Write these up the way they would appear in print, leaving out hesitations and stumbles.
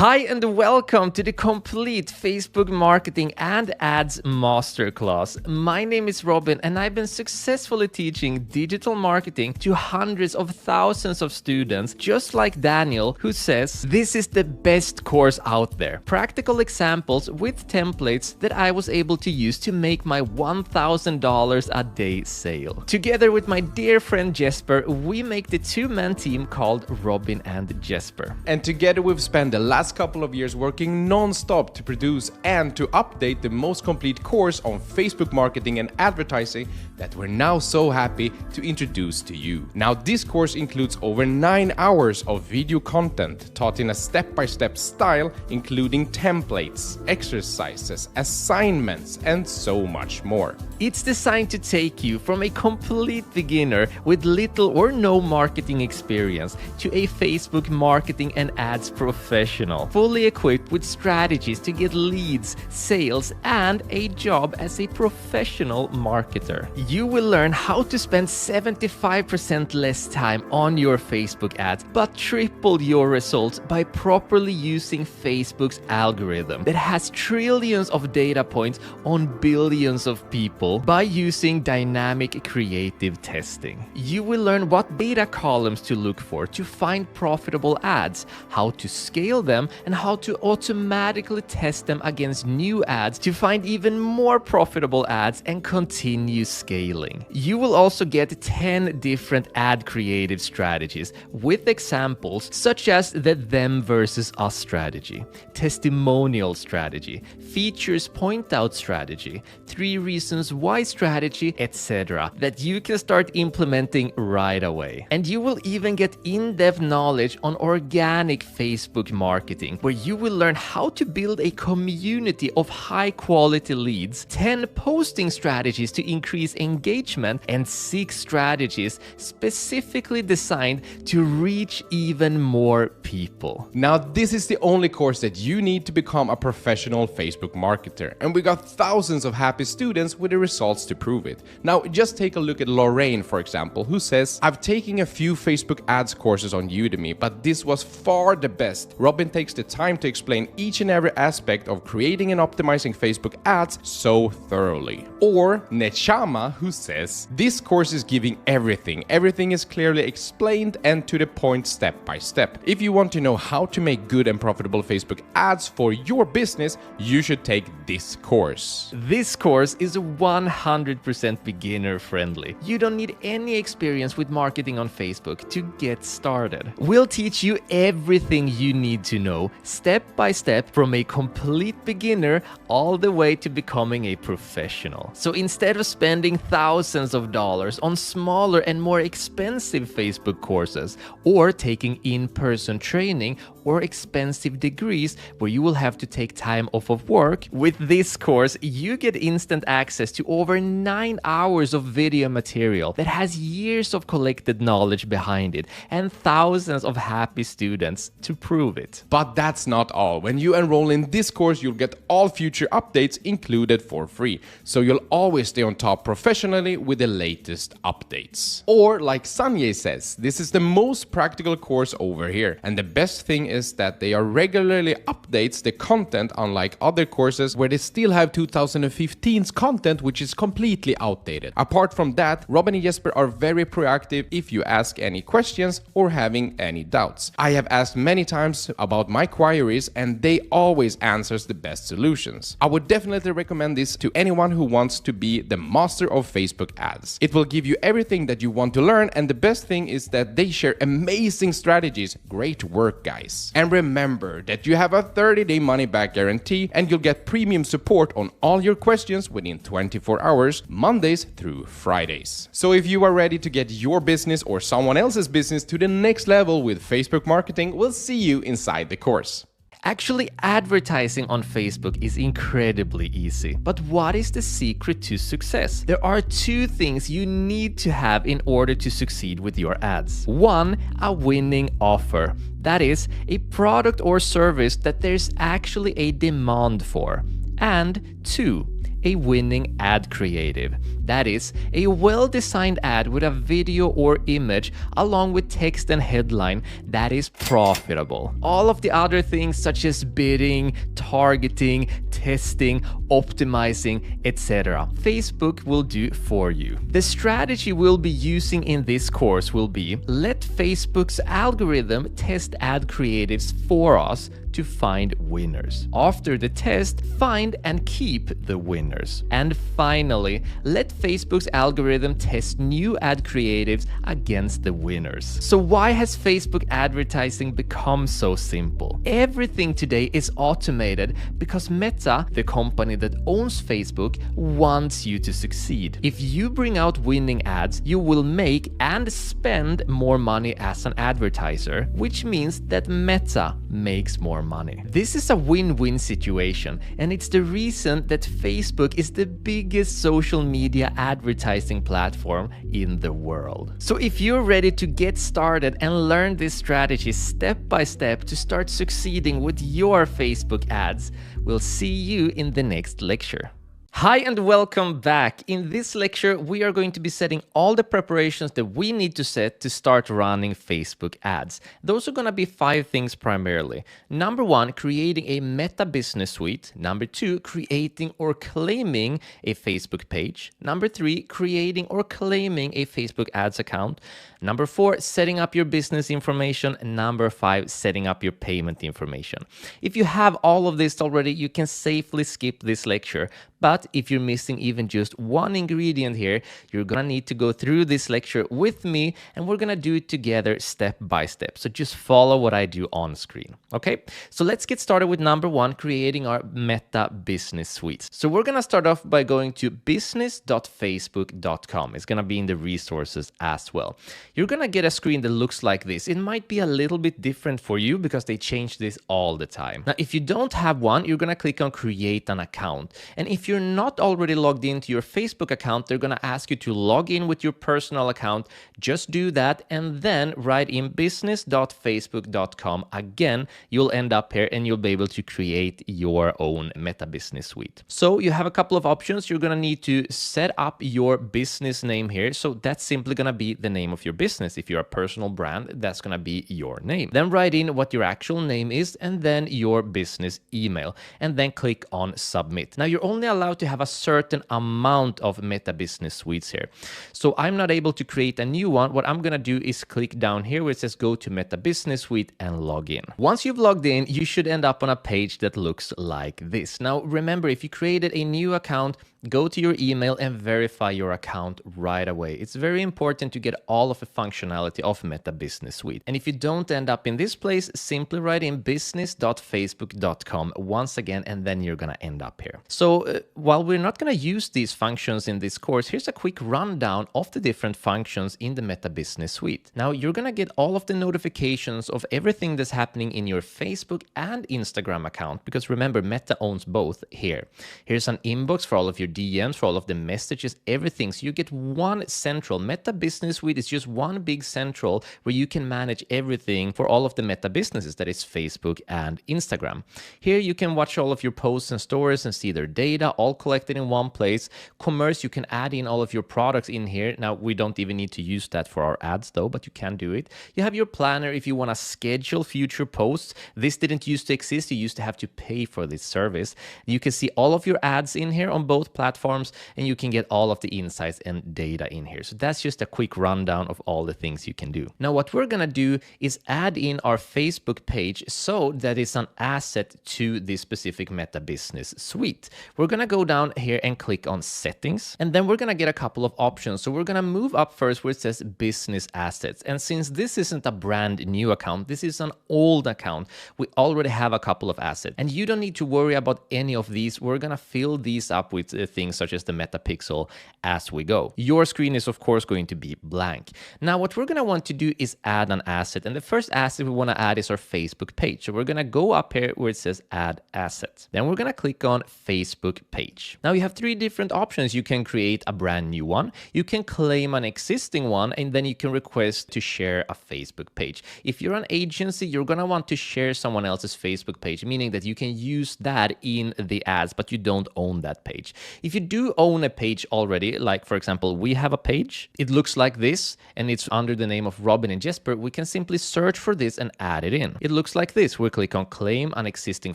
Hi and welcome to the complete Facebook marketing and ads masterclass. My name is Robin and I've been successfully teaching digital marketing to hundreds of thousands of students, just like Daniel, who says this is the best course out there. Practical examples with templates that I was able to use to make my $1,000 a day sale. Together with my dear friend Jesper, we make the two-man team called Robin and Jesper. And together we've spent the last couple of years working non-stop to produce and to update the most complete course on Facebook marketing and advertising that we're now so happy to introduce to you. Now this course includes over 9 hours of video content taught in a step-by-step style, including templates, exercises, assignments, and so much more. It's designed to take you from a complete beginner with little or no marketing experience to a Facebook marketing and ads professional, fully equipped with strategies to get leads, sales, and a job as a professional marketer. You will learn how to spend 75% less time on your Facebook ads, but triple your results by properly using Facebook's algorithm that has trillions of data points on billions of people by using dynamic creative testing. You will learn what data columns to look for to find profitable ads, how to scale them, and how to automatically test them against new ads to find even more profitable ads and continue scaling. You will also get 10 different ad creative strategies with examples such as the them versus us strategy, testimonial strategy, features point out strategy, 3 reasons why strategy, etc. that you can start implementing right away. And you will even get in-depth knowledge on organic Facebook marketing, where you will learn how to build a community of high-quality leads, 10 posting strategies to increase engagement, and 6 strategies specifically designed to reach even more people. Now this is the only course that you need to become a professional Facebook marketer, and we got thousands of happy students with the results to prove it. Now just take a look at Lorraine, for example, who says, I've taken a few Facebook ads courses on Udemy, but this was far the best. Robin takes the time to explain each and every aspect of creating and optimizing Facebook ads so thoroughly. Or Nechama, who says, this course is giving everything. Everything is clearly explained and to the point step by step. If you want to know how to make good and profitable Facebook ads for your business, you should take this course. This course is 100% beginner friendly. You don't need any experience with marketing on Facebook to get started. We'll teach you everything you need to know, step by step, from a complete beginner all the way to becoming a professional. So instead of spending thousands of dollars on smaller and more expensive Facebook courses, or taking in-person training or expensive degrees where you will have to take time off of work, with this course you get instant access to over 9 hours of video material that has years of collected knowledge behind it and thousands of happy students to prove it. But that's not all. When you enroll in this course, you'll get all future updates included for free, so you'll always stay on top professionally with the latest updates. Or like Sanjay says, this is the most practical course over here, and the best thing is that they are regularly updates the content, unlike other courses where they still have 2015's content, which is completely outdated. Apart from that, Robin and Jesper are very proactive if you ask any questions or having any doubts. I have asked many times about my queries and they always answers the best solutions. I would definitely recommend this to anyone who wants to be the master of Facebook ads. It will give you everything that you want to learn, and the best thing is that they share amazing strategies. Great work, guys. And remember that you have a 30-day money-back guarantee and you'll get premium support on all your questions within 24 hours, Mondays through Fridays. So if you are ready to get your business or someone else's business to the next level with Facebook marketing, we'll see you inside the course. Actually, advertising on Facebook is incredibly easy. But what is the secret to success? There are 2 things you need to have in order to succeed with your ads. 1, a winning offer. That is, a product or service that there's actually a demand for. And 2, a winning ad creative. That is, a well-designed ad with a video or image along with text and headline that is profitable. All of the other things such as bidding, targeting, testing, optimizing, etc. Facebook will do for you. The strategy we'll be using in this course will be let Facebook's algorithm test ad creatives for us to find winners. After the test, find and keep the winners. And finally, let Facebook's algorithm test new ad creatives against the winners. So why has Facebook advertising become so simple? Everything today is automated because Meta, the company that owns Facebook, wants you to succeed. If you bring out winning ads, you will make and spend more money as an advertiser, which means that Meta makes more money. This is a win-win situation, and it's the reason that Facebook is the biggest social media advertising platform in the world. So if you're ready to get started and learn this strategy step by step to start succeeding with your Facebook ads, we'll see you in the next lecture. Hi and welcome back. In this lecture, we are going to be setting all the preparations that we need to set to start running Facebook ads. Those are going to be 5 things primarily. Number 1, creating a Meta Business Suite. Number 2, creating or claiming a Facebook page. Number 3, creating or claiming a Facebook ads account. Number 4, setting up your business information. And number 5, setting up your payment information. If you have all of this already, you can safely skip this lecture. But if you're missing even just one ingredient here, you're gonna need to go through this lecture with me, and we're gonna do it together step by step. So just follow what I do on screen, okay? So let's get started with number 1, creating our Meta Business Suites. So we're gonna start off by going to business.facebook.com. It's gonna be in the resources as well. You're gonna get a screen that looks like this. It might be a little bit different for you because they change this all the time. Now, if you don't have one, you're gonna click on create an account. And if you're not already logged into your Facebook account, they're gonna ask you to log in with your personal account. Just do that and then write in business.facebook.com. Again, you'll end up here and you'll be able to create your own Meta Business Suite. So you have a couple of options. You're gonna need to set up your business name here. So that's simply gonna be the name of your business. If you're a personal brand, that's gonna be your name. Then write in what your actual name is and then your business email, and then click on submit. Now you're only allowed to have a certain amount of Meta Business Suites here. So I'm not able to create a new one. What I'm gonna do is click down here where it says go to Meta Business Suite and log in. Once you've logged in, you should end up on a page that looks like this. Now remember, if you created a new account, go to your email and verify your account right away. It's very important to get all of the functionality of Meta Business Suite. And if you don't end up in this place, simply write in business.facebook.com once again, and then you're gonna end up here. So while we're not gonna use these functions in this course, here's a quick rundown of the different functions in the Meta Business Suite. Now you're gonna get all of the notifications of everything that's happening in your Facebook and Instagram account, because remember, Meta owns both here. Here's an inbox for all of your DMs, for all of the messages, everything. So you get one central. Meta Business Suite is just one big central where you can manage everything for all of the Meta businesses, that is Facebook and Instagram. Here you can watch all of your posts and stories and see their data all collected in one place. Commerce, you can add in all of your products in here. Now we don't even need to use that for our ads though, but you can do it. You have your planner if you want to schedule future posts. This didn't used to exist. You used to have to pay for this service. You can see all of your ads in here on both platforms, and you can get all of the insights and data in here. So that's just a quick rundown of all the things you can do. Now what we're gonna do is add in our Facebook page so that it's an asset to this specific Meta Business Suite. We're gonna go down here and click on settings, and then we're gonna get a couple of options. So we're gonna move up first where it says business assets. And since this isn't a brand new account, this is an old account, we already have a couple of assets, and you don't need to worry about any of these. We're gonna fill these up with things such as the Meta Pixel as we go. Your screen is of course going to be blank. Now what we're gonna want to do is add an asset, and the first asset we want to add is our Facebook page. So we're gonna go up here where it says add asset. Then we're gonna click on Facebook page. Now you have 3 different options. You can create a brand new one, you can claim an existing one, and then you can request to share a Facebook page. If you're an agency, you're gonna want to share someone else's Facebook page, meaning that you can use that in the ads, but you don't own that page. If you do own a page already, like for example, we have a page, it looks like this, and it's under the name of Robin and Jesper, we can simply search for this and add it in. It looks like this. We click on claim an existing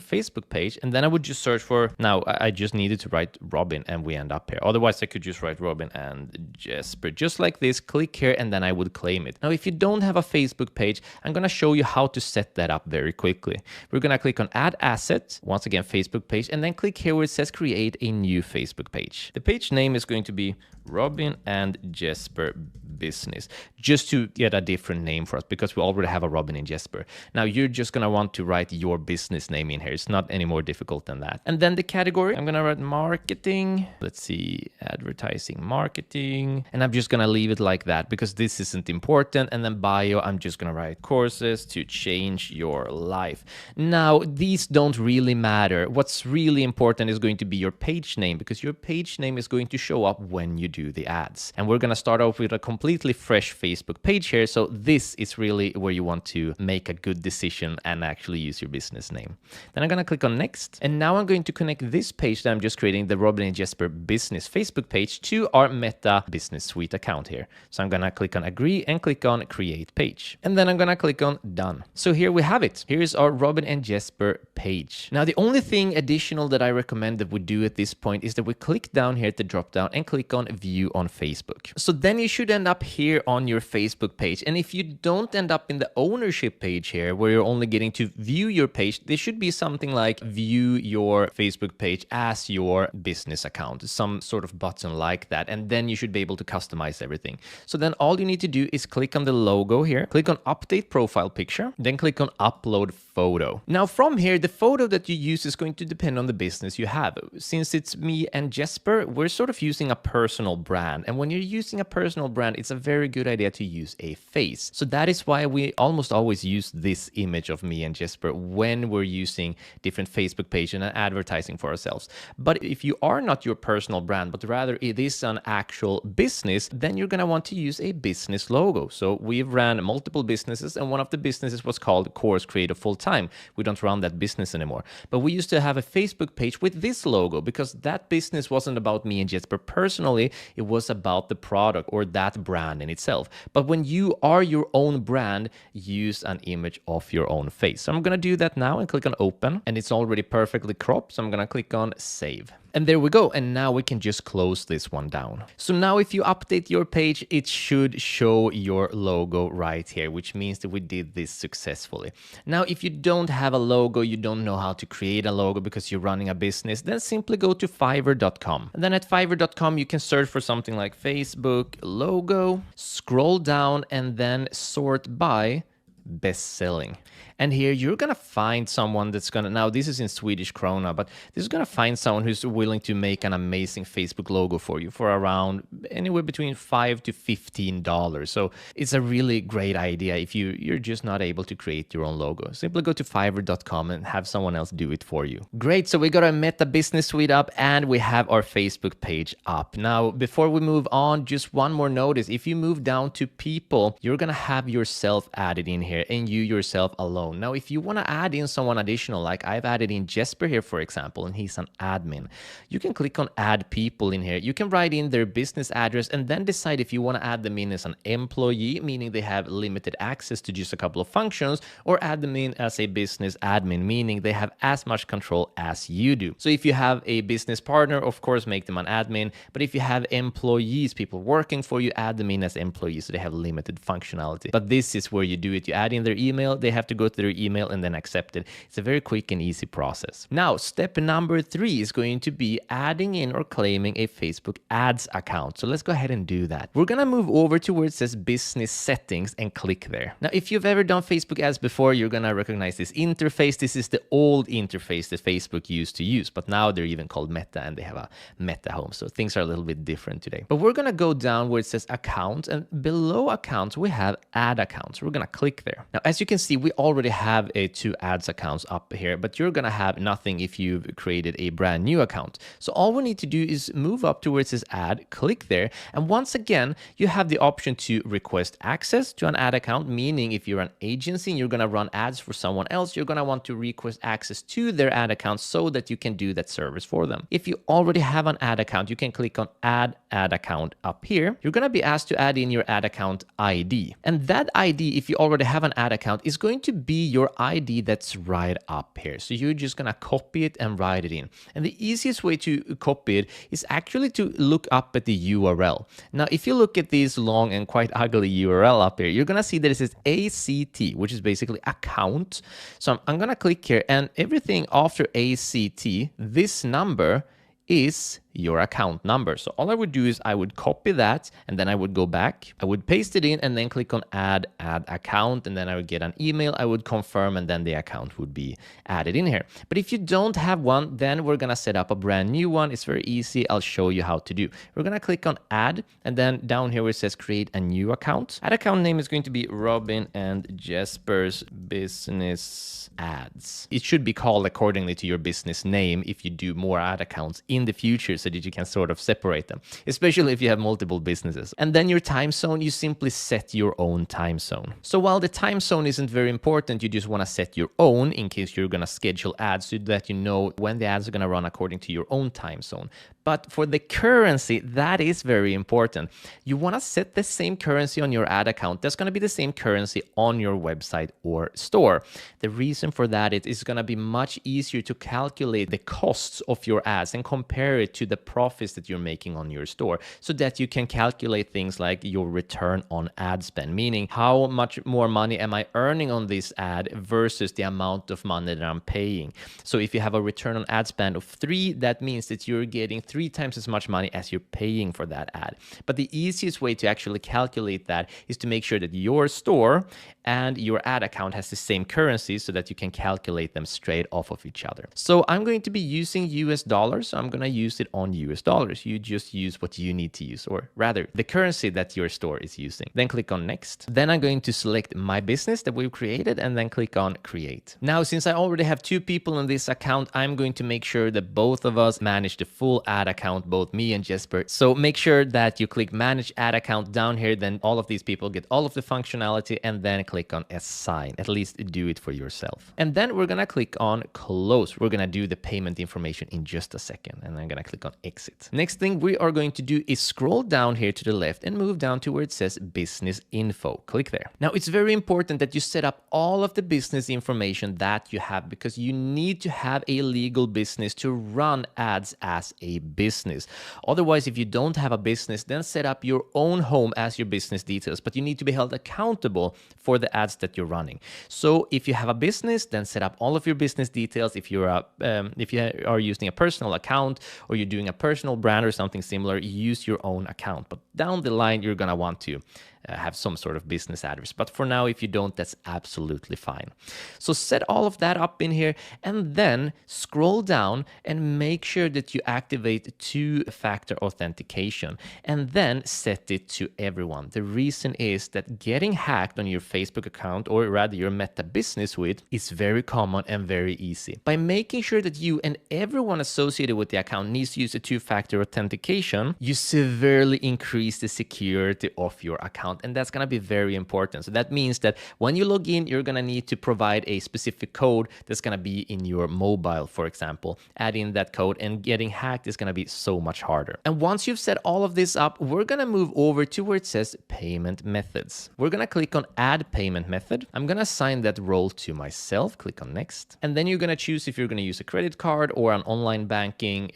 Facebook page, and then I would just search for, now I just needed to write Robin and we end up here. Otherwise I could just write Robin and Jesper, just like this, click here, and then I would claim it. Now, if you don't have a Facebook page, I'm gonna show you how to set that up very quickly. We're gonna click on add asset, once again, Facebook page, and then click here where it says create a new Facebook page. The page name is going to be Robin and Jesper Business, just to get a different name for us because we already have a Robin and Jesper. Now you're just gonna want to write your business name in here. It's not any more difficult than that. And then the category, I'm gonna write marketing. Let's see, advertising, marketing, and I'm just gonna leave it like that because this isn't important. And then bio, I'm just gonna write courses to change your life. Now these don't really matter. What's really important is going to be your page name, because your page name is going to show up when you do the ads. And we're gonna start off with a completely fresh Facebook page here. So this is really where you want to make a good decision and actually use your business name. Then I'm gonna click on next. And now I'm going to connect this page that I'm just creating, the Robin and Jesper Business Facebook page, to our Meta Business Suite account here. So I'm gonna click on agree and click on create page. And then I'm gonna click on done. So here we have it. Here's our Robin and Jesper page. Now the only thing additional that I recommend that we do at this point is that we click down here at the drop down and click on view on Facebook. So then you should end up here on your Facebook page. And if you don't end up in the ownership page here where you're only getting to view your page, there should be something like view your Facebook page as your business account, some sort of button like that. And then you should be able to customize everything. So then all you need to do is click on the logo here, click on update profile picture, then click on upload photo. Now from here, the photo that you use is going to depend on the business you have. Since it's me and Jesper, we're sort of using a personal brand. And when you're using a personal brand, it's a very good idea to use a face. So that is why we almost always use this image of me and Jesper when we're using different Facebook pages and advertising for ourselves. But if you are not your personal brand, but rather it is an actual business, then you're gonna want to use a business logo. So we've ran multiple businesses, and one of the businesses was called Course Creator Full Time. We don't run that business anymore. But we used to have a Facebook page with this logo because that business wasn't about me and Jesper personally, it was about the product or that brand in itself. But when you are your own brand, use an image of your own face. So I'm gonna do that now and click on open, and it's already perfectly cropped. So I'm gonna click on save. And there we go. And now we can just close this one down. So now if you update your page, it should show your logo right here, which means that we did this successfully. Now, if you don't have a logo, you don't know how to create a logo because you're running a business, then simply go to Fiverr.com. And then at Fiverr.com, you can search for something like Facebook logo, scroll down, and then sort by best selling. And here you're gonna find someone that's gonna, now this is in Swedish krona, but this is gonna find someone who's willing to make an amazing Facebook logo for you for around anywhere between $5 to $15. So it's a really great idea if you're just not able to create your own logo. Simply go to Fiverr.com and have someone else do it for you. Great, so we got our Meta Business Suite up and we have our Facebook page up. Now, before we move on, just one more notice. If you move down to people, you're gonna have yourself added in here and you yourself alone. Now, if you want to add in someone additional, like I've added in Jesper here, for example, and he's an admin, you can click on add people in here. You can write in their business address and then decide if you want to add them in as an employee, meaning they have limited access to just a couple of functions, or add them in as a business admin, meaning they have as much control as you do. So if you have a business partner, of course, make them an admin. But if you have employees, people working for you, add them in as employees so they have limited functionality. But this is where you do it. You add in their email, they have to go to their email and then accept it. It's a very quick and easy process. Now, step number 3 is going to be adding in or claiming a Facebook ads account. So let's go ahead and do that. We're gonna move over to where it says business settings and click there. Now, if you've ever done Facebook ads before, you're gonna recognize this interface. This is the old interface that Facebook used to use, but now they're even called Meta and they have a Meta home. So things are a little bit different today. But we're gonna go down where it says accounts, and below accounts, we have add accounts. We're gonna click there. Now, as you can see, we already already have a 2 ads accounts up here, but you're gonna have nothing if you've created a brand new account. So all we need to do is move up to where it says ad, click there, and once again, you have the option to request access to an ad account, meaning if you're an agency and you're gonna run ads for someone else, you're gonna want to request access to their ad account so that you can do that service for them. If you already have an ad account, you can click on add ad account up here. You're gonna be asked to add in your ad account ID. And that ID, if you already have an ad account, is going to be your ID that's right up here. So you're just gonna copy it and write it in. And the easiest way to copy it is actually to look up at the URL. Now, if you look at this long and quite ugly URL up here, you're gonna see that it says ACT, which is basically account. So I'm gonna click here, and everything after ACT, this number is your account number. So all I would do is I would copy that, and then I would go back, I would paste it in, and then click on add account, and then I would get an email, I would confirm, and then the account would be added in here. But if you don't have one, then we're gonna set up a brand new one. It's very easy. I'll show you how to do. We're gonna click on add, and then down here where it says create a new account. Ad account name is going to be Robin and Jesper's Business Ads. It should be called accordingly to your business name if you do more ad accounts in the future, so that you can sort of separate them, especially if you have multiple businesses. And then your time zone, you simply set your own time zone. So while the time zone isn't very important, you just want to set your own in case you're going to schedule ads so that you know when the ads are going to run according to your own time zone. But for the currency, that is very important. You want to set the same currency on your ad account. That's going to be the same currency on your website or store. The reason for that is it's going to be much easier to calculate the costs of your ads and compare it to the profits that you're making on your store, so that you can calculate things like your return on ad spend, meaning how much more money am I earning on this ad versus the amount of money that I'm paying. So if you have a return on ad spend of 3, that means that you're getting 3 times as much money as you're paying for that ad. But the easiest way to actually calculate that is to make sure that your store and your ad account has the same currency, so that you can calculate them straight off of each other. So I'm going to be using US dollars, so I'm going to use it on US dollars. You just use what you need to use, or rather the currency that your store is using. Then click on next. Then I'm going to select my business that we've created, and then click on create. Now, since I already have 2 people in this account, I'm going to make sure that both of us manage the full ad account, both me and Jesper. So make sure that you click manage ad account down here, then all of these people get all of the functionality, and then click on assign. At least do it for yourself. And then we're gonna click on close. We're gonna do the payment information in just a second, and I'm gonna click on exit. Next thing we are going to do is scroll down here to the left and move down to where it says business info. Click there. Now, it's very important that you set up all of the business information that you have, because you need to have a legal business to run ads as a business. Otherwise, if you don't have a business, then set up your own home as your business details, but you need to be held accountable for the ads that you're running. So if you have a business, then set up all of your business details. If you are using a personal account, or you're doing a personal brand or something similar, use your own account. But down the line, you're gonna want to have some sort of business address. But for now, if you don't, that's absolutely fine. So set all of that up in here, and then scroll down and make sure that you activate 2-factor authentication, and then set it to everyone. The reason is that getting hacked on your Facebook account, or rather your Meta Business Suite, is very common and very easy. By making sure that you and everyone associated with the account needs to use a 2-factor authentication, you severely increase the security of your account. And that's going to be very important. So that means that when you log in, you're going to need to provide a specific code that's going to be in your mobile, for example. Add in that code, and getting hacked is going to be so much harder. And once you've set all of this up, we're going to move over to where it says payment methods. We're going to click on add payment method. I'm going to assign that role to myself. Click on next. And then you're going to choose if you're going to use a credit card or an online banking.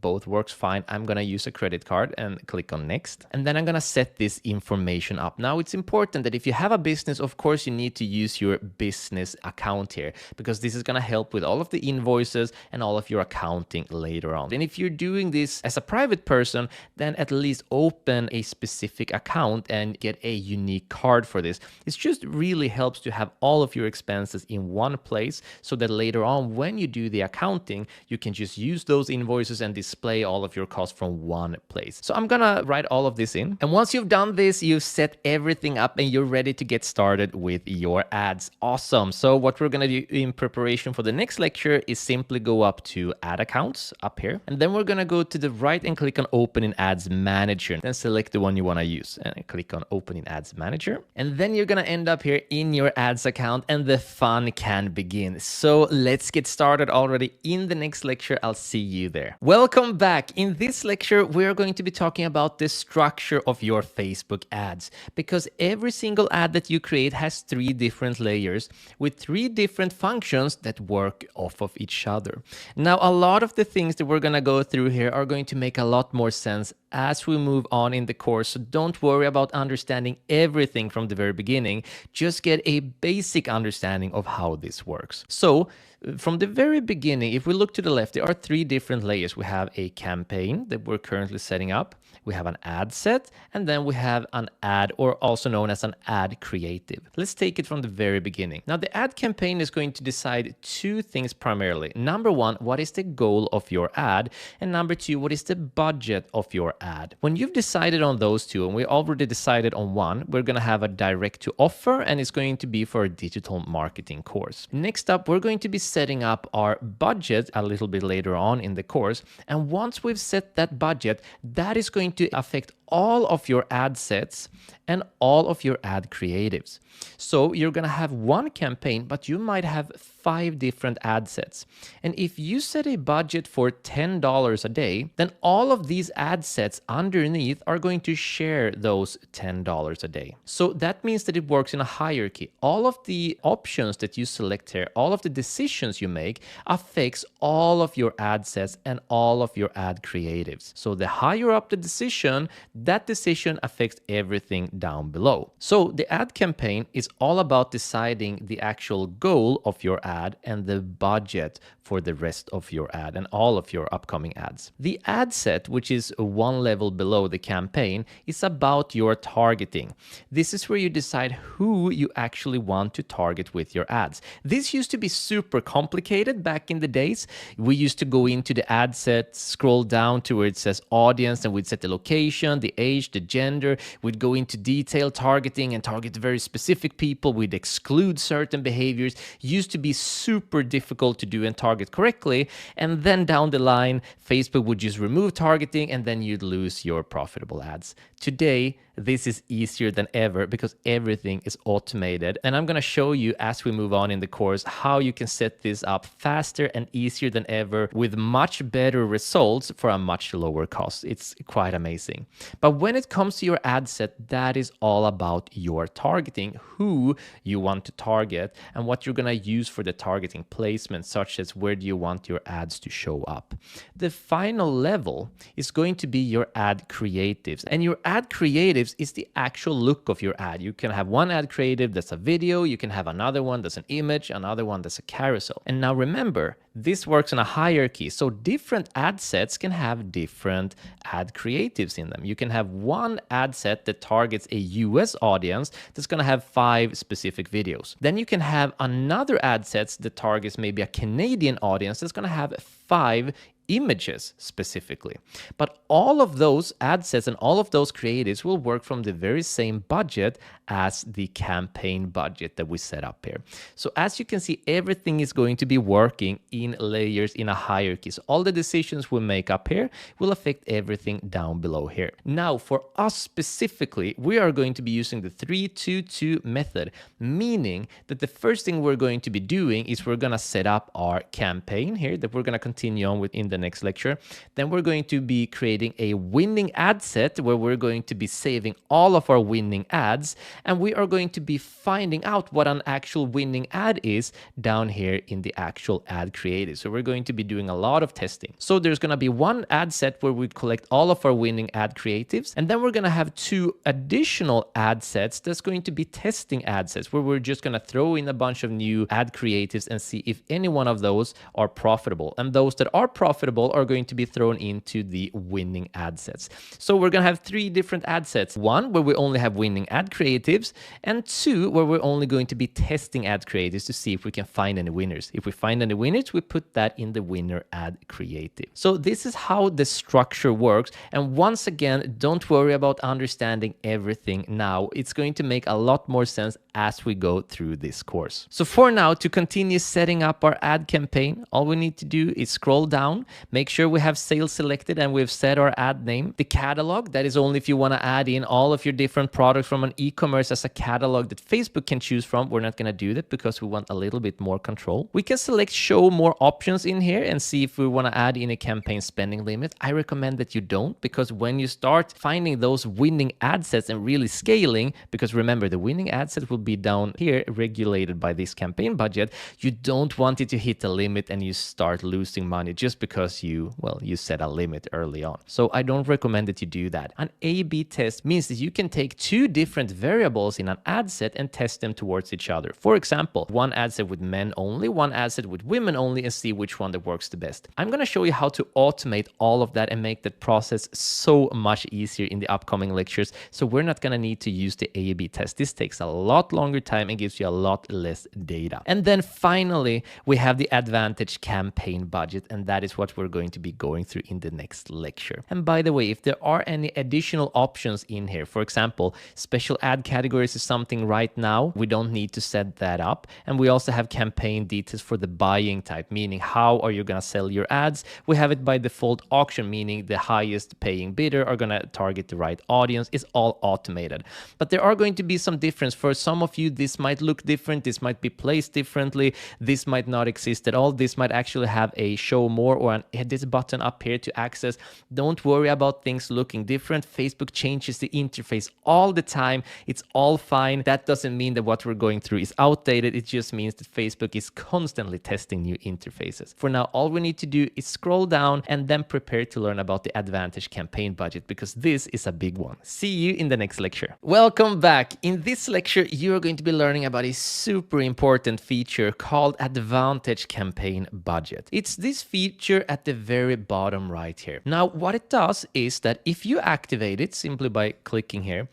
Both works fine. I'm going to use a credit card, and click on next. And then I'm going to set this information up. Now, it's important that if you have a business, of course, you need to use your business account here, because this is going to help with all of the invoices and all of your accounting later on. And if you're doing this as a private person, then at least open a specific account and get a unique card for this. It just really helps to have all of your expenses in one place, so that later on, when you do the accounting, you can just use those invoices and this display all of your costs from one place. So I'm gonna write all of this in. And once you've done this, you've set everything up and you're ready to get started with your ads. Awesome. So what we're gonna do in preparation for the next lecture is simply go up to Ad Accounts up here. And then we're gonna go to the right and click on Open in Ads Manager. Then select the one you wanna use and click on Open in Ads Manager. And then you're gonna end up here in your ads account and the fun can begin. So let's get started already. In the next lecture, I'll see you there. Welcome back. In this lecture, we're going to be talking about the structure of your Facebook ads, because every single ad that you create has 3 different layers with 3 different functions that work off of each other. Now, a lot of the things that we're going to go through here are going to make a lot more sense as we move on in the course. So don't worry about understanding everything from the very beginning. Just get a basic understanding of how this works. So from the very beginning, if we look to the left, there are 3 different layers. We have a campaign that we're currently setting up. We have an ad set, and then we have an ad, or also known as an ad creative. Let's take it from the very beginning. Now, the ad campaign is going to decide 2 things primarily. Number 1, what is the goal of your ad? And number 2, what is the budget of your ad? When you've decided on those 2, and we already decided on one, we're going to have a direct to offer, and it's going to be for a digital marketing course. Next up, we're going to be setting up our budget a little bit later on in the course. And once we've set that budget, that is going to affect all of your ad sets and all of your ad creatives. So you're going to have one campaign, but you might have 5 different ad sets. And if you set a budget for $10 a day, then all of these ad sets underneath are going to share those $10 a day. So that means that it works in a hierarchy. All of the options that you select here, all of the decisions you make affects all of your ad sets and all of your ad creatives. So the higher up the decision, that decision affects everything down below. So the ad campaign is all about deciding the actual goal of your ad and the budget for the rest of your ad and all of your upcoming ads. The ad set, which is 1 level below the campaign, is about your targeting. This is where you decide who you actually want to target with your ads. This used to be super complicated back in the days. We used to go into the ad set, scroll down to where it says audience, and we'd set the location, the age, the gender. We'd go into detailed targeting and target very specific people. We'd exclude certain behaviors. It used to be super difficult to do and target correctly. And then down the line, Facebook would just remove targeting and then you'd lose your profitable ads. Today, this is easier than ever because everything is automated. And I'm going to show you as we move on in the course how you can set this up faster and easier than ever with much better results for a much lower cost. It's quite amazing. But when it comes to your ad set, that is all about your targeting, who you want to target and what you're going to use for the targeting placement, such as where do you want your ads to show up. The final level is going to be your ad creatives, and your ad creatives is the actual look of your ad. You can have one ad creative that's a video, you can have another one that's an image, another one that's a carousel. And now remember, this works in a hierarchy, so different ad sets can have different ad creatives in them. You can have one ad set that targets a US audience that's going to have 5 specific videos. Then you can have another ad set that targets maybe a Canadian audience that's going to have 5 images specifically. But all of those ad sets and all of those creatives will work from the very same budget as the campaign budget that we set up here. So as you can see, everything is going to be working in layers in a hierarchy. So all the decisions we make up here will affect everything down below here. Now, for us specifically, we are going to be using the 3-2-2 method, meaning that the first thing we're going to be doing is we're going to set up our campaign here that we're going to continue on with in the next lecture. Then we're going to be creating a winning ad set where we're going to be saving all of our winning ads, and we are going to be finding out what an actual winning ad is down here in the actual ad creative. So we're going to be doing a lot of testing. So there's going to be one ad set where we collect all of our winning ad creatives, and then we're going to have 2 additional ad sets that's going to be testing ad sets where we're just going to throw in a bunch of new ad creatives and see if any one of those are profitable. And those that are profitable profitable are going to be thrown into the winning ad sets. So we're going to have 3 different ad sets. 1 where we only have winning ad creatives, and 2 where we're only going to be testing ad creatives to see if we can find any winners. If we find any winners, we put that in the winner ad creative. So this is how the structure works. And once again, don't worry about understanding everything now. It's going to make a lot more sense as we go through this course. So for now, to continue setting up our ad campaign, all we need to do is scroll down, make sure we have sales selected and we've set our ad name. The catalog, that is only if you want to add in all of your different products from an e-commerce as a catalog that Facebook can choose from. We're not going to do that because we want a little bit more control. We can select show more options in here and see if we want to add in a campaign spending limit. I recommend that you don't, because when you start finding those winning ad sets and really scaling, because remember, the winning ad set will be down here regulated by this campaign budget, you don't want it to hit a limit and you start losing money just because you set a limit early on. So I don't recommend that you do that. An A/B test means that you can take 2 different variables in an ad set and test them towards each other. For example, one ad set with men only, one ad set with women only, and see which one that works the best. I'm going to show you how to automate all of that and make that process so much easier in the upcoming lectures. So we're not going to need to use the A/B test. This takes a lot longer time and gives you a lot less data. And then finally, we have the Advantage campaign budget, and that is what we're going to be going through in the next lecture. And by the way, if there are any additional options in here, for example, special ad categories is something right now, we don't need to set that up. And we also have campaign details for the buying type, meaning how are you going to sell your ads? We have it by default auction, meaning the highest paying bidder are going to target the right audience. It's all automated. But there are going to be some difference. For some of you, this might look different. This might be placed differently. This might not exist at all. This might actually have a show more or an edit button up here to access. Don't worry about things looking different. Facebook changes the interface all the time. It's all fine. That doesn't mean that what we're going through is outdated. It just means that Facebook is constantly testing new interfaces. For now, all we need to do is scroll down and then prepare to learn about the Advantage campaign budget, because this is a big one. See you in the next lecture. Welcome back. In this lecture, you're going to be learning about a super important feature called Advantage campaign budget. It's this feature at the very bottom right here. Now, what it does is that if you activate it simply by clicking here,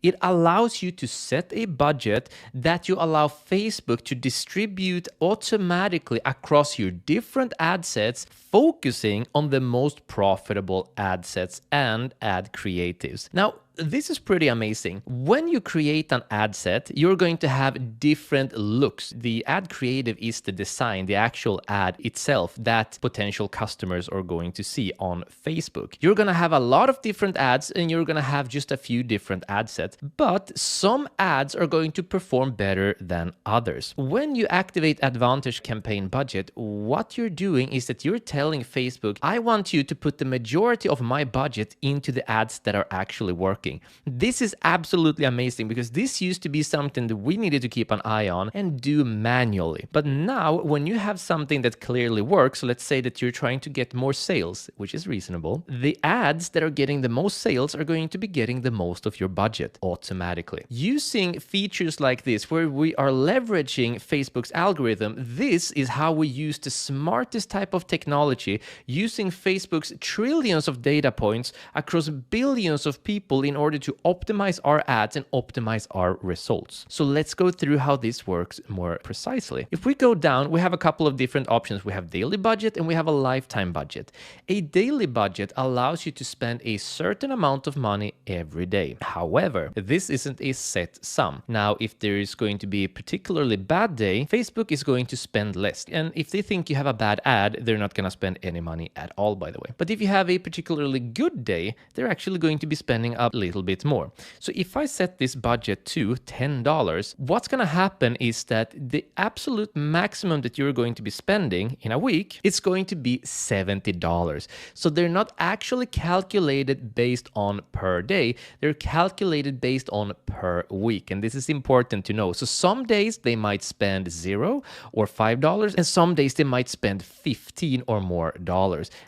it allows you to set a budget that you allow Facebook to distribute automatically across your different ad sets, focusing on the most profitable ad sets and ad creatives. Now, this is pretty amazing. When you create an ad set, you're going to have different looks. The ad creative is the design, the actual ad itself that potential customers are going to see on Facebook. You're going to have a lot of different ads and you're going to have just a few different ad sets, but some ads are going to perform better than others. When you activate Advantage campaign budget, what you're doing is that you're telling Facebook, I want you to put the majority of my budget into the ads that are actually working. This is absolutely amazing, because this used to be something that we needed to keep an eye on and do manually. But now when you have something that clearly works, so let's say that you're trying to get more sales, which is reasonable, the ads that are getting the most sales are going to be getting the most of your budget automatically. Using features like this, where we are leveraging Facebook's algorithm, this is how we use the smartest type of technology, using Facebook's trillions of data points across billions of people in order to optimize our ads and optimize our results. So let's go through how this works more precisely. If we go down, we have a couple of different options. We have daily budget and we have a lifetime budget. A daily budget allows you to spend a certain amount of money every day. However, this isn't a set sum. Now, if there is going to be a particularly bad day, Facebook is going to spend less. And if they think you have a bad ad, they're not going to spend any money at all, by the way. But if you have a particularly good day, they're actually going to be spending a little bit more. So if I set this budget to $10, what's going to happen is that the absolute maximum that you're going to be spending in a week, it's going to be $70. So they're not actually calculated based on per day, they're calculated based on per week. And this is important to know. So some days they might spend $0 or $5, and some days they might spend $15 or more.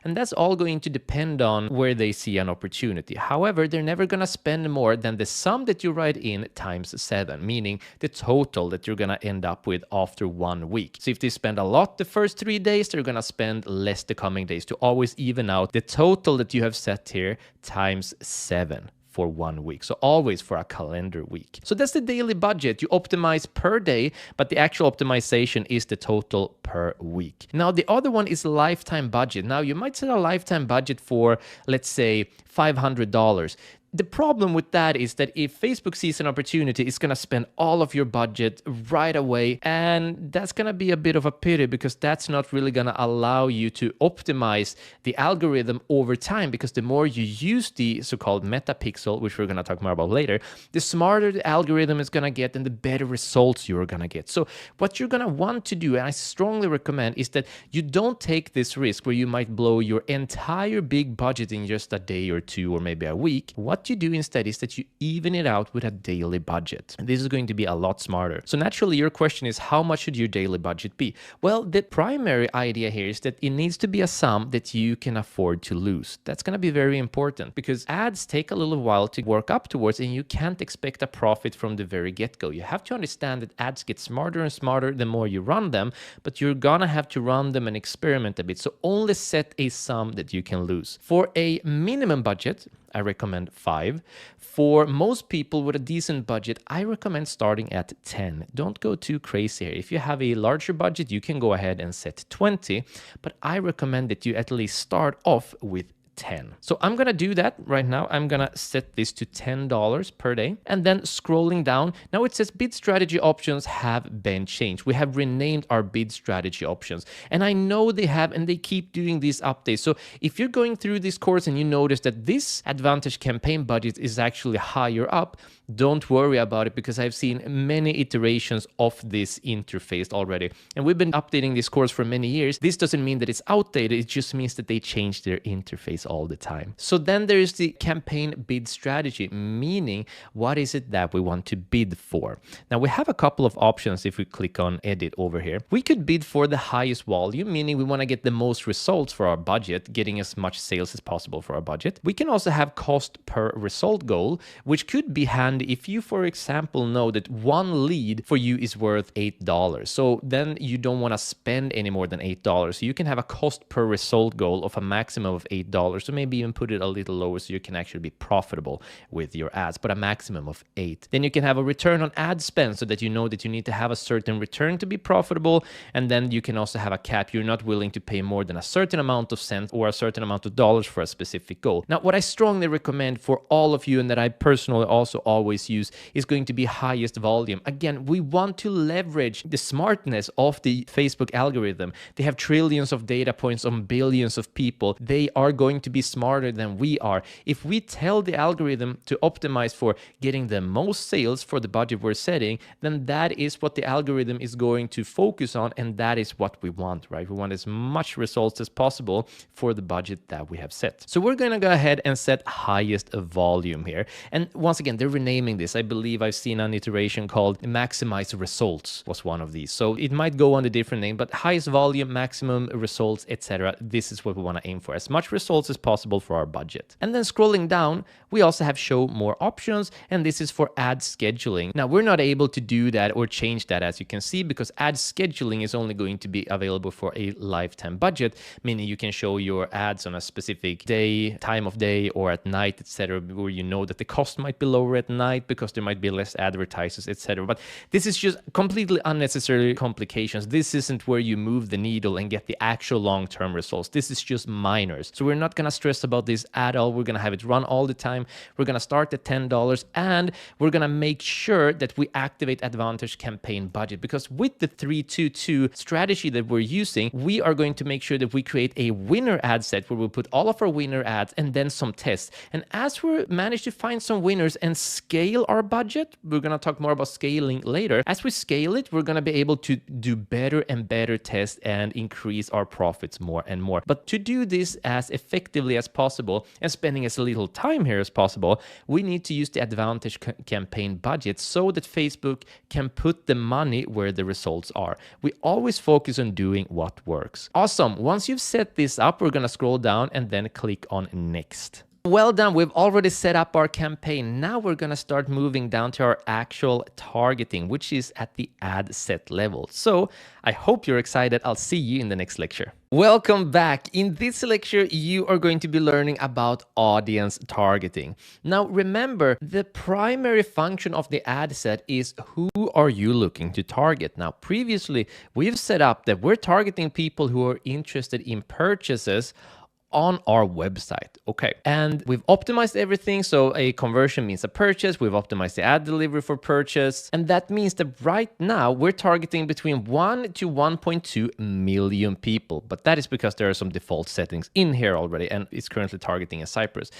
And that's all going to depend on where they see an opportunity. However, they're never going to to spend more than the sum that you write in times 7, meaning the total that you're going to end up with after 1 week. So if they spend a lot the first 3 days, they're going to spend less the coming days to always even out the total that you have set here times 7 for 1 week. So always for a calendar week. So that's the daily budget. You optimize per day, but the actual optimization is the total per week. Now, the other one is lifetime budget. Now, you might set a lifetime budget for, let's say, $500. The problem with that is that if Facebook sees an opportunity, it's going to spend all of your budget right away. And that's going to be a bit of a pity, because that's not really going to allow you to optimize the algorithm over time, because the more you use the so-called metapixel, which we're going to talk more about later, the smarter the algorithm is going to get and the better results you're going to get. So what you're going to want to do, and I strongly recommend, is that you don't take this risk where you might blow your entire big budget in just a day or two or maybe a week. What you do instead is that you even it out with a daily budget. And this is going to be a lot smarter. So naturally, your question is, how much should your daily budget be? Well, the primary idea here is that it needs to be a sum that you can afford to lose. That's going to be very important, because ads take a little while to work up towards, and you can't expect a profit from the very get-go. You have to understand that ads get smarter and smarter the more you run them, but you're gonna have to run them and experiment a bit. So only set a sum that you can lose. For a minimum budget, I recommend 5. For most people with a decent budget, I recommend starting at 10. Don't go too crazy here. If you have a larger budget, you can go ahead and set 20, but I recommend that you at least start off with 10. So I'm going to do that right now. I'm going to set this to $10 per day. And then scrolling down, now it says bid strategy options have been changed. We have renamed our bid strategy options. And I know they have, and they keep doing these updates. So if you're going through this course and you notice that this Advantage campaign budget is actually higher up, don't worry about it, because I've seen many iterations of this interface already. And we've been updating this course for many years. This doesn't mean that it's outdated. It just means that they change their interface all the time. So then there is the campaign bid strategy, meaning what is it that we want to bid for? Now we have a couple of options. If we click on edit over here, we could bid for the highest volume, meaning we want to get the most results for our budget, getting as much sales as possible for our budget. We can also have cost per result goal, which could be handy if you, for example, know that one lead for you is worth $8. So then you don't want to spend any more than $8. So you can have a cost per result goal of a maximum of $8. So maybe even put it a little lower so you can actually be profitable with your ads, but a maximum of 8. Then you can have a return on ad spend, so that you know that you need to have a certain return to be profitable. And then you can also have a cap. You're not willing to pay more than a certain amount of cents or a certain amount of dollars for a specific goal. Now, what I strongly recommend for all of you, and that I personally also always use, is going to be highest volume. Again, we want to leverage the smartness of the Facebook algorithm. They have trillions of data points on billions of people. They are going to be smarter than we are. If we tell the algorithm to optimize for getting the most sales for the budget we're setting, then that is what the algorithm is going to focus on, and that is what we want, right? We want as much results as possible for the budget that we have set. So we're going to go ahead and set highest volume here. And once again, they're renaming this. I believe I've seen an iteration called maximize results was one of these. So it might go under different name, but highest volume, maximum results, etc. This is what we want to aim for, as much results as possible for our budget. And then scrolling down, we also have show more options, and this is for ad scheduling. Now we're not able to do that or change that, as you can see, because ad scheduling is only going to be available for a lifetime budget, meaning you can show your ads on a specific day, time of day, or at night, etc., where you know that the cost might be lower at night because there might be less advertisers, etc. But this is just completely unnecessary complications. This isn't where you move the needle and get the actual long-term results. This is just minors. So we're not going to stress about this at all. We're going to have it run all the time. We're going to start at $10, and we're going to make sure that we activate Advantage campaign budget, because with the 3-2-2 strategy that we're using, we are going to make sure that we create a winner ad set where we'll put all of our winner ads and then some tests. And as we manage to find some winners and scale our budget, we're going to talk more about scaling later. As we scale it, we're going to be able to do better and better tests and increase our profits more and more. But to do this as effectively as possible and spending as little time here as possible, we need to use the Advantage campaign budget so that Facebook can put the money where the results are. We always focus on doing what works. Awesome. Once you've set this up, we're going to scroll down and then click on next. Well done, we've already set up our campaign. Now we're gonna start moving down to our actual targeting, which is at the ad set level. So I hope you're excited. I'll see you in the next lecture. Welcome back. In this lecture, you are going to be learning about audience targeting. Now, remember, the primary function of the ad set is who are you looking to target? Now, previously, we've set up that we're targeting people who are interested in purchases on our website. Okay. And we've optimized everything. So a conversion means a purchase. We've optimized the ad delivery for purchase. And that means that right now we're targeting between 1 to 1.2 million people. But that is because there are some default settings in here already, and it's currently targeting a Cyprus.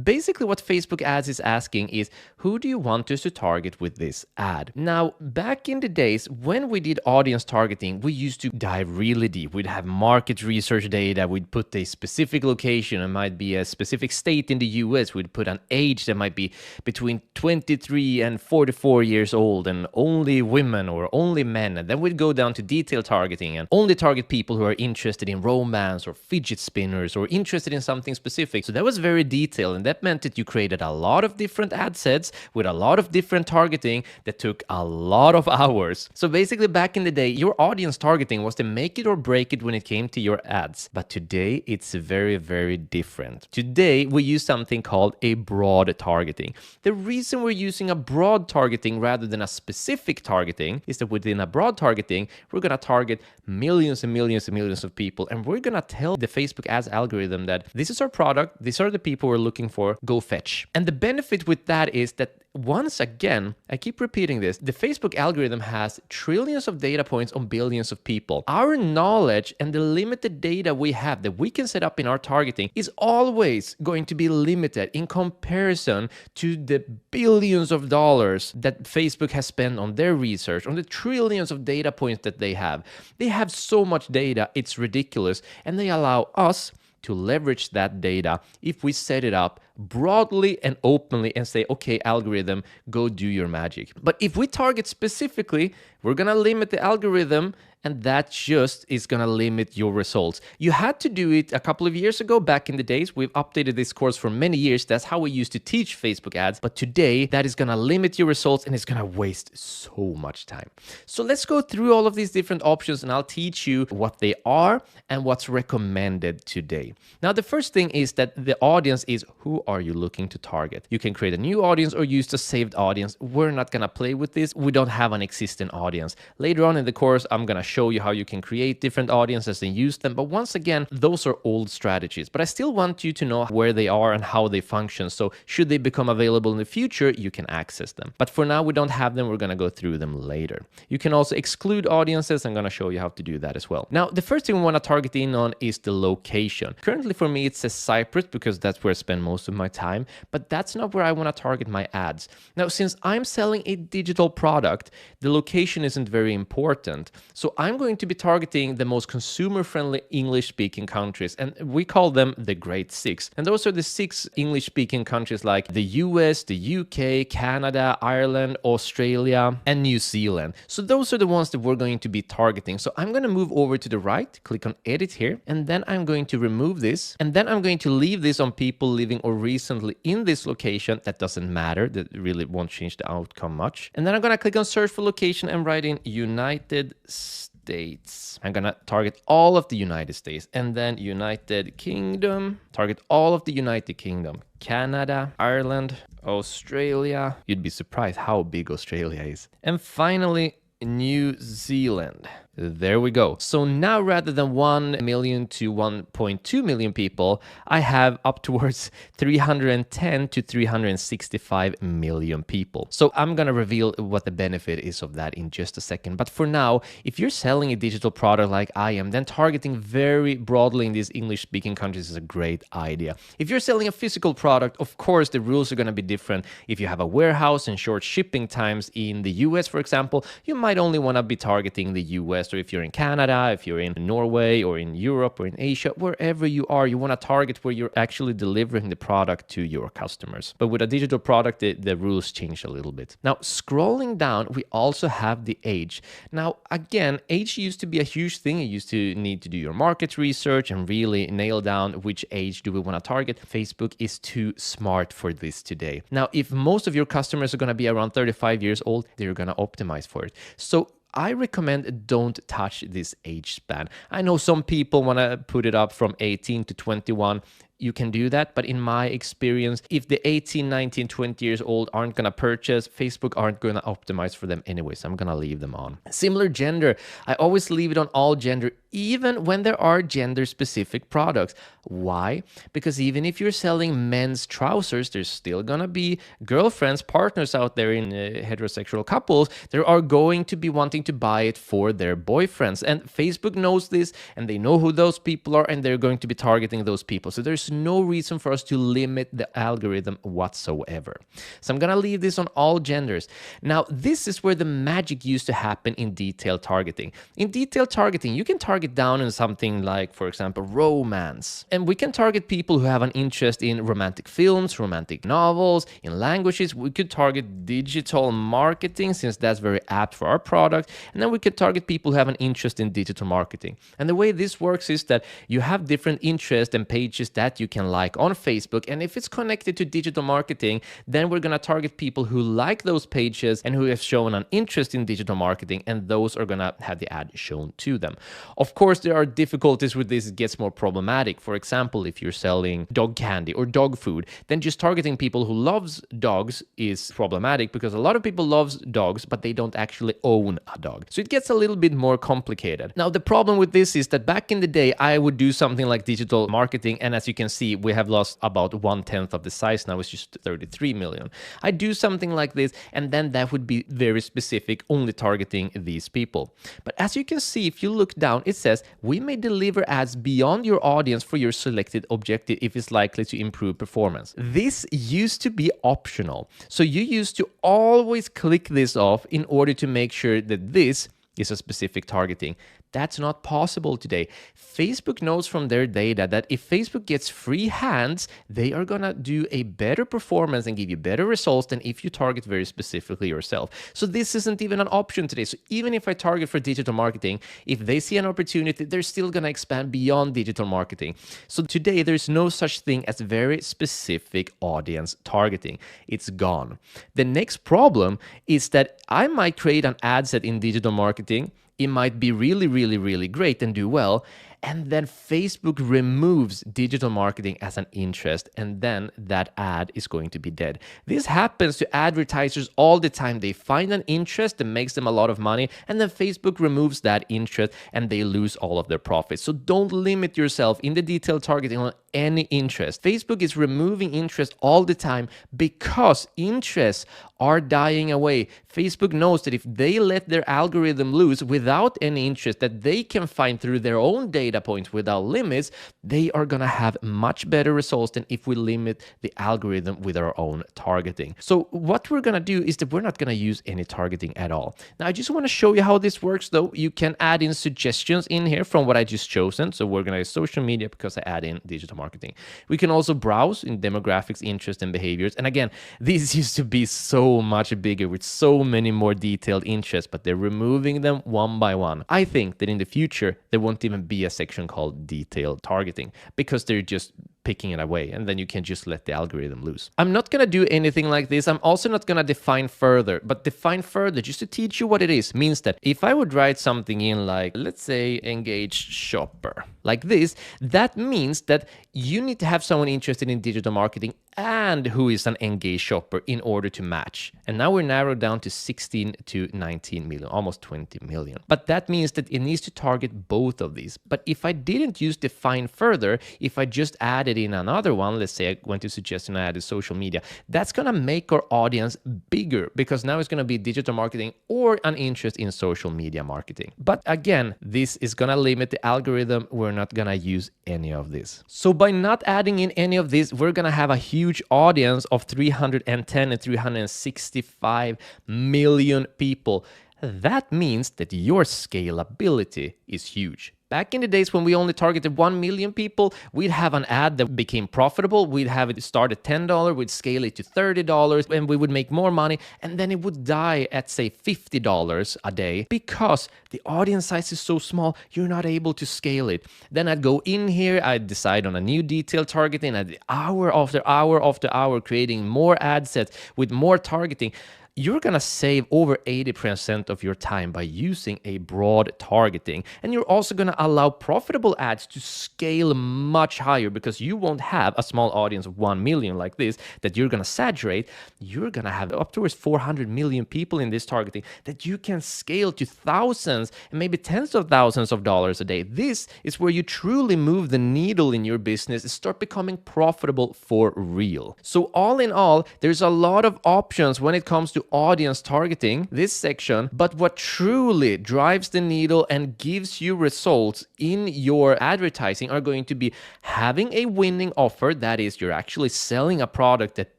Basically, what Facebook Ads is asking is, who do you want us to target with this ad? Now, back in the days when we did audience targeting, we used to dive really deep. We'd have market research data. We'd put a specific location. It might be a specific state in the US. We'd put an age that might be between 23 and 44 years old, and only women or only men. And then we'd go down to detailed targeting and only target people who are interested in romance or fidget spinners or interested in something specific. So that was very detailed, and that meant that you created a lot of different ad sets with a lot of different targeting that took a lot of hours. So basically, back in the day, your audience targeting was to make it or break it when it came to your ads. But today, it's very different. Today, we use something called a broad targeting. The reason we're using a broad targeting rather than a specific targeting is that within a broad targeting, we're going to target millions and millions and millions of people, and we're going to tell the Facebook ads algorithm that this is our product, these are the people we're looking for, go fetch. And the benefit with that is that once again, I keep repeating this, the Facebook algorithm has trillions of data points on billions of people. Our knowledge and the limited data we have that we can set up in our targeting is always going to be limited in comparison to the billions of dollars that Facebook has spent on their research, on the trillions of data points that they have. They have so much data, it's ridiculous, and they allow us to leverage that data if we set it up broadly and openly and say, okay, algorithm, go do your magic. But if we target specifically, we're going to limit the algorithm, and that just is going to limit your results. You had to do it a couple of years ago, back in the days. We've updated this course for many years. That's how we used to teach Facebook ads. But today, that is going to limit your results, and it's going to waste so much time. So let's go through all of these different options, and I'll teach you what they are and what's recommended today. Now, the first thing is that the audience is, who are you looking to target? You can create a new audience or use the saved audience. We're not going to play with this. We don't have an existing audience. Later on in the course, I'm going to show you how you can create different audiences and use them. But once again, those are old strategies. But I still want you to know where they are and how they function. So should they become available in the future, you can access them. But for now, we don't have them. We're going to go through them later. You can also exclude audiences. I'm going to show you how to do that as well. Now, the first thing we want to target in on is the location. Currently for me, it says Cyprus because that's where I spend most of my time. But that's not where I want to target my ads. Now, since I'm selling a digital product, the location isn't very important. So I'm going to be targeting the most consumer-friendly English-speaking countries, and we call them the Great Six. And those are the 6 English-speaking countries like the US, the UK, Canada, Ireland, Australia, and New Zealand. So those are the ones that we're going to be targeting. So I'm going to move over to the right, click on Edit here, and then I'm going to remove this, and then I'm going to leave this on people living or recently in this location. That doesn't matter. That really won't change the outcome much. And then I'm going to click on Search for Location and write in United States. I'm gonna target all of the United States, and then United Kingdom, target all of the United Kingdom, Canada, Ireland, Australia. You'd be surprised how big Australia is. And finally, New Zealand. There we go. So now rather than 1 million to 1.2 million people, I have up towards 310 to 365 million people. So I'm going to reveal what the benefit is of that in just a second. But for now, if you're selling a digital product like I am, then targeting very broadly in these English-speaking countries is a great idea. If you're selling a physical product, of course, the rules are going to be different. If you have a warehouse and short shipping times in the US, for example, you might only want to be targeting the US US, or if you're in Canada, if you're in Norway or in Europe or in Asia, wherever you are, you want to target where you're actually delivering the product to your customers. But with a digital product, the rules change a little bit. Now, scrolling down, we also have the age. Now, again, age used to be a huge thing. You used to need to do your market research and really nail down which age do we want to target. Facebook is too smart for this today. Now, if most of your customers are going to be around 35 years old, they're going to optimize for it. So I recommend don't touch this age span. I know some people want to put it up from 18 to 21. You can do that, but in my experience, if the 18, 19, 20 years old aren't going to purchase, Facebook aren't going to optimize for them anyway, so I'm going to leave them on. Similar gender, I always leave it on all gender, even when there are gender-specific products. Why? Because even if you're selling men's trousers, there's still going to be girlfriends, partners out there in heterosexual couples. They are going to be wanting to buy it for their boyfriends, and Facebook knows this, and they know who those people are, and they're going to be targeting those people. So there's no reason for us to limit the algorithm whatsoever. So I'm going to leave this on all genders. Now, this is where the magic used to happen in detailed targeting. In detailed targeting, you can target down in something like, for example, romance. And we can target people who have an interest in romantic films, romantic novels, in languages. We could target digital marketing, since that's very apt for our product. And then we could target people who have an interest in digital marketing. And the way this works is that you have different interests and pages that you can like on Facebook, and if it's connected to digital marketing, then we're going to target people who like those pages and who have shown an interest in digital marketing, and those are going to have the ad shown to them. Of course, there are difficulties with this. It gets more problematic. For example, if you're selling dog candy or dog food, then just targeting people who loves dogs is problematic, because a lot of people loves dogs, but they don't actually own a dog. So it gets a little bit more complicated. Now, the problem with this is that back in the day, I would do something like digital marketing, and as you can see, we have lost about 1/10 of the size now. It's just 33 million. I do something like this, and then that would be very specific, only targeting these people. But as you can see, if you look down, it says we may deliver ads beyond your audience for your selected objective if it's likely to improve performance. This used to be optional. So you used to always click this off in order to make sure that this is a specific targeting. That's not possible today. Facebook knows from their data that if Facebook gets free hands, they are going to do a better performance and give you better results than if you target very specifically yourself. So this isn't even an option today. So even if I target for digital marketing, if they see an opportunity, they're still going to expand beyond digital marketing. So today, there's no such thing as very specific audience targeting. It's gone. The next problem is that I might create an ad set in digital marketing. It might be really, really, really great and do well. And then Facebook removes digital marketing as an interest, and then that ad is going to be dead. This happens to advertisers all the time. They find an interest that makes them a lot of money, and then Facebook removes that interest and they lose all of their profits. So don't limit yourself in the detailed targeting on any interest. Facebook is removing interest all the time because interests are dying away. Facebook knows that if they let their algorithm loose without any interest that they can find through their own data points without limits, they are going to have much better results than if we limit the algorithm with our own targeting. So what we're going to do is that we're not going to use any targeting at all. Now, I just want to show you how this works, though. You can add in suggestions in here from what I just chosen. So we're going to use social media because I add in digital marketing. We can also browse in demographics, interests, and behaviors. And again, these used to be so much bigger with so many more detailed interests, but they're removing them one by one. I think that in the future, there won't even be a section called detailed targeting because they're just picking it away, and then you can just let the algorithm loose. I'm not going to do anything like this. I'm also not going to define further, but define further just to teach you what it is means that if I would write something in like, let's say, engaged shopper, like this, that means that you need to have someone interested in digital marketing and who is an engaged shopper in order to match. And now we're narrowed down to 16 to 19 million, almost 20 million. But that means that it needs to target both of these. But if I didn't use define further, if I just added in another one, let's say I went to suggestion and I added social media, that's going to make our audience bigger because now it's going to be digital marketing or an interest in social media marketing. But again, this is going to limit the algorithm. We're not going to use any of this. So by not adding in any of this, we're going to have a huge audience of 310 and 365 million people. that means that your scalability is huge. Back in the days when we only targeted 1 million people, we'd have an ad that became profitable. We'd have it start at $10, we'd scale it to $30, and we would make more money. And then it would die at, say, $50 a day because the audience size is so small, you're not able to scale it. Then I'd go in here, I'd decide on a new detailed targeting, I'd hour after hour after hour creating more ad sets with more targeting. You're going to save over 80% of your time by using a broad targeting. And you're also going to allow profitable ads to scale much higher because you won't have a small audience of 1 million like this that you're going to saturate. You're going to have up towards 400 million people in this targeting that you can scale to thousands and maybe tens of thousands of dollars a day. This is where you truly move the needle in your business and start becoming profitable for real. So all in all, there's a lot of options when it comes to audience targeting, this section, but what truly drives the needle and gives you results in your advertising are going to be having a winning offer. That is, you're actually selling a product that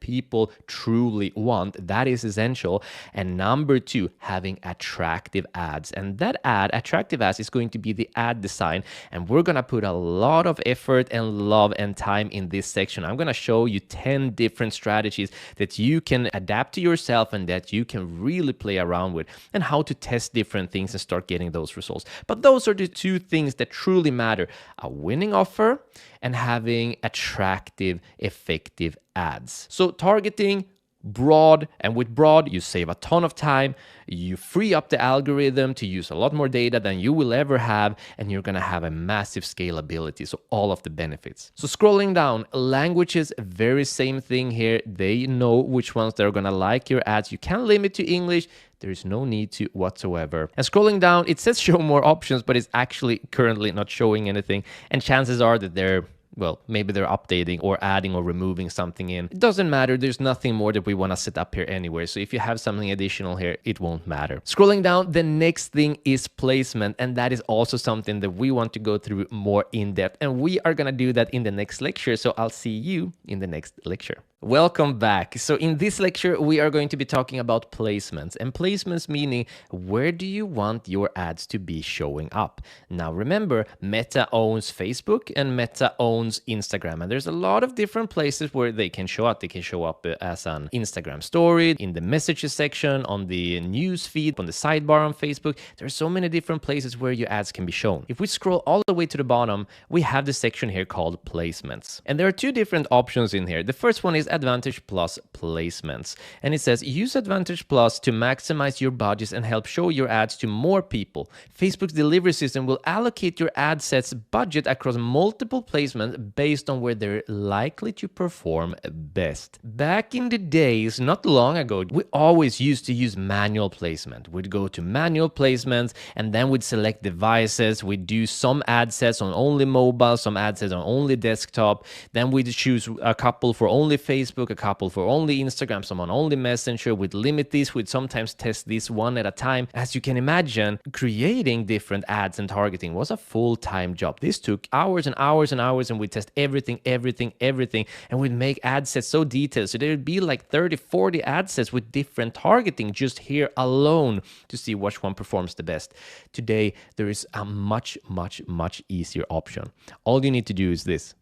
people truly want. That is essential. And number two, having attractive ads. And that attractive ads is going to be the ad design. And we're going to put a lot of effort and love and time in this section. I'm going to show you 10 different strategies that you can adapt to yourself and that you can really play around with, and how to test different things and start getting those results. But those are the two things that truly matter: a winning offer and having attractive, effective ads. So targeting broad, and with broad you save a ton of time, you free up the algorithm to use a lot more data than you will ever have, and you're gonna have a massive scalability. So all of the benefits. So scrolling down, languages, very same thing here. They know which ones they're gonna like your ads. You can limit to English. There is no need to whatsoever. And scrolling down, it says show more options, but it's actually currently not showing anything, and chances are that maybe they're updating or adding or removing something in. It doesn't matter. There's nothing more that we want to set up here anyway. So if you have something additional here, it won't matter. Scrolling down, the next thing is placement. And that is also something that we want to go through more in depth. And we are going to do that in the next lecture. So I'll see you in the next lecture. Welcome back. So in this lecture, we are going to be talking about placements, and placements meaning where do you want your ads to be showing up? Now, remember, Meta owns Facebook and Meta owns Instagram, and there's a lot of different places where they can show up. They can show up as an Instagram story, in the messages section, on the news feed, on the sidebar on Facebook. There's so many different places where your ads can be shown. If we scroll all the way to the bottom, we have the section here called placements. And there are two different options in here. The first one is Advantage Plus placements. And it says, use Advantage Plus to maximize your budgets and help show your ads to more people. Facebook's delivery system will allocate your ad sets budget across multiple placements based on where they're likely to perform best. Back in the days, not long ago, we always used to use manual placement. We'd go to manual placements and then we'd select devices. We'd do some ad sets on only mobile, some ad sets on only desktop. Then we'd choose a couple for only Facebook, a couple for only Instagram, some on only Messenger. We'd limit these. We'd sometimes test this one at a time. As you can imagine, creating different ads and targeting was a full-time job. This took hours and hours and hours, and we'd test everything, and we'd make ad sets so detailed. So there'd be like 30, 40 ad sets with different targeting just here alone to see which one performs the best. Today, there is a much easier option. All you need to do is this.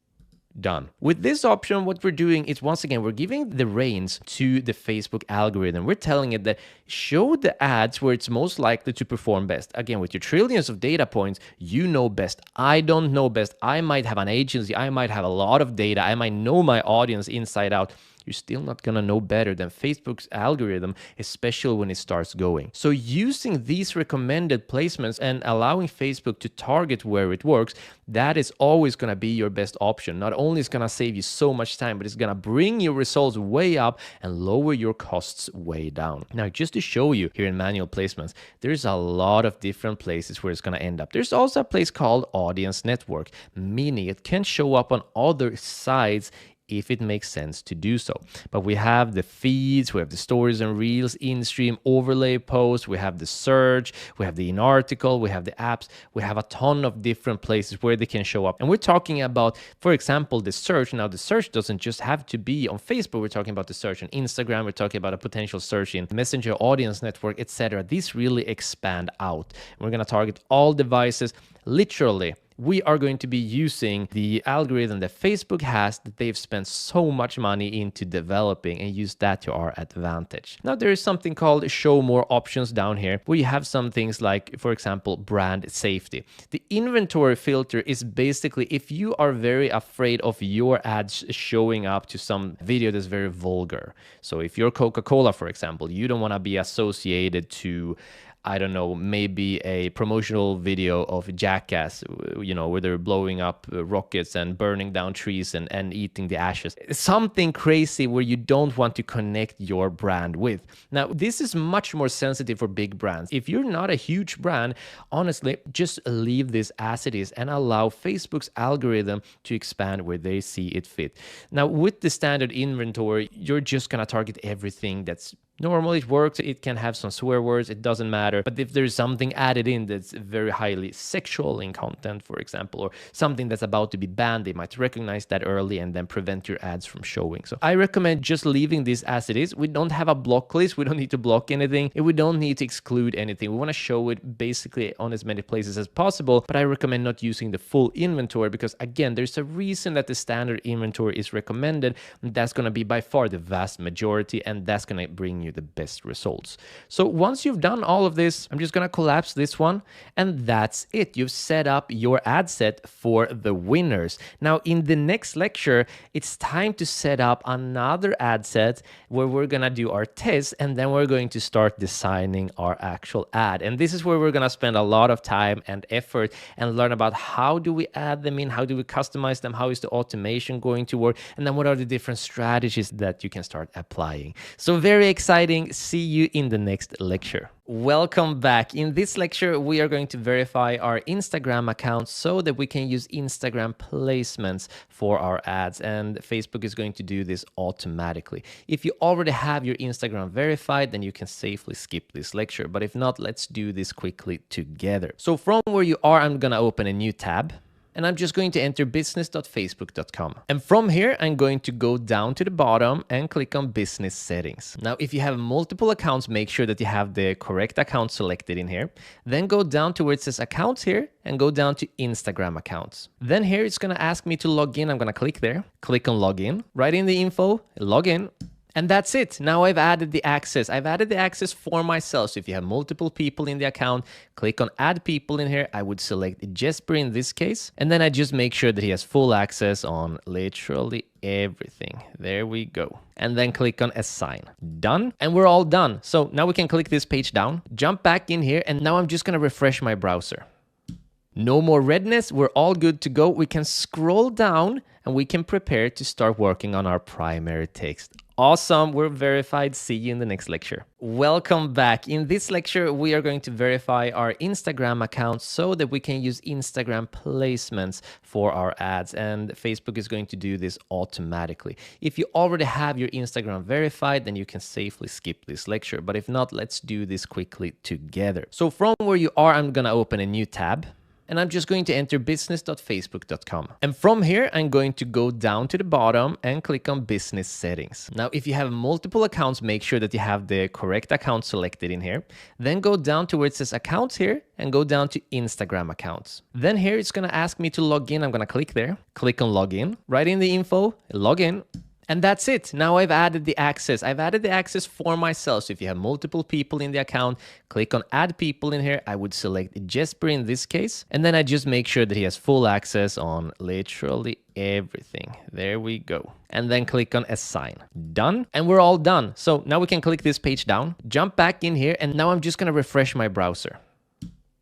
Done. With this option, what we're doing is, once again, we're giving the reins to the Facebook algorithm. We're telling it that show the ads where it's most likely to perform best. Again, with your trillions of data points, you know best. I don't know best. I might have an agency. I might have a lot of data. I might know my audience inside out. You're still not going to know better than Facebook's algorithm, especially when it starts going. So using these recommended placements and allowing Facebook to target where it works, that is always going to be your best option. Not only is it going to save you so much time, but it's going to bring your results way up and lower your costs way down. Now, just to show you here in manual placements, there's a lot of different places where it's going to end up. There's also a place called Audience Network, meaning it can show up on other sites if it makes sense to do so. But we have the feeds, we have the stories and reels, in-stream overlay posts, we have the search, we have the in-article, we have the apps, we have a ton of different places where they can show up. And we're talking about, for example, the search. Now, the search doesn't just have to be on Facebook. We're talking about the search on Instagram. We're talking about a potential search in Messenger, Audience Network, etc. These really expand out. We're going to target all devices. Literally, we are going to be using the algorithm that Facebook has that they've spent so much money into developing and use that to our advantage. Now, there is something called show more options down here where you have some things like, for example, brand safety. The inventory filter is basically if you are very afraid of your ads showing up to some video that's very vulgar. So if you're Coca-Cola, for example, you don't want to be associated to, I don't know, maybe a promotional video of Jackass, where they're blowing up rockets and burning down trees and eating the ashes. Something crazy where you don't want to connect your brand with. Now, this is much more sensitive for big brands. If you're not a huge brand, honestly, just leave this as it is and allow Facebook's algorithm to expand where they see it fit. Now, with the standard inventory, you're just going to target everything that's normally it works. It can have some swear words. It doesn't matter. But if there's something added in that's very highly sexual in content, for example, or something that's about to be banned, they might recognize that early and then prevent your ads from showing. So I recommend just leaving this as it is. We don't have a block list. We don't need to block anything. And we don't need to exclude anything. We want to show it basically on as many places as possible. But I recommend not using the full inventory because, again, there's a reason that the standard inventory is recommended. And that's going to be by far the vast majority. And that's going to bring you the best results. So once you've done all of this, I'm just going to collapse this one, and that's it. You've set up your ad set for the winners. Now, in the next lecture, it's time to set up another ad set where we're going to do our test, and then we're going to start designing our actual ad. And this is where we're going to spend a lot of time and effort and learn about how do we add them in, how do we customize them, how is the automation going to work, and then what are the different strategies that you can start applying. So very exciting. See you in the next lecture. Welcome back. In this lecture, we are going to verify our Instagram account so that we can use Instagram placements for our ads, and Facebook is going to do this automatically. If you already have your Instagram verified, then you can safely skip this lecture. But if not, let's do this quickly together. So from where you are, I'm going to open a new tab. And I'm just going to enter business.facebook.com. And from here, I'm going to go down to the bottom and click on business settings. Now, if you have multiple accounts, make sure that you have the correct account selected in here. Then go down to where it says accounts here and go down to Instagram accounts. Then here, it's going to ask me to log in. I'm going to click there, click on login, write in the info, log in. And that's it. Now I've added the access. I've added the access for myself. So if you have multiple people in the account, click on add people in here. I would select Jesper in this case. And then I just make sure that he has full access on literally everything. There we go. And then click on assign. Done. And we're all done. So now we can click this page down, jump back in here. And now I'm just going to refresh my browser. No more redness. We're all good to go. We can scroll down and we can prepare to start working on our primary text. Awesome, we're verified. See you in the next lecture. Welcome back. In this lecture, we are going to verify our Instagram account so that we can use Instagram placements for our ads, and Facebook is going to do this automatically. If you already have your Instagram verified, then you can safely skip this lecture. But if not, let's do this quickly together. So from where you are, I'm going to open a new tab. And I'm just going to enter business.facebook.com. And from here, I'm going to go down to the bottom and click on business settings. Now, if you have multiple accounts, make sure that you have the correct account selected in here. Then go down to where it says accounts here and go down to Instagram accounts. Then here, it's going to ask me to log in. I'm going to click there, click on login, write in the info, log in. And that's it. Now I've added the access. I've added the access for myself. So if you have multiple people in the account, click on add people in here. I would select Jesper in this case. And then I just make sure that he has full access on literally everything. There we go. And then click on assign. Done. And we're all done. So now we can click this page down, jump back in here. And now I'm just going to refresh my browser.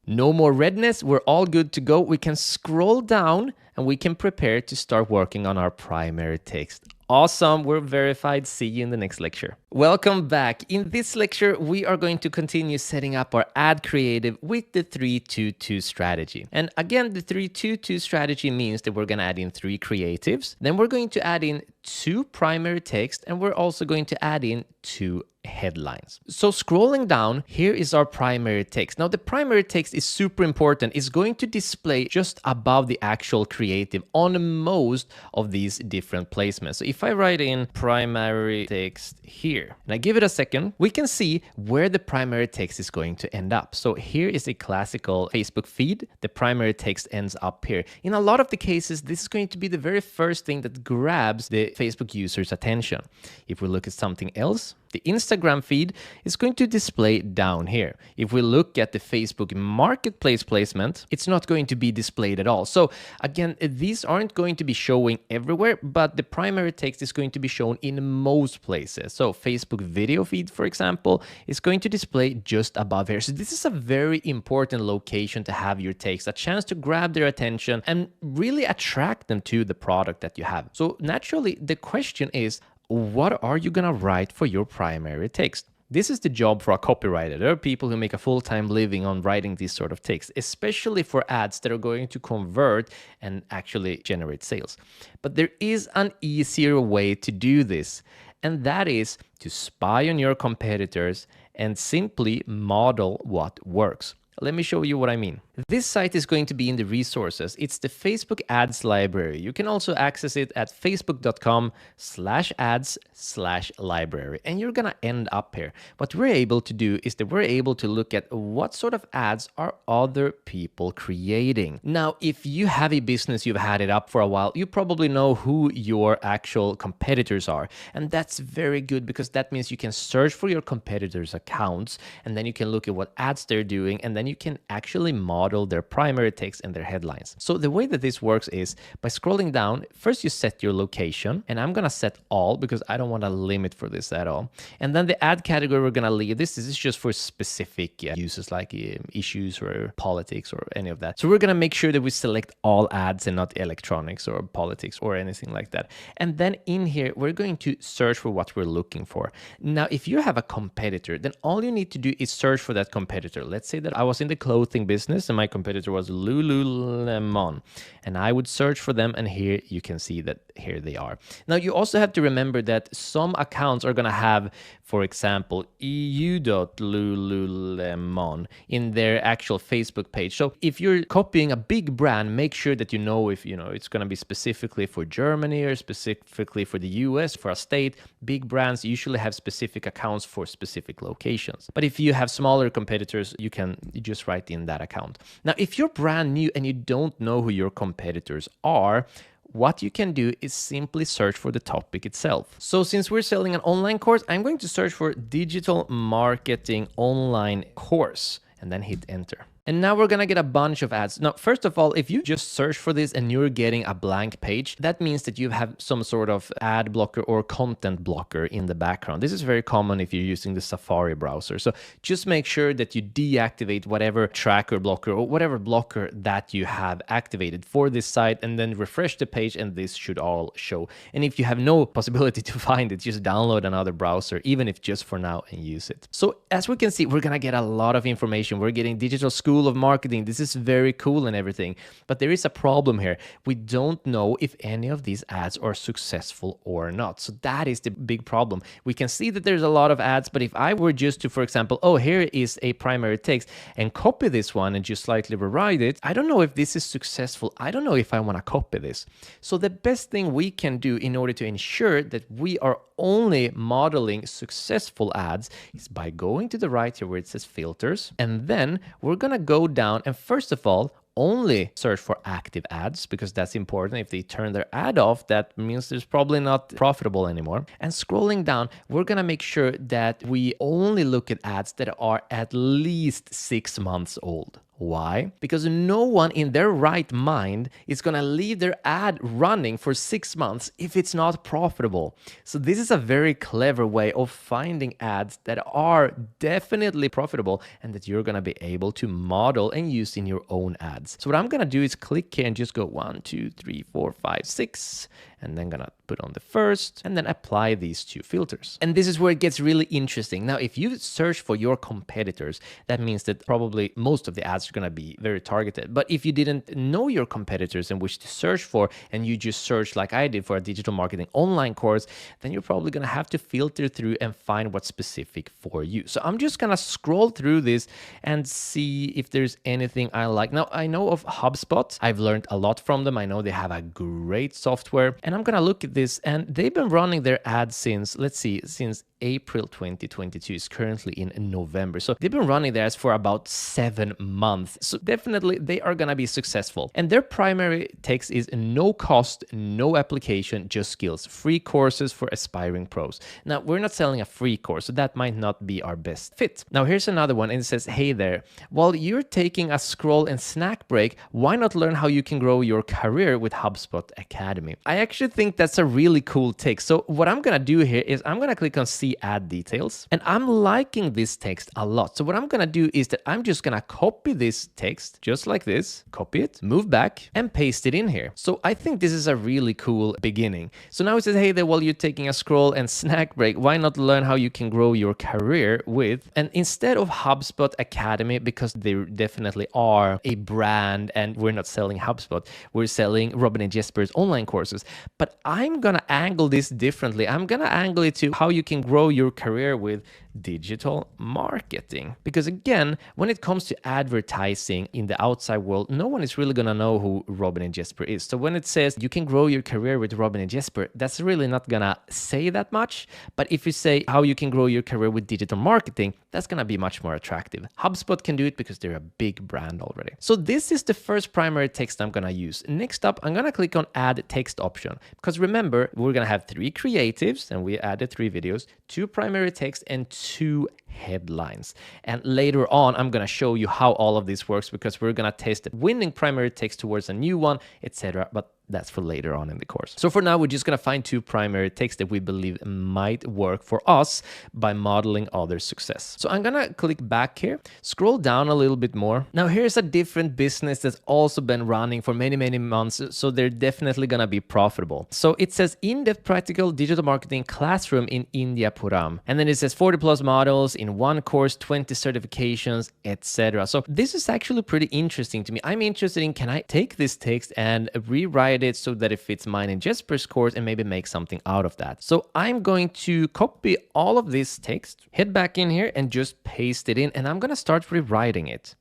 No more redness. We're all good to go. We can scroll down and we can prepare to start working on our primary text. Awesome, we're verified. See you in the next lecture. Welcome back. In this lecture, we are going to continue setting up our ad creative with the 3-2-2 strategy. And again, the 3-2-2 strategy means that we're going to add in 3 creatives. Then we're going to add in 2 primary text, and we're also going to add in 2 headlines. So scrolling down, here is our primary text. Now the primary text is super important. It's going to display just above the actual creative on most of these different placements. So if I write in primary text here and I give it a second, we can see where the primary text is going to end up. So here is a classical Facebook feed. The primary text ends up here. In a lot of the cases, this is going to be the very first thing that grabs the Facebook user's attention. If we look at something else, the Instagram feed is going to display down here. If we look at the Facebook Marketplace placement, it's not going to be displayed at all. So again, these aren't going to be showing everywhere, but the primary text is going to be shown in most places. So Facebook video feed, for example, is going to display just above here. So this is a very important location to have your text, a chance to grab their attention and really attract them to the product that you have. So naturally, the question is, what are you gonna write for your primary text? This is the job for a copywriter. There are people who make a full-time living on writing this sort of text, especially for ads that are going to convert and actually generate sales. But there is an easier way to do this, and that is to spy on your competitors and simply model what works. Let me show you what I mean. This site is going to be in the resources. It's the Facebook Ads library. You can also access it at facebook.com/ads/library, and you're gonna end up here. What we're able to do is that we're able to look at what sort of ads are other people creating. Now, if you have a business, you've had it up for a while, you probably know who your actual competitors are. And that's very good because that means you can search for your competitors' accounts, and then you can look at what ads they're doing, and then you can actually model their primary text and their headlines. So the way that this works is by scrolling down, first you set your location, and I'm gonna set all because I don't want a limit for this at all. And then the ad category we're gonna leave. This is just for specific uses like issues or politics or any of that. So we're gonna make sure that we select all ads and not electronics or politics or anything like that. And then in here, we're going to search for what we're looking for. Now, if you have a competitor, then all you need to do is search for that competitor. Let's say that I was in the clothing business and my competitor was Lululemon, and I would search for them, and here you can see that here they are. Now you also have to remember that some accounts are going to have, for example, eu.lululemon in their actual Facebook page. So if you're copying a big brand, make sure that you know if it's going to be specifically for Germany or specifically for the US, for a state. Big brands usually have specific accounts for specific locations. But if you have smaller competitors, you can just write in that account. Now, if you're brand new and you don't know who your competitors are, what you can do is simply search for the topic itself. So since we're selling an online course, I'm going to search for digital marketing online course and then hit enter. And now we're gonna get a bunch of ads. Now, first of all, if you just search for this and you're getting a blank page, that means that you have some sort of ad blocker or content blocker in the background. This is very common if you're using the Safari browser. So just make sure that you deactivate whatever tracker blocker or whatever blocker that you have activated for this site, and then refresh the page, and this should all show. And if you have no possibility to find it, just download another browser, even if just for now, and use it. So as we can see, we're gonna get a lot of information. We're getting digital school of marketing. This is very cool and everything, but there is a problem here. We don't know if any of these ads are successful or not. So that is the big problem. We can see that there's a lot of ads, but if I were just to, for example, oh, here is a primary text, and copy this one and just slightly rewrite it, I don't know if this is successful. I don't know if I want to copy this. So the best thing we can do in order to ensure that we are only modeling successful ads is by going to the right here where it says filters, and then we're gonna go down and first of all only search for active ads, because that's important. If they turn their ad off, that means there's probably not profitable anymore. And scrolling down, we're gonna make sure that we only look at ads that are at least 6 months old. Why? Because no one in their right mind is going to leave their ad running for 6 months if it's not profitable. So this is a very clever way of finding ads that are definitely profitable and that you're going to be able to model and use in your own ads. So what I'm going to do is click here and just go 1, 2, 3, 4, 5, 6. and then gonna put on the first, and then apply these two filters. And this is where it gets really interesting. Now, if you search for your competitors, that means that probably most of the ads are gonna be very targeted. But if you didn't know your competitors and wish to search for, and you just search like I did for a digital marketing online course, then you're probably gonna have to filter through and find what's specific for you. So I'm just gonna scroll through this and see if there's anything I like. Now, I know of HubSpot. I've learned a lot from them. I know they have a great software, and I'm gonna look at this, and they've been running their ads since, let's see, since April 2022. Is currently in November. So they've been running theirs for about 7 months. So definitely they are gonna be successful. And their primary text is no cost, no application, just skills. Free courses for aspiring pros. Now, we're not selling a free course, so that might not be our best fit. Now, here's another one, and it says, hey there, while you're taking a scroll and snack break, why not learn how you can grow your career with HubSpot Academy? I actually think that's a really cool take. So what I'm gonna do here is I'm gonna click on see ad details, and I'm liking this text a lot. So what I'm gonna do is that I'm just gonna copy this text just like this, copy it, move back, and paste it in here. So I think this is a really cool beginning. So now it says, hey there, while you're taking a scroll and snack break, why not learn how you can grow your career with, and instead of HubSpot Academy, because they definitely are a brand and we're not selling HubSpot, we're selling Robin and Jesper's online courses. But I'm gonna angle this differently. I'm gonna angle it to how you can grow your career with digital marketing. Because again, when it comes to advertising in the outside world, no one is really gonna know who Robin and Jesper is. So when it says you can grow your career with Robin and Jesper, that's really not gonna say that much. But if you say how you can grow your career with digital marketing, that's gonna be much more attractive. HubSpot can do it because they're a big brand already. So this is the first primary text I'm gonna use. Next up, I'm gonna click on add text option, because remember, we're gonna have 3 creatives, and we added 3 videos, 2 primary text, and 2 headlines. And later on, I'm gonna show you how all of this works, because we're gonna test winning primary text towards a new one, etc. But that's for later on in the course. So for now, we're just gonna find 2 primary texts that we believe might work for us by modeling other success. So I'm gonna click back here, scroll down a little bit more. Now here's a different business that's also been running for many, many months, so they're definitely gonna be profitable. So it says in-depth practical digital marketing classroom in Indiapuram. And then it says 40 plus models in 1 course, 20 certifications, etc. So this is actually pretty interesting to me. I'm interested in, can I take this text and rewrite it so that it fits mine and Jesper's course and maybe make something out of that. So I'm going to copy all of this text, head back in here and just paste it in, and I'm going to start rewriting it.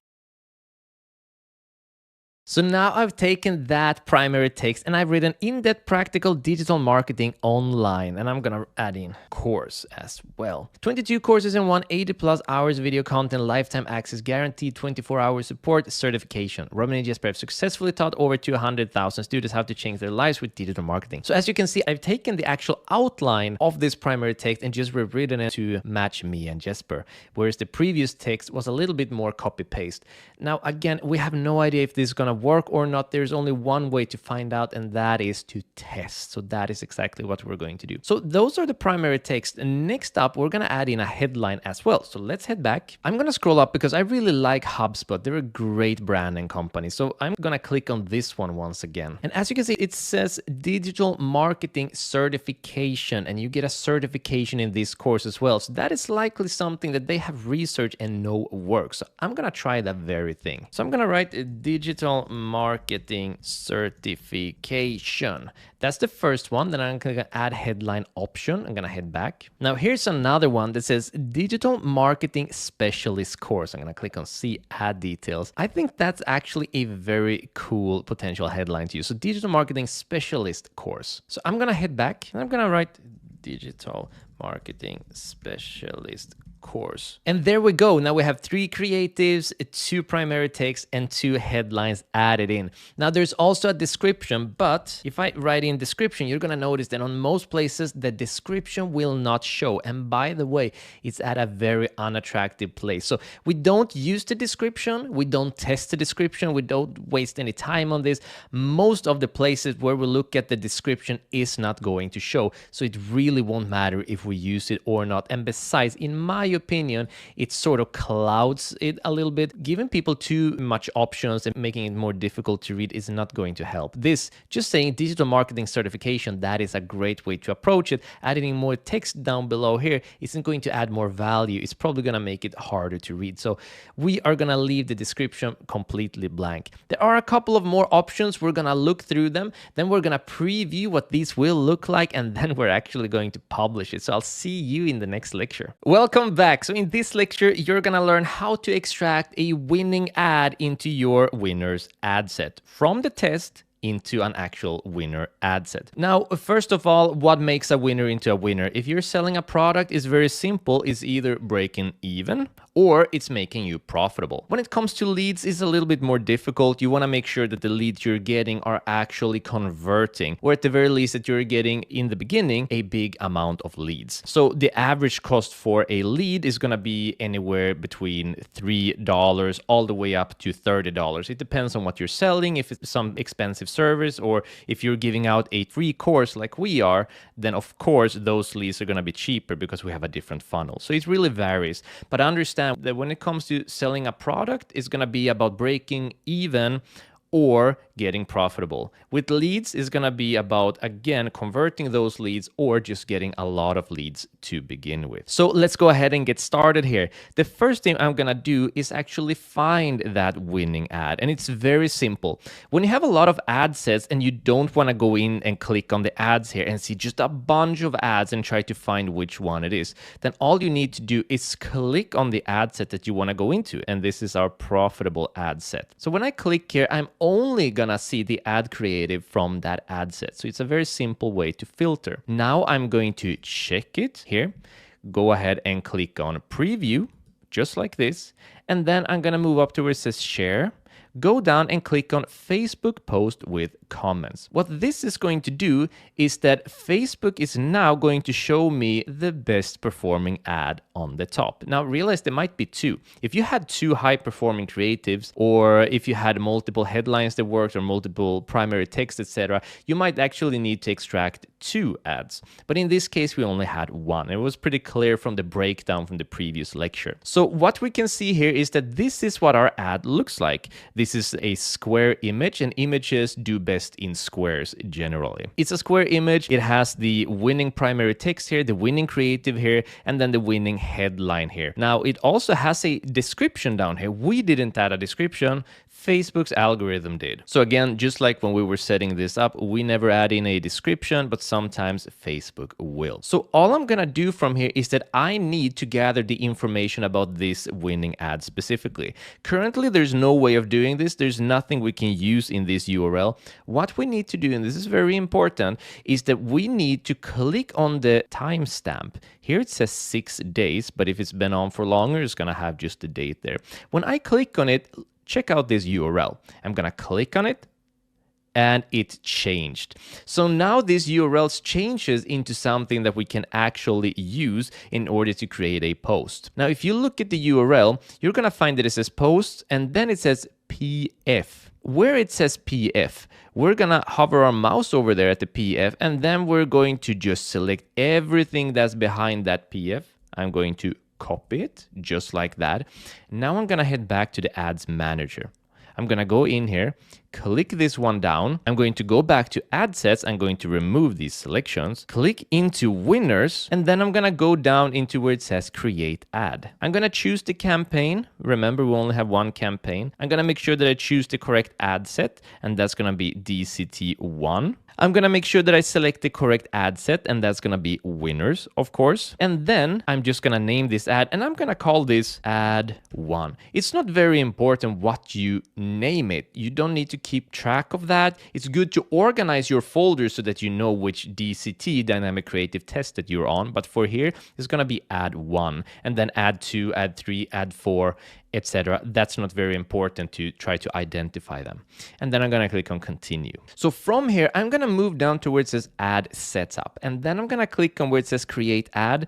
So now I've taken that primary text and I've written in-depth practical digital marketing online, and I'm gonna add in course as well. 22 courses in 1, 80 plus hours video content, lifetime access, guaranteed 24-hour support, certification. Robin and Jesper have successfully taught over 200,000 students how to change their lives with digital marketing. So as you can see, I've taken the actual outline of this primary text and just rewritten it to match me and Jesper, whereas the previous text was a little bit more copy-paste. Now again, we have no idea if this is gonna work or not. There's only one way to find out, and that is to test. So that is exactly what we're going to do. So those are the primary text. And next up, we're gonna add in a headline as well. So let's head back. I'm gonna scroll up because I really like HubSpot. They're a great brand and company. So I'm gonna click on this one once again. And as you can see, it says digital marketing certification, and you get a certification in this course as well. So that is likely something that they have researched and know works. So I'm gonna try that very thing. So I'm gonna write digital marketing certification. That's the first one. Then I'm gonna add headline option. I'm gonna head back. Now here's another one that says digital marketing specialist course. I'm gonna click on see ad details. I think that's actually a very cool potential headline to use. So digital marketing specialist course. So I'm gonna head back and I'm gonna write digital marketing specialist course. And there we go. Now we have 3 creatives, 2 primary texts, and 2 headlines added in. Now there's also a description, but if I write in description, you're gonna notice that on most places the description will not show. And by the way, it's at a very unattractive place. So we don't use the description, we don't test the description, we don't waste any time on this. Most of the places where we look at the description is not going to show. So it really won't matter if if we use it or not. And besides, in my opinion, it sort of clouds it a little bit. Giving people too much options and making it more difficult to read is not going to help. This, just saying digital marketing certification, that is a great way to approach it. Adding more text down below here isn't going to add more value. It's probably going to make it harder to read. So we are going to leave the description completely blank. There are a couple of more options. We're going to look through them. Then we're going to preview what these will look like, and then we're actually going to publish it. So I'll see you in the next lecture. Welcome back. So in this lecture, you're going to learn how to extract a winning ad into your winner's ad set from the test into an actual winner ad set. Now, first of all, what makes a winner into a winner? If you're selling a product, it's very simple. It's either breaking even or it's making you profitable. When it comes to leads, it's a little bit more difficult. You want to make sure that the leads you're getting are actually converting, or at the very least that you're getting in the beginning a big amount of leads. So the average cost for a lead is going to be anywhere between $3 all the way up to $30. It depends on what you're selling. If it's some expensive service, or if you're giving out a free course like we are, then of course those leads are going to be cheaper because we have a different funnel. So it really varies. But understand that when it comes to selling a product, it's going to be about breaking even or getting profitable. With leads, is going to be about, again, converting those leads or just getting a lot of leads to begin with. So let's go ahead and get started here. The first thing I'm going to do is actually find that winning ad. And it's very simple. When you have a lot of ad sets and you don't want to go in and click on the ads here and see just a bunch of ads and try to find which one it is, then all you need to do is click on the ad set that you want to go into. And this is our profitable ad set. So when I click here, I'm only gonna see the ad creative from that ad set. So it's a very simple way to filter. Now I'm going to check it here, go ahead and click on preview, just like this. And then I'm gonna move up to where it says share, go down and click on Facebook post with comments. What this is going to do is that Facebook is now going to show me the best performing ad on the top. Now realize there might be two. If you had two high performing creatives, or if you had multiple headlines that worked or multiple primary text, etc., you might actually need to extract two ads. But in this case, we only had one. It was pretty clear from the breakdown from the previous lecture. So what we can see here is that this is what our ad looks like. This is a square image, and images do best in squares generally. It's a square image. It has the winning primary text here, the winning creative here, and then the winning headline here. Now, it also has a description down here. We didn't add a description. Facebook's algorithm did. So again, just like when we were setting this up, we never add in a description, but sometimes Facebook will. So all I'm gonna do from here is that I need to gather the information about this winning ad specifically. Currently, there's no way of doing this. There's nothing we can use in this URL. What we need to do, and this is very important, is that we need to click on the timestamp. Here it says 6 days, but if it's been on for longer, it's gonna have just the date there. When I click on it, check out this URL. I'm gonna click on it, and it changed. So now this URL changes into something that we can actually use in order to create a post. Now, if you look at the URL, you're gonna find that it says posts, and then it says PF. Where it says PF, we're gonna hover our mouse over there at the PF, and then we're going to just select everything that's behind that PF. I'm going to copy it just like that. Now I'm gonna head back to the ads manager. I'm gonna go in here, click this one down. I'm going to go back to ad sets. I'm going to remove these selections, click into winners, and then I'm gonna go down into where it says create ad. I'm gonna choose the campaign. Remember, we only have one campaign. I'm gonna make sure that I choose the correct ad set, and that's gonna be DCT1. I'm gonna make sure that I select the correct ad set, and that's gonna be winners, of course. And then I'm just gonna name this ad, and I'm gonna call this ad 1. It's not very important what you name it. You don't need to keep track of that. It's good to organize your folders so that you know which DCT, Dynamic Creative Test, that you're on. But for here, it's gonna be ad 1, and then ad 2, ad 3, ad 4, etc. That's not very important to try to identify them. And then I'm going to click on continue. So from here, I'm going to move down to where it says ad setup. And then I'm going to click on where it says create ad.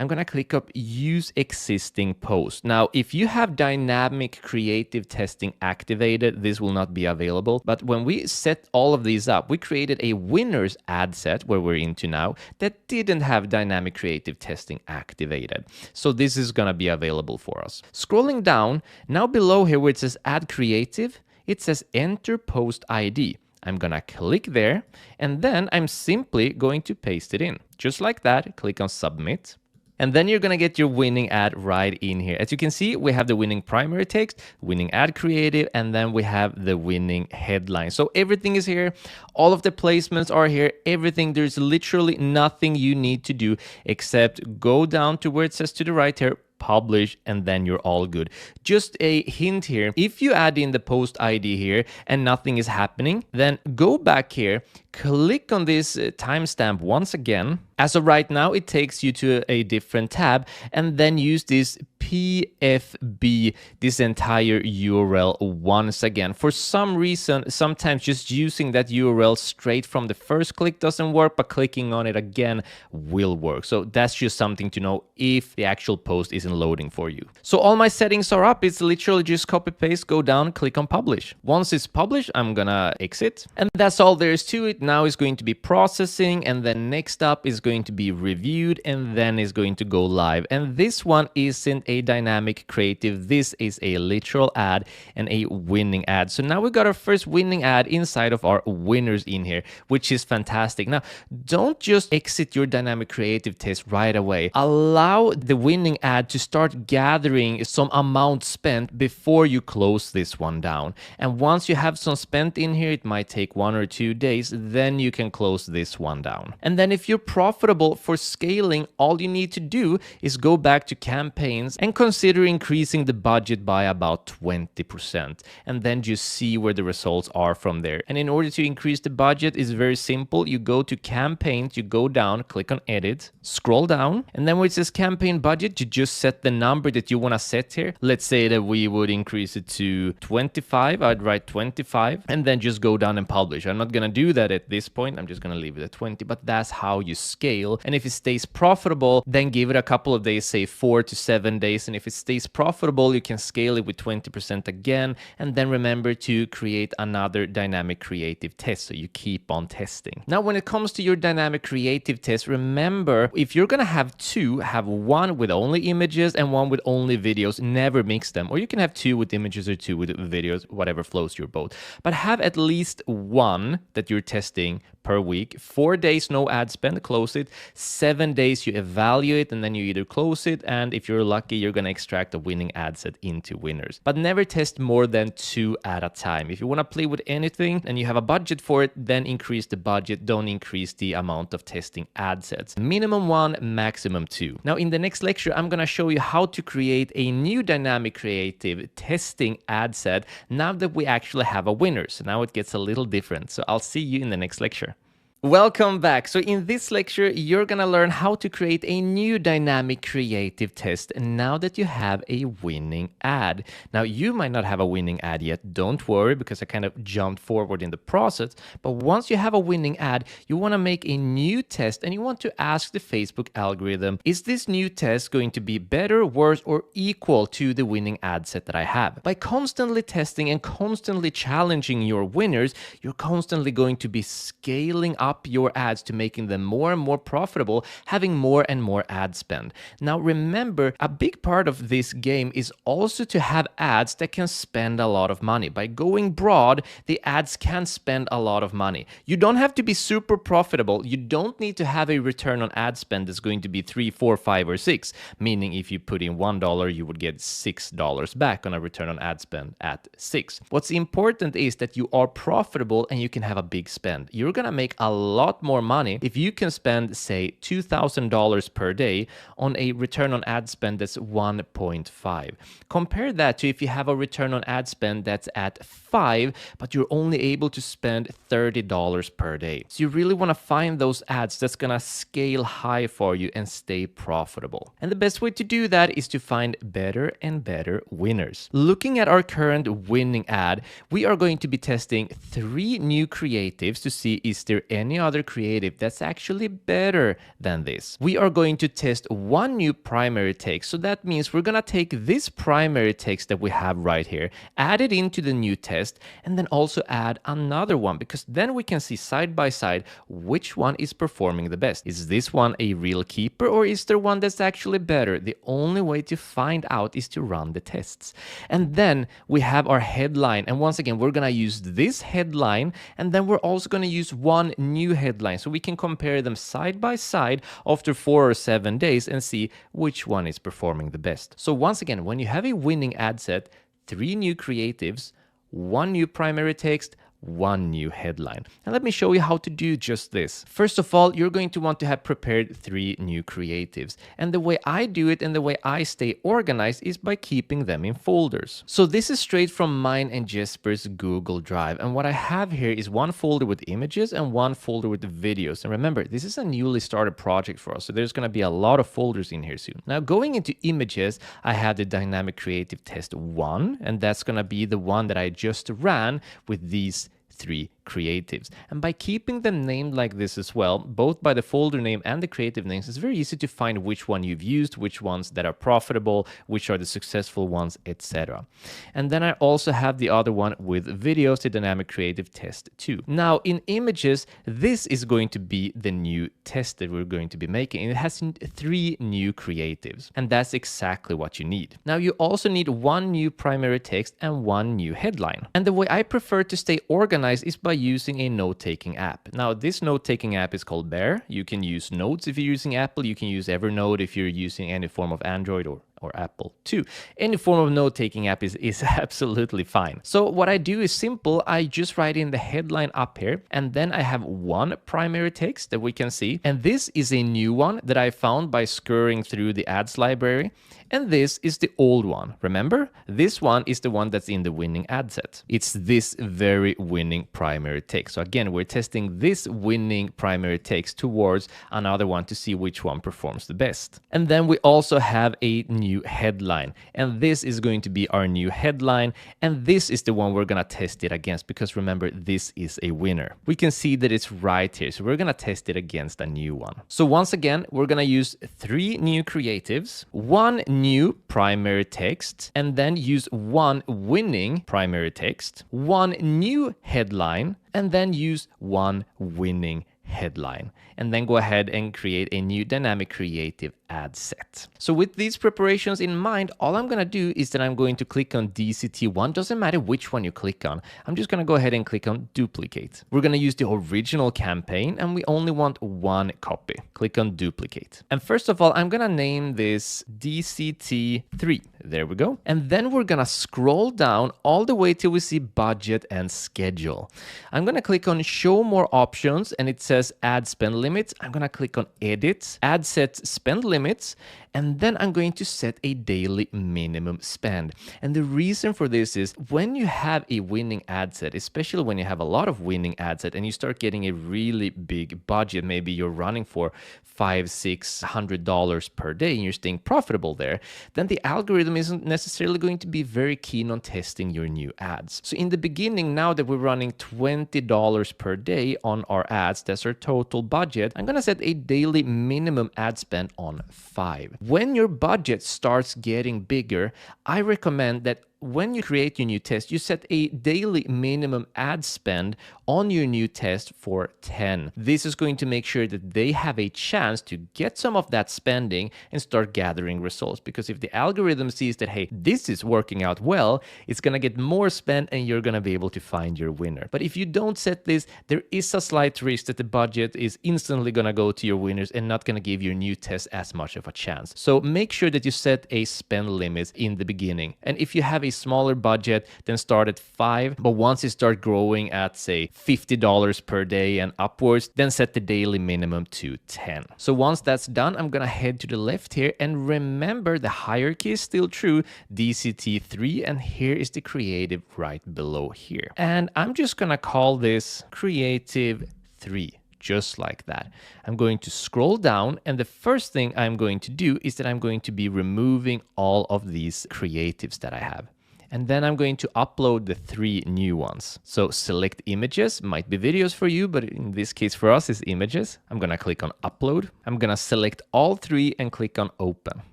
I'm going to click up use existing post. Now, if you have dynamic creative testing activated, this will not be available. But when we set all of these up, we created a winners ad set where we're into now that didn't have dynamic creative testing activated. So this is going to be available for us. Scrolling down, now below here where it says add creative, it says enter post ID. I'm going to click there, and then I'm simply going to paste it in. Just like that, click on submit. And then you're going to get your winning ad right in here. As you can see, we have the winning primary text, winning ad creative, and then we have the winning headline. So everything is here. All of the placements are here. Everything. There's literally nothing you need to do except go down to where it says to the right here, publish, and then you're all good. Just a hint here, if you add in the post ID here and nothing is happening, then go back here, click on this timestamp once again. As of right now, it takes you to a different tab, and then use this PFB, this entire URL once again. For some reason, sometimes just using that URL straight from the first click doesn't work, but clicking on it again will work. So that's just something to know if the actual post isn't loading for you. So all my settings are up. It's literally just copy paste, go down, click on publish. Once it's published, I'm gonna exit. And that's all there is to it. Now it's going to be processing, and then next up is going to be reviewed, and then is going to go live. And this one isn't a dynamic creative. This is a literal ad and a winning ad. So now we got our first winning ad inside of our winners in here, which is fantastic. Now, don't just exit your dynamic creative test right away. Allow the winning ad to start gathering some amount spent before you close this one down. And once you have some spent in here, it might take 1 or 2 days, then you can close this one down. And then if you're profitable for scaling, all you need to do is go back to campaigns and consider increasing the budget by about 20%, and then just see where the results are from there. And in order to increase the budget, is very simple. You go to campaigns, you go down, click on edit, scroll down, and then where it says campaign budget, you just set the number that you want to set here. Let's say that we would increase it to 25. I'd write 25 and then just go down and publish. I'm not going to do that at this point. I'm just going to leave it at 20, but that's how you scale. And if it stays profitable, then give it a couple of days, say 4 to 7 days. And if it stays profitable, you can scale it with 20% again. And then remember to create another dynamic creative test, so you keep on testing. Now, when it comes to your dynamic creative test, remember, if you're going to have two, have one with only images and one with only videos. Never mix them. Or you can have two with images or two with videos, whatever flows your boat. But have at least one that you're testing per week. 4 days, no ad spend, close it. 7 days, you evaluate, and then you either close it, and if you're lucky, you're going to extract a winning ad set into winners. But never test more than 2 at a time. If you want to play with anything and you have a budget for it, then increase the budget. Don't increase the amount of testing ad sets. Minimum 1, maximum 2. Now, in the next lecture, I'm going to show you how to create a new dynamic creative testing ad set now that we actually have a winner. So now it gets a little different. So I'll see you in the next lecture. Welcome back. So in this lecture, you're going to learn how to create a new dynamic creative test now that you have a winning ad. Now, you might not have a winning ad yet. Don't worry, because I kind of jumped forward in the process. But once you have a winning ad, you want to make a new test, and you want to ask the Facebook algorithm, is this new test going to be better, worse, or equal to the winning ad set that I have? By constantly testing and constantly challenging your winners, you're constantly going to be scaling up your ads to making them more and more profitable, having more and more ad spend. Now, remember, a big part of this game is also to have ads that can spend a lot of money. By going broad, the ads can spend a lot of money. You don't have to be super profitable. You don't need to have a return on ad spend that's going to be 3, 4, 5, or 6, meaning if you put in $1, you would get $6 back on a return on ad spend at 6. What's important is that you are profitable and you can have a big spend. You're going to make a lot more money if you can spend, say, $2,000 per day on a return on ad spend that's 1.5. Compare that to if you have a return on ad spend that's at 5, but you're only able to spend $30 per day. So you really want to find those ads that's going to scale high for you and stay profitable. And the best way to do that is to find better and better winners. Looking at our current winning ad, we are going to be testing 3 new creatives to see is there any other creative that's actually better than this. We are going to test 1 new primary text. So that means we're going to take this primary text that we have right here, add it into the new test, and then also add another one, because then we can see side by side which one is performing the best. Is this one a real keeper, or is there one that's actually better? The only way to find out is to run the tests. And then we have our headline, and once again we're gonna use this headline, and then we're also gonna use 1 new headline so we can compare them side by side after 4 or 7 days and see which one is performing the best. So once again, when you have a winning ad set, 3 new creatives, 1 new primary text, 1 new headline. And let me show you how to do just this. First of all, you're going to want to have prepared 3 new creatives. And the way I do it and the way I stay organized is by keeping them in folders. So this is straight from mine and Jesper's Google Drive. And what I have here is 1 folder with images and 1 folder with videos. And remember, this is a newly started project for us, so there's going to be a lot of folders in here soon. Now, going into images, I have the Dynamic Creative Test 1, and that's going to be the one that I just ran with these 3 creatives. And by keeping them named like this as well, both by the folder name and the creative names, it's very easy to find which one you've used, which ones that are profitable, which are the successful ones, etc. And then I also have the other one with videos, the Dynamic Creative Test 2. Now in images, this is going to be the new test that we're going to be making. And it has 3 new creatives, and that's exactly what you need. Now you also need 1 new primary text and 1 new headline. And the way I prefer to stay organized is by using a note-taking app. Now, this note-taking app is called Bear. You can use Notes if you're using Apple. You can use Evernote if you're using any form of Android or Apple too. Any form of note-taking app is absolutely fine. So what I do is simple. I just write in the headline up here, and then I have 1 primary text that we can see. And this is a new one that I found by scurrying through the ads library. And this is the old one. Remember, this one is the one that's in the winning ad set. It's this very winning primary text. So again, we're testing this winning primary text towards another one to see which one performs the best. And then we also have a new headline. And this is going to be our new headline. And this is the one we're going to test it against, because remember, this is a winner. We can see that it's right here. So we're going to test it against a new one. So once again, we're going to use 3 new creatives, 1 new primary text, and then use 1 winning primary text, 1 new headline, and then use 1 winning headline, and then go ahead and create a new dynamic creative ad set. So with these preparations in mind, all I'm going to do is that I'm going to click on DCT1. Doesn't matter which one you click on. I'm just going to go ahead and click on duplicate. We're going to use the original campaign, and we only want 1 copy. Click on duplicate. And first of all, I'm going to name this DCT3. There we go. And then we're going to scroll down all the way till we see budget and schedule. I'm going to click on show more options, and it says ad spend limits. I'm going to click on edit, ad set spend limits, and then I'm going to set a daily minimum spend. And the reason for this is when you have a winning ad set, especially when you have a lot of winning ad set and you start getting a really big budget, maybe you're running for $500-$600 per day and you're staying profitable there, then the algorithm isn't necessarily going to be very keen on testing your new ads. So in the beginning, now that we're running $20 per day on our ads, that's our total budget, I'm going to set a daily minimum ad spend on 5. When your budget starts getting bigger, I recommend that when you create your new test, you set a daily minimum ad spend on your new test for 10. This is going to make sure that they have a chance to get some of that spending and start gathering results. Because if the algorithm sees that, hey, this is working out well, it's going to get more spend and you're going to be able to find your winner. But if you don't set this, there is a slight risk that the budget is instantly going to go to your winners and not going to give your new test as much of a chance. So make sure that you set a spend limit in the beginning. And if you have a smaller budget, then start at 5. But once you start growing at, say, $50 per day and upwards, then set the daily minimum to 10. So once that's done, I'm gonna head to the left here, and remember the hierarchy is still true, DCT3, and here is the creative right below here. And I'm just gonna call this creative 3. Just like that. I'm going to scroll down, and the first thing I'm going to do is that I'm going to be removing all of these creatives that I have. And then I'm going to upload the 3 new ones. So select images, might be videos for you, but in this case for us is images. I'm gonna click on upload. I'm gonna select all 3 and click on open.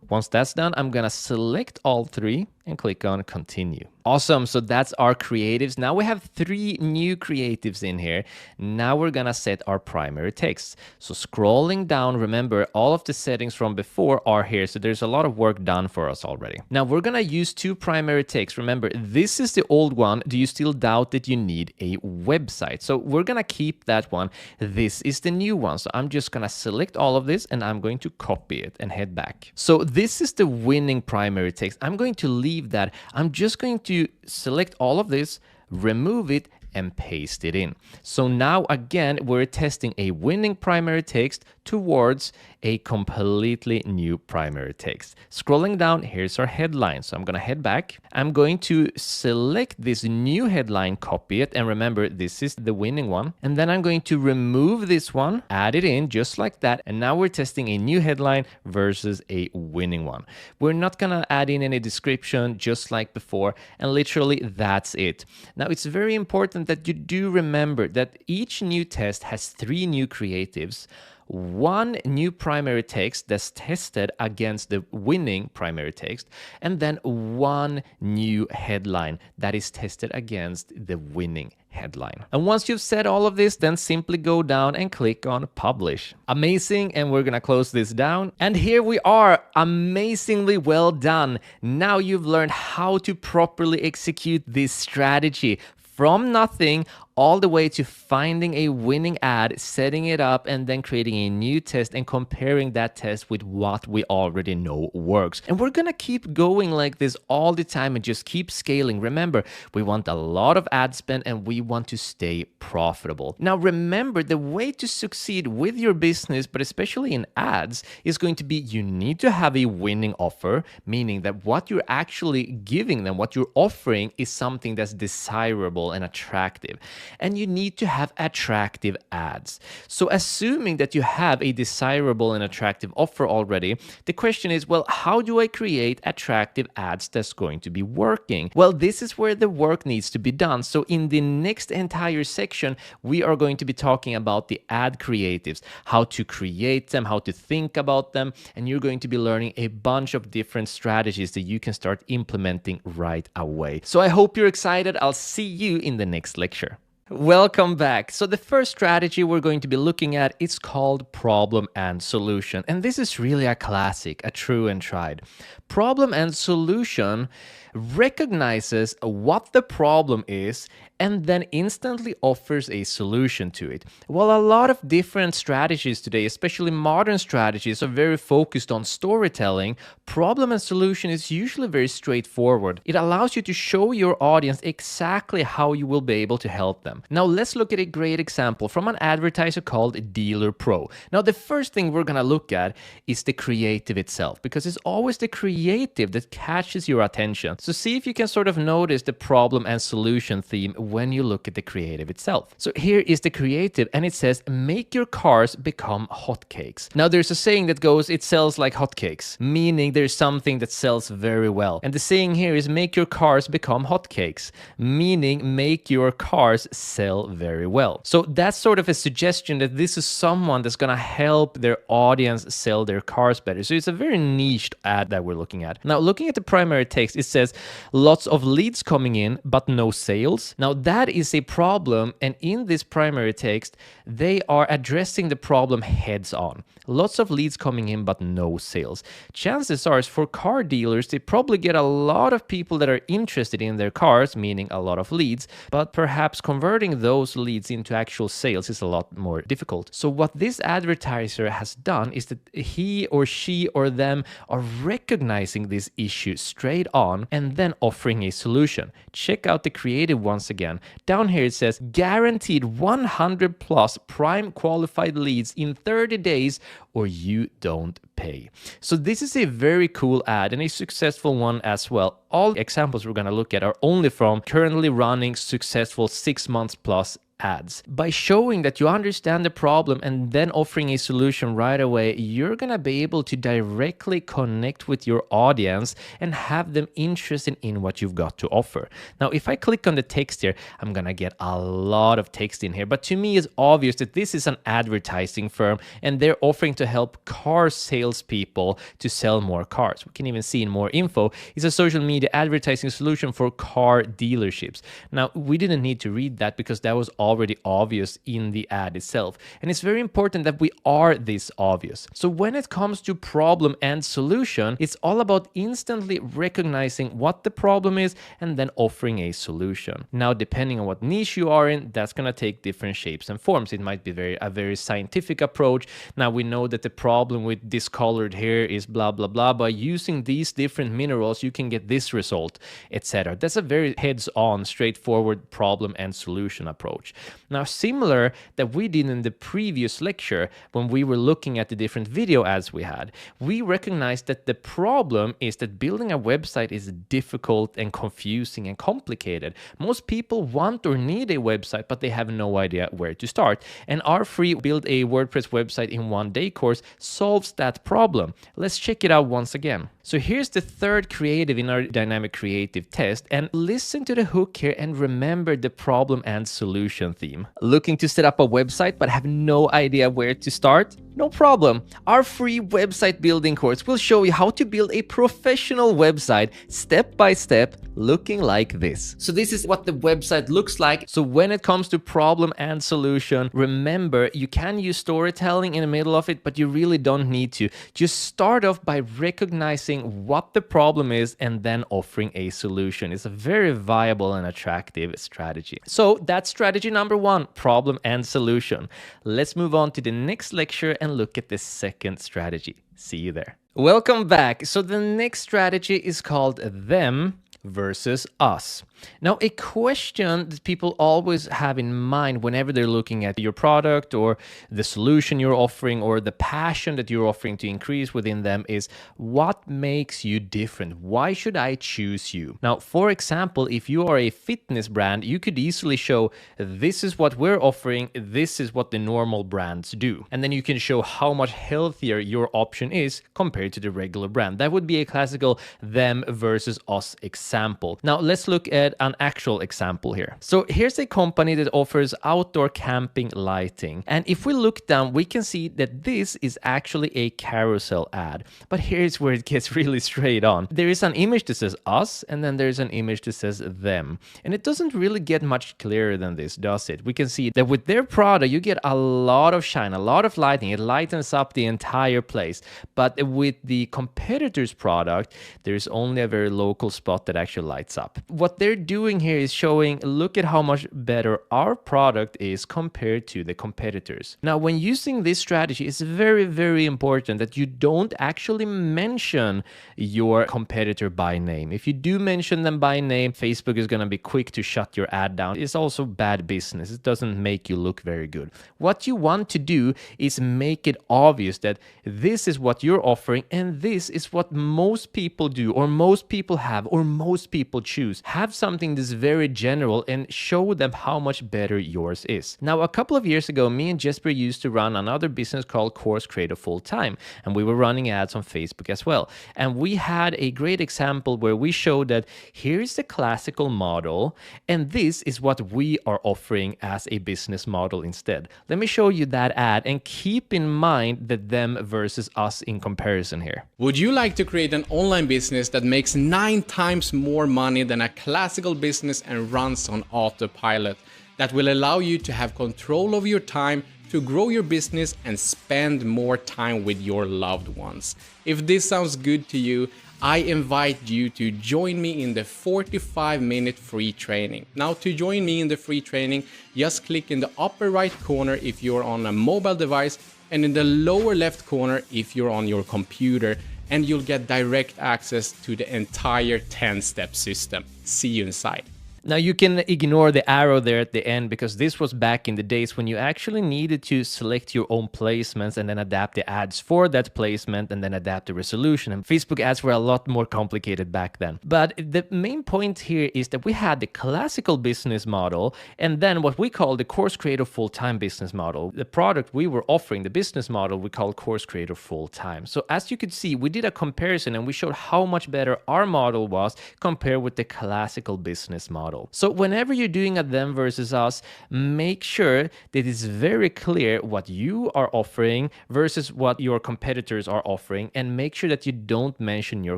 Once that's done, I'm gonna select all 3 and click on continue. Awesome, so that's our creatives. Now we have 3 new creatives in here. Now we're gonna set our primary text. So scrolling down, remember all of the settings from before are here, so there's a lot of work done for us already. Now we're gonna use 2 primary texts. Remember, this is the old one. Do you still doubt that you need a website? So we're gonna keep that one. This is the new one. So I'm just gonna select all of this and I'm going to copy it and head back. So this is the winning primary text. I'm going to leave that. I'm just going to select all of this, remove it, and paste it in. So now again, we're testing a winning primary text towards a completely new primary text. Scrolling down, here's our headline. So I'm gonna head back. I'm going to select this new headline, copy it, and remember, this is the winning one. And then I'm going to remove this one, add it in just like that. And now we're testing a new headline versus a winning one. We're not gonna add in any description just like before. And literally that's it. Now it's very important that you do remember that each new test has 3 new creatives, 1 new primary text that's tested against the winning primary text, and then 1 new headline that is tested against the winning headline. And once you've said all of this, then simply go down and click on publish. Amazing, and we're gonna close this down. And here we are, amazingly well done. Now you've learned how to properly execute this strategy from nothing all the way to finding a winning ad, setting it up, and then creating a new test and comparing that test with what we already know works. And we're gonna keep going like this all the time and just keep scaling. Remember, we want a lot of ad spend and we want to stay profitable. Now remember, the way to succeed with your business, but especially in ads, is going to be you need to have a winning offer, meaning that what you're actually giving them, what you're offering, is something that's desirable and attractive. And you need to have attractive ads. So assuming that you have a desirable and attractive offer already, the question is, well, how do I create attractive ads that's going to be working? Well, this is where the work needs to be done. So in the next entire section, we are going to be talking about the ad creatives, how to create them, how to think about them, and you're going to be learning a bunch of different strategies that you can start implementing right away. So I hope you're excited. I'll see you in the next lecture. Welcome back. So the first strategy we're going to be looking at is called problem and solution. And this is really a classic, a true and tried. Problem and solution recognizes what the problem is and then instantly offers a solution to it. While a lot of different strategies today, especially modern strategies, are very focused on storytelling, problem and solution is usually very straightforward. It allows you to show your audience exactly how you will be able to help them. Now let's look at a great example from an advertiser called Dealer Pro. Now the first thing we're gonna look at is the creative itself, because it's always the creative that catches your attention. So see if you can sort of notice the problem and solution theme when you look at the creative itself. So here is the creative, and it says, make your cars become hotcakes. Now there's a saying that goes, it sells like hotcakes, meaning there's something that sells very well. And the saying here is, make your cars become hotcakes, meaning make your cars sell very well. So that's sort of a suggestion that this is someone that's gonna help their audience sell their cars better. So it's a very niched ad that we're looking at. Now looking at the primary text, it says, lots of leads coming in, but no sales. Now that is a problem, and in this primary text, they are addressing the problem heads on. Lots of leads coming in, but no sales. Chances are, for car dealers, they probably get a lot of people that are interested in their cars, meaning a lot of leads, but perhaps converting those leads into actual sales is a lot more difficult. So what this advertiser has done is that he or she or them are recognizing this issue straight on and then offering a solution. Check out the creative once again. Down here it says guaranteed 100 plus prime qualified leads in 30 days or you don't pay. So this is a very cool ad and a successful one as well. All examples we're going to look at are only from currently running successful 6 months plus ads. By showing that you understand the problem and then offering a solution right away, you're going to be able to directly connect with your audience and have them interested in what you've got to offer. Now, if I click on the text here, I'm going to get a lot of text in here, but to me it's obvious that this is an advertising firm and they're offering to help car salespeople to sell more cars. We can even see in more info, it's a social media advertising solution for car dealerships. Now, we didn't need to read that because that was already obvious in the ad itself. And it's very important that we are this obvious. So when it comes to problem and solution, it's all about instantly recognizing what the problem is and then offering a solution. Now, depending on what niche you are in, that's going to take different shapes and forms. It might be a very scientific approach. Now, we know that the problem with discolored hair is blah, blah, blah. By using these different minerals, you can get this result, etc. That's a very heads-on, straightforward problem and solution approach. Now, similar that we did in the previous lecture when we were looking at the different video ads we had, we recognized that the problem is that building a website is difficult and confusing and complicated. Most people want or need a website, but they have no idea where to start. And our free Build a WordPress Website in 1 Day course solves that problem. Let's check it out once again. So here's the third creative in our dynamic creative test, and listen to the hook here and remember the problem and solution theme. Looking to set up a website but have no idea where to start? No problem. Our free website building course will show you how to build a professional website step by step, looking like this. So this is what the website looks like. So when it comes to problem and solution, remember you can use storytelling in the middle of it, but you really don't need to. Just start off by recognizing what the problem is and then offering a solution. It's a very viable and attractive strategy. So that's strategy number 1, problem and solution. Let's move on to the next lecture and look at the second strategy. See you there. Welcome back. So the next strategy is called them versus us. Now, a question that people always have in mind whenever they're looking at your product or the solution you're offering or the passion that you're offering to increase within them is, what makes you different? Why should I choose you? Now, for example, if you are a fitness brand, you could easily show this is what we're offering, this is what the normal brands do. And then you can show how much healthier your option is compared to the regular brand. That would be a classical them versus us example. Now, let's look at an actual example here. So here's a company that offers outdoor camping lighting. And if we look down, we can see that this is actually a carousel ad. But here's where it gets really straight on. There is an image that says us, and then there's an image that says them. And it doesn't really get much clearer than this, does it? We can see that with their product, you get a lot of shine, a lot of lighting. It lightens up the entire place. But with the competitor's product, there's only a very local spot that actually lights up. What they're doing here is showing, look at how much better our product is compared to the competitors. Now, when using this strategy, it's very, very important that you don't actually mention your competitor by name. If you do mention them by name, Facebook is going to be quick to shut your ad down. It's also bad business. It doesn't make you look very good. What you want to do is make it obvious that this is what you're offering and this is what most people do, or most people have, or most people choose. Have something that's very general and show them how much better yours is. Now, a couple of years ago, me and Jesper used to run another business called Course Creator Full Time, and we were running ads on Facebook as well. And we had a great example where we showed that here's the classical model, and this is what we are offering as a business model instead. Let me show you that ad, and keep in mind the them versus us in comparison here. Would you like to create an online business that makes 9 times more money than a classical business and runs on autopilot that will allow you to have control of your time to grow your business and spend more time with your loved ones. If this sounds good to you, I invite you to join me in the 45-minute free training. Now, to join me in the free training, just click in the upper right corner if you're on a mobile device and in the lower left corner if you're on your computer, and you'll get direct access to the entire 10-step system. See you inside. Now you can ignore the arrow there at the end because this was back in the days when you actually needed to select your own placements and then adapt the ads for that placement and then adapt the resolution. And Facebook ads were a lot more complicated back then. But the main point here is that we had the classical business model and then what we call the Course Creator Full-Time business model. The product we were offering, the business model, we call Course Creator Full-Time. So as you could see, we did a comparison and we showed how much better our model was compared with the classical business model. So whenever you're doing a them versus us, make sure that it's very clear what you are offering versus what your competitors are offering, and make sure that you don't mention your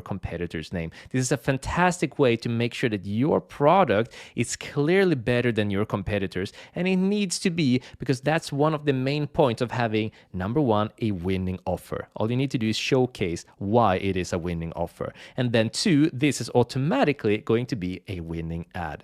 competitor's name. This is a fantastic way to make sure that your product is clearly better than your competitors, and it needs to be, because that's one of the main points of having, number one, a winning offer. All you need to do is showcase why it is a winning offer. And then two, this is automatically going to be a winning ad.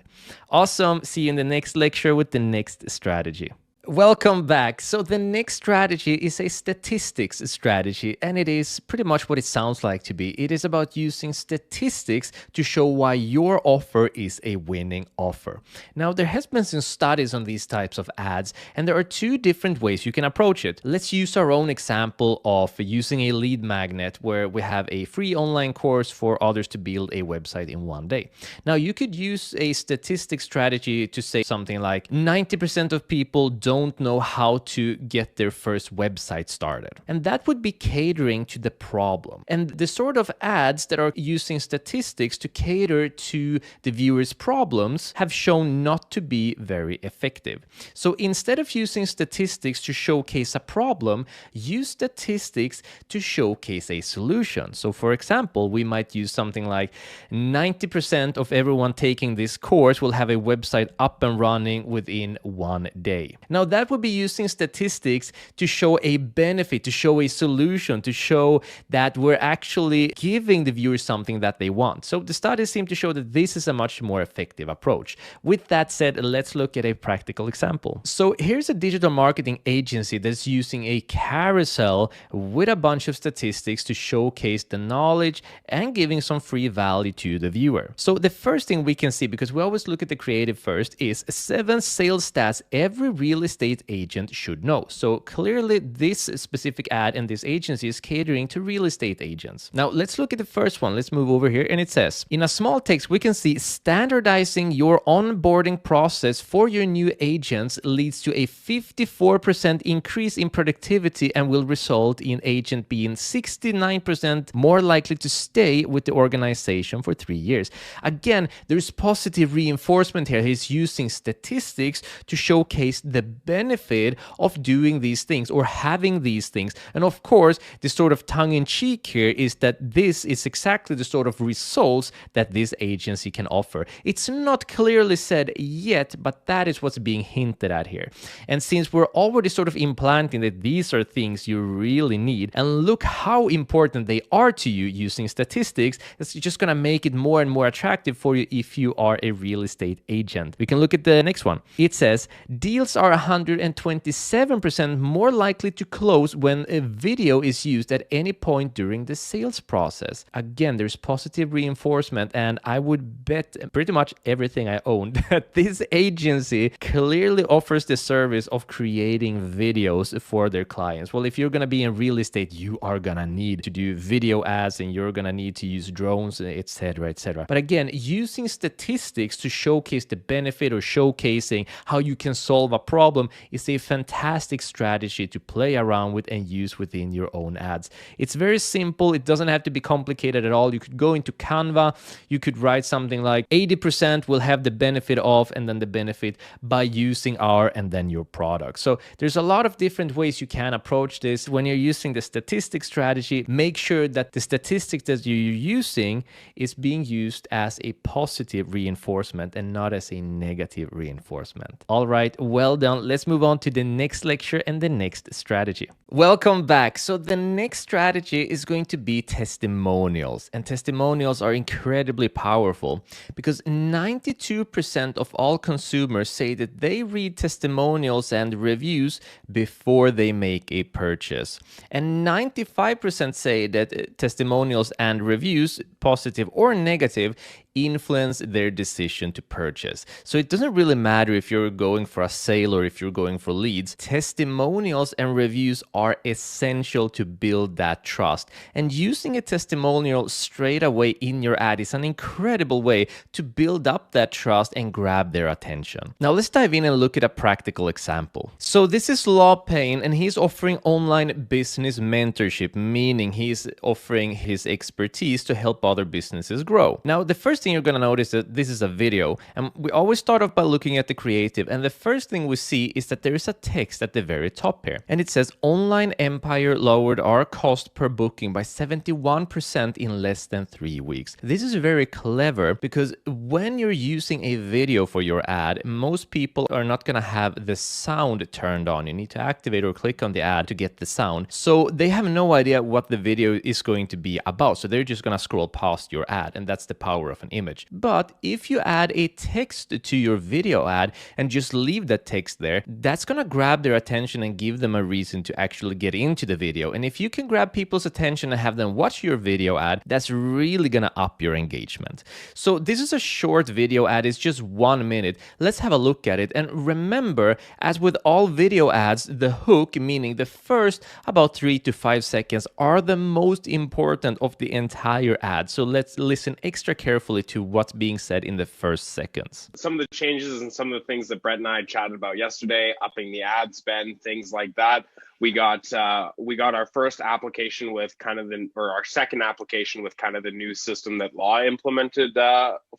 Awesome. See you in the next lecture with the next strategy. Welcome back. So the next strategy is a statistics strategy, and it is pretty much what it sounds like to be. It is about using statistics to show why your offer is a winning offer. Now, there has been some studies on these types of ads, and there are two different ways you can approach it. Let's use our own example of using a lead magnet where we have a free online course for others to build a website in one day. Now, you could use a statistics strategy to say something like 90% of people don't know how to get their first website started. And that would be catering to the problem. And the sort of ads that are using statistics to cater to the viewer's problems have shown not to be very effective. So instead of using statistics to showcase a problem, use statistics to showcase a solution. So for example, we might use something like 90% of everyone taking this course will have a website up and running within one day. Now, that would be using statistics to show a benefit, to show a solution, to show that we're actually giving the viewers something that they want. So the studies seem to show that this is a much more effective approach. With that said, let's look at a practical example. So here's a digital marketing agency that's using a carousel with a bunch of statistics to showcase the knowledge and giving some free value to the viewer. So the first thing we can see, because we always look at the creative first, is 7 sales stats every real estate agent should know. So clearly this specific ad and this agency is catering to real estate agents. Now let's look at the first one. Let's move over here, and it says, in a small text we can see, standardizing your onboarding process for your new agents leads to a 54% increase in productivity and will result in agent being 69% more likely to stay with the organization for 3 years. Again, there's positive reinforcement here. He's using statistics to showcase the benefit of doing these things or having these things. And of course, the sort of tongue-in-cheek here is that this is exactly the sort of results that this agency can offer. It's not clearly said yet, but that is what's being hinted at here. And since we're already sort of implanting that these are things you really need, and look how important they are to you using statistics, it's just going to make it more and more attractive for you if you are a real estate agent. We can look at the next one. It says, deals are 127% more likely to close when a video is used at any point during the sales process. Again, there's positive reinforcement, and I would bet pretty much everything I own that this agency clearly offers the service of creating videos for their clients. Well, if you're going to be in real estate, you are going to need to do video ads, and you're going to need to use drones, etc., etc. But again, using statistics to showcase the benefit or showcasing how you can solve a problem minimum is a fantastic strategy to play around with and use within your own ads. It's very simple. It doesn't have to be complicated at all. You could go into Canva. You could write something like 80% will have the benefit of, and then the benefit by using our, and then your product. So there's a lot of different ways you can approach this. When you're using the statistic strategy, make sure that the statistics that you're using is being used as a positive reinforcement and not as a negative reinforcement. All right, well done. Let's move on to the next lecture and the next strategy. Welcome back. So the next strategy is going to be testimonials. And testimonials are incredibly powerful because 92% of all consumers say that they read testimonials and reviews before they make a purchase. And 95% say that testimonials and reviews, positive or negative, influence their decision to purchase. So it doesn't really matter if you're going for a sale or if you're going for leads. Testimonials and reviews are essential to build that trust. And using a testimonial straight away in your ad is an incredible way to build up that trust and grab their attention. Now let's dive in and look at a practical example. So this is Law Payne, and he's offering online business mentorship, meaning he's offering his expertise to help other businesses grow. Now the first thing you're going to notice that this is a video, and we always start off by looking at the creative, and the first thing we see is that there is a text at the very top here, and it says Online Empire lowered our cost per booking by 71% in less than 3 weeks. This is very clever because when you're using a video for your ad, most people are not going to have the sound turned on. You need to activate or click on the ad to get the sound, so they have no idea what the video is going to be about, so they're just going to scroll past your ad, and that's the power of an image. But if you add a text to your video ad and just leave that text there, that's going to grab their attention and give them a reason to actually get into the video. And if you can grab people's attention and have them watch your video ad, that's really going to up your engagement. So this is a short video ad. It's just 1 minute. Let's have a look at it. And remember, as with all video ads, the hook, meaning the first about 3 to 5 seconds, are the most important of the entire ad. So let's listen extra carefully to what's being said in the first seconds. Some of the changes and some of the things that Brett and I chatted about yesterday, upping the ad spend, things like that. We got our first application with kind of our second application with kind of the new system that Law implemented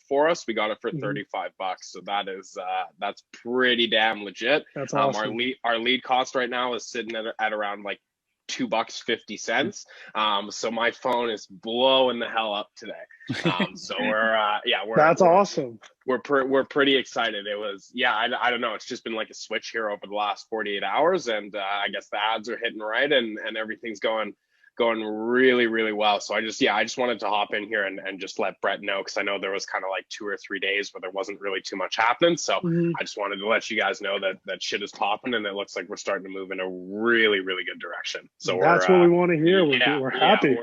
for us. We got it for $35, so that's pretty damn legit. That's awesome. Our lead cost right now is sitting at around like $2.50. So my phone is blowing the hell up today. So that's awesome. We're pretty excited. It was, I don't know. It's just been like a switch here over the last 48 hours. And I guess the ads are hitting right and everything's going really, really well. So I just wanted to hop in here and just let Brett know, because I know there was kind of like 2 or 3 days where there wasn't really too much happening. So I just wanted to let you guys know that shit is popping and it looks like we're starting to move in a really, really good direction. So that's what we want to hear. We're happy.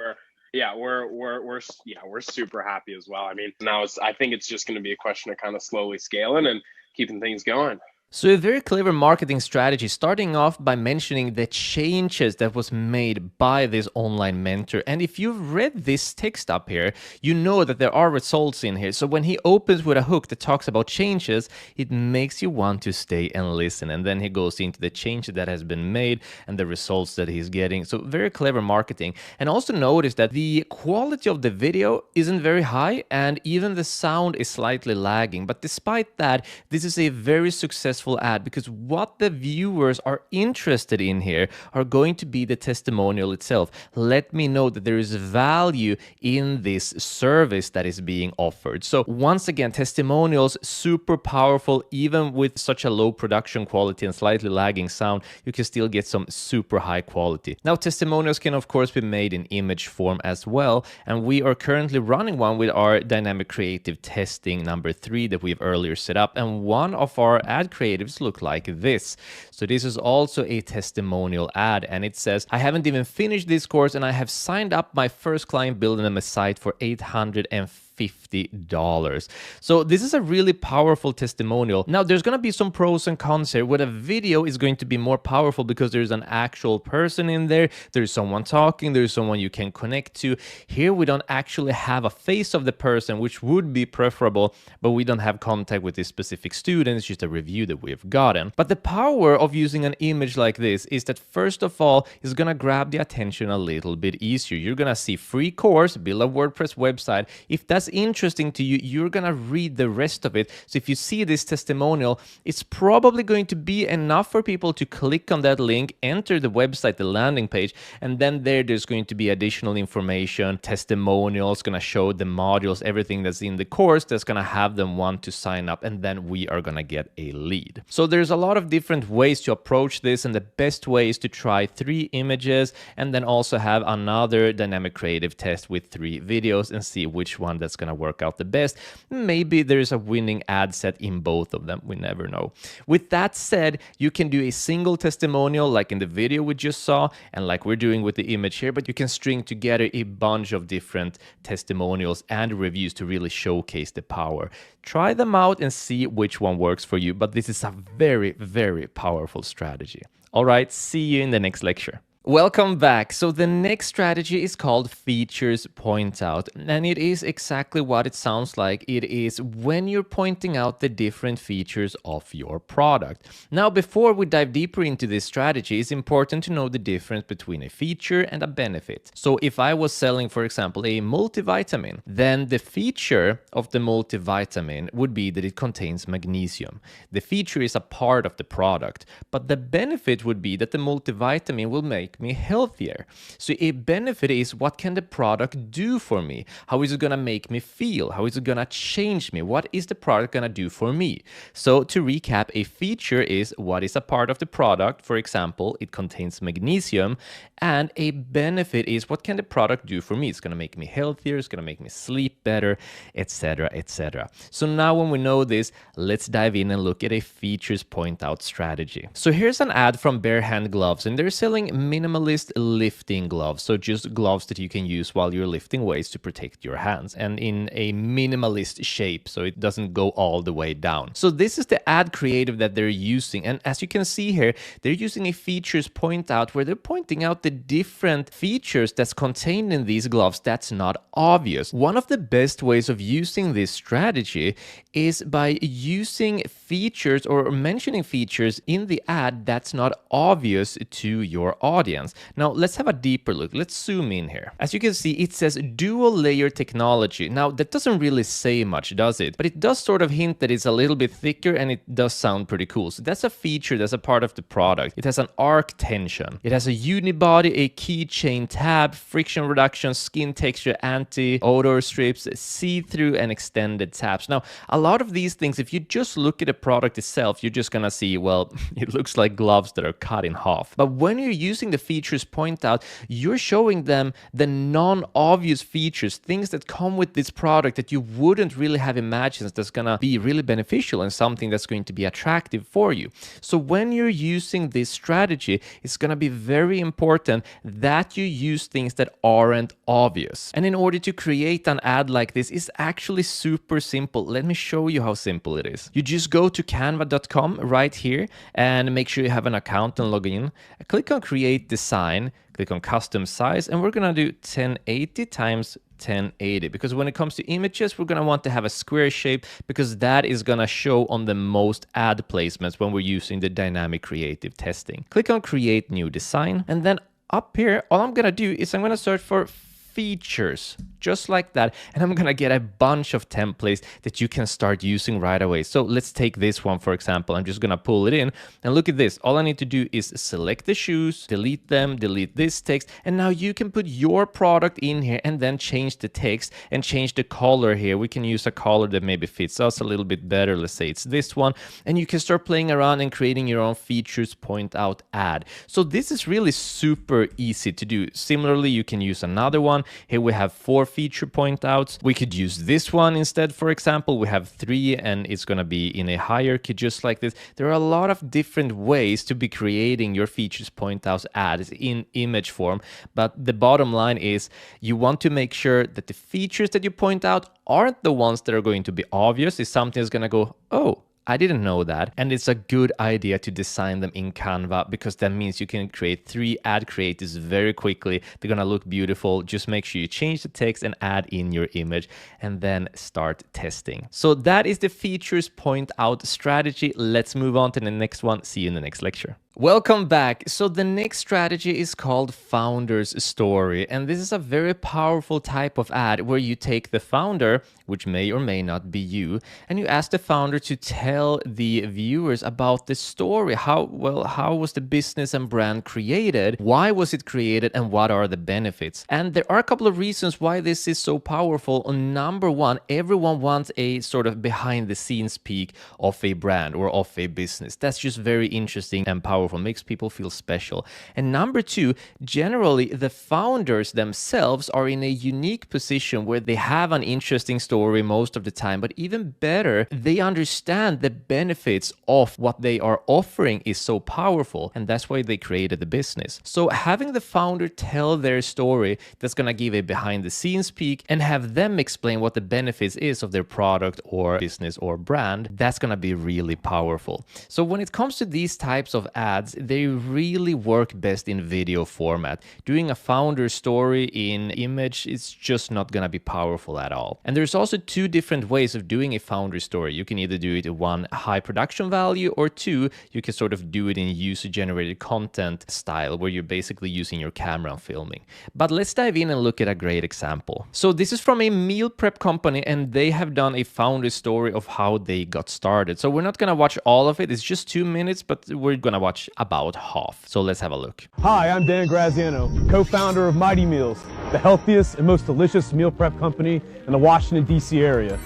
We're super happy as well. I mean, now I think it's just going to be a question of kind of slowly scaling and keeping things going. So a very clever marketing strategy, starting off by mentioning the changes that was made by this online mentor. And if you've read this text up here, you know that there are results in here. So when he opens with a hook that talks about changes, it makes you want to stay and listen. And then he goes into the changes that has been made and the results that he's getting. So very clever marketing. And also notice that the quality of the video isn't very high and even the sound is slightly lagging. But despite that, this is a very successful ad, because what the viewers are interested in here are going to be the testimonial itself. Let me know that there is value in this service that is being offered. So once again, testimonials, super powerful. Even with such a low production quality and slightly lagging sound, you can still get some super high quality. Now, testimonials can of course be made in image form as well, and we are currently running one with our dynamic creative testing number 3 that we've earlier set up, and one of our ad creatives look like this. So this is also a testimonial ad, and it says, I haven't even finished this course and I have signed up my first client, building them a site for $850 $50. So this is a really powerful testimonial. Now there's going to be some pros and cons here. With a video is going to be more powerful because there's an actual person in there. There's someone talking. There's someone you can connect to. Here we don't actually have a face of the person, which would be preferable, but we don't have contact with this specific student. It's just a review that we've gotten. But the power of using an image like this is that first of all, it's going to grab the attention a little bit easier. You're going to see free course, build a WordPress website. If that's interesting to you, you're going to read the rest of it. So if you see this testimonial, it's probably going to be enough for people to click on that link, enter the website, the landing page, and then there's going to be additional information, testimonials, going to show the modules, everything that's in the course that's going to have them want to sign up, and then we are going to get a lead. So there's a lot of different ways to approach this, and the best way is to try 3 images and then also have another dynamic creative test with 3 videos and see which one that's going to work out the best. Maybe there's a winning ad set in both of them. We never know. With that said, you can do a single testimonial like in the video we just saw and like we're doing with the image here, but you can string together a bunch of different testimonials and reviews to really showcase the power. Try them out and see which one works for you, but this is a very, very powerful strategy. All right, see you in the next lecture. Welcome back. So the next strategy is called features point out, and it is exactly what it sounds like. It is when you're pointing out the different features of your product. Now, before we dive deeper into this strategy, it's important to know the difference between a feature and a benefit. So if I was selling, for example, a multivitamin, then the feature of the multivitamin would be that it contains magnesium. The feature is a part of the product, but the benefit would be that the multivitamin will make me healthier. So a benefit is, what can the product do for me? How is it going to make me feel? How is it going to change me? What is the product going to do for me? So to recap, a feature is what is a part of the product. For example, it contains magnesium. And a benefit is, what can the product do for me? It's going to make me healthier. It's going to make me sleep better, etc., etc. So now when we know this, let's dive in and look at a features point out strategy. So here's an ad from Bare Hand Gloves, and they're selling minimalist lifting gloves. So just gloves that you can use while you're lifting weights to protect your hands, and in a minimalist shape, so it doesn't go all the way down. So this is the ad creative that they're using. And as you can see here, they're using a features point out where they're pointing out the different features that's contained in these gloves that's not obvious. One of the best ways of using this strategy is by using features or mentioning features in the ad that's not obvious to your audience. Now let's have a deeper look. Let's zoom in here. As you can see, it says dual layer technology. Now that doesn't really say much, does it? But it does sort of hint that it's a little bit thicker, and it does sound pretty cool. So that's a feature that's a part of the product. It has an arc tension. It has a unibody, a keychain tab, friction reduction, skin texture, anti-odor strips, see-through, and extended tabs. Now a lot of these things, if you just look at the product itself, you're just gonna see, well, it looks like gloves that are cut in half. But when you're using the features point out, you're showing them the non-obvious features, things that come with this product that you wouldn't really have imagined that's gonna be really beneficial and something that's going to be attractive for you. So when you're using this strategy, it's gonna be very important that you use things that aren't obvious. And in order to create an ad like this, it's actually super simple. Let me show you how simple it is. You just go to canva.com right here and make sure you have an account and log in. Click on create design, click on custom size, and we're gonna do 1080 times 1080, because when it comes to images, we're gonna want to have a square shape, because that is gonna show on the most ad placements when we're using the dynamic creative testing. Click on create new design, and then up here, all I'm gonna do is I'm gonna search for features, just like that, and I'm gonna get a bunch of templates that you can start using right away. So let's take this one, for example. I'm just gonna pull it in, and look at this. All I need to do is select the shoes, delete them, delete this text, and now you can put your product in here and then change the text and change the color here. We can use a color that maybe fits us a little bit better. Let's say it's this one, and you can start playing around and creating your own features point out ad. So this is really super easy to do. Similarly, you can use another one. one. Here we have 4 feature point outs. We could use this one instead, for example. We have 3 and it's going to be in a hierarchy just like this. There are a lot of different ways to be creating your features point outs ads in image form, but the bottom line is you want to make sure that the features that you point out aren't the ones that are going to be obvious. If something is going to go, oh, I didn't know that. And it's a good idea to design them in Canva, because that means you can create 3 ad creatives very quickly. They're gonna look beautiful. Just make sure you change the text and add in your image and then start testing. So that is the features point out strategy. Let's move on to the next one. See you in the next lecture. Welcome back. So the next strategy is called Founder's Story. And this is a very powerful type of ad where you take the founder, which may or may not be you, and you ask the founder to tell the viewers about the story. How was the business and brand created? Why was it created? And what are the benefits? And there are a couple of reasons why this is so powerful. Number one, everyone wants a sort of behind the scenes peek of a brand or of a business. That's just very interesting and powerful. Makes people feel special. And number two, generally the founders themselves are in a unique position where they have an interesting story most of the time, but even better, they understand the benefits of what they are offering is so powerful, and that's why they created the business. So having the founder tell their story, that's gonna give a behind the scenes peek, and have them explain what the benefits is of their product or business or brand, that's gonna be really powerful. So when it comes to these types of ads, they really work best in video format. Doing a founder story in image is just not gonna be powerful at all. And there's also 2 different ways of doing a founder story. You can either do it in 1, high production value, or 2, you can sort of do it in user-generated content style, where you're basically using your camera and filming. But let's dive in and look at a great example. So this is from a meal prep company, and they have done a founder story of how they got started. So we're not gonna watch all of it. It's just 2 minutes, but we're gonna watch about half. So let's have a look. Hi, I'm Dan Graziano, co-founder of Mighty Meals, the healthiest and most delicious meal prep company in the Washington, D.C. area.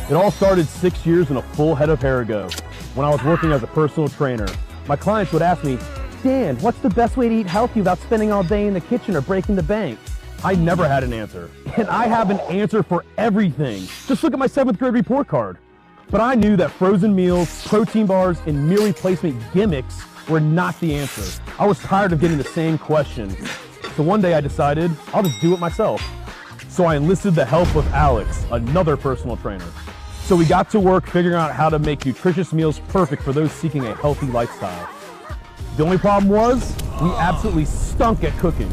It all started 6 years and a full head of hair ago when I was working as a personal trainer. My clients would ask me, Dan, what's the best way to eat healthy without spending all day in the kitchen or breaking the bank? I never had an answer. And I have an answer for everything. Just look at my 7th grade report card. But I knew that frozen meals, protein bars, and meal replacement gimmicks were not the answer. I was tired of getting the same question. So one day I decided I'll just do it myself. So I enlisted the help of Alex, another personal trainer. So we got to work figuring out how to make nutritious meals perfect for those seeking a healthy lifestyle. The only problem was we absolutely stunk at cooking.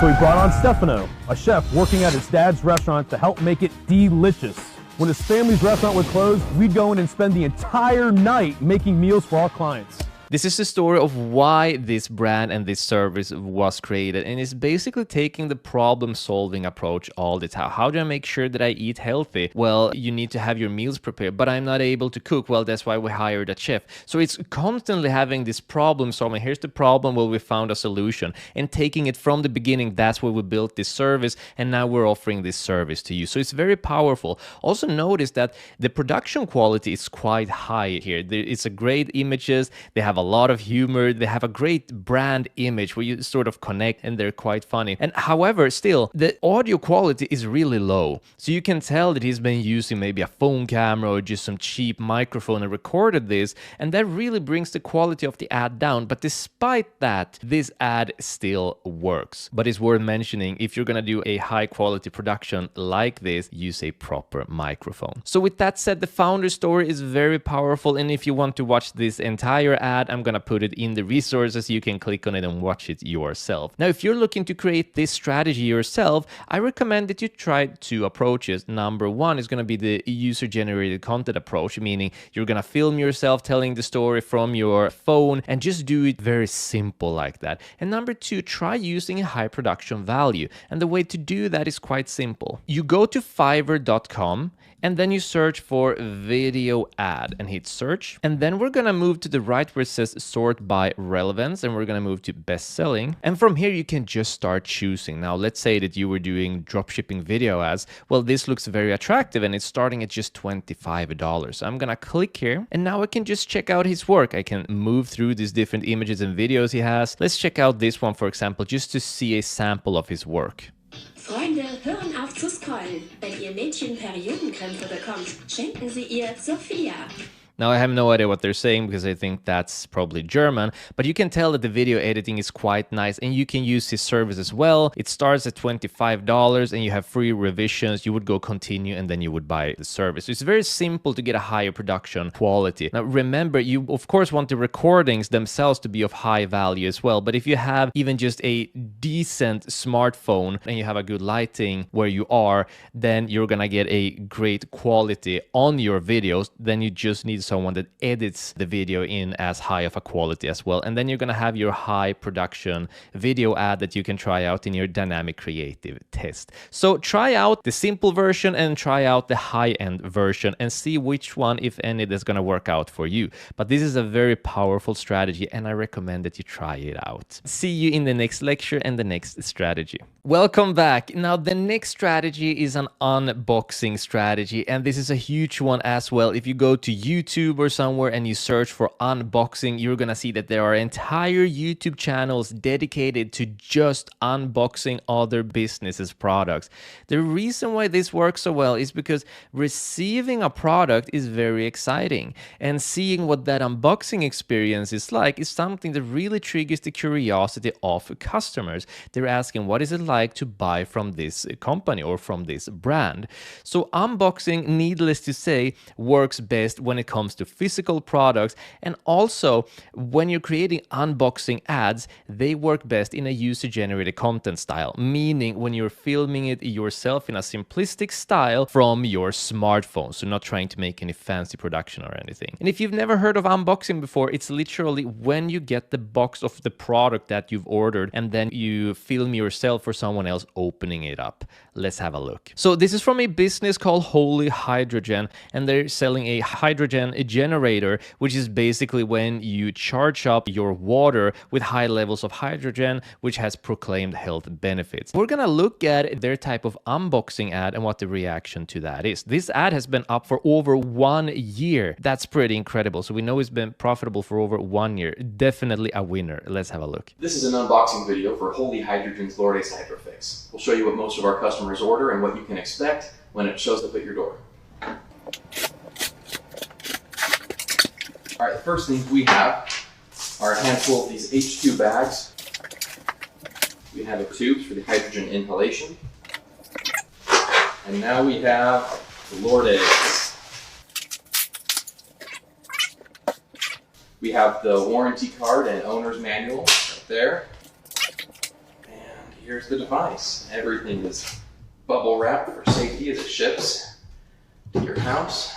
So we brought on Stefano, a chef working at his dad's restaurant, to help make it delicious. When his family's restaurant would close, we'd go in and spend the entire night making meals for our clients. This is the story of why this brand and this service was created, and it's basically taking the problem-solving approach all the time. How do I make sure that I eat healthy? Well, you need to have your meals prepared, but I'm not able to cook. Well, that's why we hired a chef. So it's constantly having this problem-solving. Here's the problem, well, we found a solution. And taking it from the beginning, that's where we built this service, and now we're offering this service to you. So it's very powerful. Also notice that the production quality is quite high here. It's a great images. They have a lot of humor. They have a great brand image where you sort of connect, and they're quite funny. And however, still, the audio quality is really low. So you can tell that he's been using maybe a phone camera or just some cheap microphone and recorded this, and that really brings the quality of the ad down. But despite that, this ad still works. But it's worth mentioning, if you're gonna do a high quality production like this, use a proper microphone. So with that said, the founder story is very powerful, and if you want to watch this entire ad, I'm gonna put it in the resources. You can click on it and watch it yourself. Now, if you're looking to create this strategy yourself, I recommend that you try 2 approaches. Number 1 is gonna be the user-generated content approach, meaning you're gonna film yourself telling the story from your phone and just do it very simple like that. And number 2, try using a high production value. And the way to do that is quite simple. You go to Fiverr.com, and then you search for video ad and hit search. And then we're gonna move to the right where it says sort by relevance, and we're gonna move to best selling. And from here, you can just start choosing. Now, let's say that you were doing dropshipping video ads. Well, this looks very attractive, and it's starting at just $25. So I'm gonna click here, and now I can just check out his work. I can move through these different images and videos he has. Let's check out this one, for example, just to see a sample of his work. Freunde, hören auf zu scrollen. Wenn Ihr Mädchen Periodenkrämpfe bekommt, schenken Sie ihr Sophia. Now, I have no idea what they're saying because I think that's probably German, but you can tell that the video editing is quite nice and you can use his service as well. It starts at $25 and you have free revisions. You would go continue and then you would buy the service. So it's very simple to get a higher production quality. Now, remember, you of course want the recordings themselves to be of high value as well, but if you have even just a decent smartphone and you have a good lighting where you are, then you're gonna get a great quality on your videos. Then you just need someone that edits the video in as high of a quality as well, and then you're gonna have your high production video ad that you can try out in your dynamic creative test. So try out the simple version and try out the high-end version and see which one, if any, that's gonna work out for you. But this is a very powerful strategy and I recommend that you try it out. See you in the next lecture and the next strategy. Welcome back. Now the next strategy is an unboxing strategy, and this is a huge one as well. If you go to YouTube or somewhere and you search for unboxing, you're gonna see that there are entire YouTube channels dedicated to just unboxing other businesses' products. The reason why this works so well is because receiving a product is very exciting, and seeing what that unboxing experience is like is something that really triggers the curiosity of customers. They're asking, what is it like to buy from this company or from this brand? So unboxing, needless to say, works best when it comes to physical products, and also when you're creating unboxing ads, they work best in a user-generated content style, meaning when you're filming it yourself in a simplistic style from your smartphone, so not trying to make any fancy production or anything. And if you've never heard of unboxing before, it's literally when you get the box of the product that you've ordered and then you film yourself or someone else opening it up. Let's have a look. So this is from a business called Holy Hydrogen, and they're selling a hydrogen generator, which is basically when you charge up your water with high levels of hydrogen, which has proclaimed health benefits. We're gonna look at their type of unboxing ad and what the reaction to that is. This ad has been up for over 1 year. That's pretty incredible. So we know it's been profitable for over 1 year. Definitely a winner. Let's have a look. This is an unboxing video for Holy Hydrogen's Lourdes Hydrofix. We'll show you what most of our customers order and what you can expect when it shows up at your door. All right, the first things we have are a handful of these H2 bags. We have the tubes for the hydrogen inhalation. And now we have the Lourdes. We have the warranty card and owner's manual right there. And here's the device. Everything is bubble wrapped for safety as it ships to your house.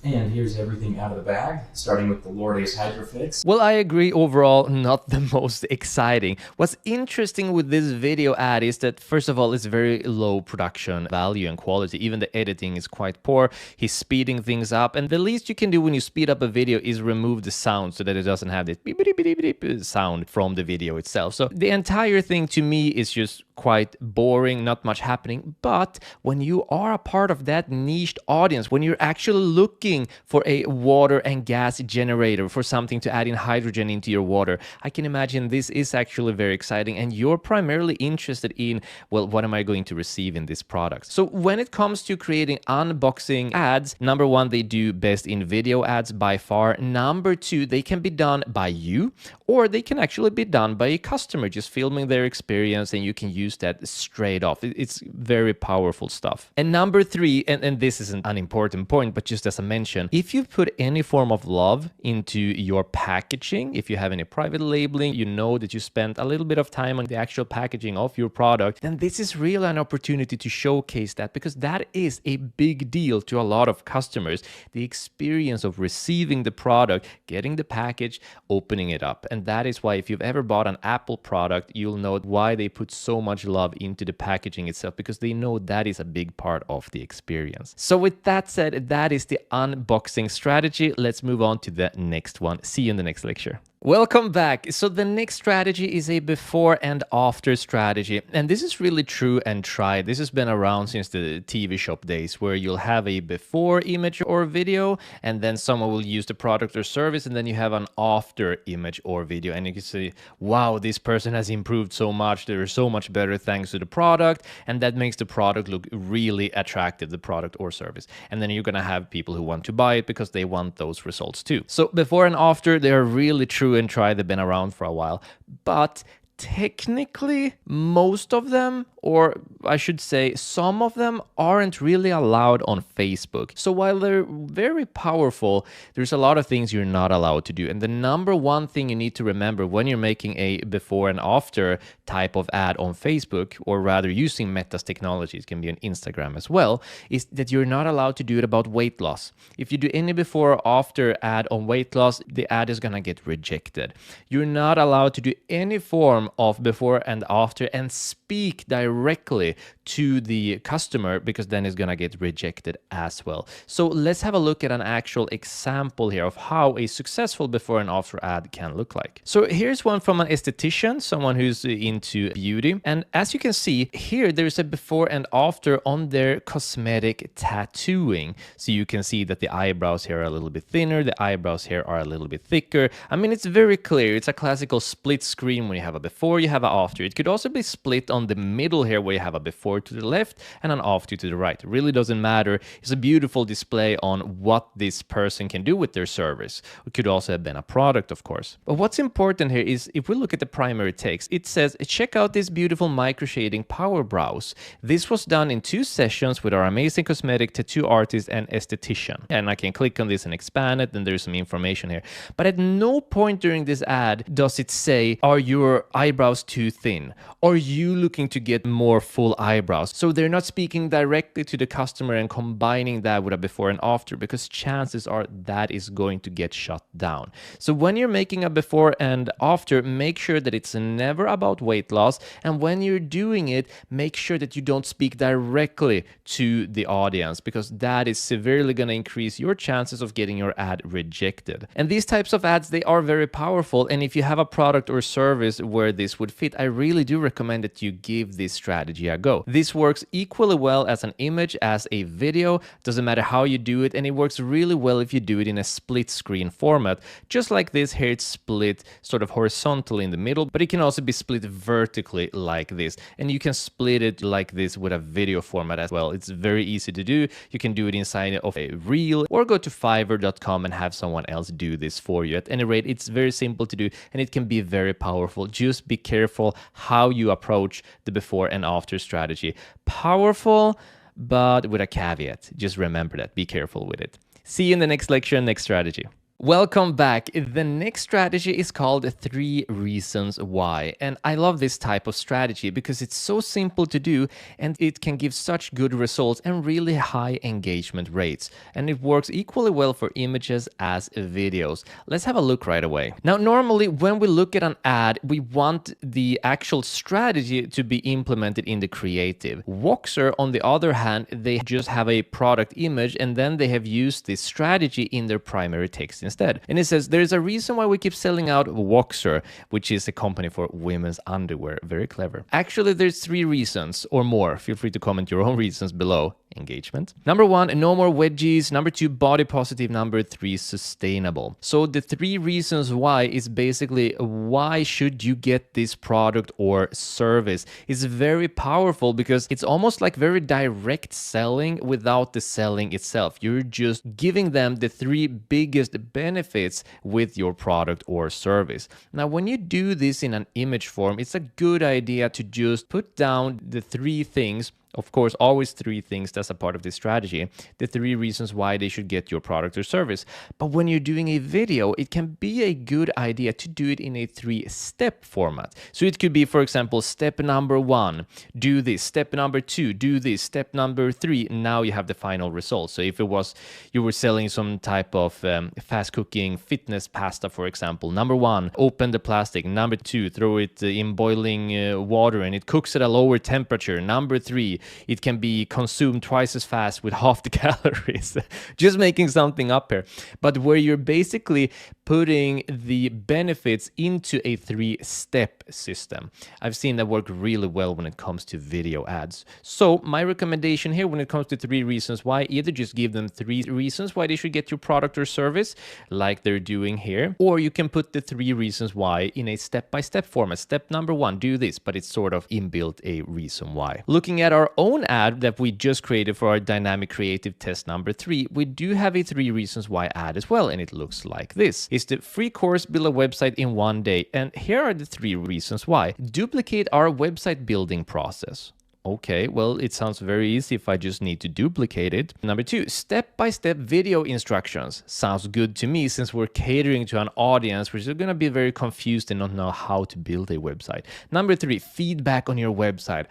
And here's everything out of the bag, starting with the Lourdes Hydrofix. Well, I agree, overall, not the most exciting. What's interesting with this video ad is that, first of all, it's very low production value and quality. Even the editing is quite poor. He's speeding things up, and the least you can do when you speed up a video is remove the sound so that it doesn't have this beep, beep, beep, beep, beep sound from the video itself. So the entire thing to me is just quite boring, not much happening. But when you are a part of that niched audience, when you're actually looking for a water and gas generator, for something to add in hydrogen into your water, I can imagine this is actually very exciting, and you're primarily interested in, well, what am I going to receive in this product? So when it comes to creating unboxing ads, number one, they do best in video ads by far. Number two, they can be done by you, or they can actually be done by a customer just filming their experience, and you can use that straight off. It's very powerful stuff. And number three, and this isn't an important point, but just as I mentioned, if you put any form of love into your packaging, if you have any private labeling, you know that you spent a little bit of time on the actual packaging of your product, then this is really an opportunity to showcase that, because that is a big deal to a lot of customers. The experience of receiving the product, getting the package, opening it up. And that is why if you've ever bought an Apple product, you'll know why they put so much love into the packaging itself, because they know that is a big part of the experience. So with that said, that is the unboxing strategy. Let's move on to the next one. See you in the next lecture. Welcome back. So the next strategy is a before and after strategy. And this is really true and tried. This has been around since the TV shop days, where you'll have a before image or video, and then someone will use the product or service, and then you have an after image or video. And you can say, wow, this person has improved so much. They're so much better thanks to the product. And that makes the product look really attractive, the product or service. And then you're going to have people who want to buy it because they want those results too. So before and after, they are really true and tried. They've been around for a while, but technically most of them, or I should say some of them, aren't really allowed on Facebook. So while they're very powerful, there's a lot of things you're not allowed to do. And the number one thing you need to remember when you're making a before and after type of ad on Facebook, or rather using Meta's technology, it can be on Instagram as well, is that you're not allowed to do it about weight loss. If you do any before or after ad on weight loss, the ad is gonna get rejected. You're not allowed to do any form of before and after and speak directly to the customer, because then it's gonna get rejected as well. So let's have a look at an actual example here of how a successful before and after ad can look like. So here's one from an esthetician, someone who's into beauty. And as you can see here, there's a before and after on their cosmetic tattooing. So you can see that the eyebrows here are a little bit thinner, the eyebrows here are a little bit thicker. I mean, it's very clear. It's a classical split screen. When you have a before, you have an after. It could also be split on the middle here, where you have a before to the left and an after to the right. It really doesn't matter. It's a beautiful display on what this person can do with their service. It could also have been a product, of course. But what's important here is, if we look at the primary text, it says, check out this beautiful micro shading power brows. This was done in 2 sessions with our amazing cosmetic tattoo artist and esthetician. And I can click on this and expand it, and there's some information here. But at no point during this ad does it say, are your eyebrows too thin? Are you looking to get more full eyebrows? So they're not speaking directly to the customer and combining that with a before and after, because chances are that is going to get shut down. So when you're making a before and after, make sure that it's never about weight loss. And when you're doing it, make sure that you don't speak directly to the audience, because that is severely going to increase your chances of getting your ad rejected. And these types of ads, they are very powerful. And if you have a product or service where this would fit, I really do recommend that you give this strategy a go. This works equally well as an image, as a video. Doesn't matter how you do it, and it works really well if you do it in a split screen format. Just like this here, it's split sort of horizontally in the middle, but it can also be split vertically like this. And you can split it like this with a video format as well. It's very easy to do. You can do it inside of a reel, or go to fiverr.com and have someone else do this for you. At any rate, it's very simple to do, and it can be very powerful. Just be careful how you approach the before and after strategy. Powerful, but with a caveat. Just remember that. Be careful with it. See you in the next lecture and next strategy. Welcome back. The next strategy is called 3 Reasons Why. And I love this type of strategy because it's so simple to do, and it can give such good results and really high engagement rates. And it works equally well for images as videos. Let's have a look right away. Now, normally when we look at an ad, we want the actual strategy to be implemented in the creative. Voxer, on the other hand, they just have a product image, and then they have used this strategy in their primary text instead. And it says, there's a reason why we keep selling out Voxer, which is a company for women's underwear. Very clever. Actually, there's 3 reasons or more. Feel free to comment your own reasons below. Engagement. Number 1, no more wedgies. Number 2, body positive. Number 3, sustainable. So the 3 reasons why is basically, why should you get this product or service? It's very powerful because it's almost like very direct selling without the selling itself. You're just giving them the 3 biggest benefits with your product or service. Now, when you do this in an image form, it's a good idea to just put down the 3 things. Of course, always 3 things. That's a part of this strategy. The 3 reasons why they should get your product or service. But when you're doing a video, it can be a good idea to do it in a 3-step format. So it could be, for example, step number 1, do this. Step number 2, do this. Step number 3, now you have the final result. So if it was, you were selling some type of fast cooking fitness pasta, for example. Number 1, open the plastic. Number 2, throw it in boiling water and it cooks at a lower temperature. Number 3, it can be consumed twice as fast with half the calories. Just making something up here. But where you're basically putting the benefits into a 3-step system. I've seen that work really well when it comes to video ads. So my recommendation here when it comes to 3 reasons why, either just give them 3 reasons why they should get your product or service, like they're doing here, or you can put the 3 reasons why in a step-by-step format. Step number 1, do this, but it's sort of inbuilt a reason why. Looking at our own ad that we just created for our dynamic creative test number 3, we do have a 3 reasons why ad as well, and it looks like this. It's the free course Build a Website in 1 day, and here are the 3 reasons why. Duplicate our website building process. Okay, well, it sounds very easy if I just need to duplicate it. Number 2, step-by-step video instructions. Sounds good to me since we're catering to an audience which is going to be very confused and not know how to build a website. Number 3, feedback on your website.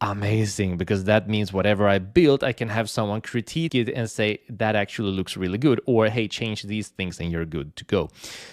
Amazing, because that means whatever I build, I can have someone critique it and say that actually looks really good, or hey, change these things and you're good to go.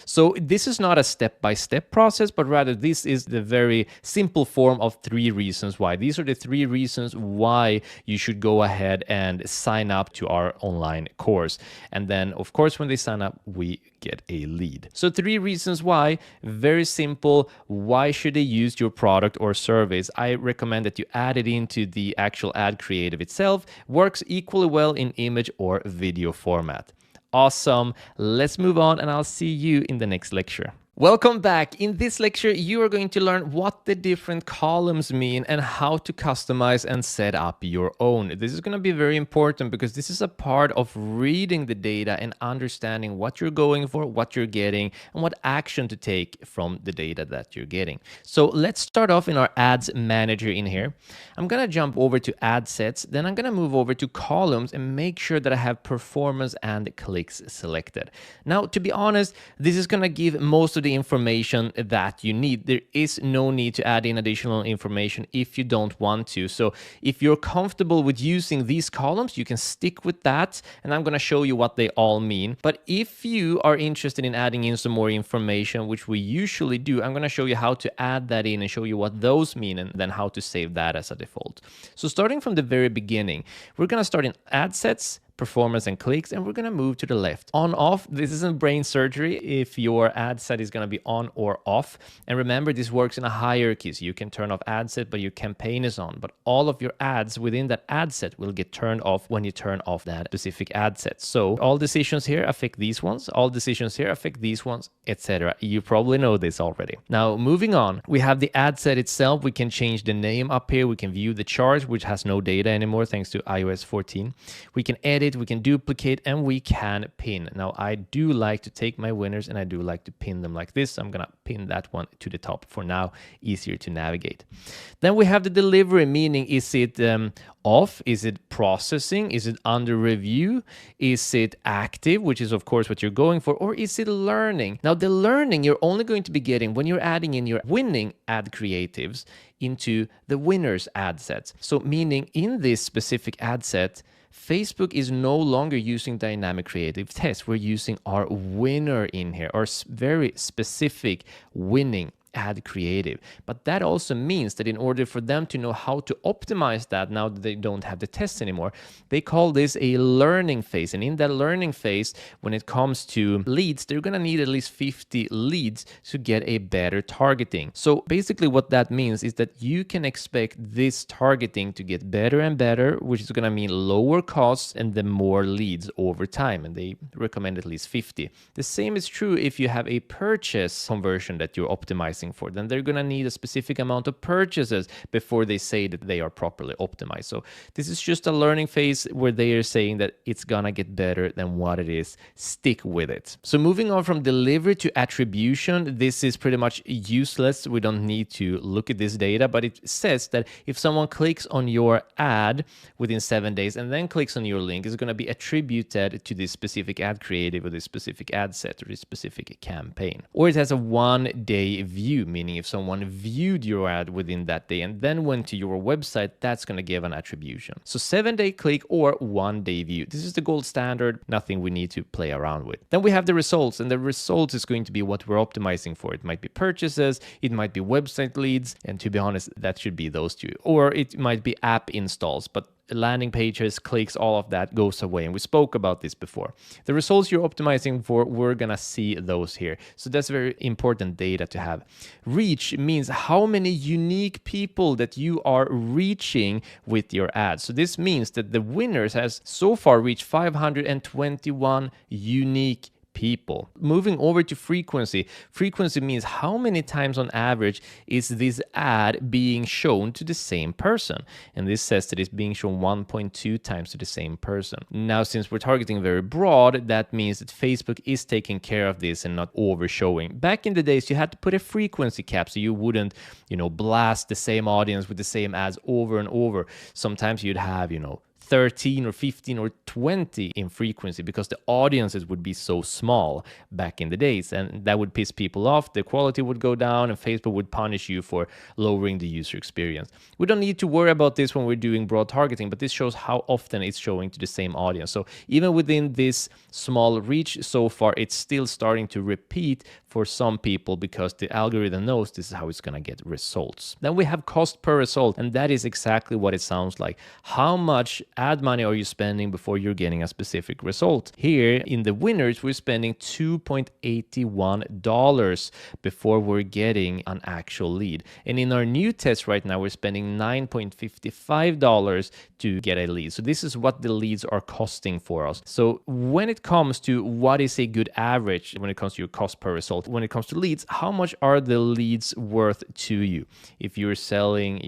So this is not a step-by-step process, but rather this is the very simple form of 3 reasons why. These are the 3 reasons why you should go ahead and sign up to our online course. And then, of course, when they sign up, we get a lead. So 3 reasons why, very simple. Why should they use your product or service? I recommend that you add it into the actual ad creative itself. Works equally well in image or video format. Awesome. Let's move on, and I'll see you in the next lecture. Welcome back. In this lecture, you are going to learn what the different columns mean and how to customize and set up your own. This is going to be very important because this is a part of reading the data and understanding what you're going for, what you're getting, and what action to take from the data that you're getting. So let's start off in our ads manager in here. I'm going to jump over to ad sets, then I'm going to move over to columns and make sure that I have performance and clicks selected. Now, to be honest, this is going to give most of the information that you need. There is no need to add in additional information if you don't want to. So if you're comfortable with using these columns, you can stick with that, and I'm going to show you what they all mean. But if you are interested in adding in some more information, which we usually do, I'm going to show you how to add that in and show you what those mean, and then how to save that as a default. So starting from the very beginning, we're going to start in ad sets, performance and clicks, and we're going to move to the left. On, off, this isn't brain surgery if your ad set is going to be on or off. And remember, this works in a hierarchy, so you can turn off ad set, but your campaign is on. But all of your ads within that ad set will get turned off when you turn off that specific ad set. So all decisions here affect these ones, all decisions here affect these ones, etc. You probably know this already. Now, moving on, we have the ad set itself. We can change the name up here. We can view the chart, which has no data anymore thanks to iOS 14. We can edit, we can duplicate, and we can pin. Now, I do like to take my winners and I do like to pin them like this. I'm gonna pin that one to the top for now, easier to navigate. Then we have the delivery, meaning is it off? Is it processing? Is it under review? Is it active, which is of course what you're going for, or is it learning? Now, the learning you're only going to be getting when you're adding in your winning ad creatives into the winners ad sets. So meaning in this specific ad set, Facebook is no longer using dynamic creative tests. We're using our winner in here, our very specific winning ad creative. But that also means that in order for them to know how to optimize that, now that they don't have the tests anymore, they call this a learning phase. And in that learning phase, when it comes to leads, they're going to need at least 50 leads to get a better targeting. So basically what that means is that you can expect this targeting to get better and better, which is going to mean lower costs and the more leads over time. And they recommend at least 50. The same is true if you have a purchase conversion that you're optimizing for. Then they're going to need a specific amount of purchases before they say that they are properly optimized. So this is just a learning phase where they are saying that it's going to get better than what it is. Stick with it. So moving on from delivery to attribution, this is pretty much useless. We don't need to look at this data, but it says that if someone clicks on your ad within 7 days and then clicks on your link, it's going to be attributed to this specific ad creative or this specific ad set or this specific campaign. Or it has a 1 day view, meaning if someone viewed your ad within that day and then went to your website, that's going to give an attribution. So 7-day click or 1 day view. This is the gold standard, nothing we need to play around with. Then we have the results, and the results is going to be what we're optimizing for. It might be purchases, it might be website leads, and to be honest, that should be those two. Or it might be app installs, but landing pages, clicks, all of that goes away. And we spoke about this before. The results you're optimizing for, we're gonna see those here. So that's very important data to have. Reach means how many unique people that you are reaching with your ads. So this means that the winners has so far reached 521 unique people. Moving over to frequency. Frequency means how many times on average is this ad being shown to the same person. And this says that it's being shown 1.2 times to the same person. Now, since we're targeting very broad, that means that Facebook is taking care of this and not over-showing. Back in the days, you had to put a frequency cap so you wouldn't, blast the same audience with the same ads over and over. Sometimes you'd have, 13 or 15 or 20 in frequency because the audiences would be so small back in the days, and that would piss people off. The quality would go down and Facebook would punish you for lowering the user experience. We don't need to worry about this when we're doing broad targeting, but this shows how often it's showing to the same audience. So even within this small reach so far, it's still starting to repeat for some people because the algorithm knows this is how it's going to get results. Then we have cost per result, and that is exactly what it sounds like. How much ad money are you spending before you're getting a specific result? Here in the winners, we're spending $2.81 before we're getting an actual lead. And in our new test right now, we're spending $9.55 to get a lead. So this is what the leads are costing for us. So when it comes to what is a good average, when it comes to your cost per result, when it comes to leads, how much are the leads worth to you? If you're selling,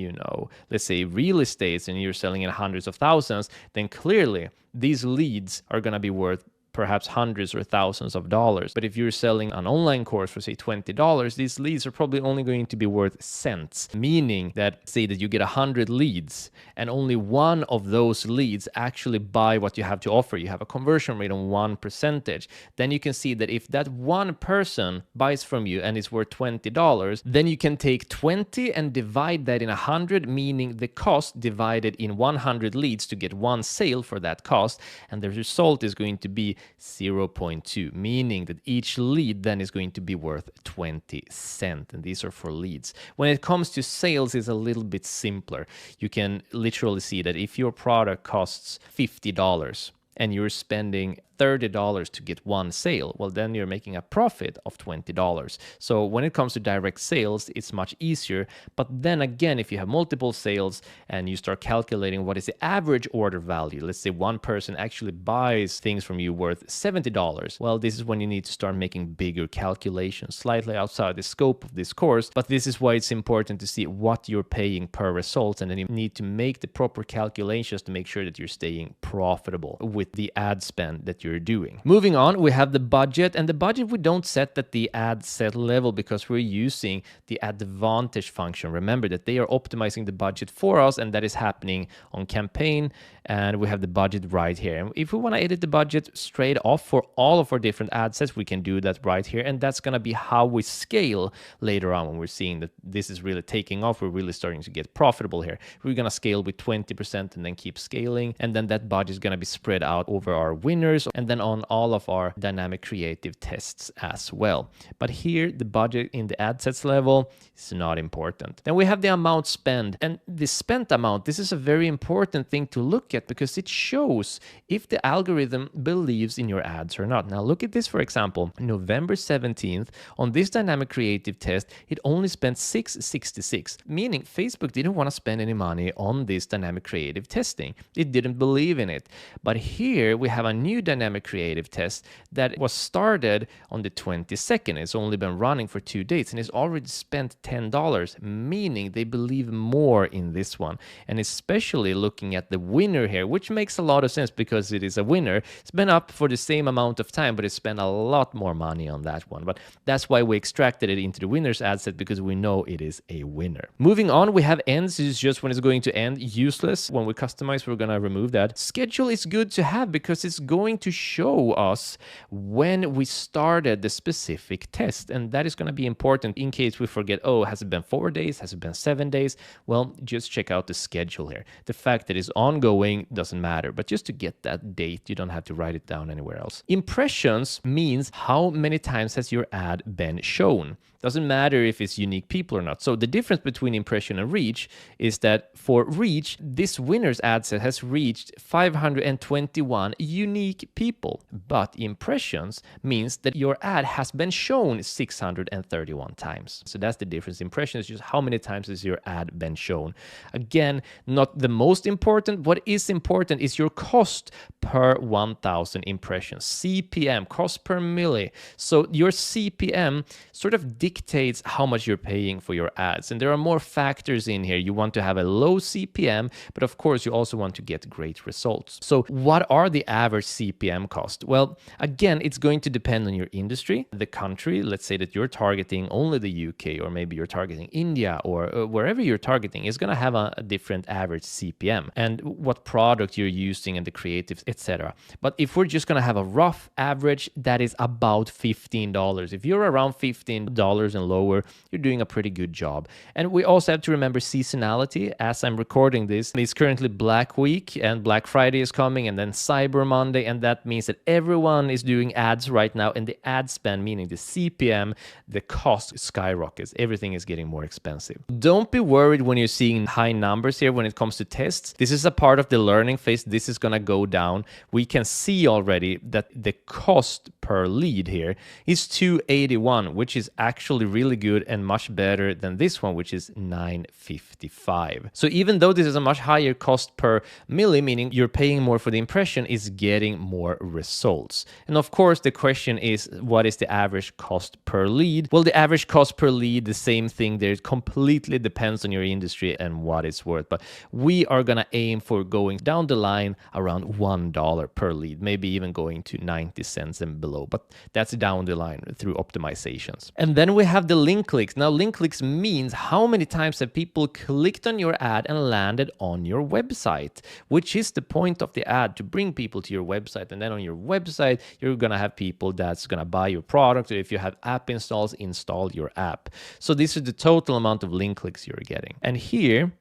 let's say real estate and you're selling in hundreds of thousands, then clearly these leads are going to be worth perhaps hundreds or thousands of dollars. But if you're selling an online course for say $20, these leads are probably only going to be worth cents, meaning that say that you get 100 leads and only one of those leads actually buy what you have to offer. You have a conversion rate on 1%. Then you can see that if that one person buys from you and it's worth $20, then you can take 20 and divide that in 100, meaning the cost divided in 100 leads to get one sale for that cost. And the result is going to be 0.2, meaning that each lead then is going to be worth 20 cents. And these are for leads. When it comes to sales, it's a little bit simpler. You can literally see that if your product costs $50 and you're spending $30 to get one sale, well, then you're making a profit of $20. So when it comes to direct sales, it's much easier. But then again, if you have multiple sales and you start calculating what is the average order value, let's say one person actually buys things from you worth $70. Well, this is when you need to start making bigger calculations, slightly outside the scope of this course. But this is why it's important to see what you're paying per result. And then you need to make the proper calculations to make sure that you're staying profitable with the ad spend that you're doing. Moving on, we have the budget, and the budget we don't set at the ad set level because we're using the advantage function. Remember that they are optimizing the budget for us, and that is happening on campaign, and we have the budget right here. And if we want to edit the budget straight off for all of our different ad sets, we can do that right here, and that's going to be how we scale later on when we're seeing that this is really taking off. We're really starting to get profitable here. We're going to scale with 20% and then keep scaling, and then that budget is going to be spread out over our winners and then on all of our dynamic creative tests as well. But here, the budget in the ad sets level is not important. Then we have the amount spent, and the spent amount, this is a very important thing to look at because it shows if the algorithm believes in your ads or not. Now look at this, for example, November 17th, on this dynamic creative test, it only spent $6.66, meaning Facebook didn't want to spend any money on this dynamic creative testing. It didn't believe in it. But here we have a new dynamic creative test that was started on the 22nd. It's only been running for 2 days and it's already spent $10, meaning they believe more in this one. And especially looking at the winner here, which makes a lot of sense because it is a winner. It's been up for the same amount of time, but it spent a lot more money on that one. But that's why we extracted it into the winner's ad set, because we know it is a winner. Moving on, we have ends. This is just when it's going to end. Useless. When we customize, we're going to remove that. Schedule is good to have because it's going to show us when we started the specific test. And that is going to be important in case we forget, oh, has it been 4 days? Has it been 7 days? Well, just check out the schedule here. The fact that it's ongoing doesn't matter, but just to get that date, you don't have to write it down anywhere else. Impressions means how many times has your ad been shown. Doesn't matter if it's unique people or not. So the difference between impression and reach is that for reach, this winner's ad set has reached 521 unique people. But impressions means that your ad has been shown 631 times. So that's the difference. Impression is just how many times has your ad been shown. Again, not the most important. What is important is your cost per 1,000 impressions. CPM, cost per milli. So your CPM sort of dictates how much you're paying for your ads. And there are more factors in here. You want to have a low CPM, but of course you also want to get great results. So what are the average CPM cost? Well, again, it's going to depend on your industry, the country. Let's say that you're targeting only the UK, or maybe you're targeting India, or wherever you're targeting is going to have a different average CPM, and what product you're using and the creatives, etc. But if we're just going to have a rough average, that is about $15. If you're around $15 and lower, you're doing a pretty good job. And we also have to remember seasonality. As I'm recording this, it's currently Black Week and Black Friday is coming, and then Cyber Monday, and that means that everyone is doing ads right now, and the ad spend, meaning the CPM, the cost skyrockets. Everything is getting more expensive. Don't be worried when you're seeing high numbers here when it comes to tests. This is a part of the learning phase. This is going to go down. We can see already that the cost per lead here is $281, which is actually really good and much better than this one, which is $955. So even though this is a much higher cost per milli, meaning you're paying more for the impression, is getting more results. And of course, the question is, what is the average cost per lead? Well, the average cost per lead, the same thing there. It completely depends on your industry and what it's worth. But we are going to aim for going down the line around $1 per lead, maybe even going to 90 cents and below. But that's down the line through optimizations. And then we have the link clicks. Now, link clicks means how many times have people clicked on your ad and landed on your website, which is the point of the ad, to bring people to your website. And then on your website, you're going to have people that's going to buy your product, or if you have app installs, install your app. So this is the total amount of link clicks you're getting. And here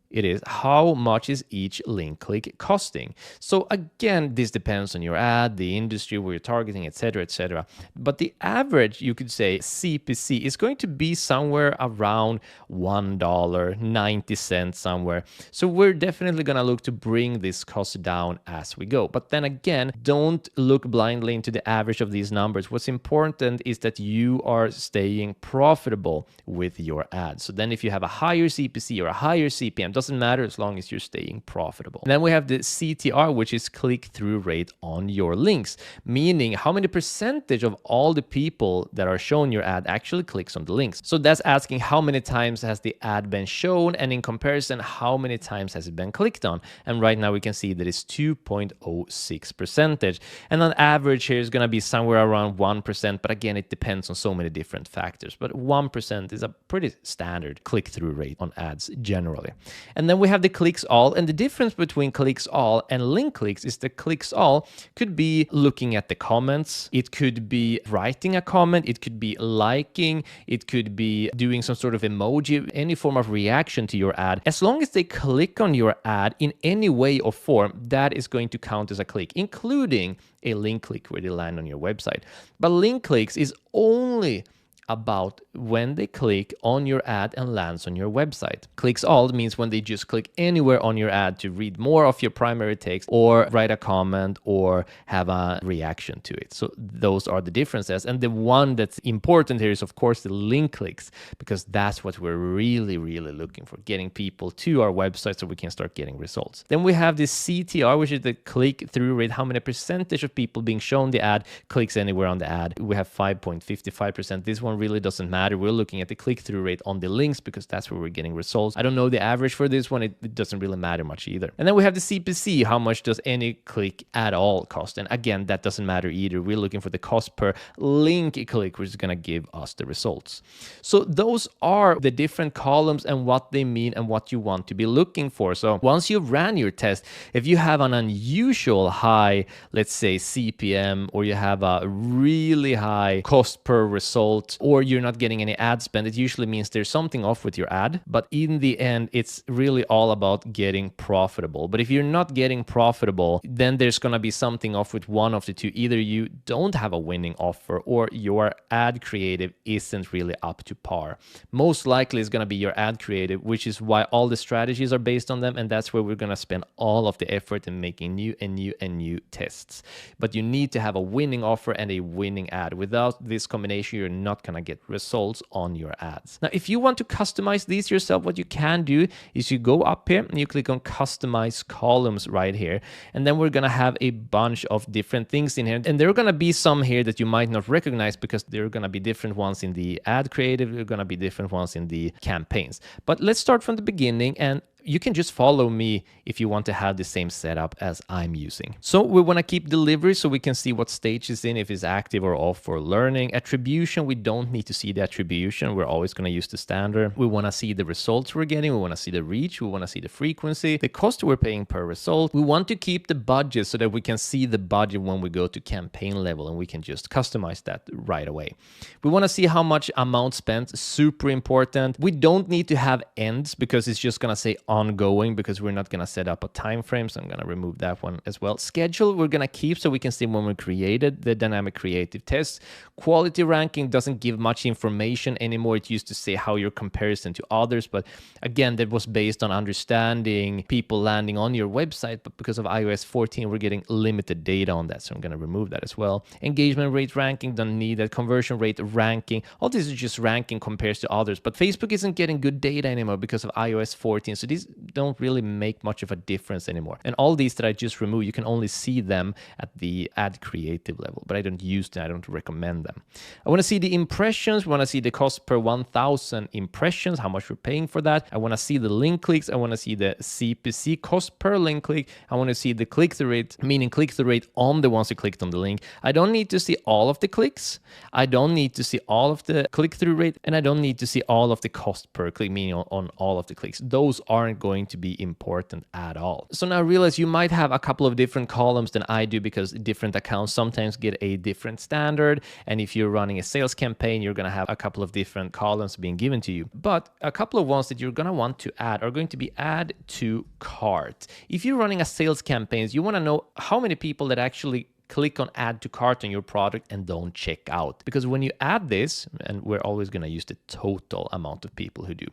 it is how much is each link click costing. So again, this depends on your ad, the industry where you're targeting, etc., etc. But the average, you could say, CPC is going to be somewhere around $1, 90 cents somewhere. So we're definitely going to look to bring this cost down as we go. But then again, don't look blindly into the average of these numbers. What's important is that you are staying profitable with your ads. So then if you have a higher CPC or a higher CPM, doesn't matter as long as you're staying profitable. And then we have the CTR, which is click-through rate on your links, meaning how many percentage of all the people that are shown your ad actually clicks on the links. So that's asking how many times has the ad been shown, and in comparison, how many times has it been clicked on. And right now we can see that it's 2.06%. And on average here is going to be somewhere around 1%. But again, it depends on so many different factors. But 1% is a pretty standard click-through rate on ads generally. And then we have the clicks all, and the difference between clicks all and link clicks is the clicks all could be looking at the comments, it could be writing a comment, it could be liking, it could be doing some sort of emoji, any form of reaction to your ad. As long as they click on your ad in any way or form, that is going to count as a click, including a link click where they land on your website. But link clicks is only about when they click on your ad and lands on your website. Clicks all means when they just click anywhere on your ad to read more of your primary text or write a comment or have a reaction to it. So those are the differences. And the one that's important here is, of course, the link clicks, because that's what we're really, really looking for, getting people to our website so we can start getting results. Then we have the CTR, which is the click-through rate, how many percentage of people being shown the ad clicks anywhere on the ad. We have 5.55%. This one really doesn't matter. We're looking at the click-through rate on the links because that's where we're getting results. I don't know the average for this one. It doesn't really matter much either. And then we have the CPC. How much does any click at all cost? And again, that doesn't matter either. We're looking for the cost per link click, which is going to give us the results. So those are the different columns and what they mean and what you want to be looking for. So once you've ran your test, if you have an unusual high, let's say CPM, or you have a really high cost per result, or you're not getting any ad spend, it usually means there's something off with your ad. But in the end, it's really all about getting profitable. But if you're not getting profitable, then there's going to be something off with one of the two. Either you don't have a winning offer or your ad creative isn't really up to par. Most likely it's going to be your ad creative, which is why all the strategies are based on them. And that's where we're going to spend all of the effort in making new tests. But you need to have a winning offer and a winning ad. Without this combination, you're not going to get results on your ads. Now, if you want to customize these yourself, what you can do is you go up here and you click on customize columns right here. And then we're going to have a bunch of different things in here. And there are going to be some here that you might not recognize because there are going to be different ones in the ad creative. There are going to be different ones in the campaigns. But let's start from the beginning, and you can just follow me if you want to have the same setup as I'm using. So we want to keep delivery so we can see what stage it's in, if it's active or off for learning. Attribution, we don't need to see the attribution. We're always going to use the standard. We want to see the results we're getting. We want to see the reach. We want to see the frequency, the cost we're paying per result. We want to keep the budget so that we can see the budget when we go to campaign level, and we can just customize that right away. We want to see how much amount spent, super important. We don't need to have ends because it's just going to say ongoing because we're not going to set up a time frame. So I'm going to remove that one as well. Schedule, we're going to keep so we can see when we created the dynamic creative test. Quality ranking doesn't give much information anymore. It used to say how your comparison to others, but again, that was based on understanding people landing on your website. But because of iOS 14, we're getting limited data on that. So I'm going to remove that as well. Engagement rate ranking, don't need that. Conversion rate ranking, all this is just ranking compared to others. But Facebook isn't getting good data anymore because of iOS 14. So these don't really make much of a difference anymore. And all these that I just removed, you can only see them at the ad creative level, but I don't use them. I don't recommend them. I want to see the impressions. We want to see the cost per 1,000 impressions, how much we're paying for that. I want to see the link clicks. I want to see the CPC, cost per link click. I want to see the click-through rate, meaning click-through rate on the ones who clicked on the link. I don't need to see all of the clicks. I don't need to see all of the click-through rate, and I don't need to see all of the cost per click, meaning on all of the clicks. Those aren't going to be important at all. So now realize you might have a couple of different columns than I do because different accounts sometimes get a different standard. And if you're running a sales campaign, you're going to have a couple of different columns being given to you. But a couple of ones that you're going to want to add are going to be add to cart. If you're running a sales campaign, you want to know how many people that actually click on add to cart on your product and don't check out. Because when you add this, and we're always going to use the total amount of people who do.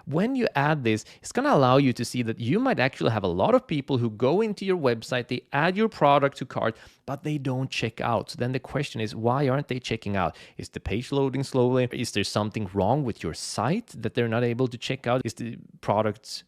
When you add this, it's going to allow you to see that you might actually have a lot of people who go into your website, they add your product to cart, but they don't check out. So then the question is, why aren't they checking out? Is the page loading slowly? Is there something wrong with your site that they're not able to check out? Is the product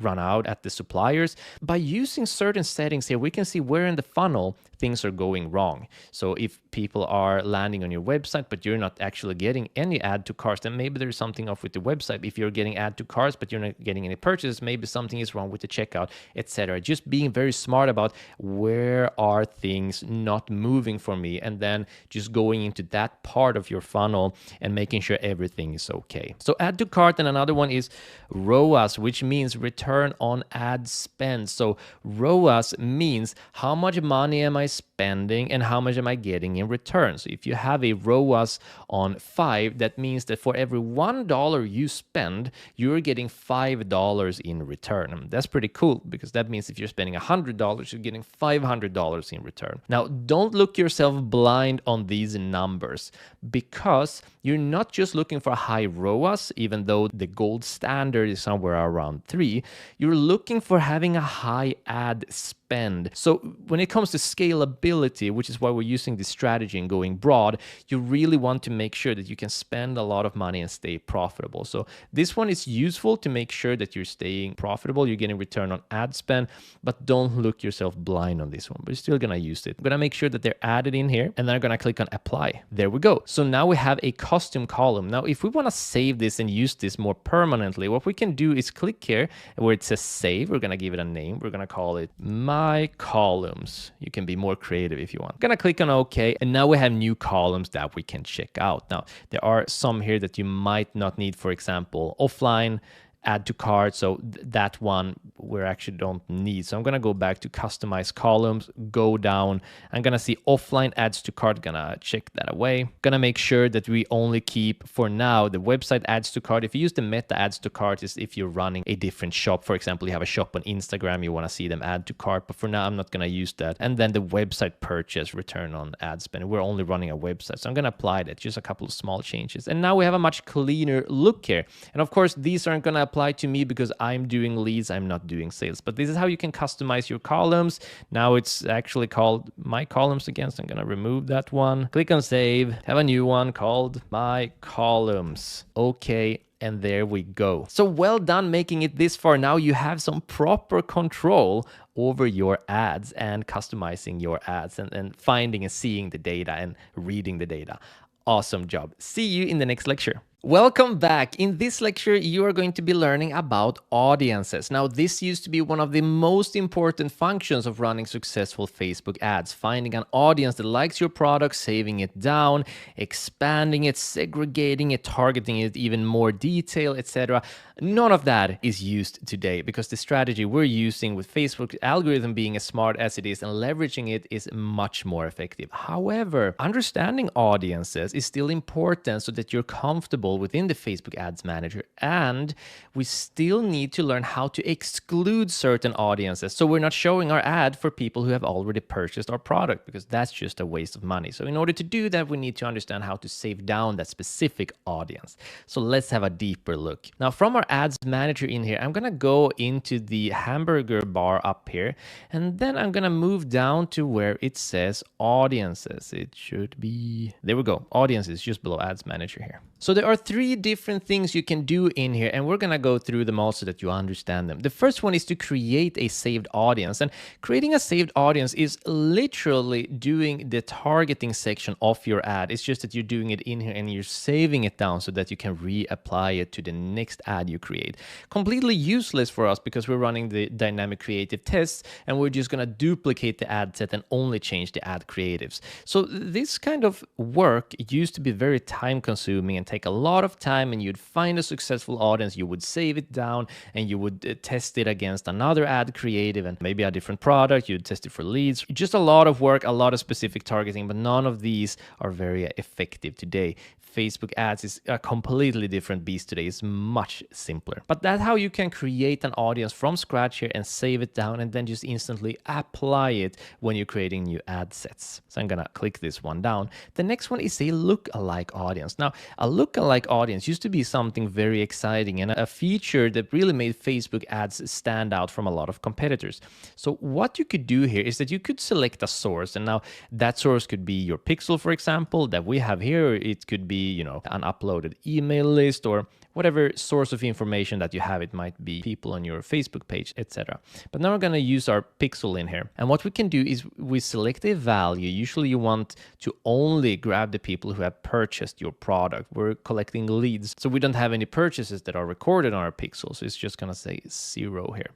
run out at the suppliers? By using certain settings here, we can see where in the funnel things are going wrong. So if people are landing on your website, but you're not actually getting any add to carts, then maybe there's something off with the website. If you're getting add to carts, but you're not getting any purchases, maybe something is wrong with the checkout, etc. Just being very smart about where are things not moving for me, and then just going into that part of your funnel and making sure everything is okay. So add to cart, and another one is ROAS, which means return on ad spend. So ROAS means how much money am I spending and how much am I getting in return. So if you have a ROAS on 5, that means that for every $1 you spend, you're getting $5 in return. And that's pretty cool, because that means if you're spending $100, you're getting $500 in return. Now, don't look yourself blind on these numbers, because you're not just looking for a high ROAS, even though the gold standard is somewhere around 3. You're looking for having a high ad spend. spend. So when it comes to scalability, which is why we're using this strategy and going broad, you really want to make sure that you can spend a lot of money and stay profitable. So this one is useful to make sure that you're staying profitable, you're getting return on ad spend, but don't look yourself blind on this one. But you're still gonna use it. I'm gonna make sure that they're added in here, and then I'm gonna click on apply. There we go. So now we have a custom column. Now, if we wanna save this and use this more permanently, what we can do is click here where it says save. We're gonna give it a name. We're gonna call it My Columns. You can be more creative if you want. I'm gonna click on OK, and now we have new columns that we can check out. Now, there are some here that you might not need, for example, offline, add to cart. So that one we actually don't need. So I'm going to go back to customize columns, go down. I'm going to see offline adds to cart, gonna check that away. Going to make sure that we only keep for now the website adds to cart. If you use the meta adds to cart is if you're running a different shop. For example, you have a shop on Instagram, you want to see them add to cart, but for now I'm not going to use that. And then the website purchase return on ad spend. We're only running a website. So I'm going to apply that, just a couple of small changes. And now we have a much cleaner look here. And of course, these aren't going to apply to me because I'm doing leads, I'm not doing sales. But this is how you can customize your columns. Now it's actually called My Columns again, so I'm gonna remove that one. Click on save, have a new one called My Columns. Okay. And there we go. So well done making it this far. Now you have some proper control over your ads and customizing your ads and finding and seeing the data and reading the data. Awesome job. See you in the next lecture. Welcome back. In this lecture, you are going to be learning about audiences. Now, this used to be one of the most important functions of running successful Facebook ads, finding an audience that likes your product, saving it down, expanding it, segregating it, targeting it even more detail, etc. None of that is used today because the strategy we're using with Facebook algorithm being as smart as it is and leveraging it is much more effective. However, understanding audiences is still important so that you're comfortable within the Facebook Ads Manager, and we still need to learn how to exclude certain audiences so we're not showing our ad for people who have already purchased our product, because that's just a waste of money. So in order to do that, we need to understand how to save down that specific audience. So let's have a deeper look. Now, from our Ads Manager in here, I'm gonna go into the hamburger bar up here, and then I'm gonna move down to where it says audiences. It should be, there we go, audiences, just below Ads Manager here. So there are 3 different things you can do in here, and we're gonna go through them all so that you understand them. The first one is to create a saved audience, and creating a saved audience is literally doing the targeting section of your ad. It's just that you're doing it in here and you're saving it down so that you can reapply it to the next ad you create. Completely useless for us because we're running the dynamic creative tests and we're just gonna duplicate the ad set and only change the ad creatives. So this kind of work used to be very time consuming and take a lot of time, and you'd find a successful audience, you would save it down, and you would test it against another ad creative and maybe a different product. You'd test it for leads. Just a lot of work, a lot of specific targeting, but none of these are very effective today. Facebook ads is a completely different beast today. It's much simpler. But that's how you can create an audience from scratch here and save it down and then just instantly apply it when you're creating new ad sets. So I'm gonna click this one down. The next one is a lookalike audience. Now, a lookalike audience used to be something very exciting and a feature that really made Facebook ads stand out from a lot of competitors. So what you could do here is that you could select a source, and now that source could be your pixel, for example, that we have here. It could be, you know, an uploaded email list or whatever source of information that you have. It might be people on your Facebook page, etc. But now we're going to use our pixel in here. And what we can do is we select a value. Usually you want to only grab the people who have purchased your product. We're collecting leads, so we don't have any purchases that are recorded on our pixel. So it's just going to say 0 here.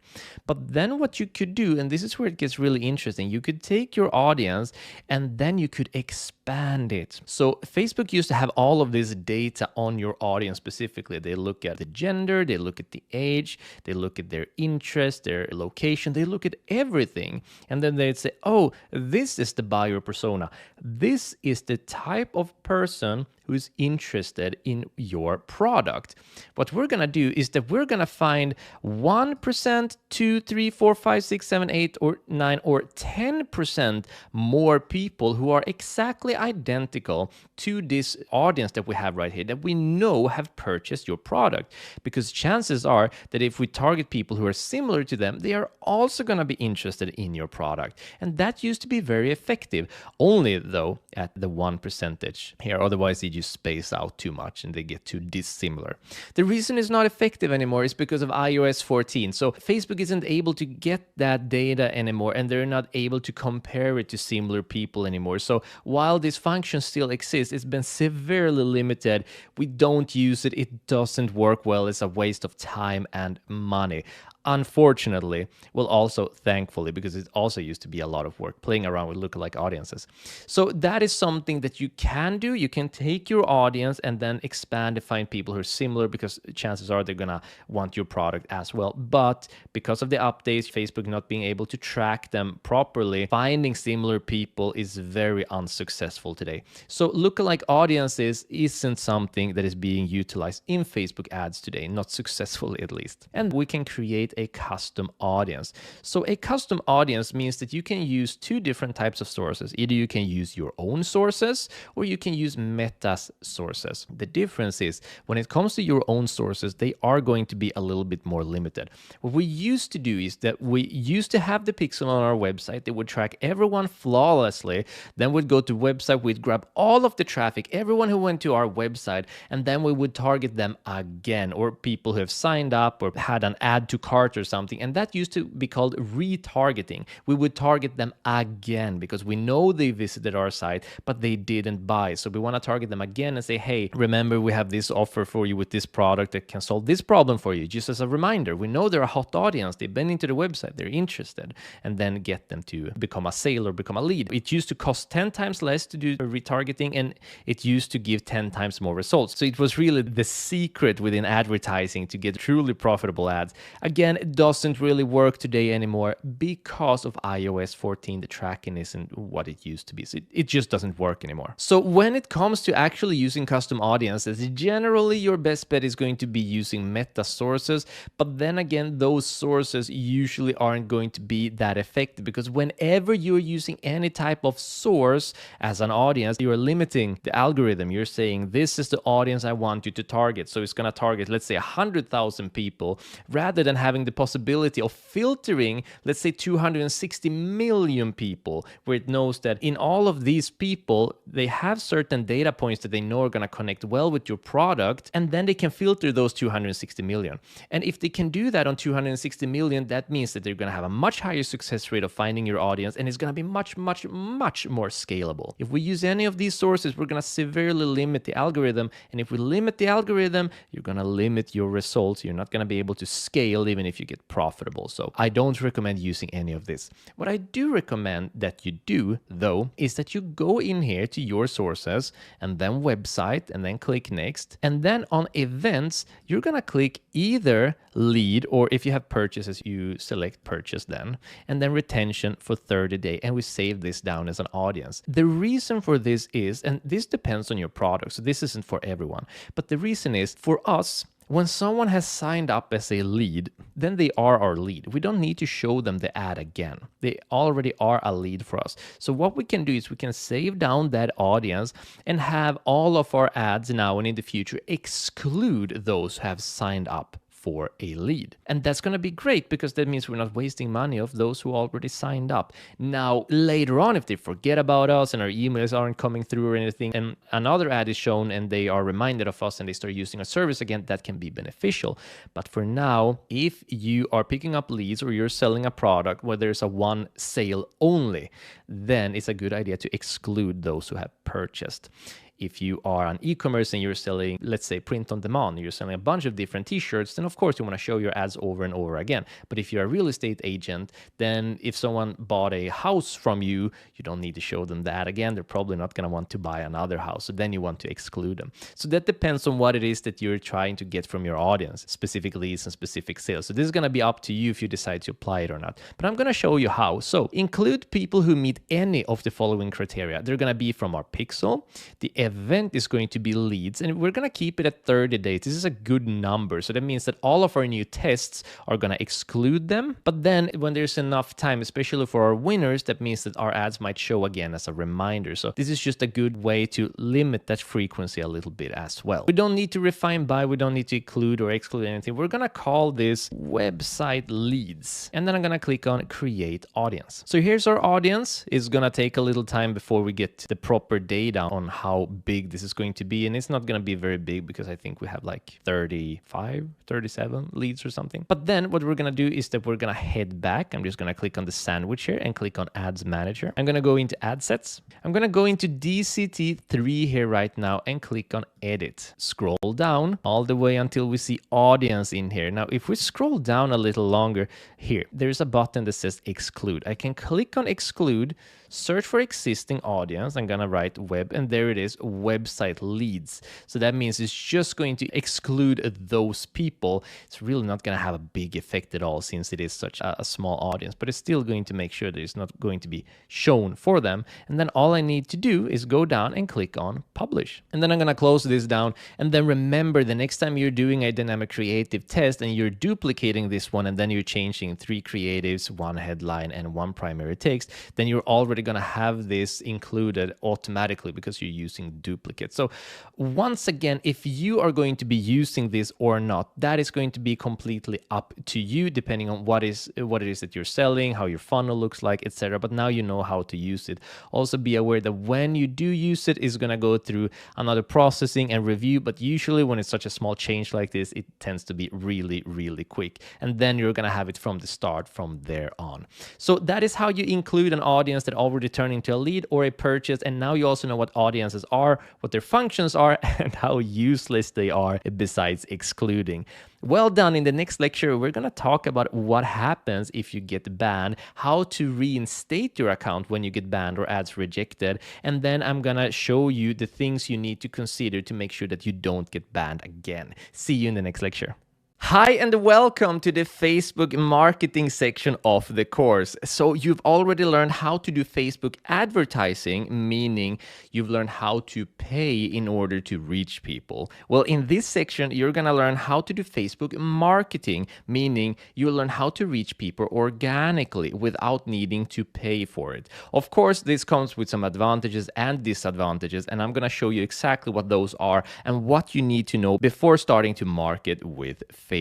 But then what you could do, and this is where it gets really interesting, you could take your audience and then you could expand it. So Facebook used to have all of this data on your audience specifically. They look at the gender, they look at the age, they look at their interest, their location, they look at everything. And then they'd say, oh, this is the buyer persona. This is the type of person who's interested in your product. What we're going to do is that we're going to find 1%, 2, 3, 4, 5, 6, 7, 8, or 9, or 10% more people who are exactly identical to this audience that we have right here, that we know have purchased your product. Because chances are that if we target people who are similar to them, they are also going to be interested in your product. And that used to be very effective, only though at the 1% here. Otherwise, they just space out too much and they get too dissimilar. The reason it's not effective anymore is because of iOS 14. So Facebook isn't able to get that data anymore, and they're not able to compare it to similar people anymore. So while this function still exists, it's been severely limited. We don't use it. It doesn't work well. It's a waste of time and money. Unfortunately, well, also thankfully, because it also used to be a lot of work playing around with lookalike audiences. So that is something that you can do. You can take your audience and then expand to find people who are similar, because chances are they're gonna want your product as well. But because of the updates, Facebook not being able to track them properly, finding similar people is very unsuccessful today. So lookalike audiences isn't something that is being utilized in Facebook ads today, not successfully at least. And we can create a custom audience. So a custom audience means that you can use two different types of sources. Either you can use your own sources or you can use Meta's sources. The difference is when it comes to your own sources, they are going to be a little bit more limited. What we used to do is that we used to have the pixel on our website. They would track everyone flawlessly. Then we'd go to website, we'd grab all of the traffic, everyone who went to our website, and then we would target them again, or people who have signed up or had an add to cart or something, and that used to be called retargeting. We would target them again because we know they visited our site, but they didn't buy. So we want to target them again and say, hey, remember we have this offer for you with this product that can solve this problem for you. Just as a reminder, we know they're a hot audience. They've been into the website, they're interested, and then get them to become a sale or become a lead. It used to cost 10 times less to do retargeting, and it used to give 10 times more results. So it was really the secret within advertising to get truly profitable ads. Again, it doesn't really work today anymore because of iOS 14. The tracking isn't what it used to be. So it just doesn't work anymore. So when it comes to actually using custom audiences, generally your best bet is going to be using Meta sources. But then again, those sources usually aren't going to be that effective, because whenever you're using any type of source as an audience, you're limiting the algorithm. You're saying, this is the audience I want you to target. So it's going to target, let's say, 100,000 people, rather than having the possibility of filtering, let's say, 260 million people, where it knows that in all of these people, they have certain data points that they know are going to connect well with your product, and then they can filter those 260 million. And if they can do that on 260 million, that means that they're going to have a much higher success rate of finding your audience, and it's going to be much, much, much more scalable. If we use any of these sources, we're going to severely limit the algorithm, and if we limit the algorithm, you're going to limit your results. You're not going to be able to scale even if you get profitable. So I don't recommend using any of this. What I do recommend that you do, though, is that you go in here to your sources and then website and then click next. And then on events, you're going to click either lead, or if you have purchases, you select purchase then, and then retention for 30 days. And we save this down as an audience. The reason for this is, and this depends on your product, so this isn't for everyone, but the reason is for us, when someone has signed up as a lead, then they are our lead. We don't need to show them the ad again. They already are a lead for us. So what we can do is we can save down that audience and have all of our ads now and in the future exclude those who have signed up for a lead. And that's going to be great, because that means we're not wasting money of those who already signed up. Now, later on, if they forget about us and our emails aren't coming through or anything, and another ad is shown and they are reminded of us and they start using a service again, that can be beneficial. But for now, if you are picking up leads or you're selling a product where there's a one sale only, then it's a good idea to exclude those who have purchased. If you are an e-commerce and you're selling, let's say, print on demand, you're selling a bunch of different t-shirts, then of course you want to show your ads over and over again. But if you're a real estate agent, then if someone bought a house from you, you don't need to show them that again. They're probably not going to want to buy another house. So then you want to exclude them. So that depends on what it is that you're trying to get from your audience, specific leads and specific sales. So this is going to be up to you if you decide to apply it or not. But I'm going to show you how. So include people who meet any of the following criteria. They're going to be from our pixel, the event is going to be leads, and we're going to keep it at 30 days. This is a good number. So that means that all of our new tests are going to exclude them. But then when there's enough time, especially for our winners, that means that our ads might show again as a reminder. So this is just a good way to limit that frequency a little bit as well. We don't need to refine by, we don't need to include or exclude anything. We're going to call this website leads. And then I'm going to click on create audience. So here's our audience. It's going to take a little time before we get the proper data on how big this is going to be. And it's not going to be very big because I think we have like 35, 37 leads or something. But then what we're going to do is that we're going to head back. I'm just going to click on the sandwich here and click on Ads Manager. I'm going to go into Ad Sets. I'm going to go into DCT3 here right now and click on Edit. Scroll down all the way until we see audience in here. Now, if we scroll down a little longer here, there's a button that says exclude. I can click on exclude, search for existing audience. I'm going to write web, and there it is, website leads. So that means it's just going to exclude those people. It's really not going to have a big effect at all since it is such a small audience, but it's still going to make sure that it's not going to be shown for them. And then all I need to do is go down and click on publish. And then I'm going to close this down. And then remember, the next time you're doing a dynamic creative test and you're duplicating this one, and then you're changing 3 creatives, 1 headline, and 1 primary text, then you're already going to have this included automatically because you're using duplicates. So once again, if you are going to be using this or not, that is going to be completely up to you, depending on what it is that you're selling, how your funnel looks like, etc. But now you know how to use it. Also be aware that when you do use it, it's going to go through another processing and review. But usually when it's such a small change like this, it tends to be really, really quick. And then you're going to have it from the start from there on. So that is how you include an audience that already turned into a lead or a purchase. And now you also know what audiences are, what their functions are, and how useless they are besides excluding. Well done. In the next lecture, we're going to talk about what happens if you get banned, how to reinstate your account when you get banned or ads rejected. And then I'm going to show you the things you need to consider to make sure that you don't get banned again. See you in the next lecture. Hi and welcome to the Facebook marketing section of the course. So you've already learned how to do Facebook advertising, meaning you've learned how to pay in order to reach people. Well, in this section, you're going to learn how to do Facebook marketing, meaning you'll learn how to reach people organically without needing to pay for it. Of course, this comes with some advantages and disadvantages, and I'm going to show you exactly what those are and what you need to know before starting to market with Facebook.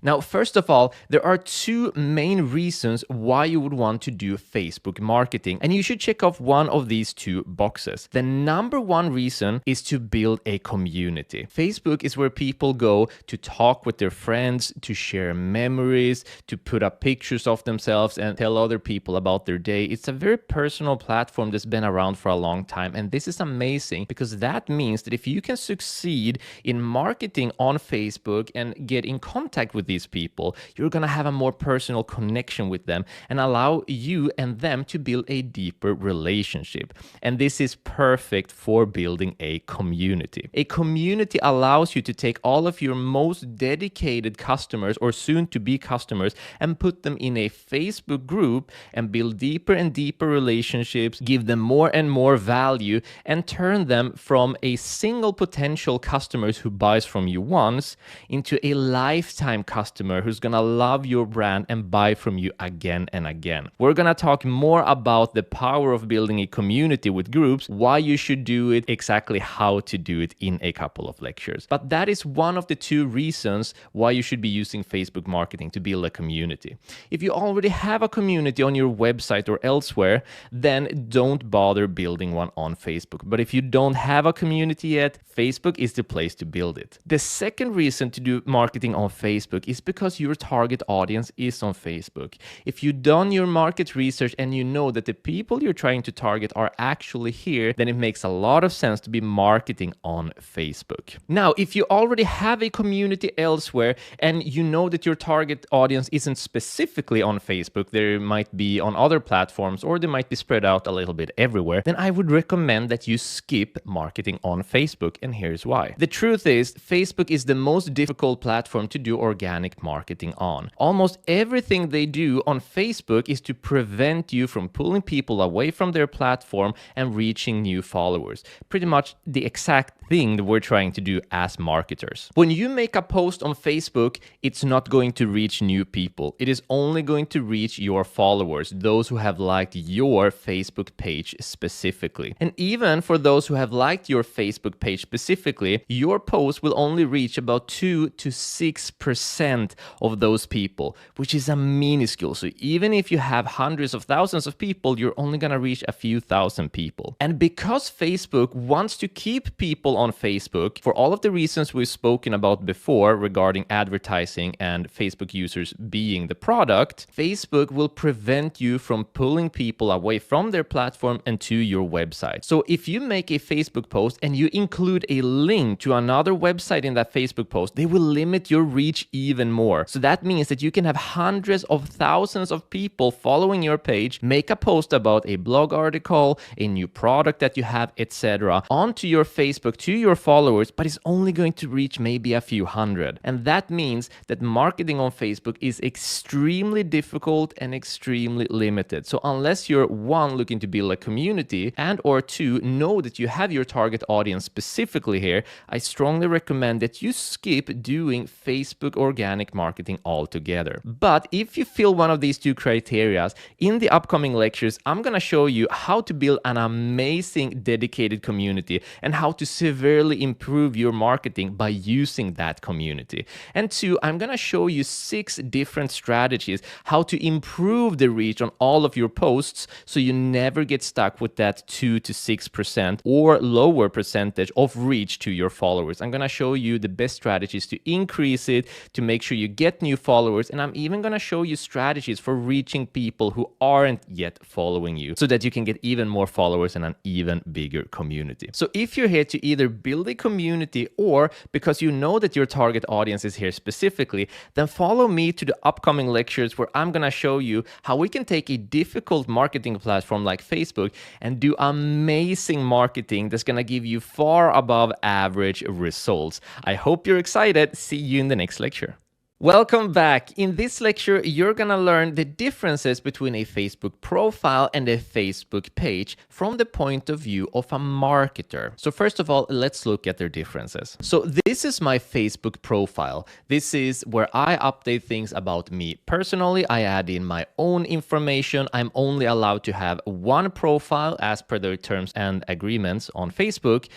Now, first of all, there are 2 main reasons why you would want to do Facebook marketing, and you should check off one of these 2 boxes. The number 1 reason is to build a community. Facebook is where people go to talk with their friends, to share memories, to put up pictures of themselves and tell other people about their day. It's a very personal platform that's been around for a long time, and this is amazing because that means that if you can succeed in marketing on Facebook and get in contact with these people, you're going to have a more personal connection with them and allow you and them to build a deeper relationship. And this is perfect for building a community. A community allows you to take all of your most dedicated customers or soon to be customers and put them in a Facebook group and build deeper and deeper relationships, give them more and more value, and turn them from a single potential customers who buys from you once into a lifetime customer who's gonna love your brand and buy from you again and again. We're gonna talk more about the power of building a community with groups, why you should do it, exactly how to do it in a couple of lectures. But that is one of the 2 reasons why you should be using Facebook marketing, to build a community. If you already have a community on your website or elsewhere, then don't bother building one on Facebook. But if you don't have a community yet, Facebook is the place to build it. The second reason to do marketing on Facebook is because your target audience is on Facebook. If you've done your market research and you know that the people you're trying to target are actually here, then it makes a lot of sense to be marketing on Facebook. Now, if you already have a community elsewhere and you know that your target audience isn't specifically on Facebook, they might be on other platforms or they might be spread out a little bit everywhere, then I would recommend that you skip marketing on Facebook, and here's why. The truth is, Facebook is the most difficult platform to do organic marketing on. Almost everything they do on Facebook is to prevent you from pulling people away from their platform and reaching new followers. Pretty much the exact thing that we're trying to do as marketers. When you make a post on Facebook, it's not going to reach new people. It is only going to reach your followers, those who have liked your Facebook page specifically. And even for those who have liked your Facebook page specifically, your post will only reach about 2 to 6% of those people, which is a minuscule. So even if you have hundreds of thousands of people, you're only going to reach a few thousand people. And because Facebook wants to keep people on Facebook, for all of the reasons we've spoken about before regarding advertising and Facebook users being the product, Facebook will prevent you from pulling people away from their platform and to your website. So if you make a Facebook post and you include a link to another website in that Facebook post, they will limit your reach even more. So that means that you can have hundreds of thousands of people following your page, make a post about a blog article, a new product that you have, etc., onto your Facebook to your followers, but it's only going to reach maybe a few hundred. And that means that marketing on Facebook is extremely difficult and extremely limited. So unless you're one, looking to build a community, and or two, know that you have your target audience specifically here, I strongly recommend that you skip doing Facebook organic marketing altogether. But if you fill one of these two criteria, in the upcoming lectures, I'm going to show you how to build an amazing dedicated community and how to severely improve your marketing by using that community. And two, I'm going to show you 6 different strategies how to improve the reach on all of your posts so you never get stuck with that 2 to 6% or lower percentage of reach to your followers. I'm going to show you the best strategies to increase it, to make sure you get new followers, and I'm even going to show you strategies for reaching people who aren't yet following you so that you can get even more followers and an even bigger community. So if you're here to either build a community or because you know that your target audience is here specifically, then follow me to the upcoming lectures where I'm going to show you how we can take a difficult marketing platform like Facebook and do amazing marketing that's going to give you far above average results. I hope you're excited. See you in the next lecture. Welcome back. In this lecture, you're gonna learn the differences between a Facebook profile and a Facebook page from the point of view of a marketer. So first of all, let's look at their differences. So this is my Facebook profile. This is where I update things about me personally. I add in my own information. I'm only allowed to have one profile as per their terms and agreements on Facebook.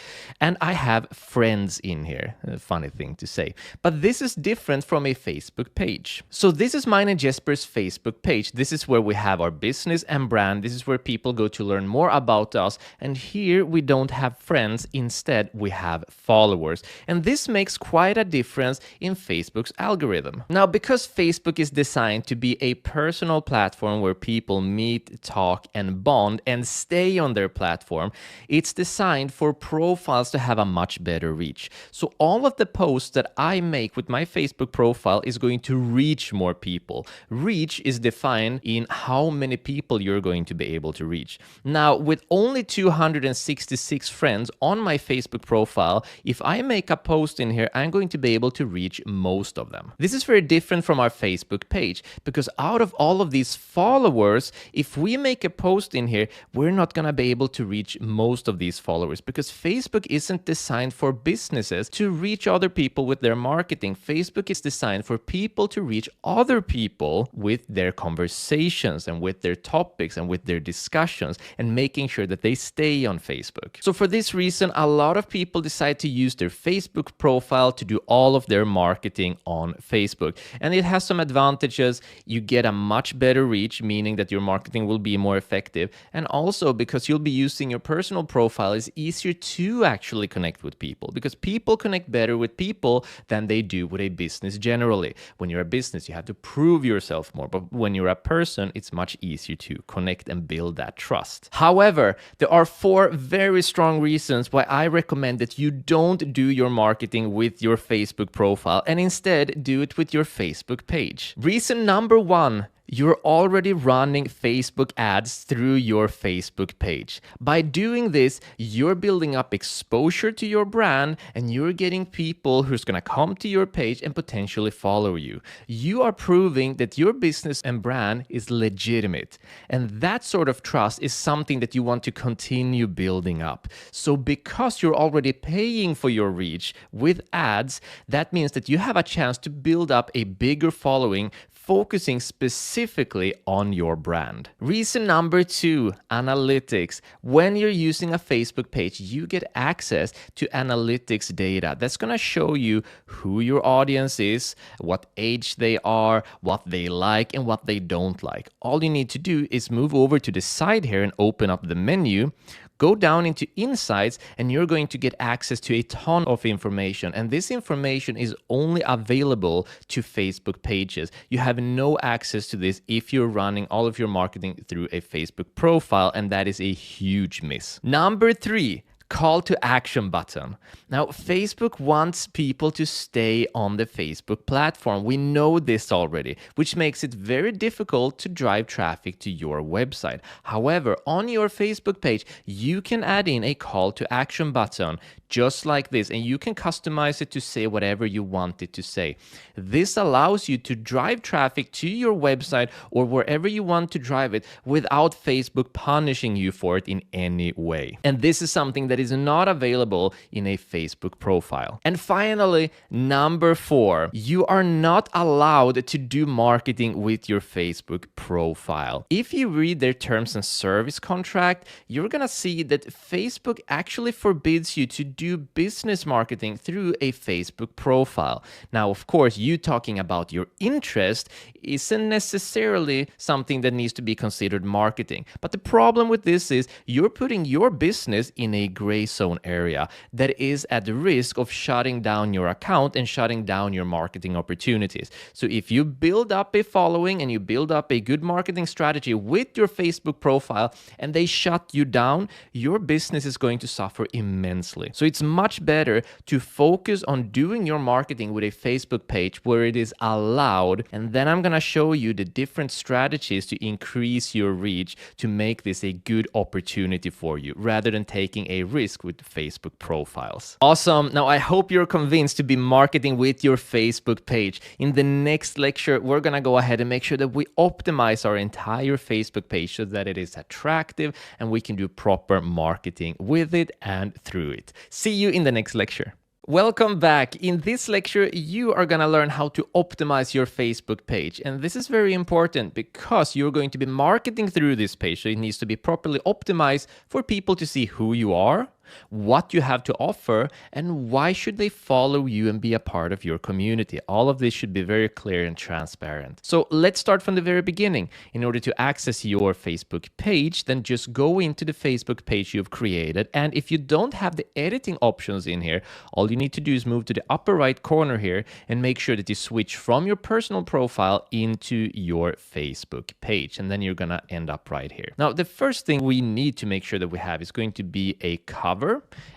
And I have friends in here. A funny thing to say. But this is different from a Facebook page. So this is mine and Jesper's Facebook page. This is where we have our business and brand. This is where people go to learn more about us. And here we don't have friends. Instead, we have followers. And this makes quite a difference in Facebook's algorithm. Now, because Facebook is designed to be a personal platform where people meet, talk, and bond and stay on their platform, it's designed for profiles to have a much better reach. So all of the posts that I make with my Facebook profile is going to reach more people. Reach is defined in how many people you're going to be able to reach. Now, with only 266 friends on my Facebook profile, if I make a post in here, I'm going to be able to reach most of them. This is very different from our Facebook page because out of all of these followers, if we make a post in here, we're not going to be able to reach most of these followers because Facebook isn't designed for businesses to reach other people with their marketing. Facebook is designed for people to reach other people with their conversations and with their topics and with their discussions and making sure that they stay on Facebook. So for this reason, a lot of people decide to use their Facebook profile to do all of their marketing on Facebook. And it has some advantages. You get a much better reach, meaning that your marketing will be more effective. And also because you'll be using your personal profile, it's easier to actually connect with people because people connect better with people than they do with a business generally. When you're a business, you have to prove yourself more, but when you're a person, it's much easier to connect and build that trust. However, there are 4 very strong reasons why I recommend that you don't do your marketing with your Facebook profile and instead do it with your Facebook page. Reason number 1, You're already running Facebook ads through your Facebook page. By doing this, you're building up exposure to your brand and you're getting people who's going to come to your page and potentially follow you. You are proving that your business and brand is legitimate. And that sort of trust is something that you want to continue building up. So because you're already paying for your reach with ads, that means that you have a chance to build up a bigger following, focusing specifically on your brand. Reason number 2, analytics. When you're using a Facebook page, you get access to analytics data that's going to show you who your audience is, what age they are, what they like, and what they don't like. All you need to do is move over to the side here and open up the menu. Go down into Insights and you're going to get access to a ton of information. And this information is only available to Facebook pages. You have no access to this if you're running all of your marketing through a Facebook profile, and that is a huge miss. Number 3, call to action button. Now, Facebook wants people to stay on the Facebook platform. We know this already, which makes it very difficult to drive traffic to your website. However, on your Facebook page, you can add in a call to action button just like this, and you can customize it to say whatever you want it to say. This allows you to drive traffic to your website or wherever you want to drive it without Facebook punishing you for it in any way. And this is something that is not available in a Facebook profile. And finally, number 4, you are not allowed to do marketing with your Facebook profile. If you read their terms and service contract, you're gonna see that Facebook actually forbids you to do business marketing through a Facebook profile. Now, of course, you talking about your interest isn't necessarily something that needs to be considered marketing. But the problem with this is you're putting your business in a gray zone area that is at the risk of shutting down your account and shutting down your marketing opportunities. So if you build up a following and you build up a good marketing strategy with your Facebook profile and they shut you down, your business is going to suffer immensely. So it's much better to focus on doing your marketing with a Facebook page where it is allowed. And then I'm going to show you the different strategies to increase your reach to make this a good opportunity for you rather than taking a risk with Facebook profiles. Awesome. Now, I hope you're convinced to be marketing with your Facebook page. In the next lecture, we're going to go ahead and make sure that we optimize our entire Facebook page so that it is attractive and we can do proper marketing with it and through it. See you in the next lecture. Welcome back. In this lecture, you are going to learn how to optimize your Facebook page. And this is very important because you're going to be marketing through this page. So it needs to be properly optimized for people to see who you are, what you have to offer, and why should they follow you and be a part of your community. All of this should be very clear and transparent. So let's start from the very beginning. In order to access your Facebook page, then just go into the Facebook page you've created. And if you don't have the editing options in here, all you need to do is move to the upper right corner here and make sure that you switch from your personal profile into your Facebook page. And then you're going to end up right here. Now, the first thing we need to make sure that we have is going to be a cover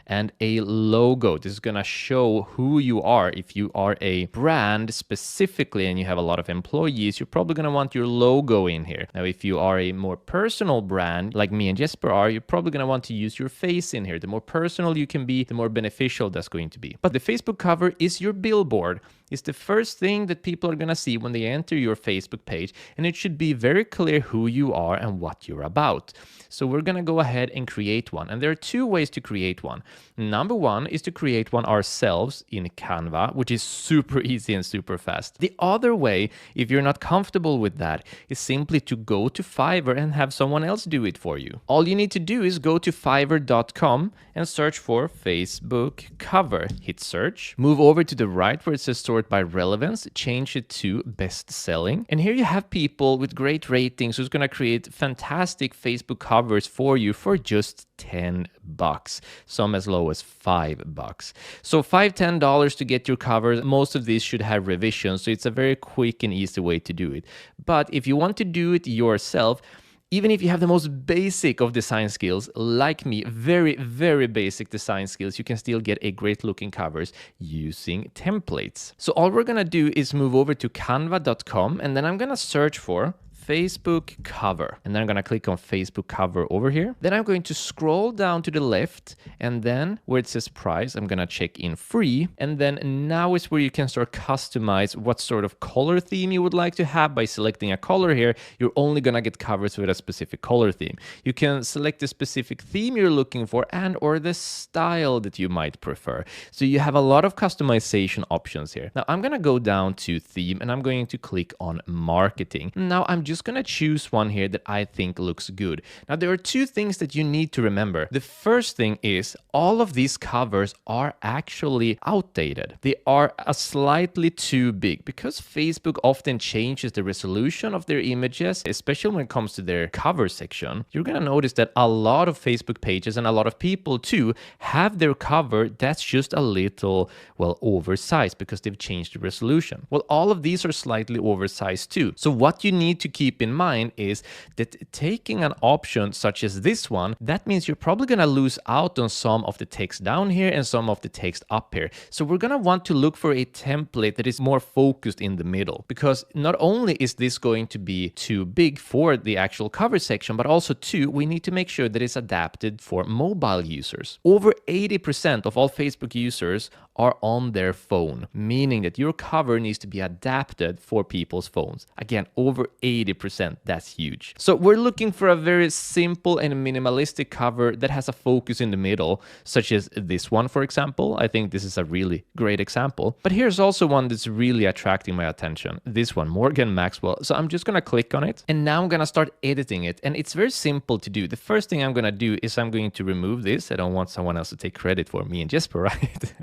and a logo. This is going to show who you are. If you are a brand specifically and you have a lot of employees, you're probably going to want your logo in here. Now, if you are a more personal brand like me and Jesper are, you're probably going to want to use your face in here. The more personal you can be, the more beneficial that's going to be. But the Facebook cover is your billboard. It's the first thing that people are going to see when they enter your Facebook page, and it should be very clear who you are and what you're about. So we're going to go ahead and create one. And there are 2 ways to create one. Number 1 is to create one ourselves in Canva, which is super easy and super fast. The other way, if you're not comfortable with that, is simply to go to Fiverr and have someone else do it for you. All you need to do is go to fiverr.com and search for Facebook cover. Hit search, move over to the right where it says sort by relevance, change it to best selling. And here you have people with great ratings who's going to create fantastic Facebook covers for you for just $10, some as low as $5. So $5-10 to get your covers. Most of these should have revisions, so it's a very quick and easy way to do it. But if you want to do it yourself, even if you have the most basic of design skills, like me, very, very basic design skills, you can still get a great looking covers using templates. So all we're going to do is move over to canva.com, and then I'm going to search for Facebook cover. And then I'm going to click on Facebook cover over here. Then I'm going to scroll down to the left, and then where it says price, I'm going to check in free. And then now is where you can start customize what sort of color theme you would like to have. By selecting a color here, you're only going to get covers with a specific color theme. You can select the specific theme you're looking for and or the style that you might prefer. So you have a lot of customization options here. Now I'm going to go down to theme and I'm going to click on marketing. Now I'm just going to choose one here that I think looks good. Now there are two things that you need to remember. The first thing is all of these covers are actually outdated. They are a slightly too big because Facebook often changes the resolution of their images, especially when it comes to their cover section. You're going to notice that a lot of Facebook pages and a lot of people too have their cover that's just a little, well, oversized because they've changed the resolution. Well, all of these are slightly oversized too. So what you need to keep in mind is that taking an option such as this one, that means you're probably going to lose out on some of the text down here and some of the text up here. So we're going to want to look for a template that is more focused in the middle, because not only is this going to be too big for the actual cover section, but also too, we need to make sure that it's adapted for mobile users. Over 80% of all Facebook users are on their phone, meaning that your cover needs to be adapted for people's phones. Again, over 80%, that's huge. So we're looking for a very simple and minimalistic cover that has a focus in the middle, such as this one, for example. I think this is a really great example. But here's also one that's really attracting my attention. This one, Morgan Maxwell. So I'm just gonna click on it, and now I'm gonna start editing it. And it's very simple to do. The first thing I'm gonna do is I'm going to remove this. I don't want someone else to take credit for me and Jesper, right?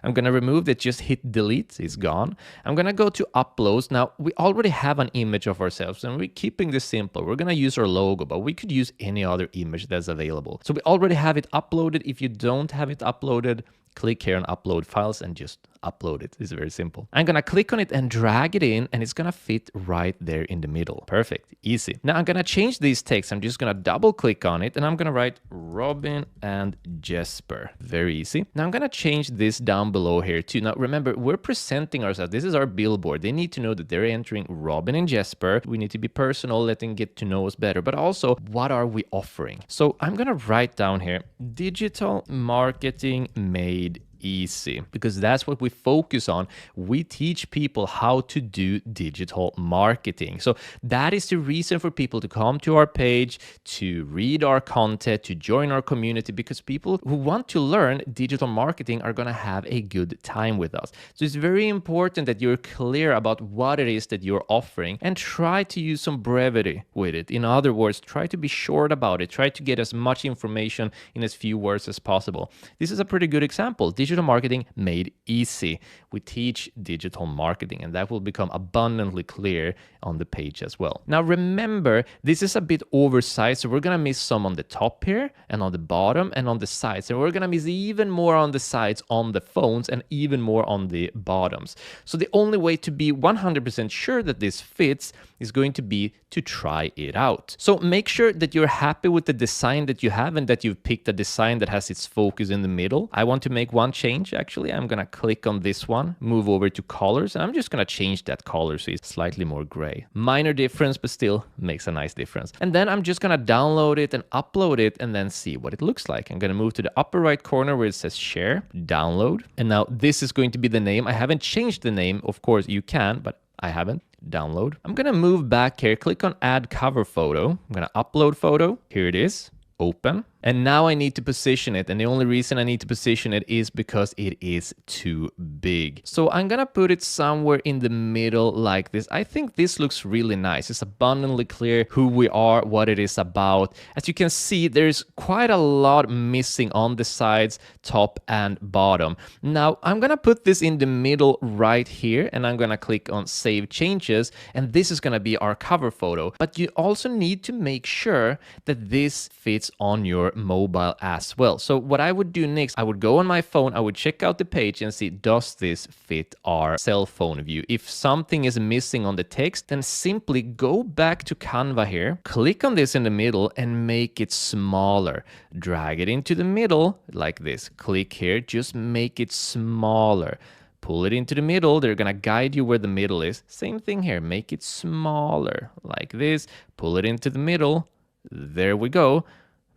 I'm going to remove it, just hit delete, it's gone. I'm going to go to uploads. Now, we already have an image of ourselves and we're keeping this simple. We're going to use our logo, but we could use any other image that's available. So we already have it uploaded. If you don't have it uploaded, click here on upload files and just upload it. It's very simple. I'm gonna click on it and drag it in, and it's gonna fit right there in the middle. Perfect, easy. Now I'm gonna change these text. I'm just gonna double click on it and I'm gonna write Robin and Jesper. Very easy. Now I'm gonna change this down below here too. Now remember, we're presenting ourselves. This is our billboard. They need to know that they're entering Robin and Jesper. We need to be personal, let them get to know us better, but also what are we offering? So I'm gonna write down here, digital marketing made easy, because that's what we focus on. We teach people how to do digital marketing. So that is the reason for people to come to our page, to read our content, to join our community, because people who want to learn digital marketing are going to have a good time with us. So it's very important that you're clear about what it is that you're offering and try to use some brevity with it. In other words, try to be short about it. Try to get as much information in as few words as possible. This is a pretty good example. Digital marketing made easy. We teach digital marketing, and that will become abundantly clear on the page as well. Now remember, this is a bit oversized, so we're gonna miss some on the top here and on the bottom and on the sides, and we're gonna miss even more on the sides on the phones and even more on the bottoms. So the only way to be 100% sure that this fits is going to be to try it out. So make sure that you're happy with the design that you have and that you've picked a design that has its focus in the middle. I want to make one change actually. I'm gonna click on this one, move over to colors, and I'm just gonna change that color so it's slightly more gray. Minor difference, but still makes a nice difference. And then I'm just gonna download it and upload it and then see what it looks like. I'm gonna move to the upper right corner where it says share, download. And now this is going to be the name. I haven't changed the name. Of course you can, but I haven't. Download. I'm gonna move back here, click on add cover photo. I'm gonna upload photo. Here it is. Open. And now I need to position it, and the only reason I need to position it is because it is too big. So I'm gonna put it somewhere in the middle like this. I think this looks really nice. It's abundantly clear who we are, what it is about. As you can see, there's quite a lot missing on the sides, top and bottom. Now I'm gonna put this in the middle right here, and I'm gonna click on save changes, and this is gonna be our cover photo. But you also need to make sure that this fits on your mobile as well. So what I would do next, I would go on my phone, I would check out the page and see, does this fit our cell phone view? If something is missing on the text, then simply go back to Canva here, click on this in the middle and make it smaller. Drag it into the middle like this. Click here, just make it smaller. pull it into the middle. They're going to guide you where the middle is. Same thing here. Make it smaller like this. Pull it into the middle. There we go.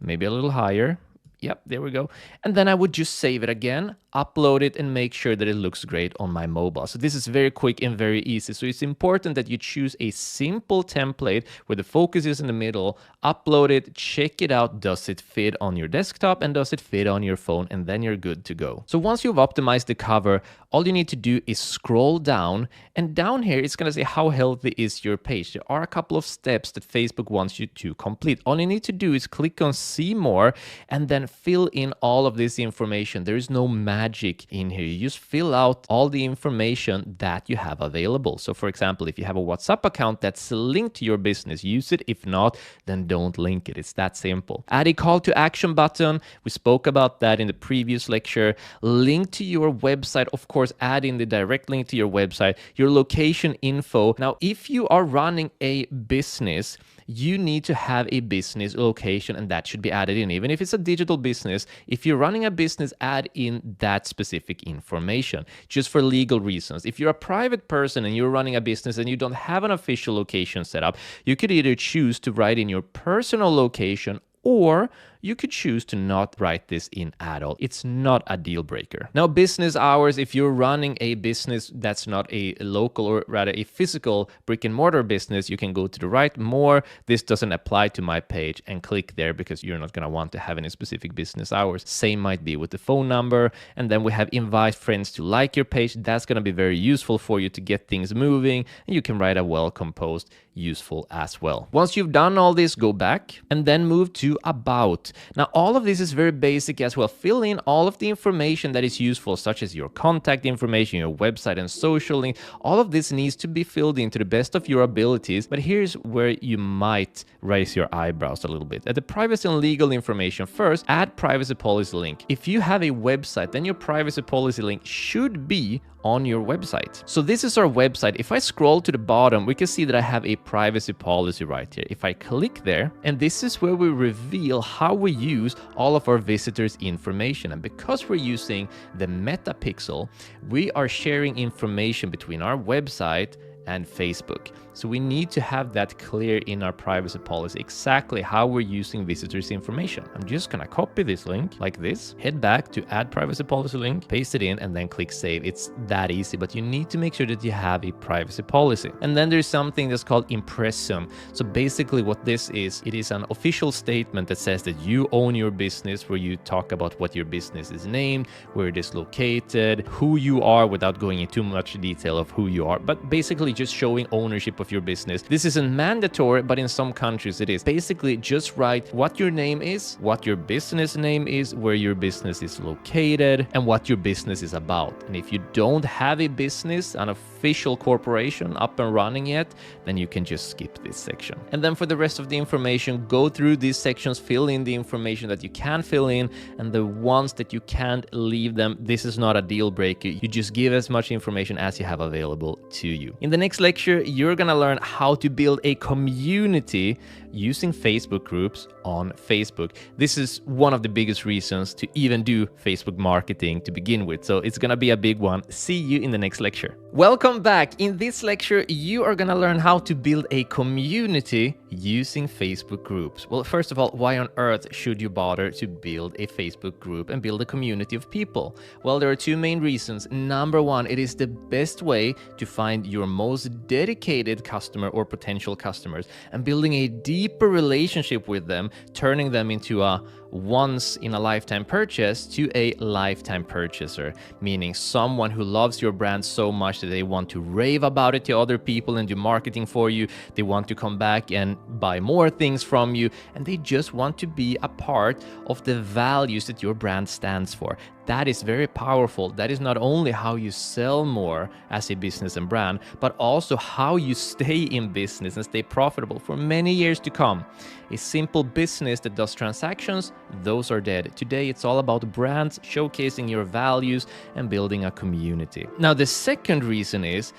Maybe a little higher. Yep, there we go. And then I would just save it again, upload it, and make sure that it looks great on my mobile. So this is very quick and very easy. So it's important that you choose a simple template where the focus is in the middle, upload it, check it out. Does it fit on your desktop and does it fit on your phone? And then you're good to go. So once you've optimized the cover, all you need to do is scroll down, and down here it's going to say how healthy is your page. There are a couple of steps that Facebook wants you to complete. All you need to do is click on see more and then fill in all of this information. There is no magic in here. You just fill out all the information that you have available. So for example, if you have a WhatsApp account that's linked to your business, use it. If not, then don't link it. It's that simple. Add a call to action button. We spoke about that in the previous lecture. Link to your website. Of course, add in the direct link to your website, your location info. Now, if you are running a business, you need to have a business location, and that should be added in. Even if it's a digital business, if you're running a business, add in that specific information, just for legal reasons. If you're a private person and you're running a business and you don't have an official location set up, you could either choose to write in your personal location, or you could choose to not write this in at all. It's not a deal breaker. Now, business hours, if you're running a business that's not a local or rather a physical brick and mortar business, you can go to the right, more. This doesn't apply to my page, and click there because you're not going to want to have any specific business hours. Same might be with the phone number. And then we have invite friends to like your page. That's going to be very useful for you to get things moving. And you can write a well-composed, useful as well. Once you've done all this, go back and then move to about. Now, all of this is very basic as well. Fill in all of the information that is useful, such as your contact information, your website and social link. All of this needs to be filled in to the best of your abilities. But here's where you might raise your eyebrows a little bit. At the privacy and legal information, first, add privacy policy link. If you have a website, then your privacy policy link should be on your website. So this is our website. If I scroll to the bottom, we can see that I have a privacy policy right here. If I click there, and this is where we reveal how we use all of our visitors' information. And because we're using the Metapixel, we are sharing information between our website and Facebook. So we need to have that clear in our privacy policy, exactly how we're using visitors' information. I'm just gonna copy this link like this, head back to add privacy policy link, paste it in, and then click save. It's that easy, but you need to make sure that you have a privacy policy. And then there's something that's called impressum. So basically what this is, it is an official statement that says that you own your business, where you talk about what your business is named, where it is located, who you are, without going into too much detail of who you are, but basically just showing ownership of your business. This isn't mandatory, but in some countries it is. Basically, just write what your name is, what your business name is, where your business is located, and what your business is about. And if you don't have a business, an official corporation up and running yet, then you can just skip this section. And then for the rest of the information, go through these sections, fill in the information that you can fill in, and the ones that you can't, leave them. This is not a deal breaker. You just give as much information as you have available to you. In the next lecture, you're gonna learn how to build a community using Facebook groups on Facebook. This is one of the biggest reasons to even do Facebook marketing to begin with. So it's gonna be a big one. See you in the next lecture. Welcome back. In this lecture, you are gonna learn how to build a community using Facebook groups. Well, first of all, why on earth should you bother to build a Facebook group and build a community of people? Well, there are two main reasons. Number one, it is the best way to find your most dedicated customer or potential customers and building a deeper relationship with them, turning them into a once-in-a-lifetime purchase to a lifetime purchaser, meaning someone who loves your brand so much that they want to rave about it to other people and do marketing for you. They want to come back and buy more things from you, and they just want to be a part of the values that your brand stands for. That is very powerful. That is not only how you sell more as a business and brand, but also how you stay in business and stay profitable for many years to come. A simple business that does transactions, those are dead. Today, it's all about brands, showcasing your values, and building a community. Now, the second reason is,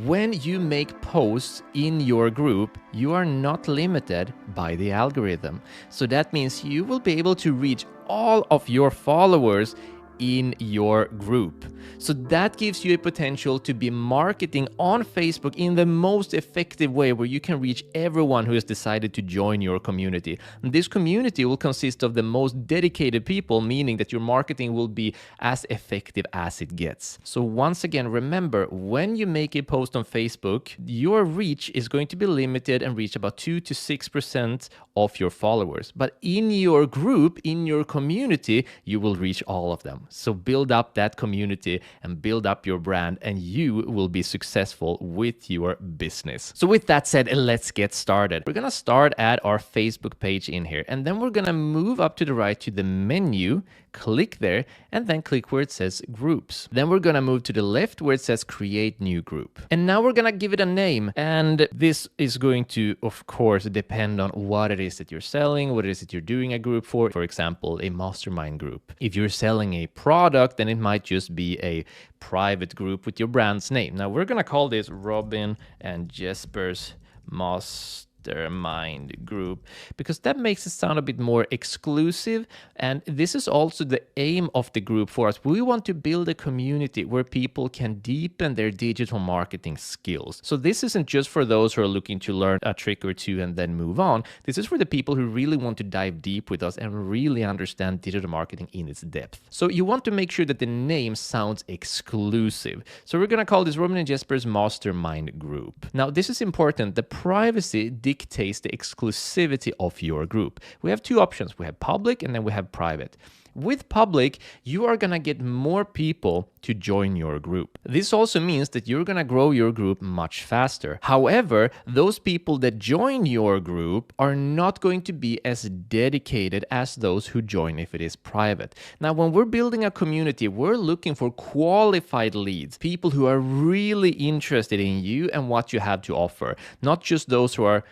when you make posts in your group, you are not limited by the algorithm. So that means you will be able to reach all of your followers in your group. So that gives you a potential to be marketing on Facebook in the most effective way, where you can reach everyone who has decided to join your community. And this community will consist of the most dedicated people, meaning that your marketing will be as effective as it gets. So once again, remember, when you make a post on Facebook, your reach is going to be limited and reach about 2 to 6% of your followers. But in your group, in your community, you will reach all of them. So build up that community and build up your brand, and you will be successful with your business. So with that said, let's get started. We're gonna start at our Facebook page in here, and then we're gonna move up to the right to the menu, click there, and then click where it says groups. Then we're gonna move to the left where it says create new group. And now we're gonna give it a name. And this is going to, of course, depend on what it is that you're selling, what it is that you're doing a group for. For example, a mastermind group. If you're selling a product, then it might just be a private group with your brand's name. Now we're gonna call this Robin and Jesper's Mastermind group, because that makes it sound a bit more exclusive. And this is also the aim of the group for us. We want to build a community where people can deepen their digital marketing skills. So this isn't just for those who are looking to learn a trick or two and then move on. This is for the people who really want to dive deep with us and really understand digital marketing in its depth. So you want to make sure that the name sounds exclusive. So we're going to call this Robin and Jesper's Mastermind group. Now this is important. The privacy dictates the exclusivity of your group. We have two options. We have public and then we have private. With public, you are going to get more people to join your group. This also means that you're going to grow your group much faster. However, those people that join your group are not going to be as dedicated as those who join if it is private. Now, when we're building a community, we're looking for qualified leads, people who are really interested in you and what you have to offer, not just those who are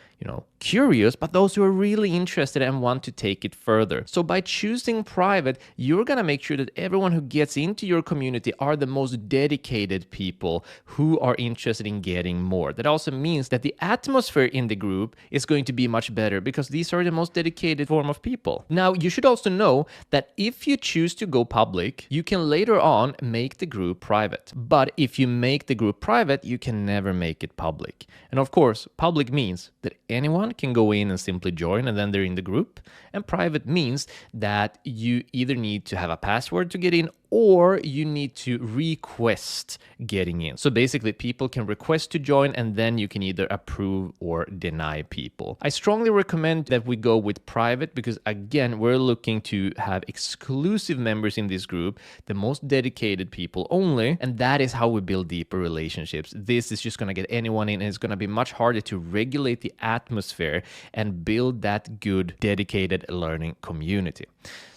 curious, but those who are really interested and want to take it further. So by choosing private, you're going to make sure that everyone who gets into your community are the most dedicated people who are interested in getting more. That also means that the atmosphere in the group is going to be much better because these are the most dedicated form of people. Now, you should also know that if you choose to go public, you can later on make the group private. But if you make the group private, you can never make it public. And of course, public means that anyone can go in and simply join and then they're in the group. And private means that you either need to have a password to get in or you need to request getting in. So basically people can request to join and then you can either approve or deny people. I strongly recommend that we go with private because again, we're looking to have exclusive members in this group, the most dedicated people only, and that is how we build deeper relationships. This is just going to get anyone in and it's going to be much harder to regulate the atmosphere and build that good dedicated learning community.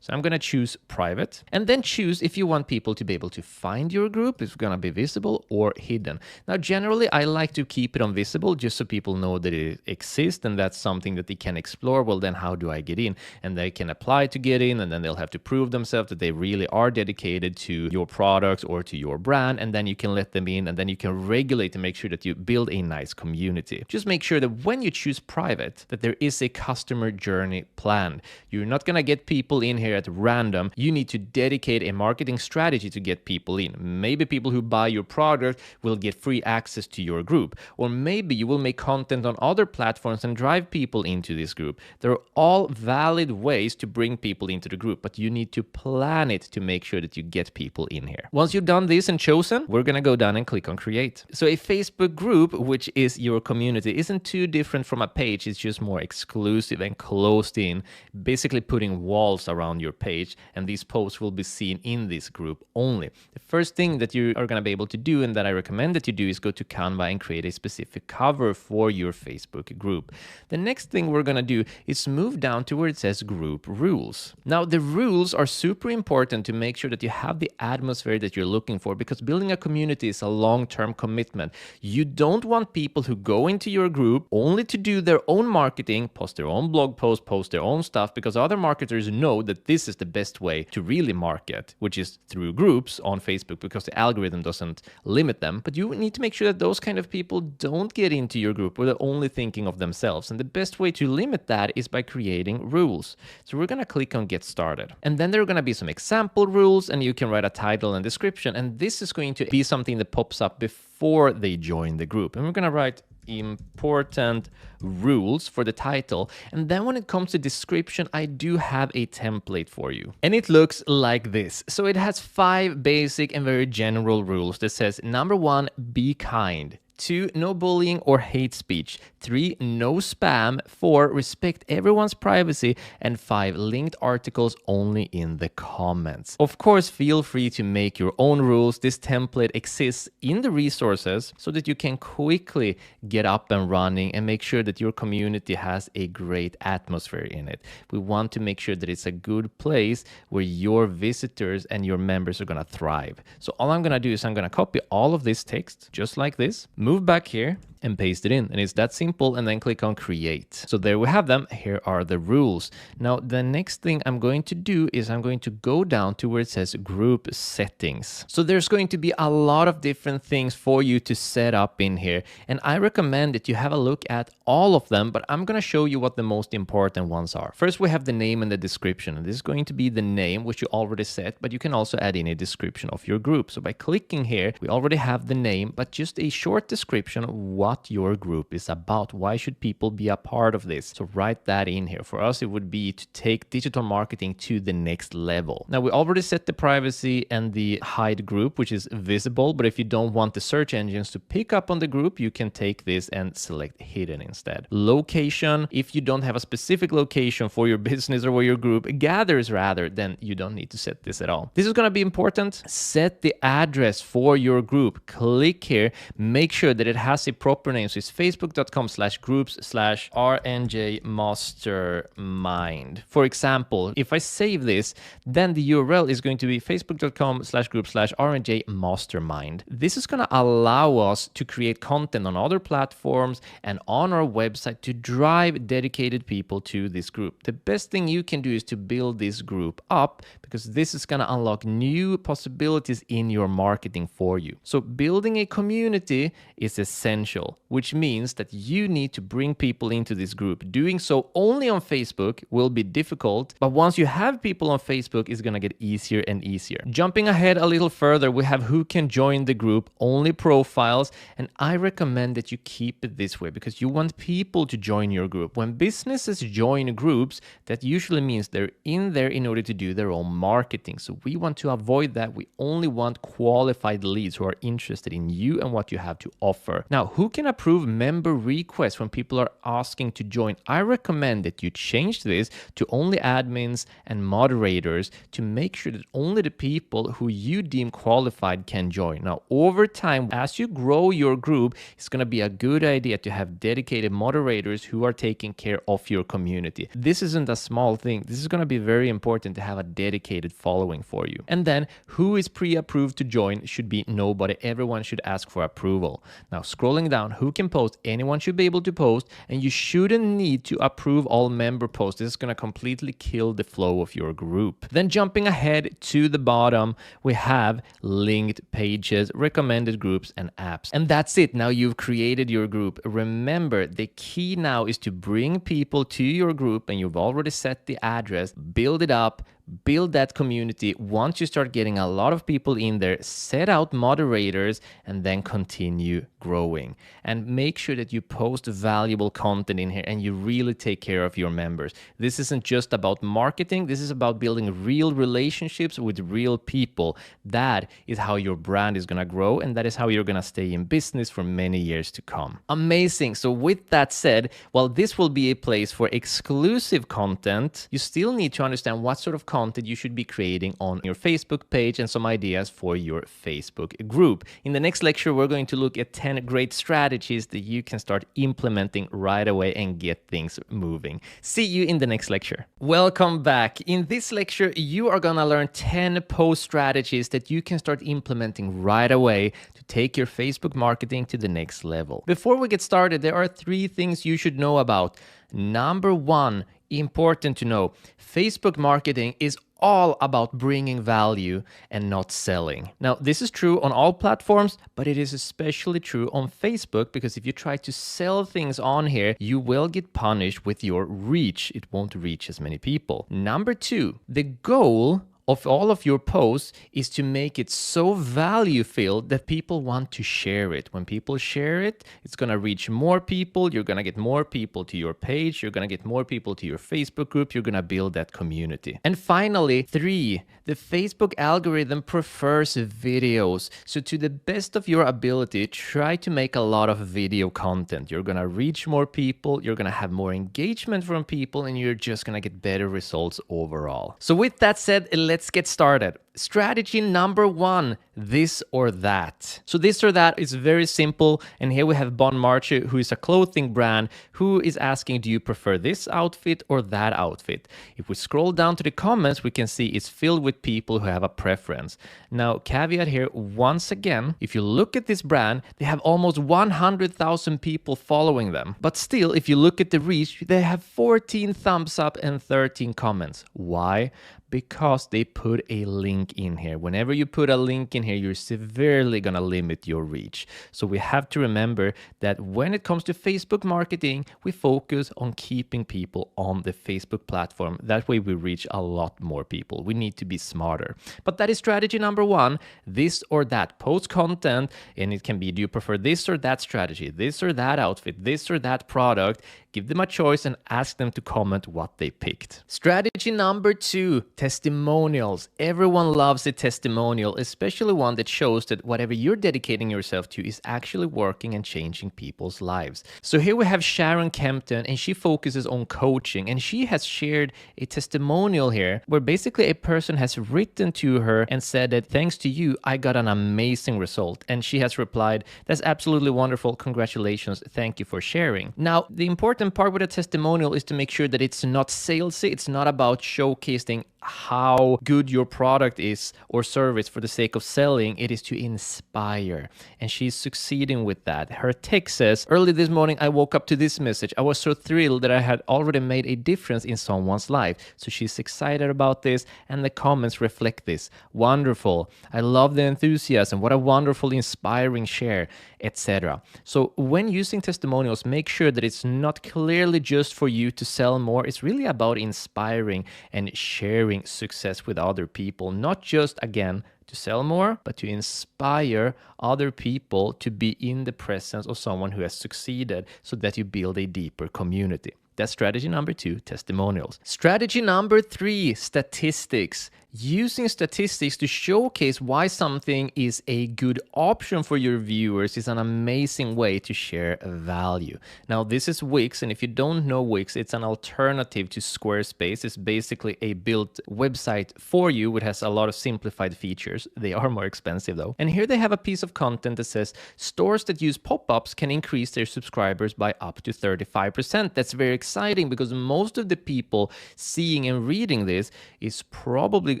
So I'm going to choose private and then choose if you want people to be able to find your group. It's going to be visible or hidden. Now, generally, I like to keep it on visible just so people know that it exists and that's something that they can explore. Well, then how do I get in? And they can apply to get in and then they'll have to prove themselves that they really are dedicated to your products or to your brand. And then you can let them in and then you can regulate to make sure that you build a nice community. Just make sure that when you choose private, that there is a customer journey planned. You're not going to get people in here at random. You need to dedicate a marketing strategy to get people in. Maybe people who buy your product will get free access to your group, or maybe you will make content on other platforms and drive people into this group. They're all valid ways to bring people into the group, but you need to plan it to make sure that you get people in here. Once you've done this and chosen, we're going to go down and click on create. So a Facebook group, which is your community, isn't too different from a page. It's just more exclusive and closed in, basically putting walls around your page, and these posts will be seen in this group only. The first thing that you are going to be able to do and that I recommend that you do is go to Canva and create a specific cover for your Facebook group. The next thing we're going to do is move down to where it says group rules. Now, the rules are super important to make sure that you have the atmosphere that you're looking for, because building a community is a long-term commitment. You don't want people who go into your group only to do their own marketing, post their own blog posts, post their own stuff, because other marketers know know that this is the best way to really market, which is through groups on Facebook, because the algorithm doesn't limit them. But you need to make sure that those kind of people don't get into your group where they're only thinking of themselves. And the best way to limit that is by creating rules. So we're going to click on Get Started. And then there are going to be some example rules, and you can write a title and description. And this is going to be something that pops up before they join the group. And we're going to write important rules for the title. And then when it comes to description, I do have a template for you. And it looks like this. So it has 5 basic and very general rules that says, number 1, be kind. 2, no bullying or hate speech. 3, no spam. 4, respect everyone's privacy. And 5, linked articles only in the comments. Of course, feel free to make your own rules. This template exists in the resources so that you can quickly get up and running and make sure that your community has a great atmosphere in it. We want to make sure that it's a good place where your visitors and your members are going to thrive. So all I'm going to do is I'm going to copy all of this text just like this, move back here and paste it in, and it's that simple, and then click on create. So there we have them. Here are the rules. Now the next thing I'm going to do is I'm going to go down to where it says group settings. So there's going to be a lot of different things for you to set up in here, and I recommend that you have a look at all of them, but I'm going to show you what the most important ones are. First, we have the name and the description, and this is going to be the name, which you already set, but you can also add in a description of your group. So by clicking here, we already have the name, but just a short description of what your group is about. Why should people be a part of this? So write that in here. For us, it would be to take digital marketing to the next level. Now, we already set the privacy and the hide group, which is visible, but if you don't want the search engines to pick up on the group, you can take this and select hidden instead. Location, if you don't have a specific location for your business or where your group gathers rather, then you don't need to set this at all. This is going to be important. Set the address for your group. Click here, make sure that it has a proper name. So it's facebook.com/groups/RNJ Mastermind. For example, if I save this, then the URL is going to be facebook.com/group/RNJ Mastermind. This is going to allow us to create content on other platforms and on our website to drive dedicated people to this group. The best thing you can do is to build this group up, because this is going to unlock new possibilities in your marketing for you. So building a community is essential, which means that you need to bring people into this group. Doing so only on Facebook will be difficult, but once you have people on Facebook, it's going to get easier and easier. Jumping ahead a little further, we have who can join the group, only profiles, and I recommend that you keep it this way because you want people to join your group. When businesses join groups, that usually means they're in there in order to do their own marketing. So we want to avoid that. We only want qualified leads who are interested in you and what you have to offer. Now, who can approve member requests when people are asking to join? I recommend that you change this to only admins and moderators to make sure that only the people who you deem qualified can join. Now, over time, as you grow your group, it's going to be a good idea to have dedicated moderators who are taking care of your community. This isn't a small thing. This is going to be very important to have a dedicated following for you. And then who is pre-approved to join should be nobody. Everyone should ask for approval. Now, scrolling down, who can post? Anyone should be able to post, and you shouldn't need to approve all member posts. This is going to completely kill the flow of your group. Then jumping ahead to the bottom, we have linked pages, recommended groups, and apps. And that's it. Now you've created your group. Remember, the key now is to bring people to your group, and you've already set the address, build it up, build that community. Once you start getting a lot of people in there, set out moderators and then continue growing. And make sure that you post valuable content in here and you really take care of your members. This isn't just about marketing. This is about building real relationships with real people. That is how your brand is going to grow, and that is how you're going to stay in business for many years to come. Amazing. So with that said, while this will be a place for exclusive content, you still need to understand what sort of content you should be creating on your Facebook page and some ideas for your Facebook group. In the next lecture, we're going to look at 10 great strategies that you can start implementing right away and get things moving. See you in the next lecture. Welcome back. In this lecture, you are going to learn 10 post strategies that you can start implementing right away to take your Facebook marketing to the next level. Before we get started, there are 3 things you should know about. Number 1, Important to know, Facebook marketing is all about bringing value and not selling. Now, this is true on all platforms, but it is especially true on Facebook, because if you try to sell things on here, you will get punished with your reach. It won't reach as many people. Number 2, the goal of all of your posts is to make it so value-filled that people want to share it. When people share it, it's going to reach more people. You're going to get more people to your page. You're going to get more people to your Facebook group. You're going to build that community. And finally, 3, the Facebook algorithm prefers videos. So to the best of your ability, try to make a lot of video content. You're going to reach more people. You're going to have more engagement from people, and you're just going to get better results overall. So with that said, let's get started. Strategy number 1, this or that. So this or that is very simple. And here we have Bon Marche, who is a clothing brand, who is asking, do you prefer this outfit or that outfit? If we scroll down to the comments, we can see it's filled with people who have a preference. Now, caveat here, once again, if you look at this brand, they have almost 100,000 people following them. But still, if you look at the reach, they have 14 thumbs up and 13 comments. Why? Because they put a link in here. Whenever you put a link in here, you're severely going to limit your reach. So we have to remember that when it comes to Facebook marketing, we focus on keeping people on the Facebook platform. That way we reach a lot more people. We need to be smarter. But that is strategy number 1, this or that. Post content, and it can be, do you prefer this or that strategy, this or that outfit, this or that product? Give them a choice and ask them to comment what they picked. Strategy number 2, testimonials. Everyone loves a testimonial, especially one that shows that whatever you're dedicating yourself to is actually working and changing people's lives. So here we have Sharon Kempton, and she focuses on coaching, and she has shared a testimonial here where basically a person has written to her and said that thanks to you, I got an amazing result. And she has replied, that's absolutely wonderful. Congratulations. Thank you for sharing. Now, the important part with a testimonial is to make sure that it's not salesy. It's not about showcasing how good your product is or service for the sake of selling. It is to inspire, and she's succeeding with that. Her text says, early this morning I woke up to this message. I was so thrilled that I had already made a difference in someone's life. So she's excited about this, and the comments reflect this. Wonderful. I love the enthusiasm. What a wonderful, inspiring share, etc. So when using testimonials, make sure that it's not clearly just for you to sell more. It's really about inspiring and sharing success with other people, not just, again, to sell more, but to inspire other people to be in the presence of someone who has succeeded, so that you build a deeper community. That's strategy number 2, testimonials. Strategy number 3, statistics. Using statistics to showcase why something is a good option for your viewers is an amazing way to share value. Now, this is Wix, and if you don't know Wix, it's an alternative to Squarespace. It's basically a built website for you, which has a lot of simplified features. They are more expensive though. And here they have a piece of content that says stores that use pop-ups can increase their subscribers by up to 35%. That's very exciting, because most of the people seeing and reading this is probably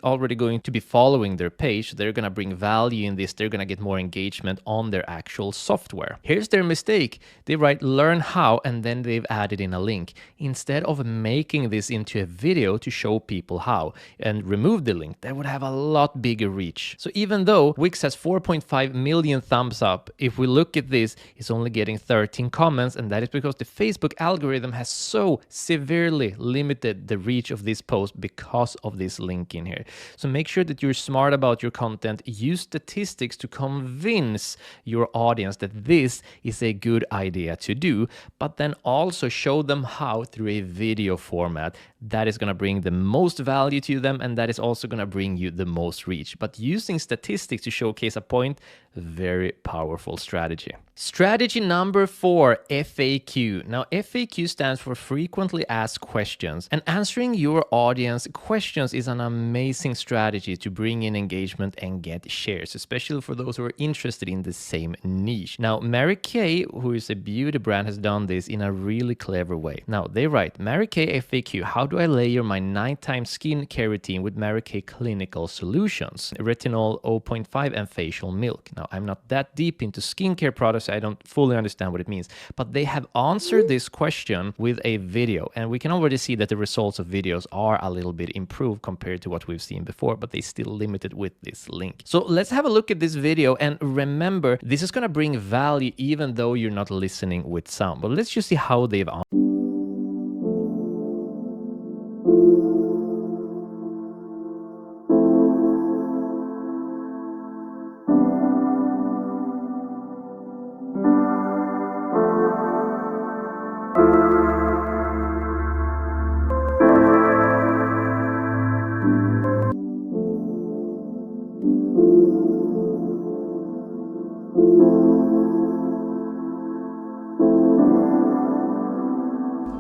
already going to be following their page. They're going to bring value in this. They're going to get more engagement on their actual software. Here's their mistake. They write learn how, and then they've added in a link instead of making this into a video to show people how, and remove the link. That would have a lot bigger reach. So even though Wix has 4.5 million thumbs up, if we look at this, it's only getting 13 comments, and that is because the Facebook algorithm has so severely limited the reach of this post because of this link in here. So make sure that you're smart about your content. Use statistics to convince your audience that this is a good idea to do, but then also show them how through a video format. That is going to bring the most value to them, and that is also going to bring you the most reach. But using statistics to showcase a point, very powerful strategy. Strategy number 4, FAQ. Now, FAQ stands for frequently asked questions, and answering your audience questions is an amazing strategy to bring in engagement and get shares, especially for those who are interested in the same niche. Now, Mary Kay, who is a beauty brand, has done this in a really clever way. Now, they write, Mary Kay FAQ, how do I layer my nighttime skincare routine with Mary Kay Clinical Solutions, retinol 0.5 and facial milk? Now, Now, I'm not that deep into skincare products. I don't fully understand what it means, but they have answered this question with a video. And we can already see that the results of videos are a little bit improved compared to what we've seen before, but they still limit it with this link. So let's have a look at this video, and remember, this is going to bring value even though you're not listening with sound. But let's just see how they've answered.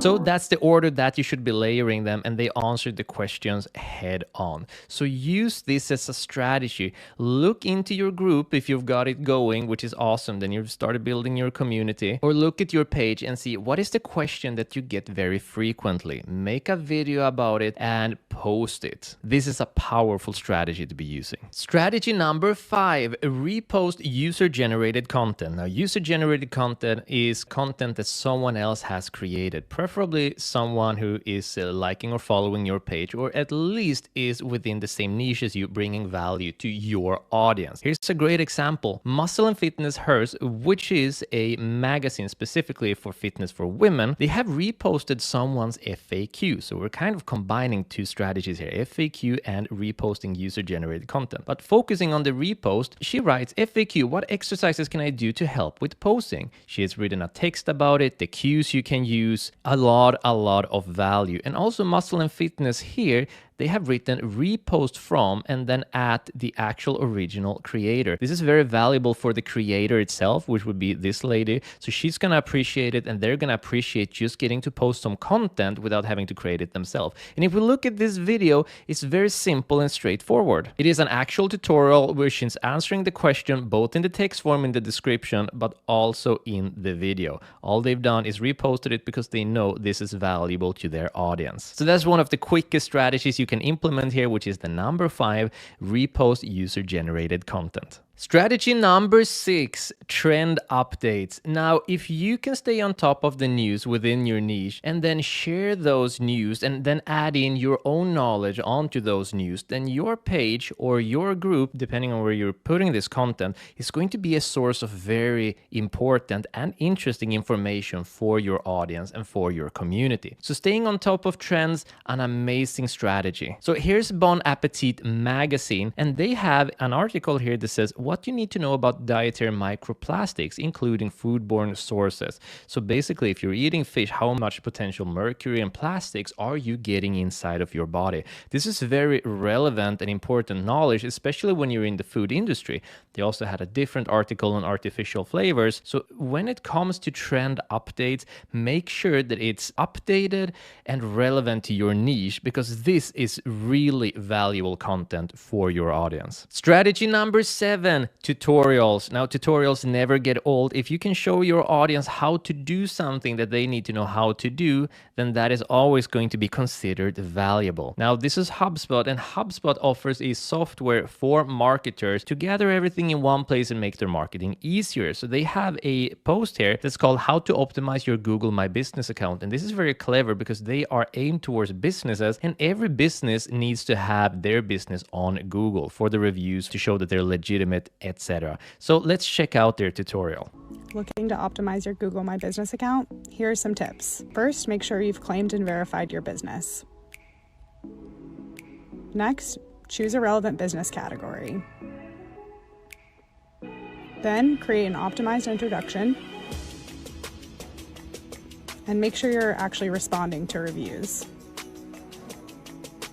So that's the order that you should be layering them, and they answered the questions head on. So use this as a strategy. Look into your group if you've got it going, which is awesome. Then you've started building your community. Or look at your page and see what is the question that you get very frequently. Make a video about it and post it. This is a powerful strategy to be using. Strategy number 5, repost user-generated content. Now, user-generated content is content that someone else has created, preferably someone who is liking or following your page, or at least is within the same niche as you, bringing value to your audience. Here's a great example. Muscle and Fitness Hers, which is a magazine specifically for fitness for women, they have reposted someone's FAQ. So we're kind of combining two strategies here, FAQ and reposting user-generated content. But focusing on the repost, she writes, FAQ, what exercises can I do to help with posting? She has written a text about it, the cues you can use, a lot of value. And also Muscle and Fitness here, they have written repost from and then at the actual original creator. This is very valuable for the creator itself, which would be this lady. So she's going to appreciate it, and they're going to appreciate just getting to post some content without having to create it themselves. And if we look at this video, it's very simple and straightforward. It is an actual tutorial where she's answering the question both in the text form in the description, but also in the video. All they've done is reposted it because they know this is valuable to their audience. So that's one of the quickest strategies you can implement here, which is the number 5, repost user-generated content. Strategy number 6, trend updates. Now, if you can stay on top of the news within your niche and then share those news and then add in your own knowledge onto those news, then your page or your group, depending on where you're putting this content, is going to be a source of very important and interesting information for your audience and for your community. So staying on top of trends, an amazing strategy. So here's Bon Appetit magazine, and they have an article here that says what you need to know about dietary microplastics, including foodborne sources. So basically, if you're eating fish, how much potential mercury and plastics are you getting inside of your body? This is very relevant and important knowledge, especially when you're in the food industry. They also had a different article on artificial flavors. So when it comes to trend updates, make sure that it's updated and relevant to your niche, because this is really valuable content for your audience. Strategy number 7, tutorials. Now, tutorials never get old. If you can show your audience how to do something that they need to know how to do, then that is always going to be considered valuable. Now, this is HubSpot, and HubSpot offers a software for marketers to gather everything in one place and make their marketing easier. So they have a post here that's called How to Optimize Your Google My Business Account. And this is very clever because they are aimed towards businesses, and every business needs to have their business on Google for the reviews to show that they're legitimate, etc. So let's check out their tutorial. Looking to optimize your Google My Business account? Here are some tips. First, make sure you've claimed and verified your business. Next, choose a relevant business category. Then, create an optimized introduction. And make sure you're actually responding to reviews.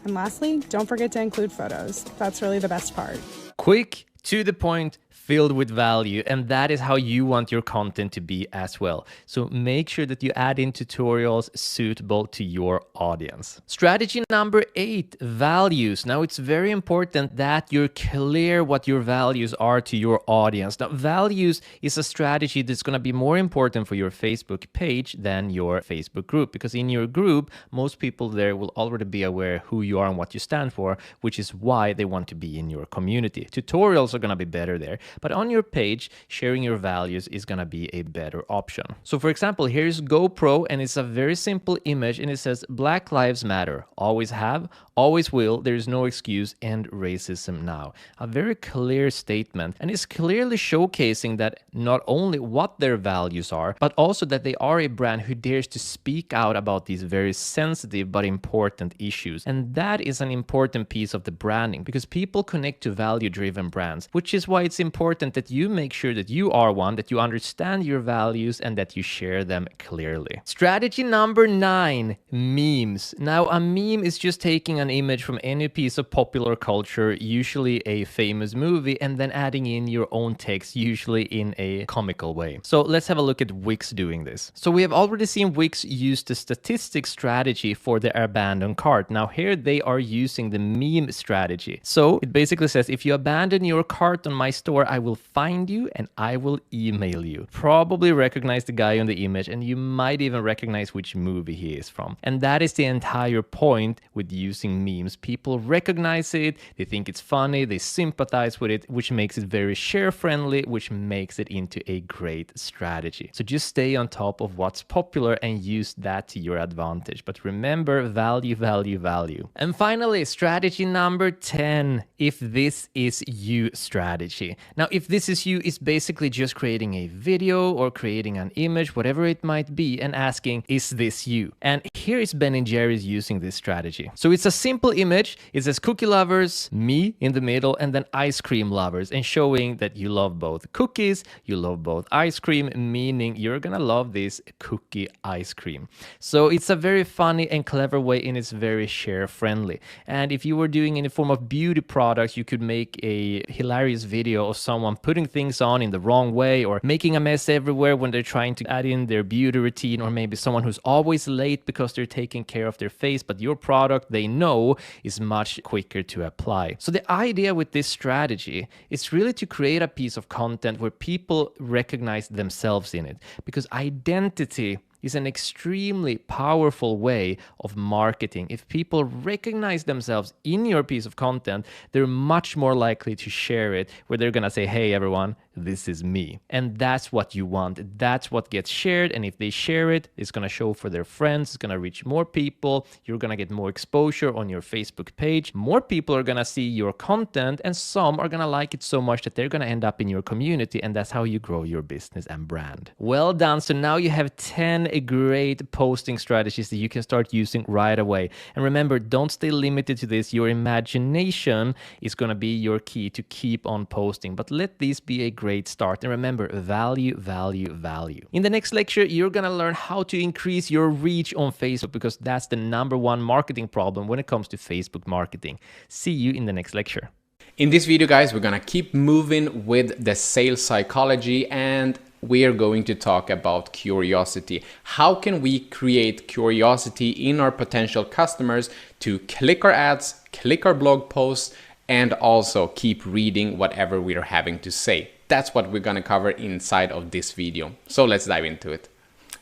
And lastly, don't forget to include photos. That's really the best part. Quick, to the point, filled with value, and that is how you want your content to be as well. So make sure that you add in tutorials suitable to your audience. Strategy number 8, values. Now, it's very important that you're clear what your values are to your audience. Now, values is a strategy that's going to be more important for your Facebook page than your Facebook group, because in your group, most people there will already be aware who you are and what you stand for, which is why they want to be in your community. Tutorials are going to be better there. But on your page, sharing your values is gonna be a better option. So for example, here's GoPro, and it's a very simple image, and it says Black Lives Matter, always have, always will, there is no excuse, end racism now. A very clear statement, and it's clearly showcasing that not only what their values are, but also that they are a brand who dares to speak out about these very sensitive but important issues. And that is an important piece of the branding, because people connect to value-driven brands, which is why it's important that you make sure that you are one, that you understand your values, and that you share them clearly. Strategy number 9, memes. Now, a meme is just taking an image from any piece of popular culture, usually a famous movie, and then adding in your own text, usually in a comical way. So let's have a look at Wix doing this. So we have already seen Wix use the statistics strategy for the abandoned cart. Now here they are using the meme strategy. So it basically says, if you abandon your cart on my store, I will find you and I will email you. Probably recognize the guy on the image, and you might even recognize which movie he is from. And that is the entire point with using memes. People recognize it, they think it's funny, they sympathize with it, which makes it very share friendly, which makes it into a great strategy. So just stay on top of what's popular and use that to your advantage. But remember, value, value, value. And finally, strategy number 10, if this is you strategy. Now, if this is you, is basically just creating a video or creating an image, whatever it might be, and asking, is this you? And here is Ben & Jerry's using this strategy. So it's a simple image. It says cookie lovers, me in the middle, and then ice cream lovers, and showing that you love both cookies, you love both ice cream, meaning you're gonna love this cookie ice cream. So it's a very funny and clever way, and it's very share friendly. And if you were doing any form of beauty products, you could make a hilarious video of someone putting things on in the wrong way, or making a mess everywhere when they're trying to add in their beauty routine, or maybe someone who's always late because they're taking care of their face, but your product they know is much quicker to apply. So the idea with this strategy is really to create a piece of content where people recognize themselves in it, because identity is an extremely powerful way of marketing. If people recognize themselves in your piece of content, they're much more likely to share it, where they're gonna say, hey everyone, this is me. And that's what you want. That's what gets shared. And if they share it, it's gonna show for their friends, it's gonna reach more people, you're gonna get more exposure on your Facebook page, more people are gonna see your content, and some are gonna like it so much that they're gonna end up in your community, and that's how you grow your business and brand. Well done. So now you have 10 great posting strategies that you can start using right away. And remember, don't stay limited to this. Your imagination is gonna be your key to keep on posting, but let these be a great start. And remember, value, value, value. In the next lecture, you're gonna learn how to increase your reach on Facebook, because that's the #1 marketing problem when it comes to Facebook marketing. See you in the next lecture. In this video, guys, we're gonna keep moving with the sales psychology, and we are going to talk about curiosity. How can we create curiosity in our potential customers to click our ads, click our blog posts, and also keep reading whatever we are having to say? That's what we're gonna cover inside of this video. So let's dive into it.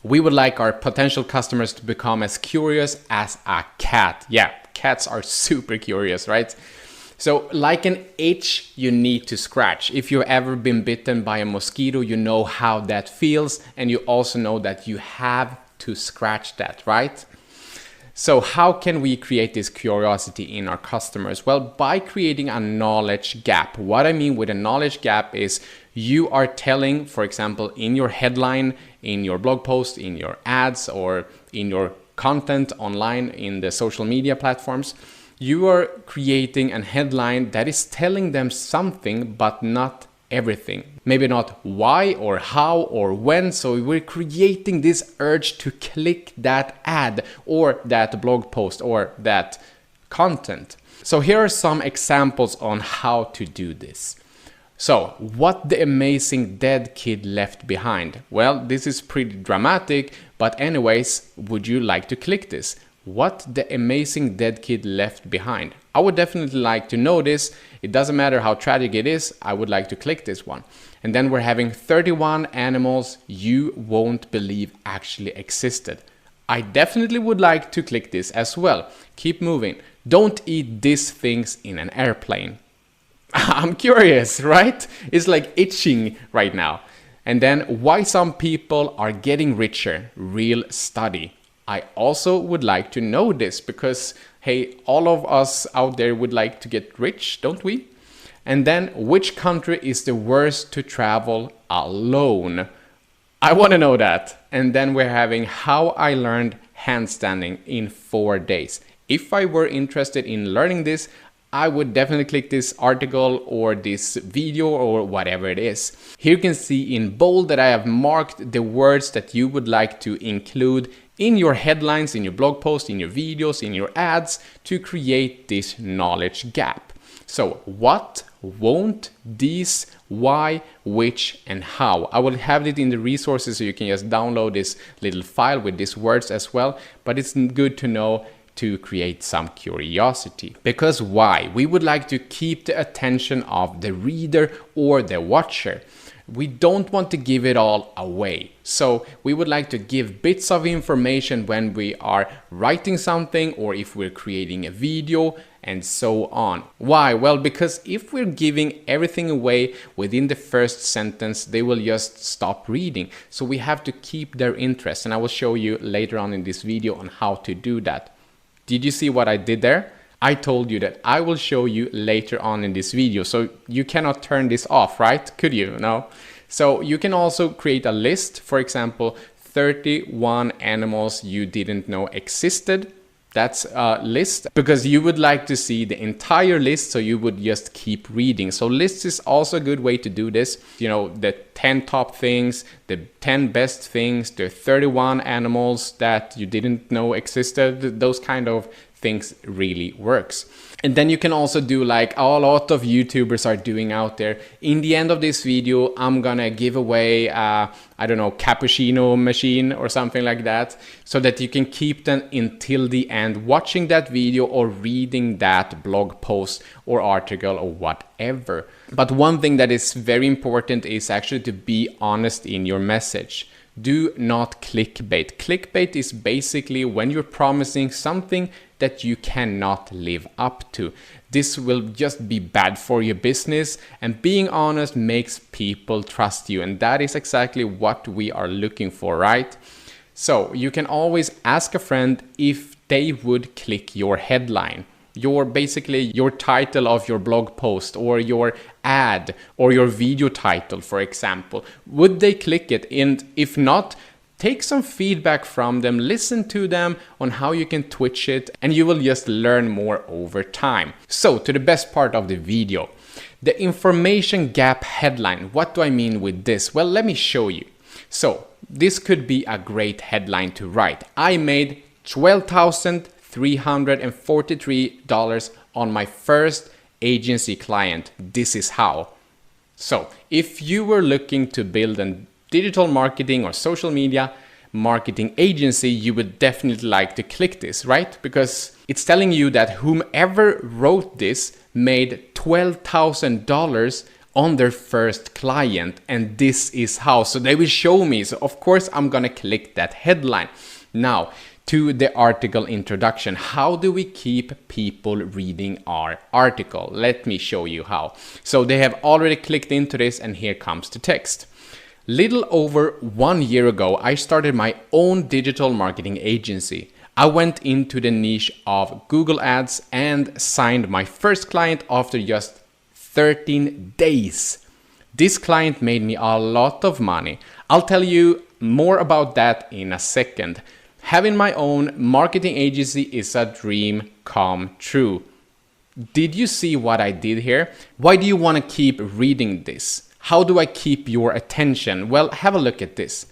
We would like our potential customers to become as curious as a cat. Yeah, cats are super curious, right? So like an itch you need to scratch. If you've ever been bitten by a mosquito, you know how that feels, and you also know that you have to scratch that, right? So how can we create this curiosity in our customers? Well, by creating a knowledge gap. What I mean with a knowledge gap is you are telling, for example, in your headline, in your blog post, in your ads, or in your content online in the social media platforms, you are creating a headline that is telling them something, but not everything. Maybe not why or how or when. So we're creating this urge to click that ad or that blog post or that content. So here are some examples on how to do this. So, what the amazing dead kid left behind? Well, this is pretty dramatic, but anyways, would you like to click this? What the amazing dead kid left behind? I would definitely like to know this. It doesn't matter how tragic it is, I would like to click this one. And then we're having 31 animals you won't believe actually existed. I definitely would like to click this as well. Keep moving. Don't eat these things in an airplane. I'm curious, right? It's like itching right now. And then why some people are getting richer, real study. I also would like to know this because, hey, all of us out there would like to get rich, don't we? And then which country is the worst to travel alone? I want to know that. And then we're having how I learned handstanding in 4 days. If I were interested in learning this, I would definitely click this article or this video or whatever it is. Here you can see in bold that I have marked the words that you would like to include in your headlines, in your blog post, in your videos, in your ads to create this knowledge gap. So what, won't, these, why, which, and how. I will have it in the resources so you can just download this little file with these words as well. But it's good to know to create some curiosity. Because why? We would like to keep the attention of the reader or the watcher. We don't want to give it all away. So we would like to give bits of information when we are writing something or if we're creating a video and so on. Why? Well, because if we're giving everything away within the first sentence, they will just stop reading. So we have to keep their interest. And I will show you later on in this video on how to do that. Did you see what I did there? I told you that I will show you later on in this video. So you cannot turn this off, right? Could you? No. So you can also create a list. For example, 31 animals you didn't know existed. That's a list because you would like to see the entire list, so you would just keep reading. So lists is also a good way to do this. You know, the 10 top things, the 10 best things, the 31 animals that you didn't know existed. Those kind of things really works. And then you can also do like a lot of YouTubers are doing out there. In the end of this video, I'm gonna give away, I don't know, cappuccino machine or something like that, so that you can keep them until the end, watching that video or reading that blog post or article or whatever. But one thing that is very important is actually to be honest in your message. Do not clickbait. Clickbait is basically when you're promising something that you cannot live up to. This will just be bad for your business, and being honest makes people trust you, and that is exactly what we are looking for, right? So you can always ask a friend if they would click your headline, basically your title of your blog post or your ad or your video title, for example. Would they click it? And if not, take some feedback from them, listen to them on how you can twitch it, and you will just learn more over time. So to the best part of the video, the information gap headline. What do I mean with this? Well, let me show you. So this could be a great headline to write. I made $12,343 on my first agency client. This is how. So if you were looking to build a digital marketing or social media marketing agency, you would definitely like to click this, right? Because it's telling you that whomever wrote this made $12,000 on their first client, and this is how. So they will show me. So of course I'm gonna click that headline. Now to the article introduction. How do we keep people reading our article? Let me show you how. So they have already clicked into this, and here comes the text. Little over 1 year ago, I started my own digital marketing agency. I went into the niche of Google Ads and signed my first client after just 13 days. This client made me a lot of money. I'll tell you more about that in a second. Having my own marketing agency is a dream come true. Did you see what I did here? Why do you want to keep reading this? How do I keep your attention? Well, have a look at this.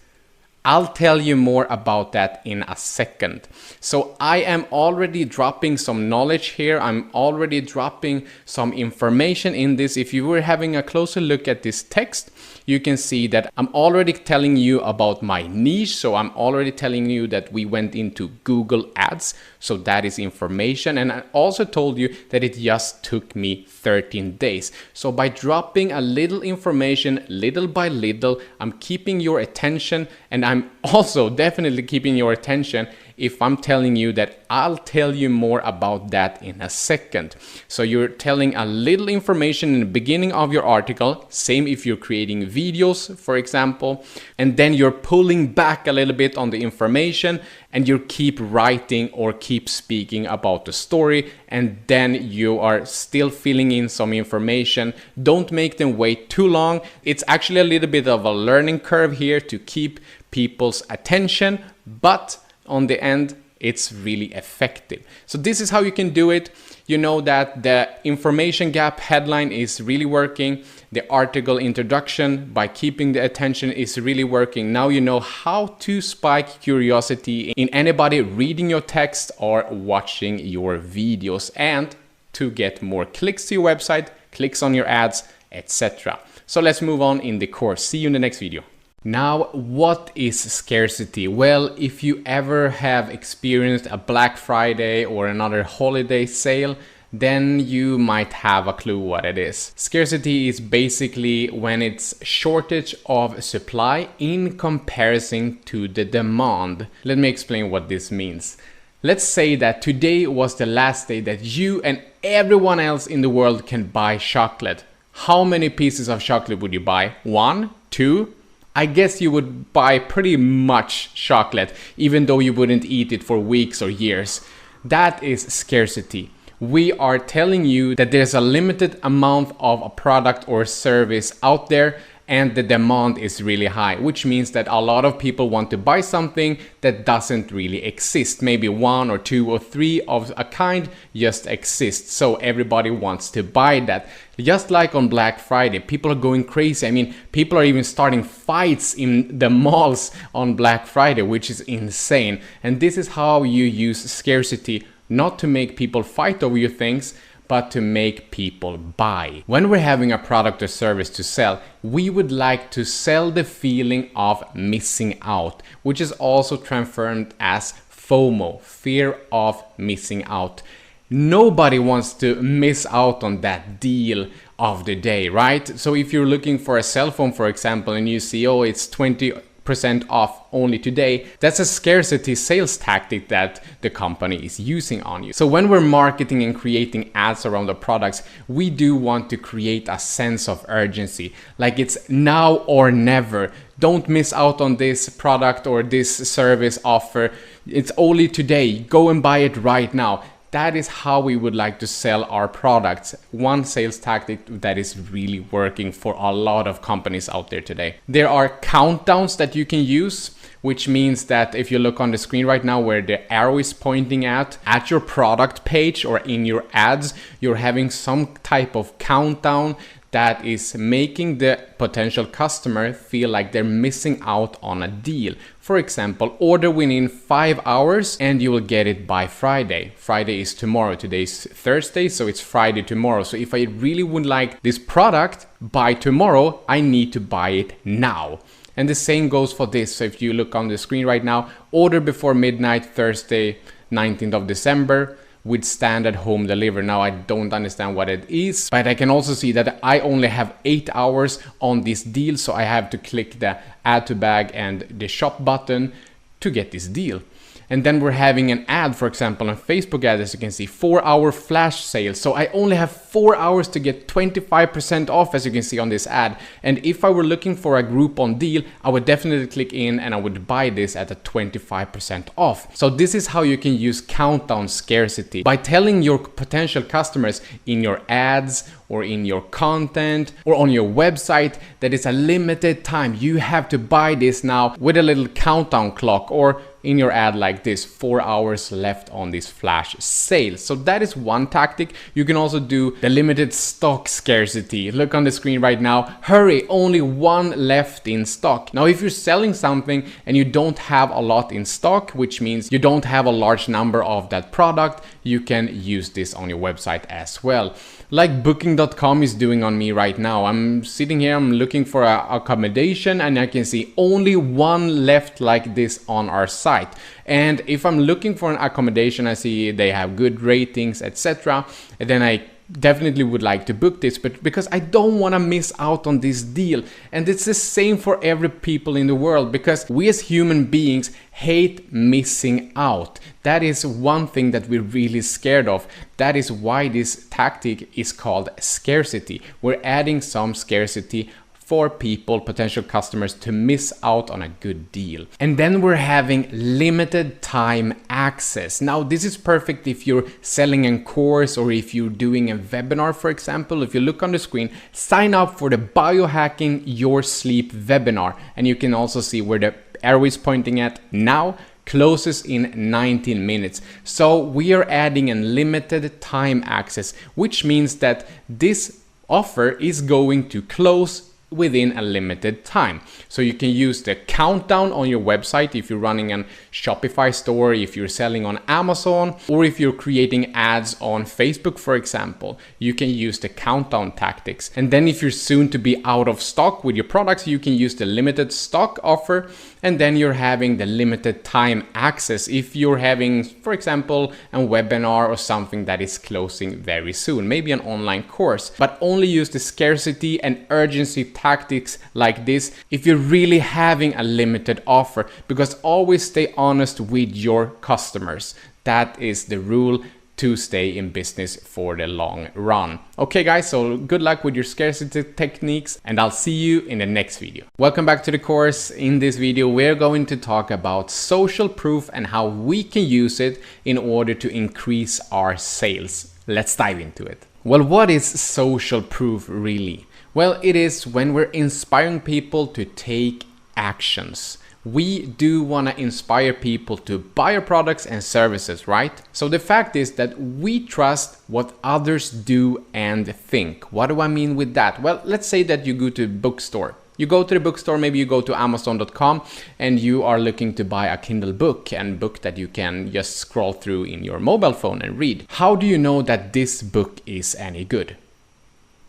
I'll tell you more about that in a second. So I am already dropping some knowledge here. I'm already dropping some information in this. If you were having a closer look at this text, you can see that I'm already telling you about my niche. So I'm already telling you that we went into Google Ads. So that is information. And I also told you that it just took me 13 days. So by dropping a little information, little by little, I'm keeping your attention, and I'm also definitely keeping your attention if I'm telling you that I'll tell you more about that in a second. So you're telling a little information in the beginning of your article, same if you're creating videos, for example, and then you're pulling back a little bit on the information and you keep writing or keep speaking about the story, and then you are still filling in some information. Don't make them wait too long. It's actually a little bit of a learning curve here to keep people's attention, but on the end, it's really effective. So this is how you can do it. You know that the information gap headline is really working. The article introduction, by keeping the attention, is really working. Now you know how to spike curiosity in anybody reading your text or watching your videos, and to get more clicks to your website, clicks on your ads, etc. So let's move on in the course. See you in the next video. Now, what is scarcity? Well, if you ever have experienced a Black Friday or another holiday sale, then you might have a clue what it is. Scarcity is basically when it's shortage of supply in comparison to the demand. Let me explain what this means. Let's say that today was the last day that you and everyone else in the world can buy chocolate. How many pieces of chocolate would you buy? 1, 2? I guess you would buy pretty much chocolate, even though you wouldn't eat it for weeks or years. That is scarcity. We are telling you that there's a limited amount of a product or service out there, and the demand is really high, which means that a lot of people want to buy something that doesn't really exist. Maybe 1 or 2 or 3 of a kind just exist, so everybody wants to buy that. Just like on Black Friday, people are going crazy. I mean, people are even starting fights in the malls on Black Friday, which is insane. And this is how you use scarcity, not to make people fight over your things, but to make people buy. When we're having a product or service to sell, we would like to sell the feeling of missing out, which is also transformed as FOMO, fear of missing out. Nobody wants to miss out on that deal of the day, right? So if you're looking for a cell phone, for example, and you see, oh, it's 20% off only today, that's a scarcity sales tactic that the company is using on you. So when we're marketing and creating ads around the products, we do want to create a sense of urgency, like it's now or never. Don't miss out on this product or this service offer. It's only today. Go and buy it right now. That is how we would like to sell our products. One sales tactic that is really working for a lot of companies out there today. There are countdowns that you can use, which means that if you look on the screen right now where the arrow is pointing at your product page or in your ads, you're having some type of countdown that is making the potential customer feel like they're missing out on a deal. For example, order within 5 hours and you will get it by Friday. Friday is tomorrow. Today's Thursday, so it's Friday tomorrow. So if I really would like this product by tomorrow, I need to buy it now. And the same goes for this. So if you look on the screen right now, order before midnight, Thursday, 19th of December. With standard home delivery. Now I don't understand what it is, but I can also see that I only have 8 hours on this deal, so I have to click the add to bag and the shop button to get this deal. And then we're having an ad, for example, on Facebook ad, as you can see, 4-hour flash sale. So I only have 4 hours to get 25% off, as you can see on this ad. And if I were looking for a Groupon deal, I would definitely click in and I would buy this at a 25% off. So this is how you can use countdown scarcity. By telling your potential customers in your ads or in your content or on your website that it's a limited time. You have to buy this now with a little countdown clock, or in your ad like this, 4 hours left on this flash sale. So that is one tactic. You can also do the limited stock scarcity. Look on the screen right now. Hurry, only one left in stock. Now, if you're selling something and you don't have a lot in stock, which means you don't have a large number of that product, you can use this on your website as well. Like Booking.com is doing on me right now. I'm sitting here, I'm looking for an accommodation, and I can see only one left like this on our site. And if I'm looking for an accommodation, I see they have good ratings, etc. And then I definitely would like to book this, but because I don't want to miss out on this deal. And it's the same for every people in the world, because we as human beings hate missing out. That is one thing that we're really scared of. That is why this tactic is called scarcity. We're adding some scarcity for people, potential customers, to miss out on a good deal. And then we're having limited time access. Now, this is perfect if you're selling a course or if you're doing a webinar, for example. If you look on the screen, sign up for the Biohacking Your Sleep webinar. And you can also see where the arrow is pointing at now. Closes in 19 minutes. So we are adding unlimited time access, which means that this offer is going to close within a limited time. So you can use the countdown on your website if you're running a Shopify store, if you're selling on Amazon, or if you're creating ads on Facebook, for example. You can use the countdown tactics. And then if you're soon to be out of stock with your products, you can use the limited stock offer. And then you're having the limited time access if you're having, for example, a webinar or something that is closing very soon, maybe an online course. But only use the scarcity and urgency tactics like this if you're really having a limited offer, because always stay honest with your customers. That is the rule to stay in business for the long run. Okay guys, so good luck with your scarcity techniques, and I'll see you in the next video. Welcome back to the course. In this video, we're going to talk about social proof and how we can use it in order to increase our sales. Let's dive into it. Well, what is social proof really? Well, it is when we're inspiring people to take actions. We do want to inspire people to buy our products and services, right? So the fact is that we trust what others do and think. What do I mean with that? Well, let's say that you go to a bookstore. You go to the bookstore, maybe you go to Amazon.com and you are looking to buy a Kindle book, and book that you can just scroll through in your mobile phone and read. How do you know that this book is any good?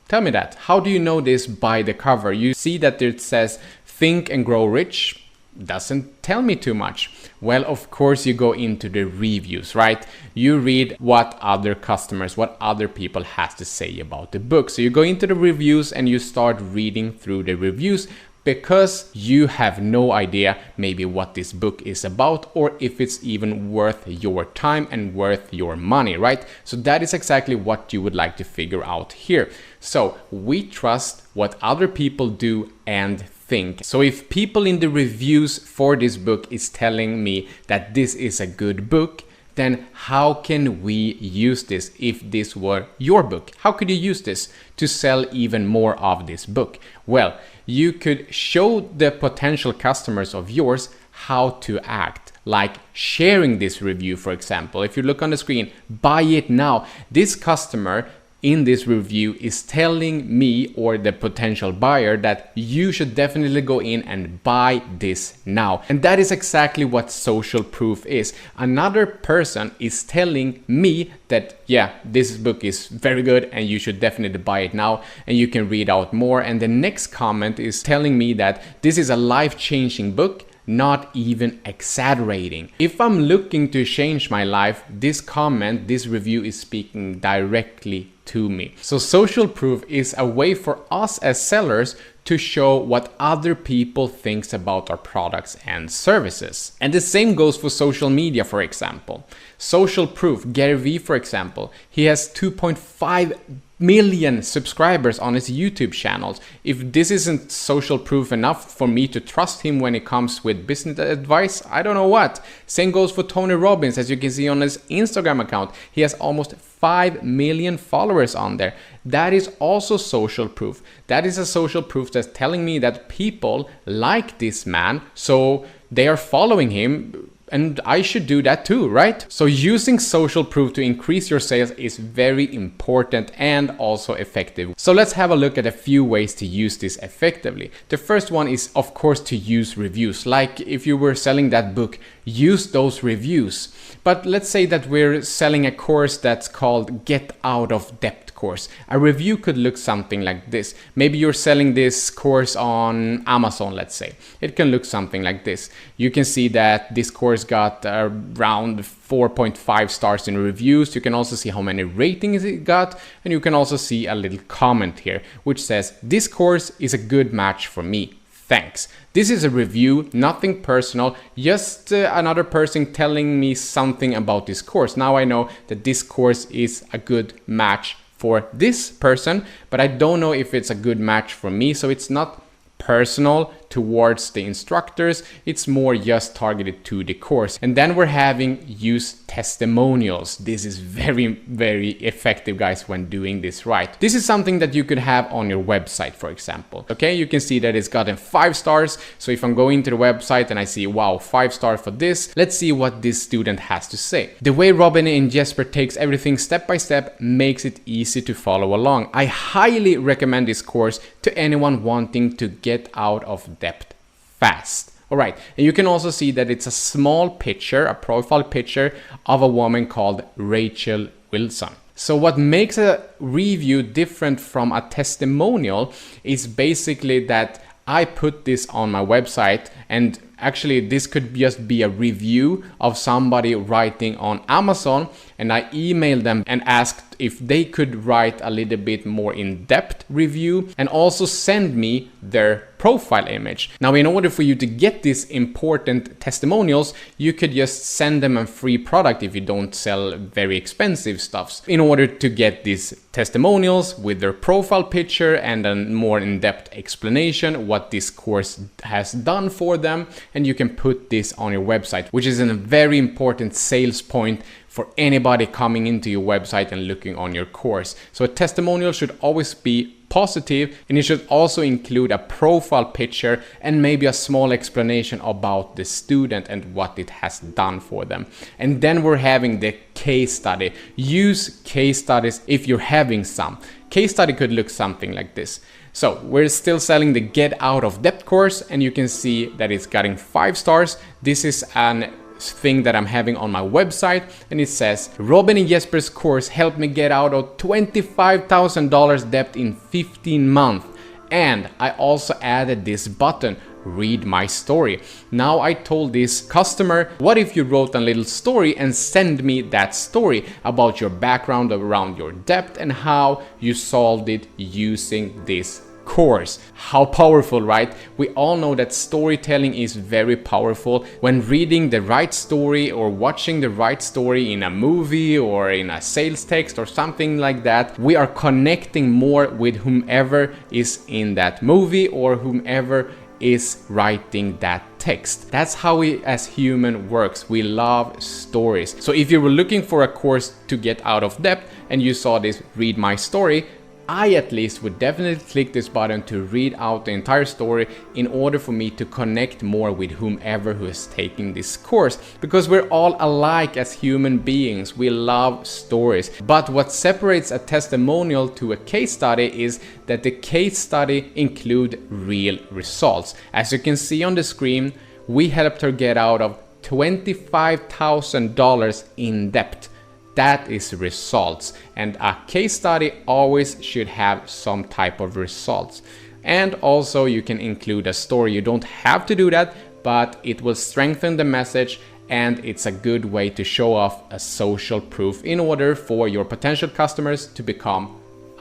Tell me that. How do you know this by the cover? You see that it says Think and Grow Rich. Doesn't tell me too much. Well, of course you go into the reviews, right? You read what other customers, what other people has to say about the book. So you go into the reviews and you start reading through the reviews, because you have no idea maybe what this book is about, or if it's even worth your time and worth your money, right? So that is exactly what you would like to figure out here. So we trust what other people do and think. So if people in the reviews for this book is telling me that this is a good book, then how can we use this if this were your book? How could you use this to sell even more of this book? Well, you could show the potential customers of yours how to act, like sharing this review, for example. If you look on the screen, buy it now. This customer in this review is telling me or the potential buyer that you should definitely go in and buy this now. And that is exactly what social proof is. Another person is telling me that, yeah, this book is very good and you should definitely buy it now, and you can read out more. And the next comment is telling me that this is a life-changing book, not even exaggerating. If I'm looking to change my life, this comment, this review is speaking directly to me. So social proof is a way for us as sellers to show what other people think about our products and services. And the same goes for social media, for example. Social proof, Gary Vee, for example, he has 2.5 million subscribers on his YouTube channels. If this isn't social proof enough for me to trust him when it comes with business advice, I don't know what. Same goes for Tony Robbins. As you can see on his Instagram account, he has almost 5 million followers on there. That is also social proof. That is a social proof that's telling me that people like this man, so they are following him, and I should do that too, right? So using social proof to increase your sales is very important and also effective. So let's have a look at a few ways to use this effectively. The first one is, of course, to use reviews. Like if you were selling that book, use those reviews. But let's say that we're selling a course that's called Get Out of Debt course. A review could look something like this. Maybe you're selling this course on Amazon, let's say. It can look something like this. You can see that this course course got around 4.5 stars in reviews. You can also see how many ratings it got, and you can also see a little comment here which says, "This course is a good match for me. Thanks." This is a review, nothing personal, just another person telling me something about this course. Now I know that this course is a good match for this person, but I don't know if it's a good match for me, so it's not personal towards the instructors, it's more just targeted to the course. And then we're having use testimonials. This is very, very effective, guys, when doing this right. This is something that you could have on your website, for example. Okay, you can see that it's gotten 5 stars. So if I'm going to the website and I see, wow, 5 stars for this, let's see what this student has to say. The way Robin and Jesper takes everything step by step makes it easy to follow along. I highly recommend this course to anyone wanting to get out of debt fast. All right, and you can also see that it's a small picture, a profile picture of a woman called Rachel Wilson. So what makes a review different from a testimonial is basically that I put this on my website, and actually this could just be a review of somebody writing on Amazon, and I emailed them and asked if they could write a little bit more in-depth review and also send me their profile image. Now, in order for you to get these important testimonials, you could just send them a free product if you don't sell very expensive stuffs. In order to get these testimonials with their profile picture and a more in-depth explanation what this course has done for them, and you can put this on your website, which is a very important sales point for anybody coming into your website and looking on your course. So a testimonial should always be positive, and it should also include a profile picture and maybe a small explanation about the student and what it has done for them. And then we're having the case study. Use case studies if you're having some. Case study could look something like this. So we're still selling the Get Out of Debt course, and you can see that it's getting 5 stars. This is an thing that I'm having on my website, and it says, "Robin and Jesper's course helped me get out of $25,000 debt in 15 months. And I also added this button, read my story. Now I told this customer, what if you wrote a little story and send me that story about your background around your debt and how you solved it using this course." How powerful, right? We all know that storytelling is very powerful. When reading the right story or watching the right story in a movie or in a sales text or something like that, we are connecting more with whomever is in that movie or whomever is writing that text. That's how we as human works. We love stories. So if you were looking for a course to get out of debt and you saw this read my story, I at least would definitely click this button to read out the entire story in order for me to connect more with whomever who is taking this course, because we're all alike as human beings. We love stories. But what separates a testimonial to a case study is that the case study include real results. As you can see on the screen, we helped her get out of $25,000 in debt. That is results, and a case study always should have some type of results. And also you can include a story. You don't have to do that, but it will strengthen the message, and it's a good way to show off a social proof in order for your potential customers to become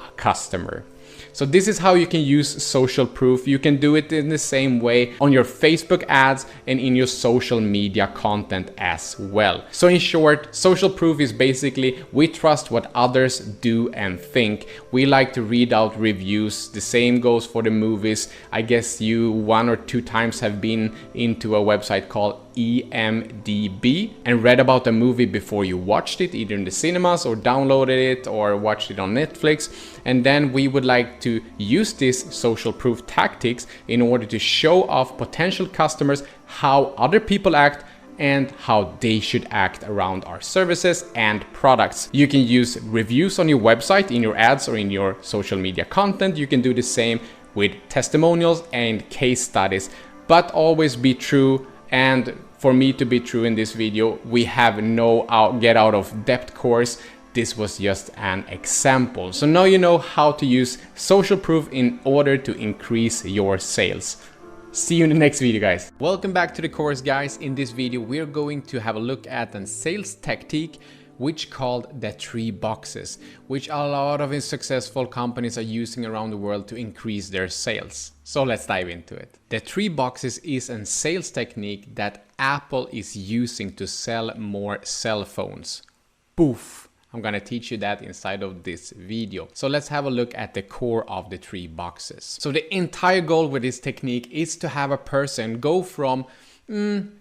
a customer. So this is how you can use social proof. You can do it in the same way on your Facebook ads and in your social media content as well. So in short, social proof is basically we trust what others do and think. We like to read out reviews. The same goes for the movies. I guess you 1 or 2 times have been into a website called IMDb and read about a movie before you watched it, either in the cinemas or downloaded it or watched it on Netflix. And then we would like to use these social proof tactics in order to show off potential customers how other people act and how they should act around our services and products. You can use reviews on your website, in your ads, or in your social media content. You can do the same with testimonials and case studies, but always be true. And for me to be true in this video, we have no get out of debt course. This was just an example. So now you know how to use social proof in order to increase your sales. See you in the next video, guys. Welcome back to the course, guys. In this video, we're going to have a look at a sales tactic which called the 3 boxes, which a lot of successful companies are using around the world to increase their sales. So let's dive into it. The 3 boxes is a sales technique that Apple is using to sell more cell phones. Poof! I'm gonna teach you that inside of this video. So let's have a look at the core of the 3 boxes. So the entire goal with this technique is to have a person go from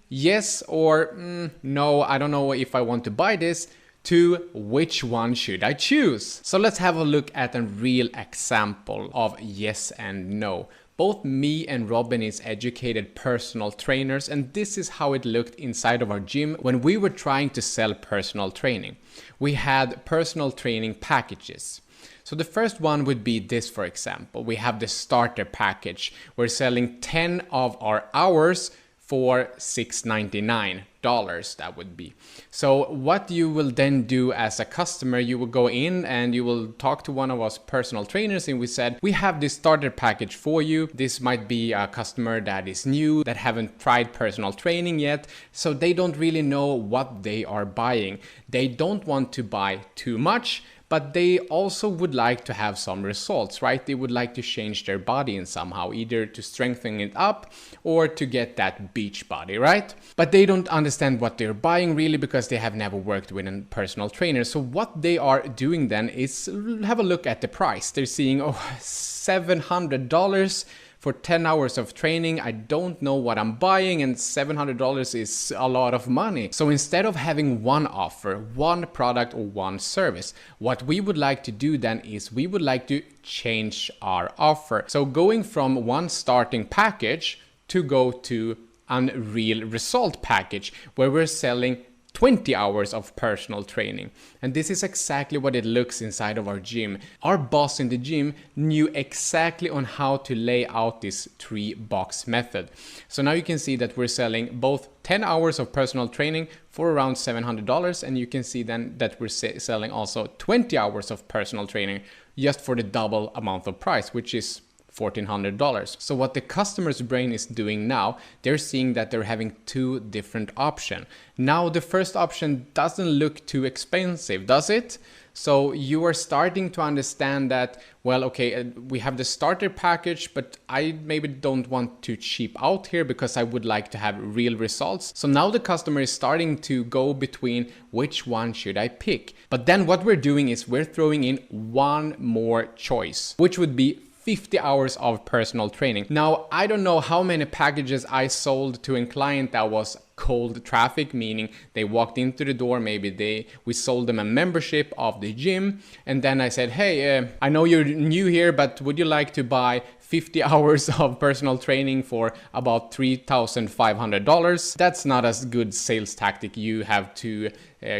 yes or no, I don't know if I want to buy this, to which one should I choose? So let's have a look at a real example of yes and no. Both me and Robin is educated personal trainers, and this is how it looked inside of our gym when we were trying to sell personal training. We had personal training packages. So the first one would be this, for example. We have the starter package. We're selling 10 of our hours for $6.99, that would be. So what you will then do as a customer, you will go in and you will talk to one of us personal trainers, and we said, we have this starter package for you. This might be a customer that is new, that haven't tried personal training yet, so they don't really know what they are buying. They don't want to buy too much, but they also would like to have some results, right? They would like to change their body in somehow, either to strengthen it up or to get that beach body, right? But they don't understand what they're buying really because they have never worked with a personal trainer. So what they are doing then is have a look at the price. They're seeing, oh, $700 for 10 hours of training. I don't know what I'm buying, and $700 is a lot of money. So instead of having one offer, one product or one service, what we would like to do then is we would like to change our offer. So going from one starting package to go to a real result package where we're selling 20 hours of personal training. And this is exactly what it looks inside of our gym. Our boss in the gym knew exactly on how to lay out this 3-box method. So now you can see that we're selling both 10 hours of personal training for around $700, and you can see then that we're selling also 20 hours of personal training just for the double amount of price, which is $1,400. So what the customer's brain is doing now, they're seeing that they're having 2 different options. Now the first option doesn't look too expensive, does it? So you are starting to understand that, well, okay, we have the starter package, but I maybe don't want to cheap out here because I would like to have real results. So now the customer is starting to go between which one should I pick. But then what we're doing is we're throwing in one more choice, which would be 50 hours of personal training. Now, I don't know how many packages I sold to a client that was cold traffic, meaning they walked into the door, maybe we sold them a membership of the gym, and then I said, hey, I know you're new here, but would you like to buy 50 hours of personal training for about $3,500? That's not a good sales tactic. You have to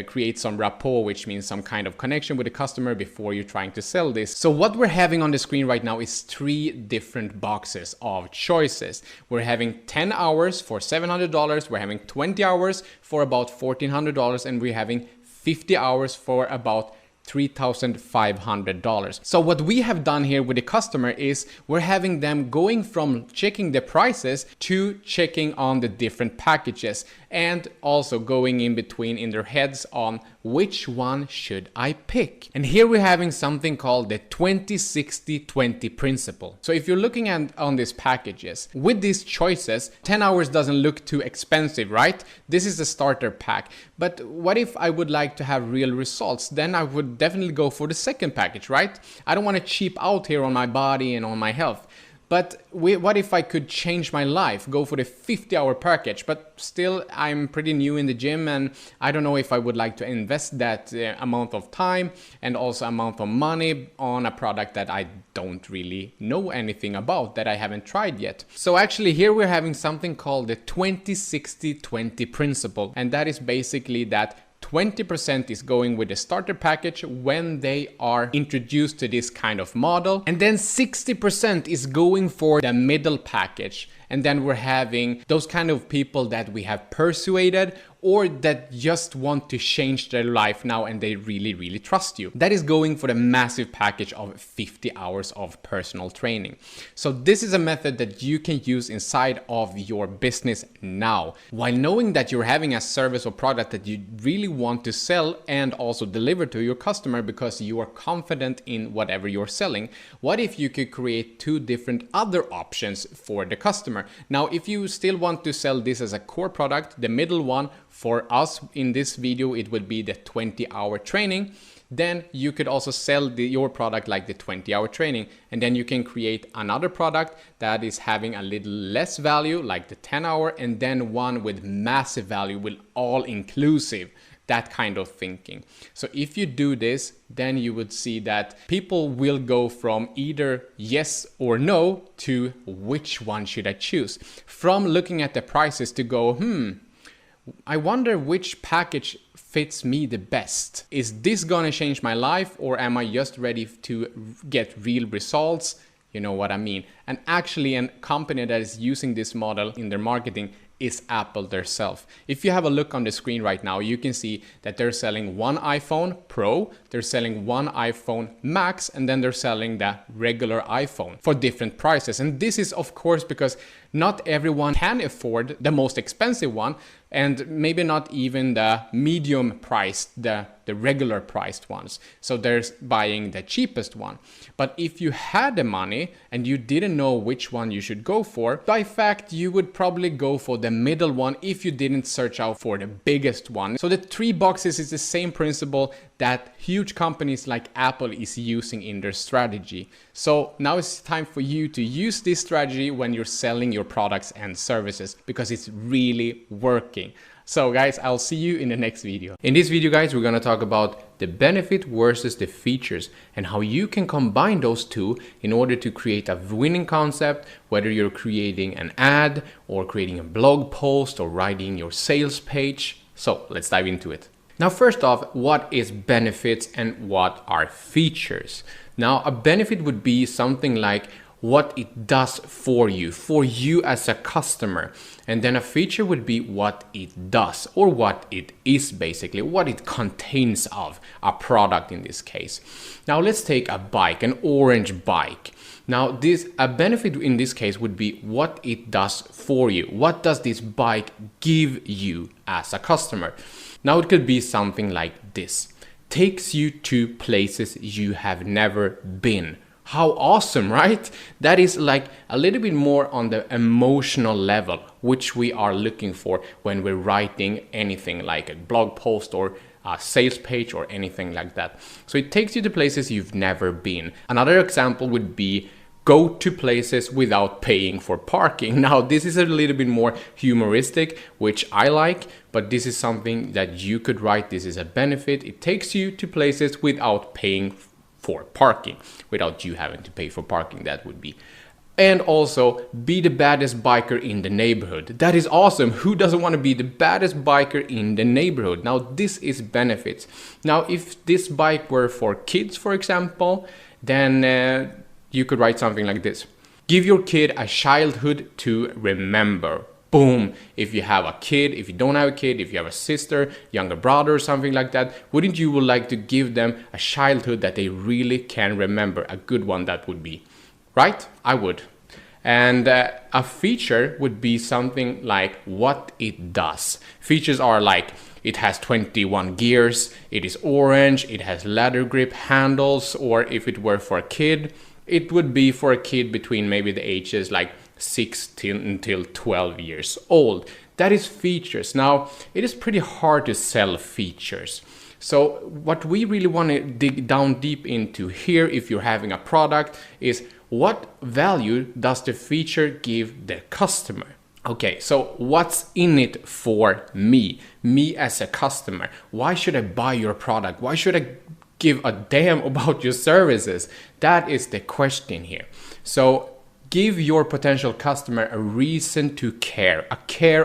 create some rapport, which means some kind of connection with the customer before you're trying to sell this. So what we're having on the screen right now is 3 different boxes of choices. We're having 10 hours for $700, we're having 20 hours for about $1,400, and we're having 50 hours for about $3,500. So what we have done here with the customer is we're having them going from checking the prices to checking on the different packages, and also going in between in their heads on which one should I pick. And here we're having something called the 20-60-20 principle. So if you're looking at on these packages, with these choices, 10 hours doesn't look too expensive, right? This is a starter pack. But what if I would like to have real results? Then I would definitely go for the second package, right? I don't want to cheap out here on my body and on my health. But what if I could change my life, go for the 50-hour package, but still I'm pretty new in the gym and I don't know if I would like to invest that amount of time and also amount of money on a product that I don't really know anything about, that I haven't tried yet. So actually here we're having something called the 20-60-20 principle, and that is basically that 20% is going with the starter package when they are introduced to this kind of model, and then 60% is going for the middle package. And then we're having those kind of people that we have persuaded or that just want to change their life now and they really, really trust you. That is going for the massive package of 50 hours of personal training. So this is a method that you can use inside of your business now, while knowing that you're having a service or product that you really want to sell and also deliver to your customer because you are confident in whatever you're selling. What if you could create 2 different other options for the customer? Now, if you still want to sell this as a core product, the middle one for us in this video, it would be the 20-hour training. Then you could also sell your product like the 20-hour training, and then you can create another product that is having a little less value like the 10-hour, and then one with massive value with all inclusive, that kind of thinking. So if you do this, then you would see that people will go from either yes or no to which one should I choose, from looking at the prices to go, I wonder which package fits me the best. Is this gonna change my life, or am I just ready to get real results? You know what I mean. And actually, a company that is using this model in their marketing is Apple themselves. If you have a look on the screen right now, you can see that they're selling one iPhone Pro, they're selling one iPhone Max, and then they're selling the regular iPhone for different prices. And this is of course because not everyone can afford the most expensive one, and maybe not even the medium priced, the regular priced ones. So they're buying the cheapest one. But if you had the money and you didn't know which one you should go for, by fact, you would probably go for the middle one if you didn't search out for the biggest one. So the 3 boxes is the same principle that huge companies like Apple is using in their strategy. So now it's time for you to use this strategy when you're selling your products and services, because it's really working. So guys, I'll see you in the next video. In this video, guys, we're gonna talk about the benefit versus the features and how you can combine those two in order to create a winning concept, whether you're creating an ad or creating a blog post or writing your sales page. So let's dive into it. Now, first off, what is benefits and what are features? Now, a benefit would be something like what it does for you as a customer. And then a feature would be what it does, or what it is, basically, what it contains of, a product in this case. Now let's take a bike, an orange bike. Now a benefit in this case would be what it does for you. What does this bike give you as a customer? Now it could be something like this. Takes you to places you have never been. How awesome, right? That is like a little bit more on the emotional level, which we are looking for when we're writing anything like a blog post or a sales page or anything like that. So it takes you to places you've never been. Another example would be go to places without paying for parking. Now, this is a little bit more humoristic, which I like, but this is something that you could write. This is a benefit. It takes you to places without paying for parking, without you having to pay for parking, that would be. And also, be the baddest biker in the neighborhood. That is awesome. Who doesn't want to be the baddest biker in the neighborhood? Now, this is benefits. Now, if this bike were for kids, for example, then you could write something like this. Give your kid a childhood to remember. Boom. If you have a kid, if you don't have a kid, if you have a sister, younger brother or something like that, wouldn't you would like to give them a childhood that they really can remember? A good one that would be, right? I would. And a feature would be something like what it does. Features are like it has 21 gears, it is orange, it has leather grip handles, or if it were for a kid, it would be for a kid between maybe the ages like 6 until 12 years old. That is features. Now, it is pretty hard to sell features. So what we really want to dig down deep into here, if you're having a product, is what value does the feature give the customer? Okay, so what's in it for me as a customer? Why should I buy your product? Why should I give a damn about your services? That is the question here. So give your potential customer a reason to care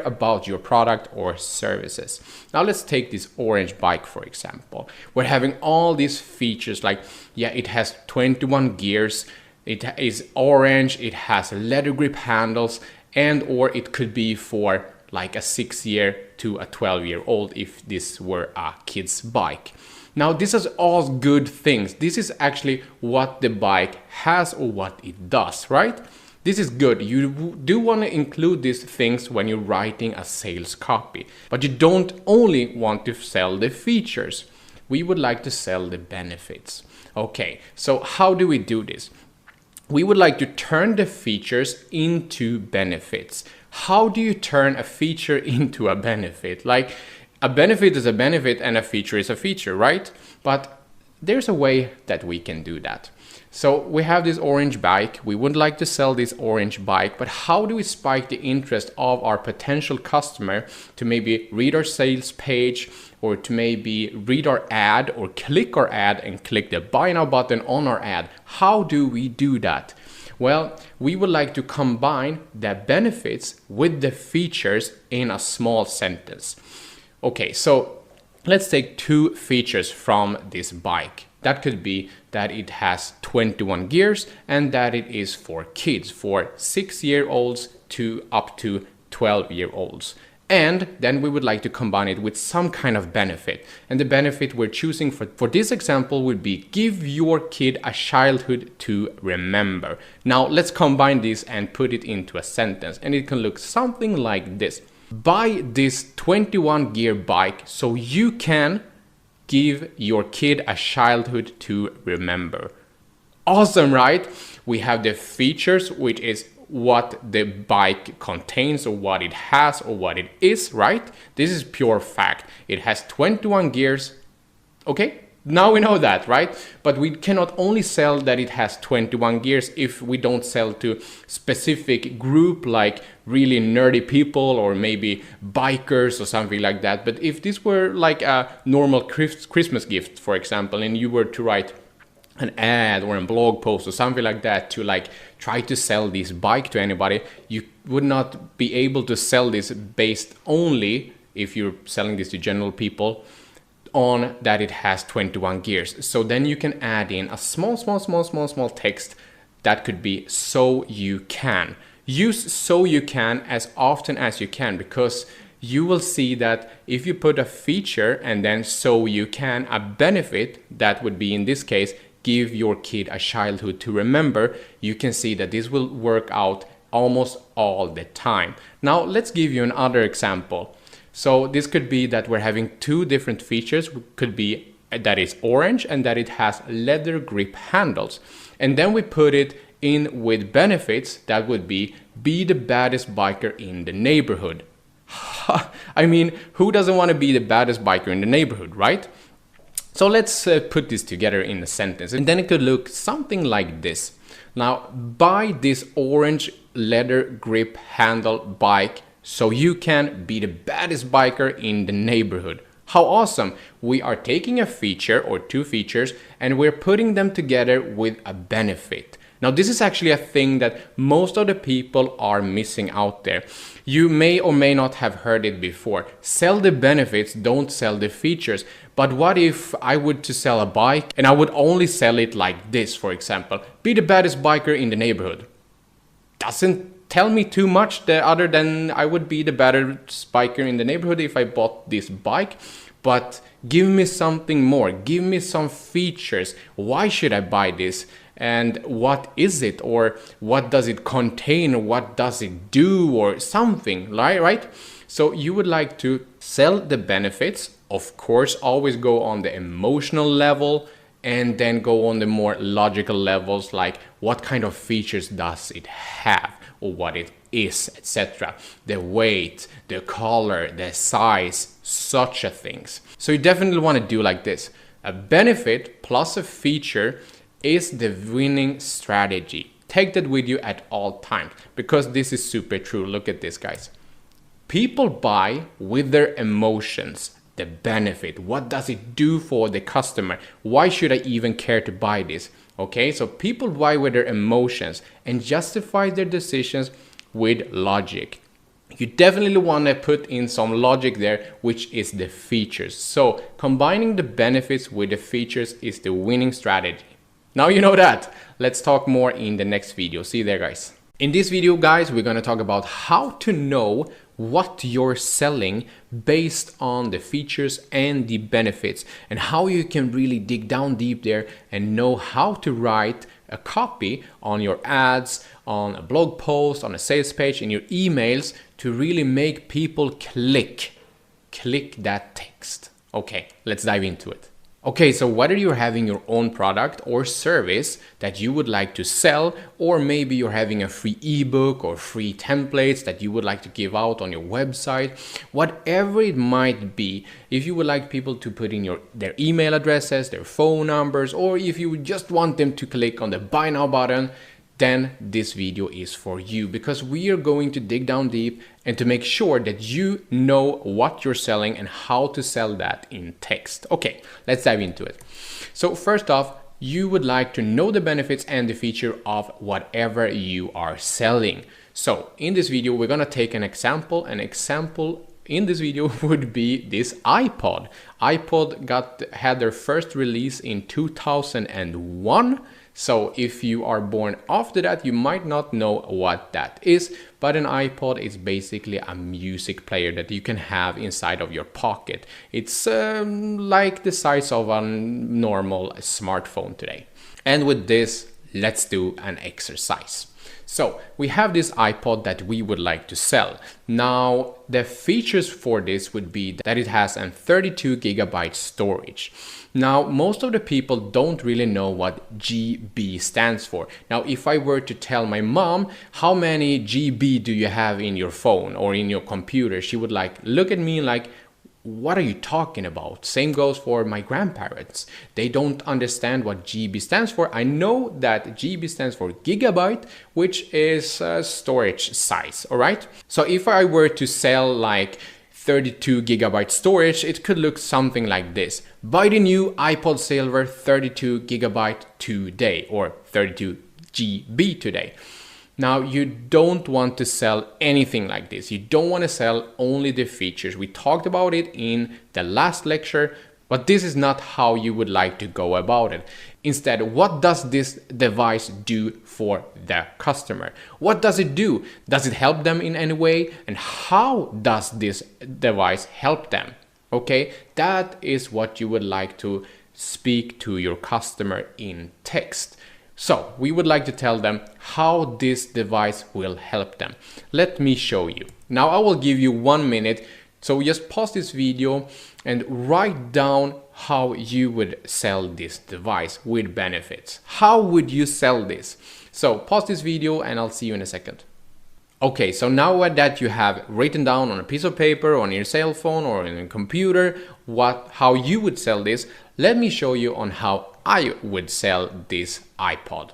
about your product or services. Now let's take this orange bike, for example. We're having all these features like, yeah, it has 21 gears, it is orange, it has leather grip handles, and or it could be for like a 6-year to a 12-year-old if this were a kid's bike. Now, this is all good things. This is actually what the bike has or what it does, right? This is good. You do want to include these things when you're writing a sales copy, but you don't only want to sell the features. We would like to sell the benefits. Okay, so how do we do this? We would like to turn the features into benefits. How do you turn a feature into a benefit? Like, a benefit is a benefit and a feature is a feature, right? But there's a way that we can do that. So we have this orange bike. We would like to sell this orange bike, but how do we spike the interest of our potential customer to maybe read our sales page, or to maybe read our ad or click our ad and click the buy now button on our ad? How do we do that? Well, we would like to combine the benefits with the features in a small sentence. Okay, so let's take 2 features from this bike. That could be that it has 21 gears and that it is for kids, for 6-year-olds to up to 12-year-olds. And then we would like to combine it with some kind of benefit. And the benefit we're choosing for this example would be give your kid a childhood to remember. Now let's combine this and put it into a sentence. And it can look something like this. Buy this 21 gear bike so you can give your kid a childhood to remember. Awesome, right? We have the features, which is what the bike contains or what it has or what it is, right? This is pure fact. It has 21 gears. Okay, now we know that, right? But we cannot only sell that it has 21 gears if we don't sell to specific group like really nerdy people or maybe bikers or something like that. But if this were like a normal Christmas gift, for example, and you were to write an ad or a blog post or something like that to like try to sell this bike to anybody, you would not be able to sell this based only, if you're selling this to general people, on that it has 21 gears. So then you can add in a small text that could be so you can. Use so you can as often as you can, because you will see that if you put a feature and then so you can a benefit, that would be in this case give your kid a childhood to remember, you can see that this will work out almost all the time. Now let's give you another example. So this could be that we're having 2 different features. Could be that it's orange and that it has leather grip handles. And then we put it in with benefits that would be the baddest biker in the neighborhood. I mean, who doesn't want to be the baddest biker in the neighborhood, right? So let's put this together in a sentence, and then it could look something like this. Now, buy this orange leather grip handle bike so you can be the baddest biker in the neighborhood. How awesome! We are taking a feature or 2 features and we're putting them together with a benefit. Now, this is actually a thing that most of the people are missing out there. You may or may not have heard it before. Sell the benefits, don't sell the features. But what if I would to sell a bike and I would only sell it like this, for example? Be the baddest biker in the neighborhood. Doesn't tell me too much other than I would be the baddest biker in the neighborhood if I bought this bike. But give me something more. Give me some features. Why should I buy this? And what is it, or what does it contain, or what does it do, or something, right? So you would like to sell the benefits, of course, always go on the emotional level and then go on the more logical levels, like what kind of features does it have, or what it is, etc. The weight, the color, the size, such a things. So you definitely want to do like this. A benefit plus a feature is the winning strategy. Take that with you at all times, because this is super true. Look at this, guys. People buy with their emotions. The benefit, what does it do for the customer? Why should I even care to buy this? Okay, so people buy with their emotions and justify their decisions with logic. You definitely want to put in some logic there, which is the features. So combining the benefits with the features is the winning strategy. Now you know that. Let's talk more in the next video. See you there, guys. In this video, guys, we're going to talk about how to know what you're selling based on the features and the benefits, and how you can really dig down deep there and know how to write a copy on your ads, on a blog post, on a sales page, in your emails to really make people click that text. Okay, let's dive into it. Okay, so whether you're having your own product or service that you would like to sell, or maybe you're having a free ebook or free templates that you would like to give out on your website, whatever it might be, if you would like people to put in their email addresses, their phone numbers, or if you just want them to click on the buy now button, then this video is for you, because we are going to dig down deep and to make sure that you know what you're selling and how to sell that in text. Okay, let's dive into it. So first off, you would like to know the benefits and the feature of whatever you are selling. So in this video, we're gonna take an example. An example in this video would be this iPod. iPod had their first release in 2001. So if you are born after that, you might not know what that is, but an iPod is basically a music player that you can have inside of your pocket. It's like the size of a normal smartphone today. And with this, let's do an exercise. So we have this iPod that we would like to sell. Now the features for this would be that it has a 32 gigabyte storage. Now most of the people don't really know what GB stands for. Now if I were to tell my mom, how many GB do you have in your phone or in your computer, she would look at me like, what are you talking about? Same goes for my grandparents. They don't understand what GB stands for. I know that GB stands for gigabyte, which is storage size, all right? So if I were to sell like 32 gigabyte storage, it could look something like this. Buy the new iPod Silver 32 gigabyte today, or 32 GB today. Now you don't want to sell anything like this. You don't want to sell only the features. We talked about it in the last lecture, but this is not how you would like to go about it. Instead, what does this device do for the customer? What does it do? Does it help them in any way? And how does this device help them? Okay, that is what you would like to speak to your customer in text. So we would like to tell them how this device will help them. Let me show you. Now I will give you 1 minute. So just pause this video and write down how you would sell this device with benefits. How would you sell this? So pause this video and I'll see you in a second. Okay, so now that you have written down on a piece of paper, on your cell phone or in a computer, how you would sell this, let me show you on how I would sell this iPod.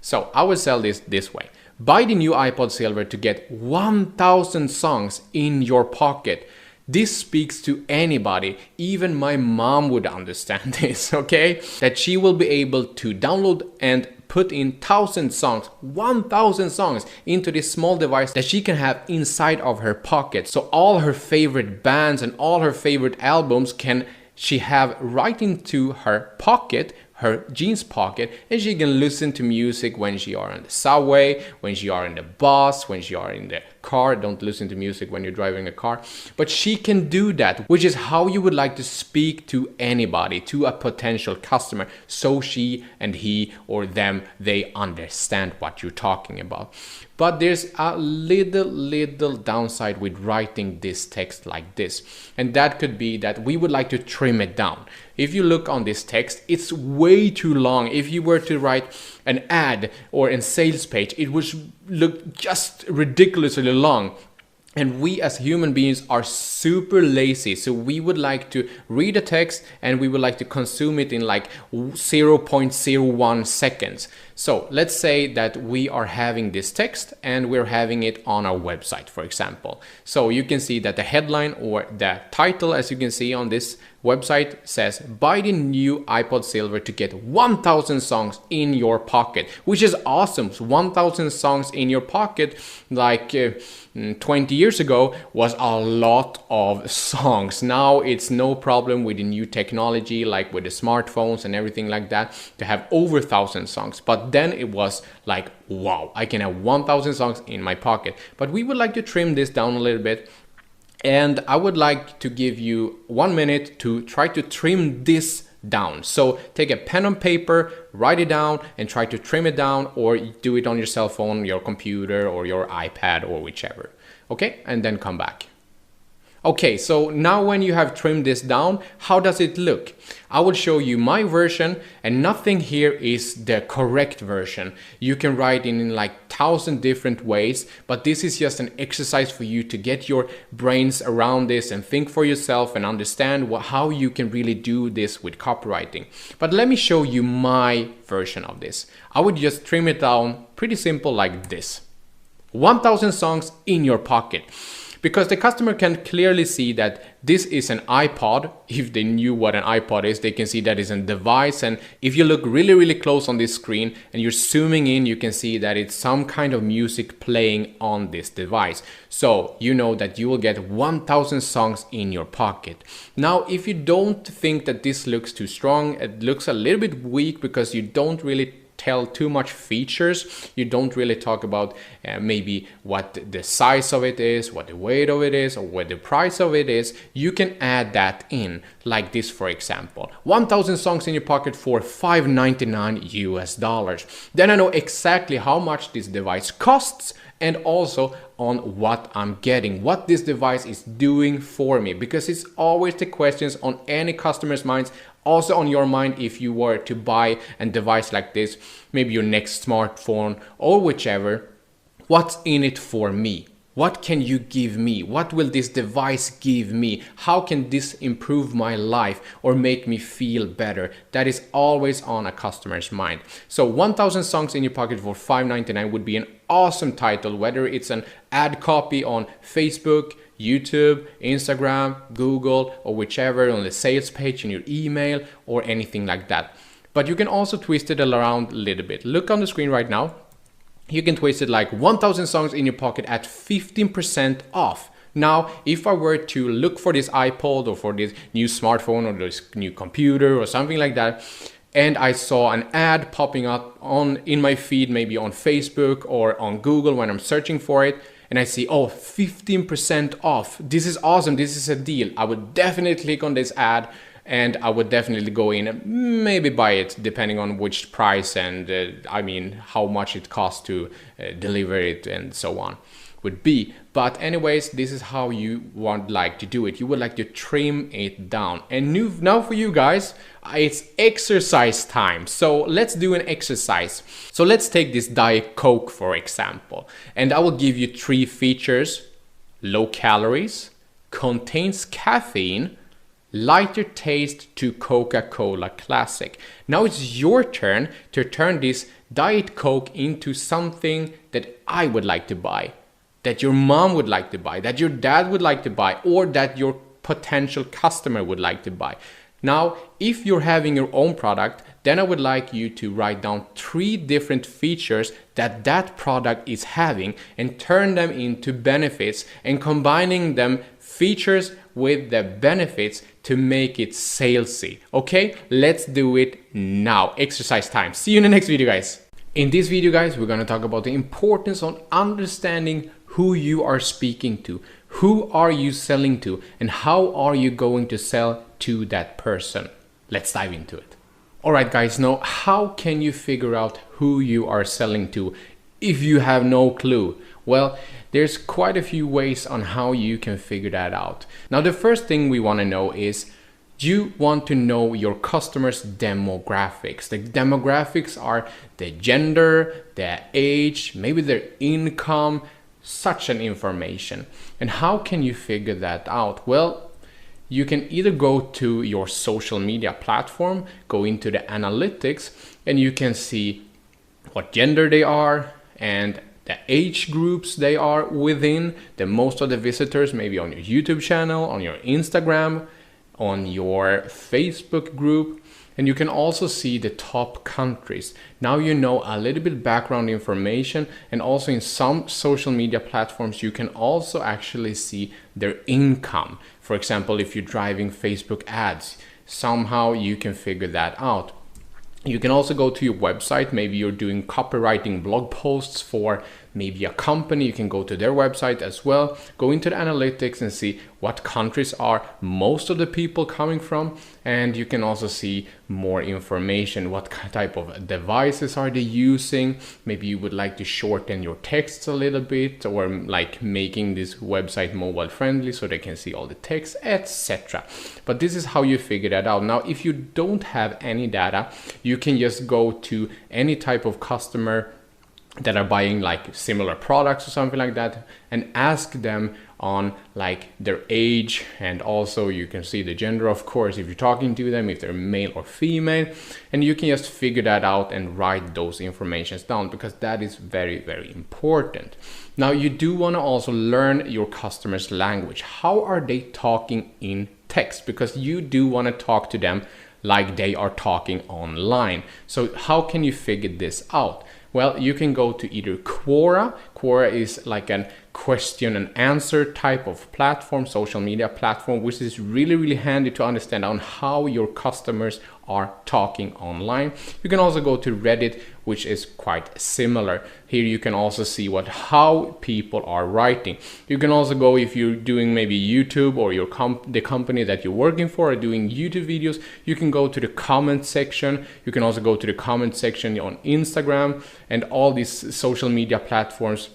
So I would sell this way. Buy the new iPod Silver to get 1,000 songs in your pocket. This speaks to anybody, even my mom would understand this, okay? That she will be able to download and put in 1,000 songs, 1,000 songs into this small device that she can have inside of her pocket. So all her favorite bands and all her favorite albums can she have right into her pocket, her jeans pocket, and she can listen to music when she are on the subway, when she are in the bus, when she are in the car. Don't listen to music when you're driving a car, but she can do that, which is how you would like to speak to anybody, to a potential customer, so she and he or them, they understand what you're talking about. But there's a little downside with writing this text like this, and that could be that we would like to trim it down. If you look on this text, it's way too long. If you were to write an ad or a sales page, it would look just ridiculously long. And we as human beings are super lazy, so we would like to read a text and we would like to consume it in like 0.01 seconds. So let's say that we are having this text and we're having it on our website, for example. So you can see that the headline or the title, as you can see on this website, says buy the new iPod Silver to get 1,000 songs in your pocket, which is awesome. So 1,000 songs in your pocket, like 20 years ago, was a lot of songs. Now it's no problem with the new technology, like with the smartphones and everything like that, to have over 1,000 songs. But but then it was like, wow, I can have 1000 songs in my pocket. But we would like to trim this down a little bit. And I would like to give you 1 minute to try to trim this down. So take a pen and paper, write it down and try to trim it down, or do it on your cell phone, your computer or your iPad or whichever. Okay, and then come back. Okay, so now when you have trimmed this down, how does it look? I will show you my version, and nothing here is the correct version. You can write in like 1000 different ways, but this is just an exercise for you to get your brains around this and think for yourself and understand how you can really do this with copywriting. But let me show you my version of this. I would just trim it down pretty simple like this. 1000 songs in your pocket. Because the customer can clearly see that this is an iPod. If they knew what an iPod is, they can see that it's a device. And if you look really, really close on this screen and you're zooming in, you can see that it's some kind of music playing on this device. So you know that you will get 1000 songs in your pocket. Now, if you don't think that this looks too strong, it looks a little bit weak because you don't really tell too much features. You don't really talk about maybe what the size of it is, what the weight of it is, or what the price of it is. You can add that in like this, for example. 1000 songs in your pocket for $5.99 US. Then I know exactly how much this device costs and also on what I'm getting, what this device is doing for me, because it's always the questions on any customer's minds, also on your mind if you were to buy a device like this, maybe your next smartphone or whichever. What's in it for me? What can you give me? What will this device give me? How can this improve my life or make me feel better? That is always on a customer's mind. So 1000 songs in your pocket for $5.99 would be an awesome title, whether it's an ad copy on Facebook, YouTube, Instagram, Google, or whichever, on the sales page in your email or anything like that. But you can also twist it around a little bit. Look on the screen right now. You can twist it like 1000 songs in your pocket at 15% off. Now, if I were to look for this iPod or for this new smartphone or this new computer or something like that, and I saw an ad popping up in my feed, maybe on Facebook or on Google when I'm searching for it, and I see, oh, 15% off. This is awesome. This is a deal. I would definitely click on this ad and I would definitely go in and maybe buy it depending on which price and how much it costs to deliver it and so on would be. But anyways, this is how you would like to do it. You would like to trim it down. And now for you guys, it's exercise time. So let's do an exercise. So let's take this Diet Coke, for example. And I will give you 3 features: low calories, contains caffeine, lighter taste to Coca-Cola Classic. Now it's your turn to turn this Diet Coke into something that I would like to buy, that your mom would like to buy, that your dad would like to buy, or that your potential customer would like to buy. Now, if you're having your own product, then I would like you to write down 3 different features that that product is having and turn them into benefits, and combining them features with the benefits to make it salesy. Okay, let's do it now. Exercise time. See you in the next video, guys. In this video, guys, we're going to talk about the importance on understanding who you are speaking to, who are you selling to, and how are you going to sell to that person. Let's dive into it. All right, guys, now how can you figure out who you are selling to if you have no clue? Well, there's quite a few ways on how you can figure that out. Now, the first thing we want to know is you want to know your customers' demographics. The demographics are the gender, their age, maybe their income, such an information. And how can you figure that out? Well, you can either go to your social media platform, go into the analytics, and you can see what gender they are and the age groups they are within, the most of the visitors maybe on your YouTube channel, on your Instagram, on your Facebook group, and you can also see the top countries. Now you know a little bit background information, and also in some social media platforms you can also actually see their income. For example, if you're driving Facebook ads, somehow you can figure that out. You can also go to your website. Maybe you're doing copywriting blog posts for maybe a company. You can go to their website as well, go into the analytics and see what countries are most of the people coming from. And you can also see more information. What type of devices are they using? Maybe you would like to shorten your texts a little bit, or like making this website mobile friendly so they can see all the text, etc. But this is how you figure that out. Now, if you don't have any data, you can just go to any type of customer that are buying like similar products or something like that and ask them on like their age, and also you can see the gender, of course, if you're talking to them, if they're male or female, and you can just figure that out and write those informations down, because that is very, very important. Now, you do want to also learn your customer's language. How are they talking in text? Because you do want to talk to them like they are talking online. So how can you figure this out? Well, you can go to either Quora. Quora is like a question and answer type of platform, social media platform, which is really, really handy to understand on how your customers are talking online. You can also go to Reddit, which is quite similar. Here you can also see how people are writing. You can also go, if you're doing maybe YouTube, or the company that you're working for are doing YouTube videos, you can go to the comment section. You can also go to the comment section on Instagram and all these social media platforms,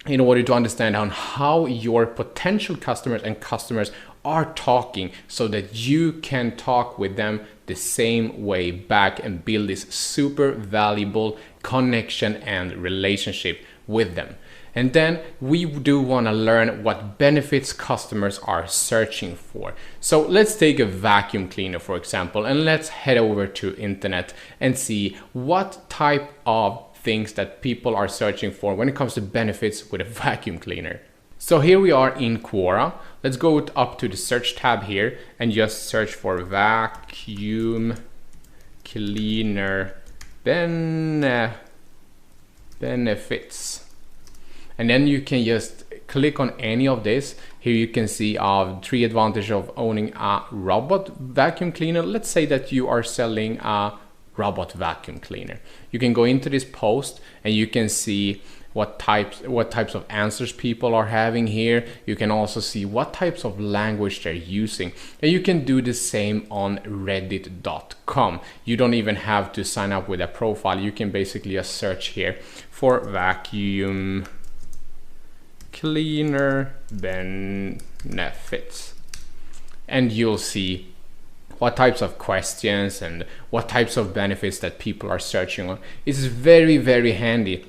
in order to understand on how your potential customers and customers are talking, so that you can talk with them the same way back and build this super valuable connection and relationship with them. And then we do want to learn what benefits customers are searching for. So let's take a vacuum cleaner, for example, and let's head over to internet and see what type of things that people are searching for when it comes to benefits with a vacuum cleaner. So here we are in Quora. Let's go up to the search tab here and just search for vacuum cleaner benefits. And then you can just click on any of this. Here you can see 3 advantages of owning a robot vacuum cleaner. Let's say that you are selling a robot vacuum cleaner. You can go into this post and you can see what types of answers people are having here. You can also see what types of language they're using, and you can do the same on reddit.com. You don't even have to sign up with a profile. You can basically just search here for vacuum cleaner benefits, and you'll see what types of questions and what types of benefits that people are searching on. It's very, very handy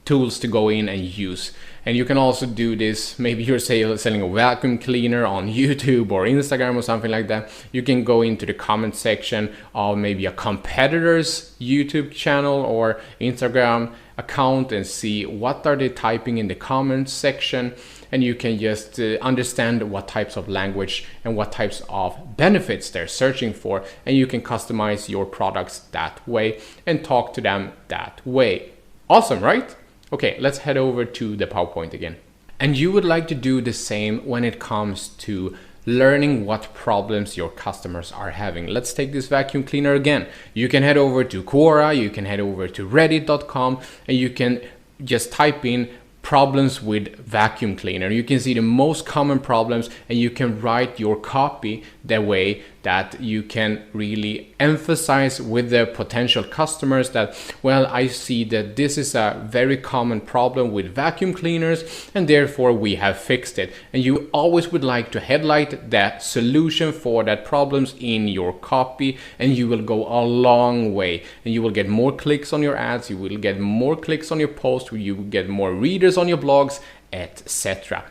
tools to go in and use. And you can also do this, maybe you're selling a vacuum cleaner on YouTube or Instagram or something like that. You can go into the comment section of maybe a competitor's YouTube channel or Instagram account and see what are they typing in the comments section, and you can just understand what types of language and what types of benefits they're searching for, and you can customize your products that way and talk to them that way. Awesome, right? Okay, let's head over to the PowerPoint again. And you would like to do the same when it comes to learning what problems your customers are having. Let's take this vacuum cleaner again. You can head over to Quora, you can head over to reddit.com, and you can just type in problems with vacuum cleaner. You can see the most common problems, and you can write your copy the way that you can really emphasize with the potential customers that, well, I see that this is a very common problem with vacuum cleaners, and therefore we have fixed it. And you always would like to highlight that solution for that problems in your copy, and you will go a long way, and you will get more clicks on your ads, you will get more clicks on your post, you will get more readers on your blogs, etc.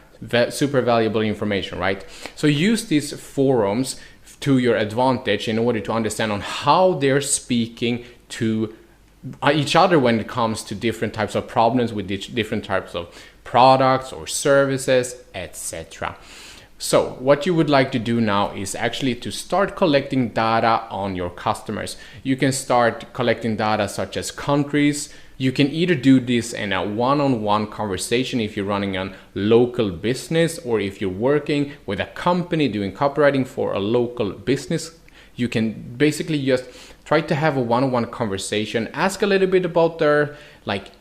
Super valuable information, right? So use these forums to your advantage in order to understand on how they're speaking to each other when it comes to different types of problems with different types of products or services, etc. So what you would like to do now is actually to start collecting data on your customers. You can start collecting data such as countries. You can either do this in a one-on-one conversation if you're running a local business, or if you're working with a company doing copywriting for a local business You can basically just try to have a one-on-one conversation, ask a little bit about their, like,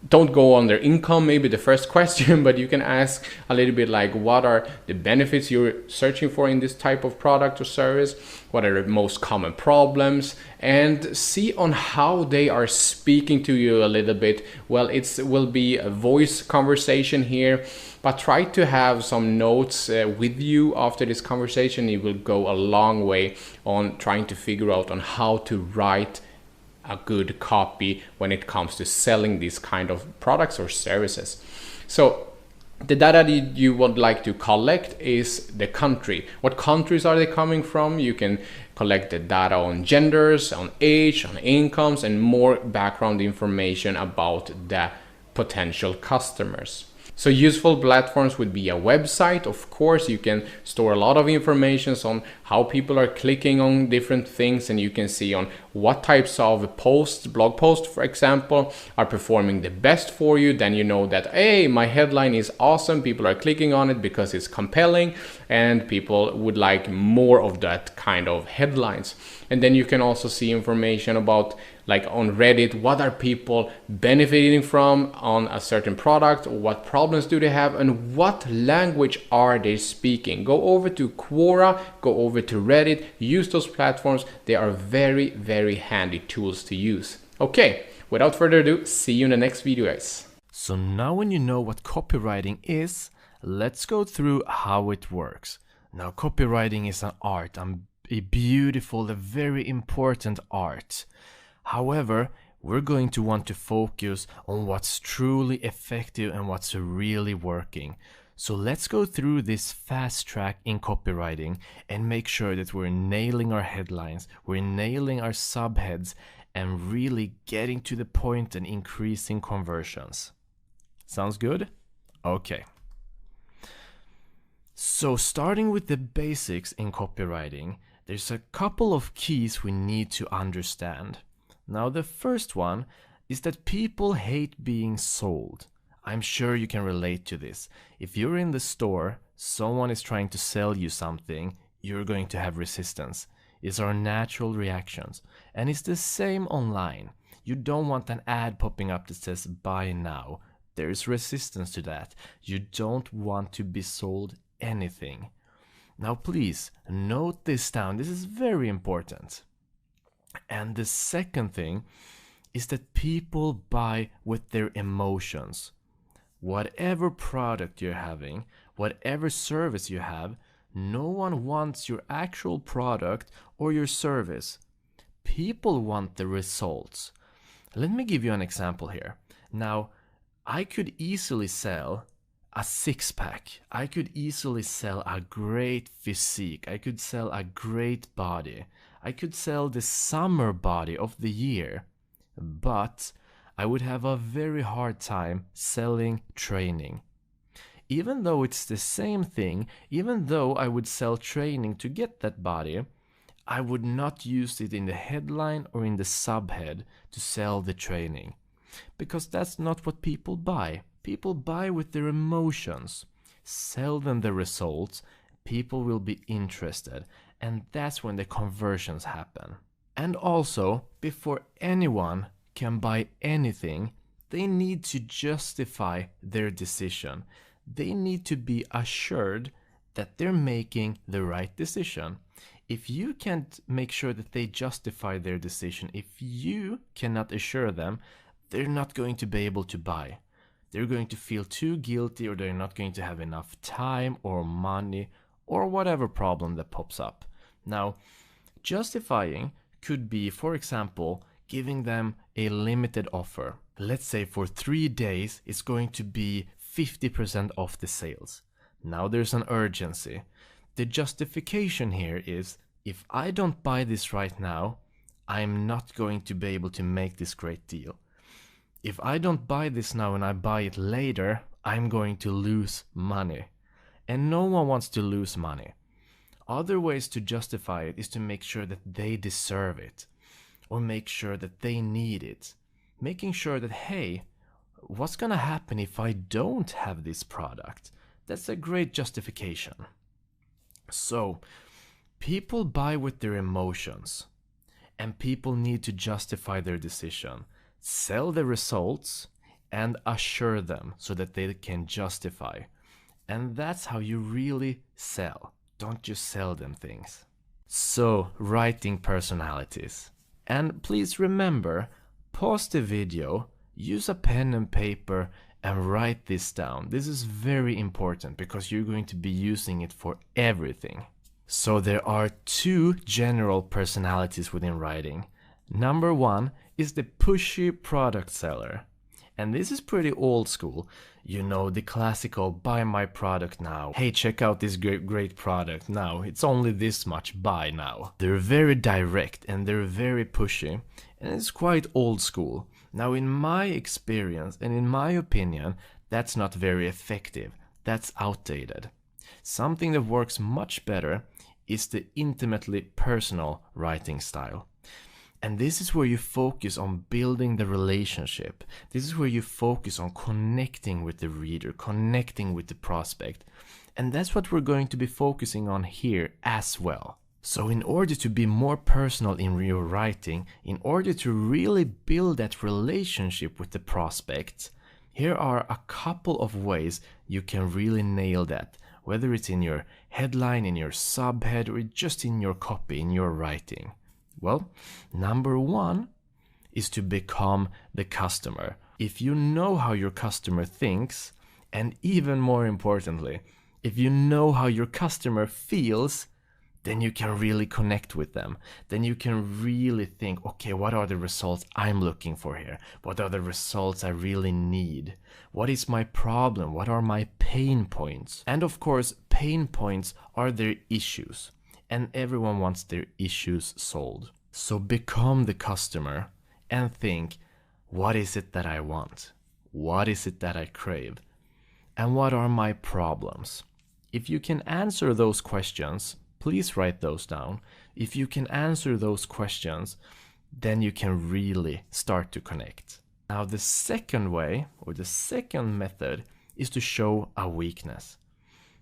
don't go on their income, maybe the first question, but you can ask a little bit like, what are the benefits you're searching for in this type of product or service? What are the most common problems? And see on how they are speaking to you a little bit. Well, it will be a voice conversation here, but try to have some notes with you after this conversation. It will go a long way on trying to figure out on how to write a good copy when it comes to selling these kind of products or services. So the data that you would like to collect is the country. What countries are they coming from? You can collect the data on genders, on age, on incomes, and more background information about the potential customers. So useful platforms would be a website. Of course, you can store a lot of information on how people are clicking on different things, and you can see on what types of posts, blog posts, for example, are performing the best for you. Then you know that, hey, my headline is awesome. People are clicking on it because it's compelling and people would like more of that kind of headlines. And then you can also see information about, like on Reddit, what are people benefiting from on a certain product, or what problems do they have, and what language are they speaking. Go over to Quora, go over to Reddit, use those platforms. They are very, very handy tools to use. Okay, without further ado, see you in the next video, guys. So now when you know what copywriting is, let's go through how it works. Now, copywriting is an art, a beautiful, a very important art. However, we're going to want to focus on what's truly effective and what's really working. So let's go through this fast track in copywriting and make sure that we're nailing our headlines, we're nailing our subheads, and really getting to the point and increasing conversions. Sounds good? Okay. So starting with the basics in copywriting, there's a couple of keys we need to understand. Now, the first one is that people hate being sold. I'm sure you can relate to this. If you're in the store, someone is trying to sell you something, you're going to have resistance. It's our natural reactions. And it's the same online. You don't want an ad popping up that says buy now. There's resistance to that. You don't want to be sold anything. Now please note this down. This is very important. And the second thing is that people buy with their emotions. Whatever product you're having, whatever service you have, no one wants your actual product or your service. People want the results. Let me give you an example here. Now, I could easily sell a six-pack. I could easily sell a great physique. I could sell a great body. I could sell the summer body of the year. But I would have a very hard time selling training. Even though it's the same thing, even though I would sell training to get that body, I would not use it in the headline or in the subhead to sell the training. Because that's not what people buy. People buy with their emotions. Sell them the results, people will be interested, and that's when the conversions happen. And also, before anyone can buy anything, they need to justify their decision. They need to be assured that they're making the right decision. If you can't make sure that they justify their decision, if you cannot assure them, they're not going to be able to buy. They're going to feel too guilty, or they're not going to have enough time or money or whatever problem that pops up. Now, justifying could be, for example, giving them a limited offer. Let's say for 3 days it's going to be 50% off the sales. Now there's an urgency. The justification here is, if I don't buy this right now, I'm not going to be able to make this great deal. If I don't buy this now and I buy it later, I'm going to lose money. And no one wants to lose money. Other ways to justify it is to make sure that they deserve it, or make sure that they need it. Making sure that, hey, what's gonna happen if I don't have this product? That's a great justification. So, People buy with their emotions, and people need to justify their decision, sell the results, and assure them so that they can justify. And that's how you really sell. Don't just sell them things. So, writing personalities. And please remember, pause the video, use a pen and paper, and write this down. This is very important because you're going to be using it for everything. So there are two general personalities within writing. Number one is the pushy product seller. And this is pretty old school. You know, the classical buy my product now. Hey, check out this great product now. It's only this much, buy now. They're very direct and they're very pushy. And it's quite old school. Now, in my experience and in my opinion, that's not very effective. That's outdated. Something that works much better is the intimately personal writing style. And this is where you focus on building the relationship. This is where you focus on connecting with the reader, connecting with the prospect. And that's what we're going to be focusing on here as well. So in order to be more personal in your writing, in order to really build that relationship with the prospect, here are a couple of ways you can really nail that. Whether it's in your headline, in your subhead, or just in your copy, in your writing. Well, number one is to become the customer. If you know how your customer thinks, and even more importantly, if you know how your customer feels, then you can really connect with them. Then you can really think, okay, what are the results I'm looking for here? What are the results I really need? What is my problem? What are my pain points? And of course, pain points are their issues. And everyone wants their issues solved. So become the customer and think, what is it that I want? What is it that I crave? And what are my problems? If you can answer those questions, please write those down. If you can answer those questions, then you can really start to connect. Now, the second way, or the second method, is to show a weakness.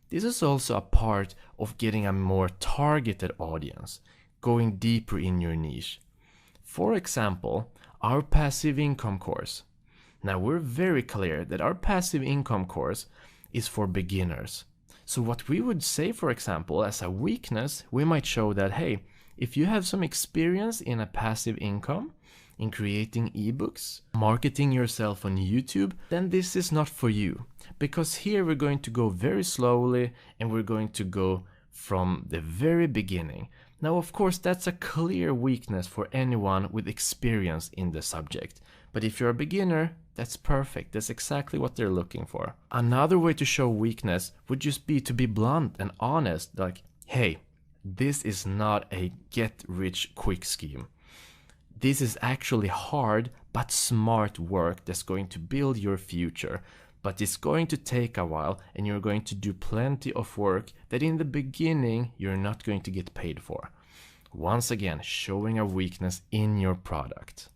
This is also a part of getting a more targeted audience, going deeper in your niche. For example, our passive income course. Now, we're very clear that our passive income course is for beginners. So what we would say, for example, as a weakness, we might show that, hey, if you have some experience in a passive income, in creating ebooks, marketing yourself on YouTube, then this is not for you. Because here we're going to go very slowly and we're going to go from the very beginning. Now, of course, that's a clear weakness for anyone with experience in the subject. But if you're a beginner, that's perfect. That's exactly what they're looking for. Another way to show weakness would just be to be blunt and honest. Like, hey, this is not a get-rich-quick scheme. This is actually hard but smart work that's going to build your future. But it's going to take a while and you're going to do plenty of work that in the beginning you're not going to get paid for. Once again, showing a weakness in your product.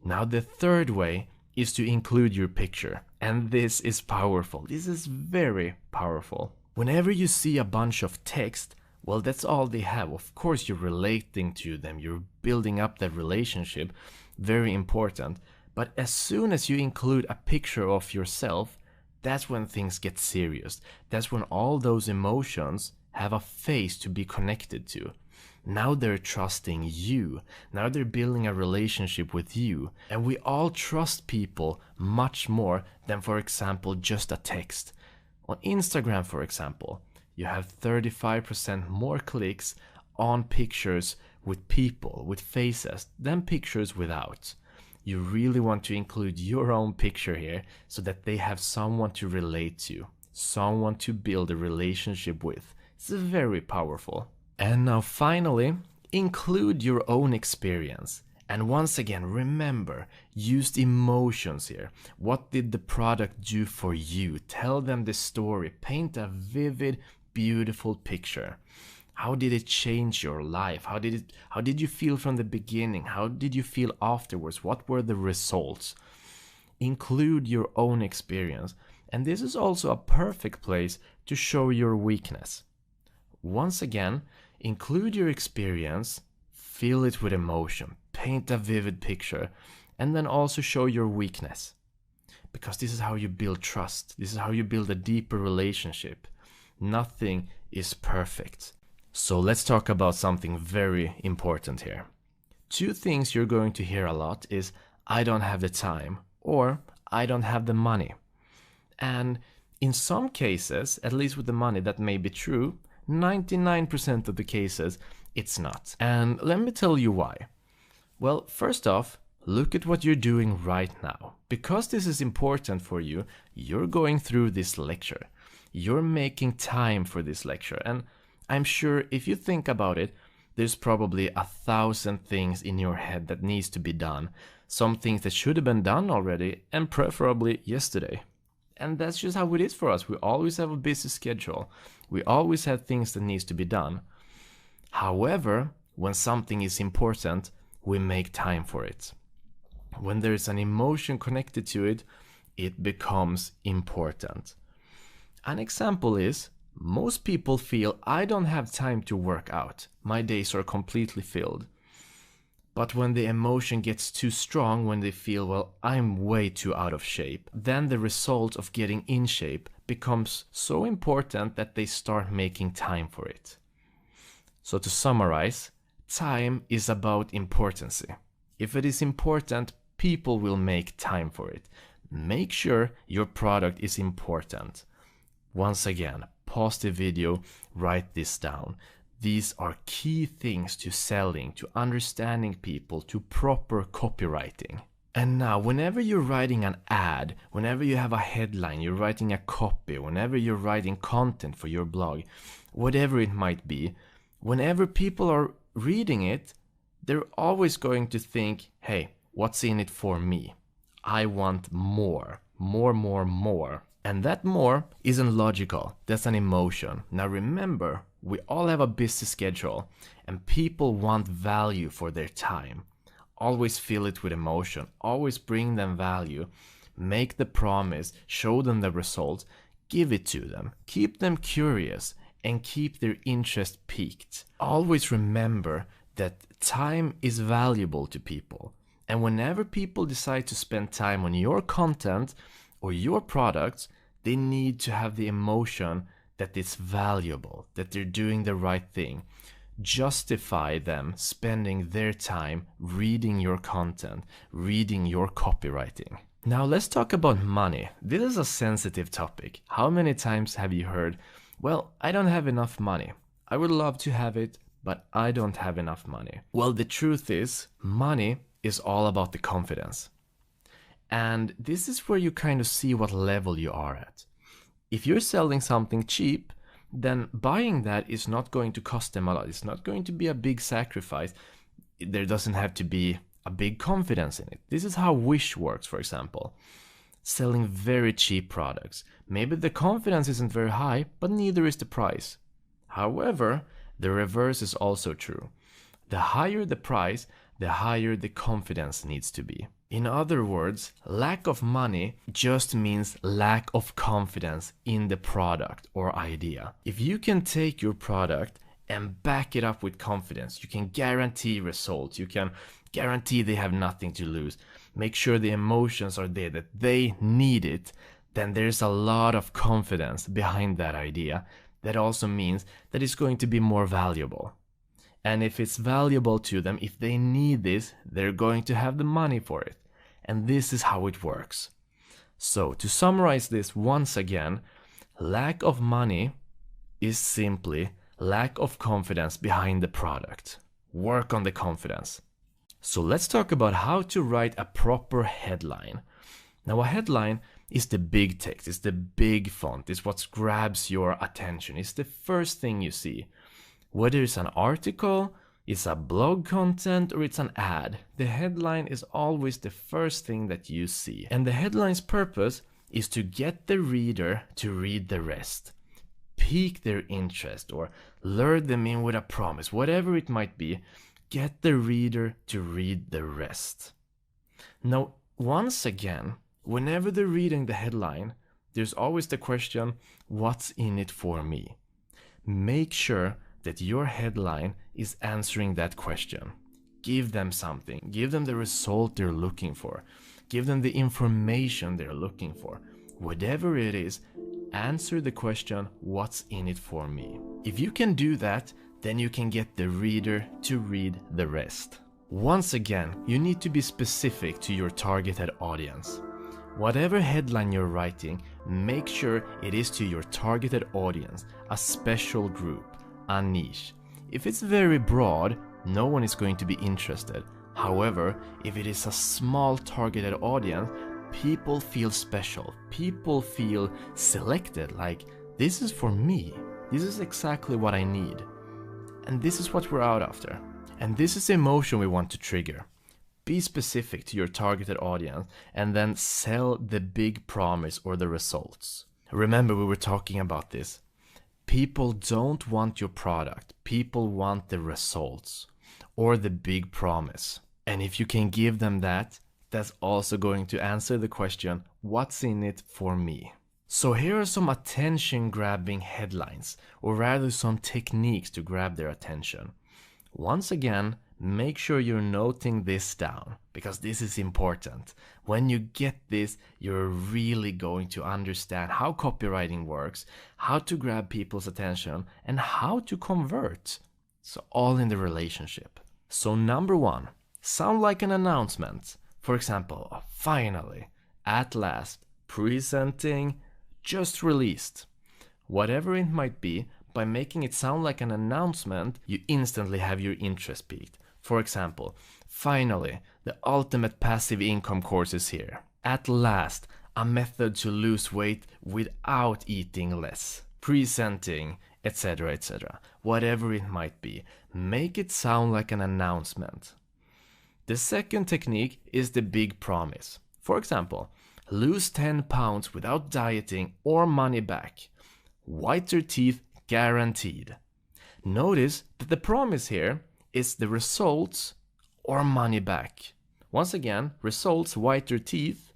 Now, the third way is to include your picture. And this is powerful. This is very powerful. Whenever you see a bunch of text, well, that's all they have. Of course, you're relating to them. You're building up that relationship. Very important. But as soon as you include a picture of yourself, that's when things get serious. That's when all those emotions have a face to be connected to. Now they're trusting you. Now they're building a relationship with you. And we all trust people much more than, for example, just a text. On Instagram, for example, you have 35% more clicks on pictures with people, with faces, than pictures without. You really want to include your own picture here so that they have someone to relate to, someone to build a relationship with. It's very powerful. And now finally, include your own experience. And once again, remember, use the emotions here. What did the product do for you? Tell them the story. Paint a vivid, beautiful picture. How did it change your life? How did you feel from the beginning? How did you feel afterwards? What were the results? Include your own experience. And this is also a perfect place to show your weakness. once again, include your experience, fill it with emotion, paint a vivid picture, and then also show your weakness. Because this is how you build trust. This is how you build a deeper relationship. Nothing is perfect. So let's talk about something very important here. Two things you're going to hear a lot is, I don't have the time, or I don't have the money. And in some cases, at least with the money, that may be true. 99% of the cases, it's not. And let me tell you why. Well, first off, look at what you're doing right now. Because this is important for you, you're going through this lecture. You're making time for this lecture. And I'm sure if you think about it, there's probably 1,000 things in your head that needs to be done. Some things that should have been done already, and preferably yesterday. And that's just how it is for us. We always have a busy schedule. We always have things that needs to be done. However, when something is important, we make time for it. When there is an emotion connected to it, it becomes important. An example is, most people feel, I don't have time to work out. My days are completely filled. But when the emotion gets too strong, when they feel, well, I'm way too out of shape, then the result of getting in shape becomes so important that they start making time for it. So to summarize, time is about importance. If it is important, people will make time for it. Make sure your product is important. Once again, pause the video, write this down. These are key things to selling, to understanding people, to proper copywriting. And now, whenever you're writing an ad, whenever you have a headline, you're writing a copy, whenever you're writing content for your blog, whatever it might be, whenever people are reading it, they're always going to think, hey, what's in it for me? I want more. And that more isn't logical, that's an emotion. Now remember, we all have a busy schedule and people want value for their time. Always fill it with emotion, always bring them value, make the promise, show them the result, give it to them, keep them curious and keep their interest piqued. Always remember that time is valuable to people. And whenever people decide to spend time on your content or your products, they need to have the emotion that it's valuable, that they're doing the right thing. Justify them spending their time reading your content, reading your copywriting. Now let's talk about money. This is a sensitive topic. How many times have you heard, well, I don't have enough money. I would love to have it, but I don't have enough money. Well, the truth is, money is all about the confidence. And this is where you kind of see what level you are at. If you're selling something cheap, then buying that is not going to cost them a lot. It's not going to be a big sacrifice. There doesn't have to be a big confidence in it. This is how Wish works, for example. Selling very cheap products. Maybe the confidence isn't very high, but neither is the price. However, the reverse is also true. The higher the price, the higher the confidence needs to be. In other words, lack of money just means lack of confidence in the product or idea. If you can take your product and back it up with confidence, you can guarantee results, you can guarantee they have nothing to lose, make sure the emotions are there, that they need it, then there's a lot of confidence behind that idea. That also means that it's going to be more valuable. And if it's valuable to them, if they need this, they're going to have the money for it. And this is how it works. So to summarize this once again, lack of money is simply lack of confidence behind the product. Work on the confidence. So let's talk about how to write a proper headline. Now a headline is the big text, it's the big font, it's what grabs your attention, it's the first thing you see. Whether it's an article, it's a blog content, or it's an ad, the headline is always the first thing that you see. And the headline's purpose is to get the reader to read the rest. Pique their interest or lure them in with a promise, whatever it might be, get the reader to read the rest. Now, once again, whenever they're reading the headline, there's always the question, what's in it for me? make sure that your headline is answering that question. Give them something. Give them the result they're looking for. Give them the information they're looking for. Whatever it is, answer the question, what's in it for me? If you can do that, then you can get the reader to read the rest. Once again, you need to be specific to your targeted audience. Whatever headline you're writing, make sure it is to your targeted audience, a special group, a niche. If it's very broad, no one is going to be interested. However, if it is a small targeted audience, people feel special. People feel selected, like, this is for me. This is exactly what I need. And this is what we're out after. And this is the emotion we want to trigger. Be specific to your targeted audience and then sell the big promise or the results. Remember, we were talking about this. People don't want your product. People want the results or the big promise. And if you can give them that, that's also going to answer the question, what's in it for me? So here are some attention-grabbing headlines, or rather some techniques to grab their attention. Once again, make sure you're noting this down, because this is important. When you get this, you're really going to understand how copywriting works, how to grab people's attention, and how to convert. So all in the relationship. So number 1, sound like an announcement. For example, finally, at last, presenting, just released. Whatever it might be, by making it sound like an announcement, you instantly have your interest peaked. For example, finally, the ultimate passive income course is here. At last, a method to lose weight without eating less. Presenting, etc., etc. Whatever it might be, make it sound like an announcement. The second technique is the big promise. For example, lose 10 pounds without dieting or money back. Whiter teeth guaranteed. Notice that the promise here is the results or money back. Once again, results, whiter teeth,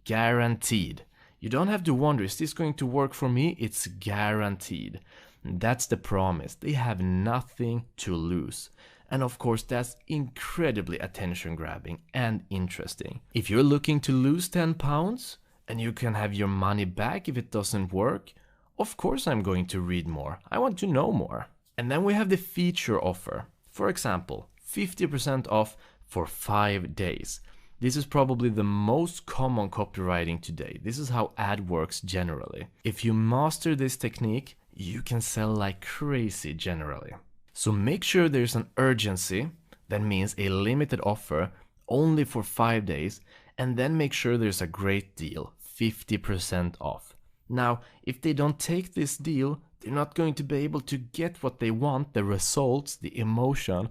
guaranteed. You don't have to wonder, is this going to work for me? It's guaranteed. That's the promise. They have nothing to lose. And of course, that's incredibly attention grabbing and interesting. If you're looking to lose 10 pounds and you can have your money back if it doesn't work, of course I'm going to read more. I want to know more. And then we have the feature offer. For example, 50% off for 5 days. This is probably the most common copywriting today. This is how ad works generally. If you master this technique, you can sell like crazy generally. So make sure there's an urgency. That means a limited offer only for 5 days. And then make sure there's a great deal, 50% off. Now, if they don't take this deal, they're not going to be able to get what they want, the results, the emotion,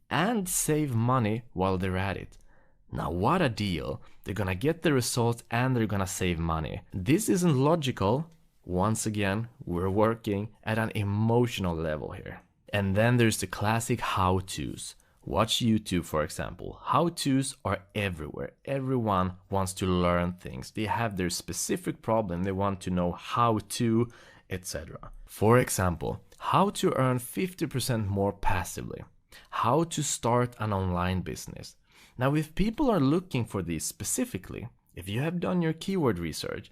and save money while they're at it. Now, what a deal. They're gonna get the results and they're gonna save money. This isn't logical. Once again, we're working at an emotional level here. And then there's the classic how-tos. Watch YouTube, for example. How-tos are everywhere. Everyone wants to learn things. They have their specific problem. They want to know how to, etc. For example, how to earn 50% more passively. How to start an online business. Now, if people are looking for these specifically, if you have done your keyword research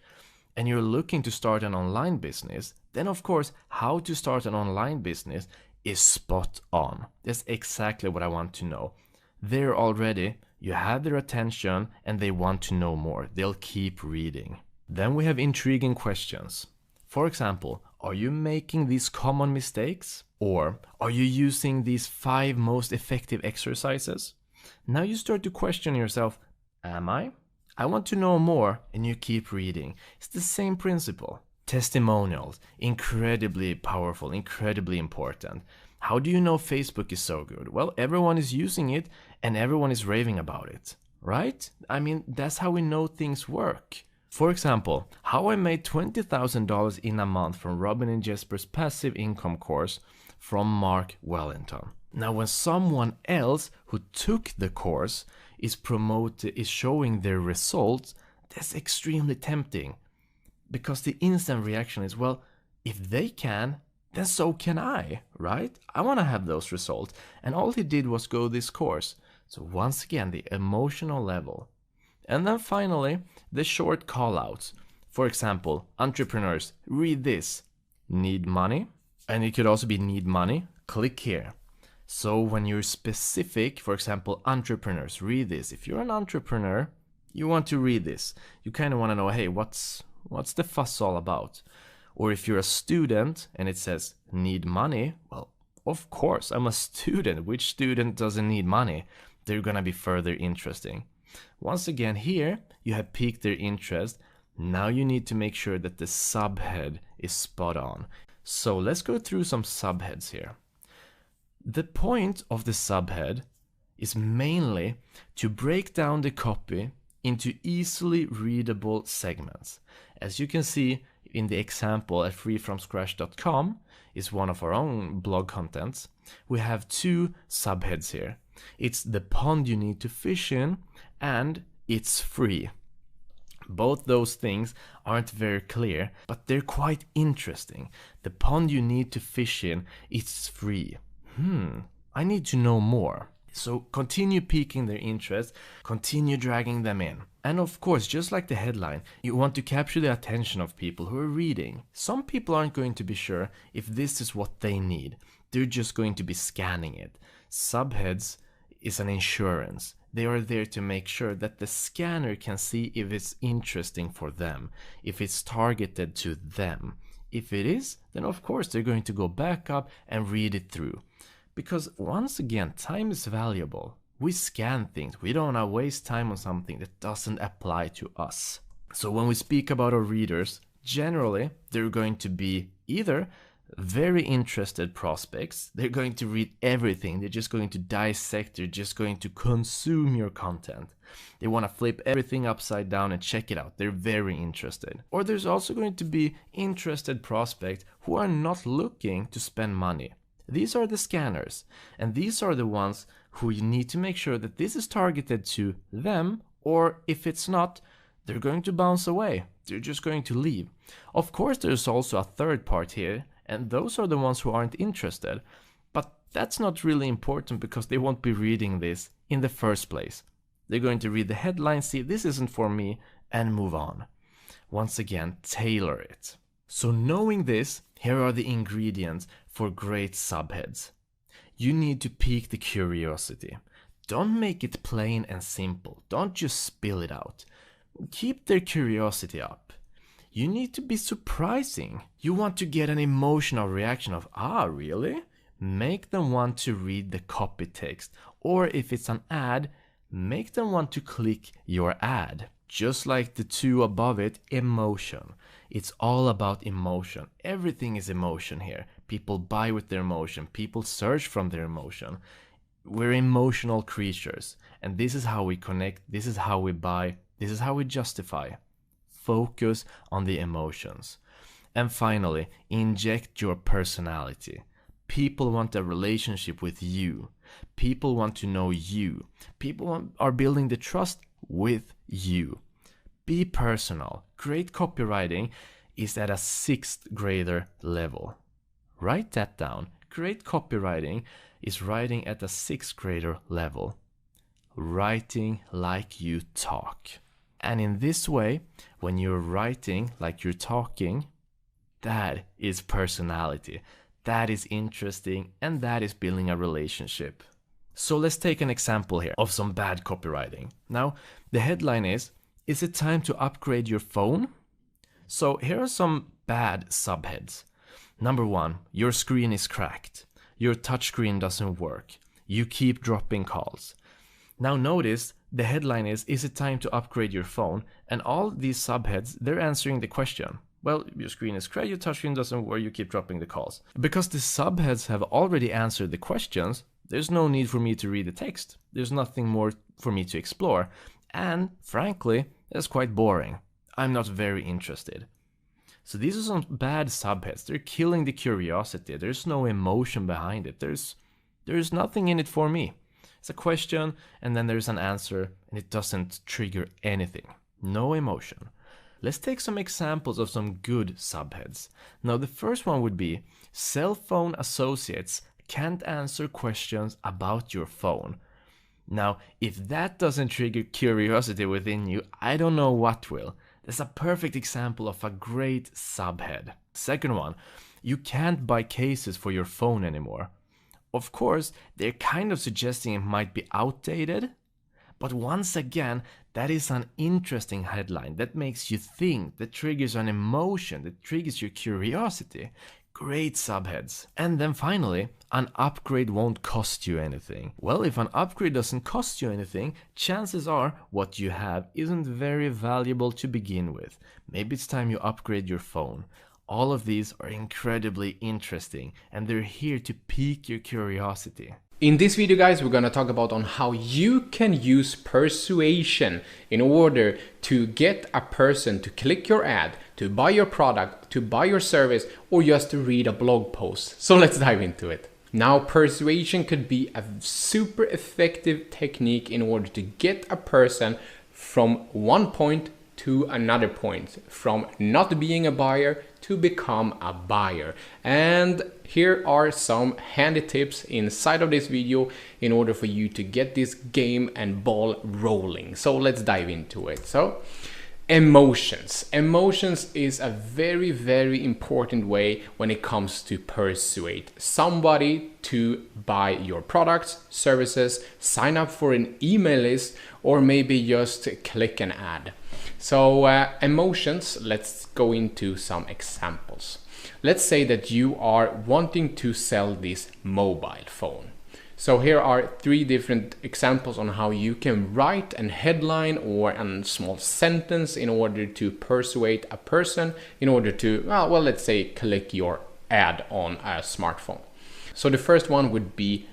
and you're looking to start an online business, then of course, how to start an online business is spot on. That's exactly what I want to know. There already, you have their attention and they want to know more. They'll keep reading. Then we have intriguing questions. For example, are you making these common mistakes? Or are you using these 5 most effective exercises? Now you start to question yourself, am I? I want to know more, and you keep reading. It's the same principle. Testimonials, incredibly powerful, incredibly important. How do you know Facebook is so good? Well, everyone is using it and everyone is raving about it, right? I mean, that's how we know things work. For example, how I made $20,000 in a month from Robin and Jesper's passive income course from Mark Wellington. Now, when someone else who took the course is showing their results, that's extremely tempting. Because the instant reaction is, well, if they can, then so can I, right? I want to have those results. And all he did was go this course. So once again, the emotional level. And then finally, the short callouts. For example, entrepreneurs, read this. Need money? And it could also be need money. Click here. So when you're specific, for example, entrepreneurs, read this. If you're an entrepreneur, you want to read this. You kind of want to know, hey, what's the fuss all about? Or if you're a student and it says need money, well, of course, I'm a student. Which student doesn't need money? They're gonna be further interesting. Once again, here you have piqued their interest. Now you need to make sure that the subhead is spot on. So let's go through some subheads here. The point of the subhead is mainly to break down the copy into easily readable segments. As you can see in the example at freefromscratch.com, is one of our own blog contents. We have two subheads here. It's the pond you need to fish in and it's free. Both those things aren't very clear, but they're quite interesting. The pond you need to fish in, it's free. I need to know more. So continue piquing their interest, continue dragging them in. And of course, just like the headline, you want to capture the attention of people who are reading. Some people aren't going to be sure if this is what they need. They're just going to be scanning it. Subheads is an insurance. They are there to make sure that the scanner can see if it's interesting for them, if it's targeted to them. If it is, then of course they're going to go back up and read it through. Because once again, time is valuable. We scan things. We don't want to waste time on something that doesn't apply to us. So when we speak about our readers, generally they're going to be either very interested prospects, they're going to read everything, they're just going to dissect, they're just going to consume your content. They want to flip everything upside down and check it out. They're very interested. Or there's also going to be interested prospects who are not looking to spend money. These are the scanners, and these are the ones who you need to make sure that this is targeted to them, or if it's not, they're going to bounce away. They're just going to leave. Of course, there's also a third part here, and those are the ones who aren't interested. But that's not really important because they won't be reading this in the first place. They're going to read the headline, see this isn't for me, and move on. Once again, tailor it. So knowing this, here are the ingredients for great subheads. You need to pique the curiosity. Don't make it plain and simple. Don't just spill it out. Keep their curiosity up. You need to be surprising. You want to get an emotional reaction of, really? Make them want to read the copy text. Or if it's an ad, make them want to click your ad. Just like the two above it, emotion. It's all about emotion. Everything is emotion here. People buy with their emotion. People search from their emotion. We're emotional creatures. And this is how we connect. This is how we buy. This is how we justify. Focus on the emotions. And finally, inject your personality. People want a relationship with you. People want to know you. People are building the trust with you. Be personal. Great copywriting is at a 6th grader level. Write that down. Great copywriting is writing at a 6th grader level. Writing like you talk. And in this way, when you're writing like you're talking, that is personality. That is interesting, and that is building a relationship. So let's take an example here of some bad copywriting. Now, the headline is it time to upgrade your phone? So here are some bad subheads. Number 1, your screen is cracked. Your touchscreen doesn't work. You keep dropping calls. Now notice the headline is it time to upgrade your phone? And all these subheads, they're answering the question. Well, your screen is cracked, your touchscreen doesn't work, you keep dropping the calls. Because the subheads have already answered the questions, there's no need for me to read the text. There's nothing more for me to explore. And frankly, that's quite boring. I'm not very interested. So these are some bad subheads. They're killing the curiosity. There's no emotion behind it. There's nothing in it for me. It's a question and then there's an answer and it doesn't trigger anything. No emotion. Let's take some examples of some good subheads. Now the first one would be, cell phone associates can't answer questions about your phone. Now, if that doesn't trigger curiosity within you, I don't know what will. That's a perfect example of a great subhead. Second one, you can't buy cases for your phone anymore. Of course, they're kind of suggesting it might be outdated, but once again, that is an interesting headline that makes you think, that triggers an emotion, that triggers your curiosity. Great subheads. And then finally, an upgrade won't cost you anything. Well, if an upgrade doesn't cost you anything, chances are what you have isn't very valuable to begin with. Maybe it's time you upgrade your phone. All of these are incredibly interesting, and they're here to pique your curiosity. In this video, guys, we're gonna talk about on how you can use persuasion in order to get a person to click your ad, to buy your product, to buy your service, or just to read a blog post. So let's dive into it. Now, persuasion could be a super effective technique in order to get a person from one point to another point, from not being a buyer to become a buyer. And here are some handy tips inside of this video in order for you to get this game and ball rolling. So let's dive into it. So emotions. Emotions is a very, very important way when it comes to persuade somebody to buy your products, services, sign up for an email list, or maybe just click an ad. So emotions, let's go into some examples. Let's say that you are wanting to sell this mobile phone. So here are 3 different examples on how you can write a headline or a small sentence in order to persuade a person in order to, well, let's say click your ad on a smartphone. So the first one would be,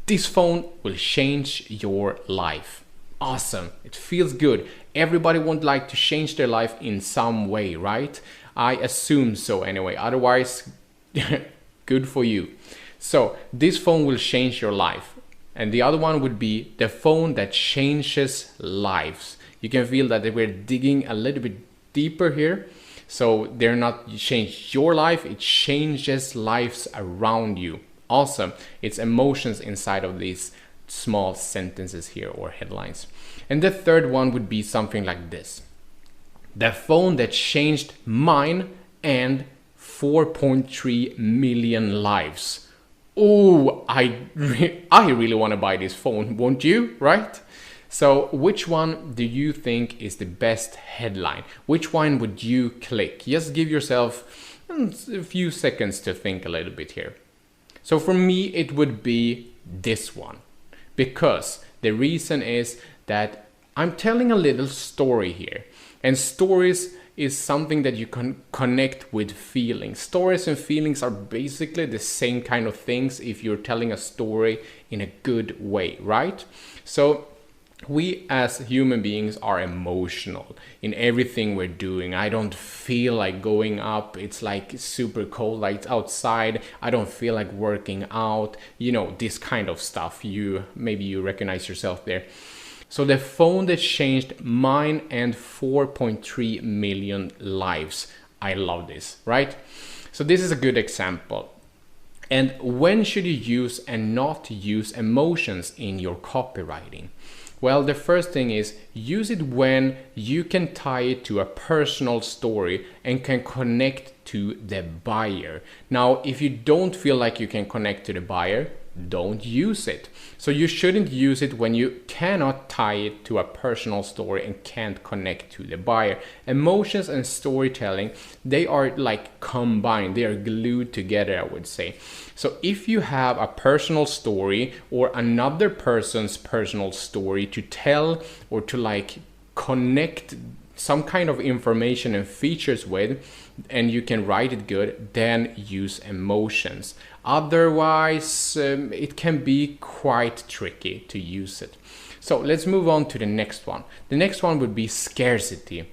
this phone will change your life. Awesome, it feels good. Everybody would like to change their life in some way, right? I assume so anyway, otherwise good for you. So this phone will change your life. And the other one would be the phone that changes lives. You can feel that we're digging a little bit deeper here. So they're not change your life, it changes lives around you. Awesome, it's emotions inside of these small sentences here or headlines. And the third one would be something like this. The phone that changed mine and 4.3 million lives. Oh, I really want to buy this phone, won't you? Right? So which one do you think is the best headline? Which one would you click? Just give yourself a few seconds to think a little bit here. So for me, it would be this one. Because the reason is that I'm telling a little story here. And stories is something that you can connect with feelings. Stories and feelings are basically the same kind of things if you're telling a story in a good way, right? So we as human beings are emotional in everything we're doing. I don't feel like going up. It's like super cold, like it's outside. I don't feel like working out. You know, this kind of stuff. Maybe you recognize yourself there. So the phone that changed mine and 4.3 million lives. I love this, right? So this is a good example. And when should you use and not use emotions in your copywriting? Well, the first thing is use it when you can tie it to a personal story and can connect to the buyer. Now, if you don't feel like you can connect to the buyer, don't use it. So you shouldn't use it when you cannot tie it to a personal story and can't connect to the buyer. Emotions and storytelling, they are like combined, they are glued together, I would say. So if you have a personal story or another person's personal story to tell or to like connect some kind of information and features with, and you can write it good, then use emotions. Otherwise, it can be quite tricky to use it. So let's move on to the next one. The next one would be scarcity.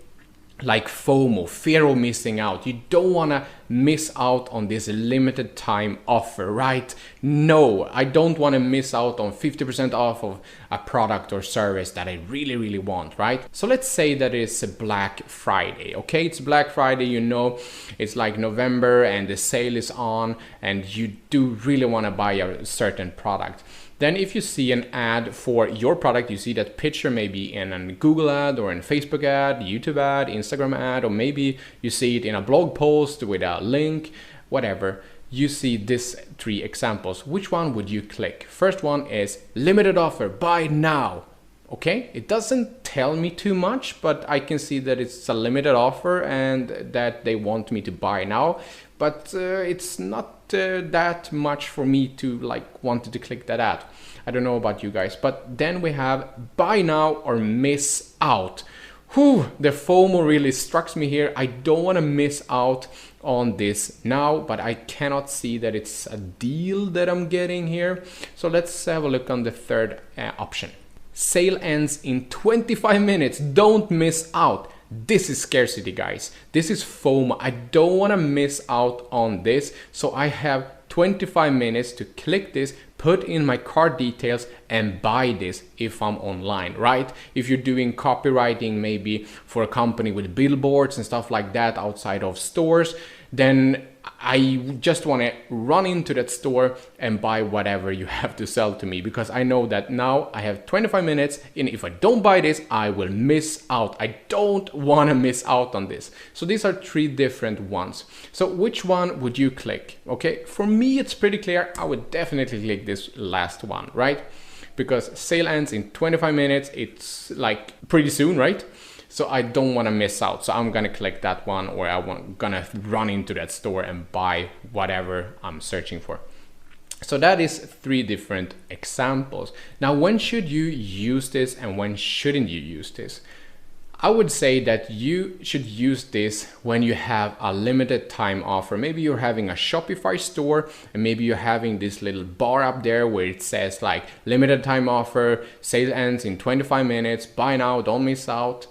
like FOMO, fear of missing out. You don't want to miss out on this limited time offer, right? No, I don't want to miss out on 50% off of a product or service that I really, really want, right? So let's say that it's a Black Friday, okay? It's Black Friday, you know, it's like November and the sale is on and you do really want to buy a certain product. Then if you see an ad for your product, you see that picture maybe in a Google ad or in Facebook ad, YouTube ad, Instagram ad, or maybe you see it in a blog post with a link, whatever. You see these 3 examples. Which one would you click? First one is limited offer, buy now. Okay, it doesn't tell me too much, but I can see that it's a limited offer and that they want me to buy now. But it's not that much for me to like wanted to click that ad. I don't know about you guys, but then we have buy now or miss out. Whew, the FOMO really struck me here. I don't want to miss out on this now, but I cannot see that it's a deal that I'm getting here. So let's have a look on the third option. Sale ends in 25 minutes. Don't miss out. This is scarcity, guys. This is FOMO. I don't want to miss out on this. So I have 25 minutes to click this, put in my card details and buy this if I'm online, right? If you're doing copywriting maybe for a company with billboards and stuff like that outside of stores, then I just want to run into that store and buy whatever you have to sell to me, because I know that now I have 25 minutes and if I don't buy this, I will miss out. I don't want to miss out on this. So these are 3 different ones. So which one would you click? Okay, for me, it's pretty clear. I would definitely click this last one, right? Because sale ends in 25 minutes. It's like pretty soon, right? So I don't want to miss out. So I'm going to click that one, or I'm going to run into that store and buy whatever I'm searching for. So that is 3 different examples. Now, when should you use this and when shouldn't you use this? I would say that you should use this when you have a limited time offer. Maybe you're having a Shopify store and maybe you're having this little bar up there where it says like limited time offer, sale ends in 25 minutes, buy now, don't miss out,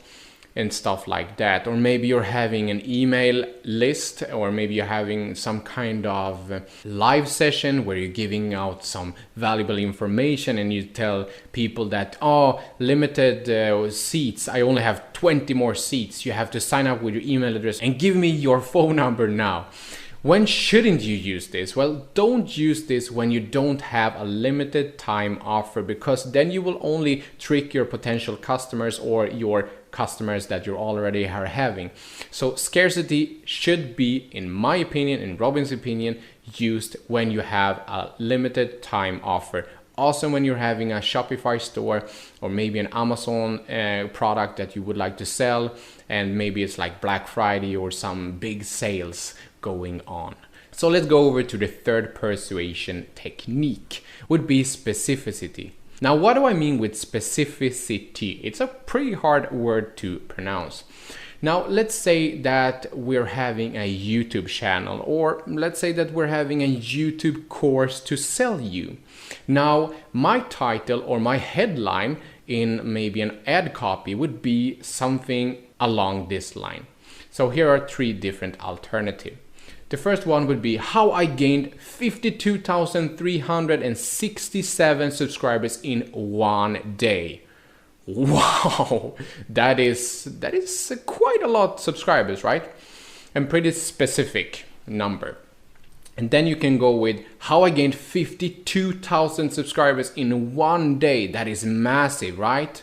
and stuff like that. Or maybe you're having an email list, or maybe you're having some kind of live session where you're giving out some valuable information and you tell people that, oh, limited seats, I only have 20 more seats, you have to sign up with your email address and give me your phone number now. When shouldn't you use this? Well, don't use this when you don't have a limited time offer, because then you will only trick your potential customers or your customers that you already are having. So scarcity should be, in my opinion, in Robin's opinion, used when you have a limited time offer. Also when you're having a Shopify store or maybe an Amazon product that you would like to sell, and maybe it's like Black Friday or some big sales going on. So let's go over to the third persuasion technique, would be specificity. Now, what do I mean with specificity? It's a pretty hard word to pronounce. Now, let's say that we're having a YouTube channel, or let's say that we're having a YouTube course to sell you. Now, my title or my headline in maybe an ad copy would be something along this line. So here are 3 different alternatives. The first one would be how I gained 52,367 subscribers in 1 day. Wow, that is quite a lot of subscribers, right? And pretty specific number. And then you can go with how I gained 52,000 subscribers in 1 day. That is massive, right?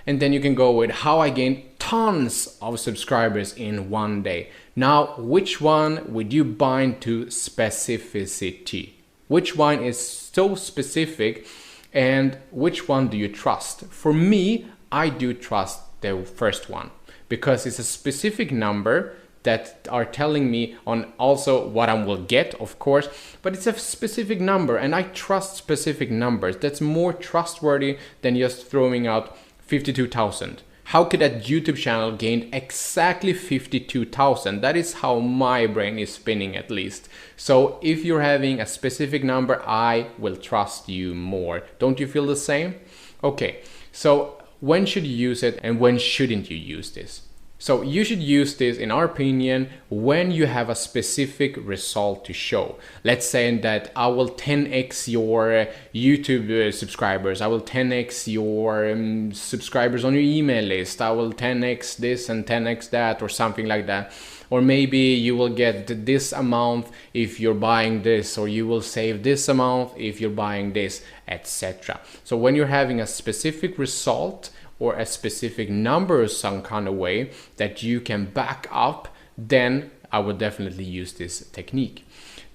And then you can go with how I gained tons of subscribers in 1 day. Now, which one would you bind to specificity? Which one is so specific, and which one do you trust? For me, I do trust the first one, because it's a specific number that are telling me on also what I will get, of course, but it's a specific number and I trust specific numbers. That's more trustworthy than just throwing out 52,000. How could that YouTube channel gain exactly 52,000? That is how my brain is spinning, at least. So if you're having a specific number, I will trust you more. Don't you feel the same? Okay, so when should you use it and when shouldn't you use this? So you should use this, in our opinion, when you have a specific result to show. Let's say that I will 10x your YouTube subscribers, I will 10x your subscribers on your email list, I will 10x this and 10x that, or something like that. Or maybe you will get this amount if you're buying this, or you will save this amount if you're buying this, etc. So when you're having a specific result or a specific number some kind of way that you can back up, then I would definitely use this technique.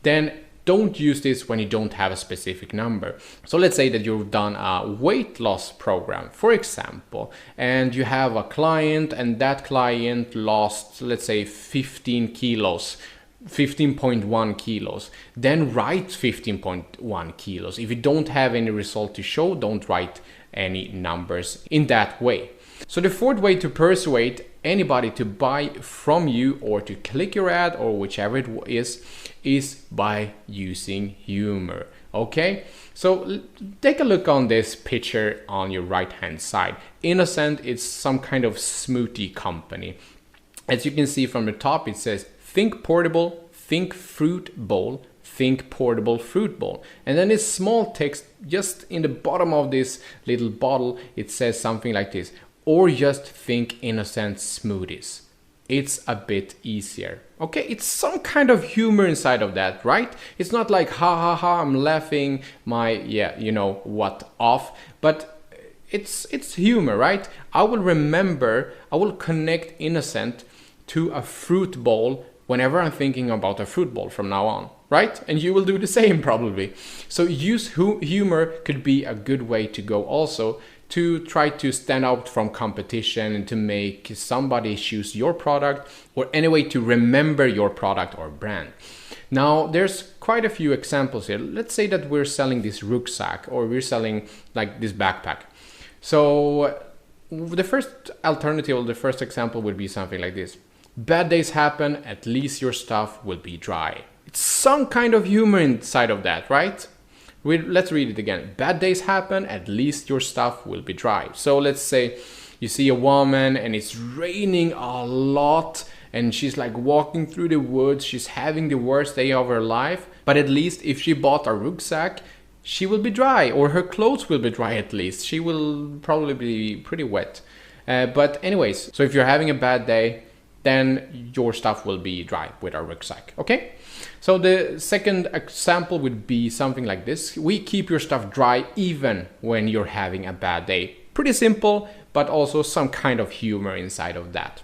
Then don't use this when you don't have a specific number. So let's say that you've done a weight loss program, for example, and you have a client and that client lost, let's say 15 kilos, 15.1 kilos. Then write 15.1 kilos. If you don't have any result to show, don't write any numbers in that way. So the fourth way to persuade anybody to buy from you or to click your ad or whichever it is by using humor. Okay, so take a look on this picture on your right hand side. Innocent, it's some kind of smoothie company. As you can see from the top, it says think portable, think fruit bowl, think portable fruit bowl. And then this small text just in the bottom of this little bottle, it says something like this: or just think innocent smoothies. It's a bit easier. Okay, it's some kind of humor inside of that, right? It's not like ha ha ha, I'm laughing my, you know what off, but it's humor, right? I will connect innocent to a fruit bowl whenever I'm thinking about a fruit bowl from now on, right? And you will do the same probably. So use humor could be a good way to go also, to try to stand out from competition and to make somebody choose your product, or any way to remember your product or brand. Now there's quite a few examples here. Let's say that we're selling this rucksack, or we're selling like this backpack. So the first alternative, or the first example would be something like this: bad days happen, at least your stuff will be dry. It's some kind of humor inside of that, right? Let's read it again. Bad days happen, at least your stuff will be dry. So let's say you see a woman and it's raining a lot and she's like walking through the woods. She's having the worst day of her life. But at least if she bought a rucksack, she will be dry, or her clothes will be dry at least. She will probably be pretty wet. But anyways, so if you're having a bad day, then your stuff will be dry with our rucksack, okay? So the second example would be something like this: we keep your stuff dry even when you're having a bad day. Pretty simple, but also some kind of humor inside of that.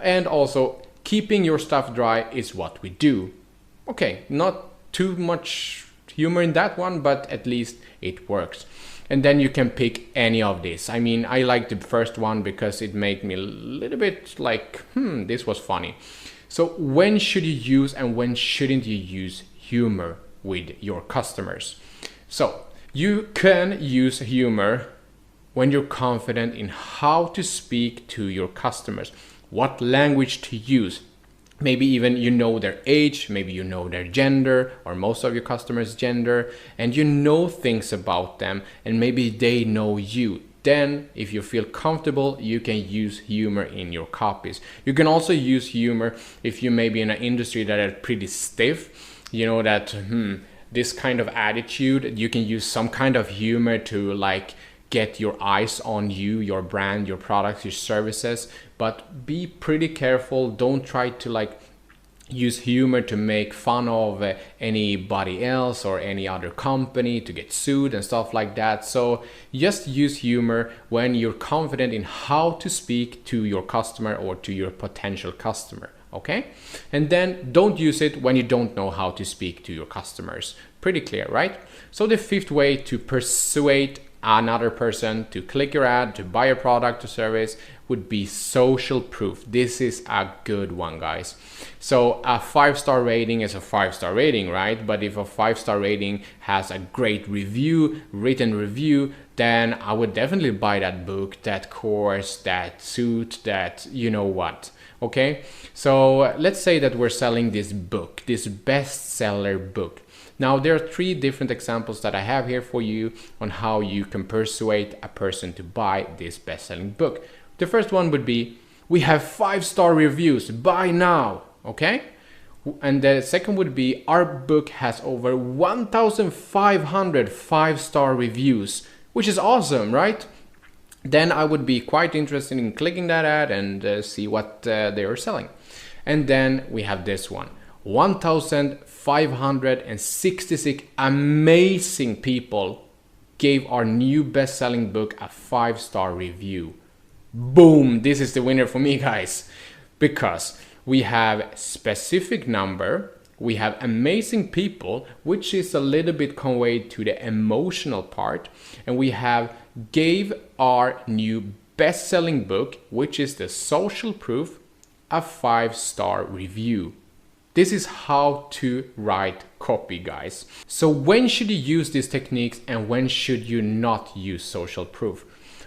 And also, keeping your stuff dry is what we do. Okay, not too much humor in that one, but at least it works. And then you can pick any of this. I mean, I like the first one because it made me a little bit like, this was funny. So when should you use and when shouldn't you use humor with your customers? So you can use humor when you're confident in how to speak to your customers, what language to use. Maybe even you know their age, maybe you know their gender, or most of your customers' gender, and you know things about them, and maybe they know you. Then, if you feel comfortable, you can use humor in your copies. You can also use humor if you may be in an industry that is pretty stiff, you know that, this kind of attitude, you can use some kind of humor to like get your eyes on you, your brand, your products, your services, but be pretty careful. Don't try to like use humor to make fun of anybody else or any other company to get sued and stuff like that. So just use humor when you're confident in how to speak to your customer or to your potential customer, okay? And then don't use it when you don't know how to speak to your customers. Pretty clear, right? So the fifth way to persuade another person to click your ad, to buy a product or service, would be social proof. This is a good one, guys. So a 5-star rating is a 5-star rating, right? But if a 5-star rating has a great review, written review, then I would definitely buy that book, that course, that suit, that you know what. Okay, so let's say that we're selling this book, this bestseller book. Now there are 3 different examples that I have here for you on how you can persuade a person to buy this best-selling book. The first one would be, We have 5-star reviews, buy now, okay? And the second would be, our book has over 1,500 5-star reviews, which is awesome, right? Then I would be quite interested in clicking that ad and see what they are selling. And then we have this one, 1,566 amazing people gave our new best-selling book a 5-star review. Boom, this is the winner for me, guys, because we have specific number, we have amazing people, which is a little bit conveyed to the emotional part, and we have gave our new best-selling book, which is the social proof, a 5-star review. This is how to write copy, guys. So when should you use these techniques and when should you not use social proof?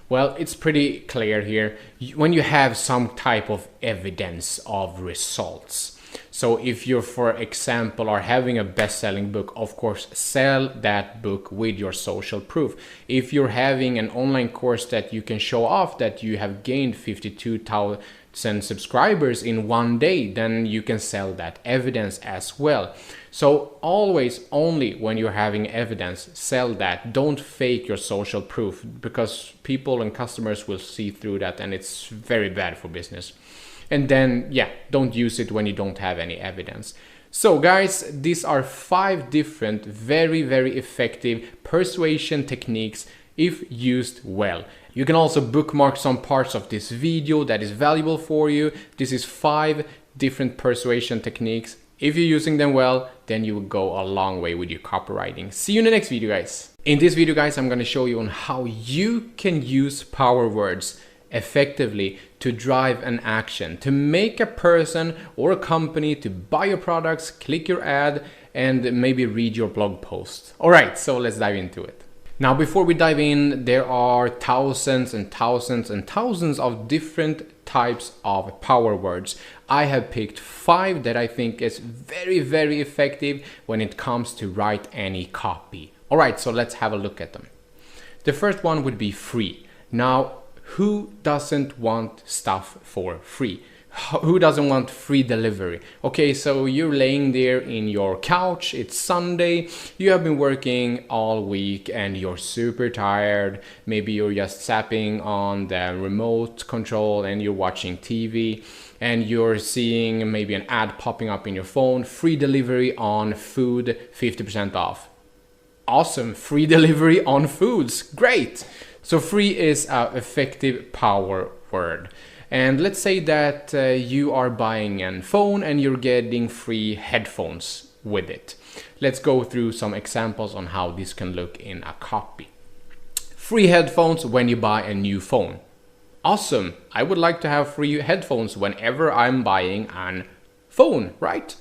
Well, it's pretty clear here. When you have some type of evidence of results. So if you're, for example, are having a best-selling book, of course, sell that book with your social proof. If you're having an online course that you can show off that you have gained 52,000 subscribers in one day, then you can sell that evidence as well. So always, only when you're having evidence, sell that. Don't fake your social proof, because people and customers will see through that and it's very bad for business. And then, yeah, don't use it when you don't have any evidence. So guys, these are 5 different, very, very effective persuasion techniques if used well. You can also bookmark some parts of this video that is valuable for you. This is 5 different persuasion techniques. If you're using them well, then you will go a long way with your copywriting. See you in the next video, guys. In this video, guys, I'm going to show you on how you can use power words effectively to drive an action, to make a person or a company to buy your products, click your ad, and maybe read your blog post. All right, so let's dive into it. Now, before we dive in, there are thousands and thousands and thousands of different types of power words. I have picked 5 that I think is very, very effective when it comes to write any copy. All right, so let's have a look at them. The first one would be free. Now, who doesn't want stuff for free? Who doesn't want free delivery? Okay, so you're laying there in your couch, it's Sunday, you have been working all week and you're super tired. Maybe you're just zapping on the remote control and you're watching TV and you're seeing maybe an ad popping up in your phone, free delivery on food, 50% off. Awesome, free delivery on foods, great! So free is an effective power word. And let's say that you are buying a phone and you're getting free headphones with it. Let's go through some examples on how this can look in a copy. Free headphones when you buy a new phone. Awesome, I would like to have free headphones whenever I'm buying a phone, right?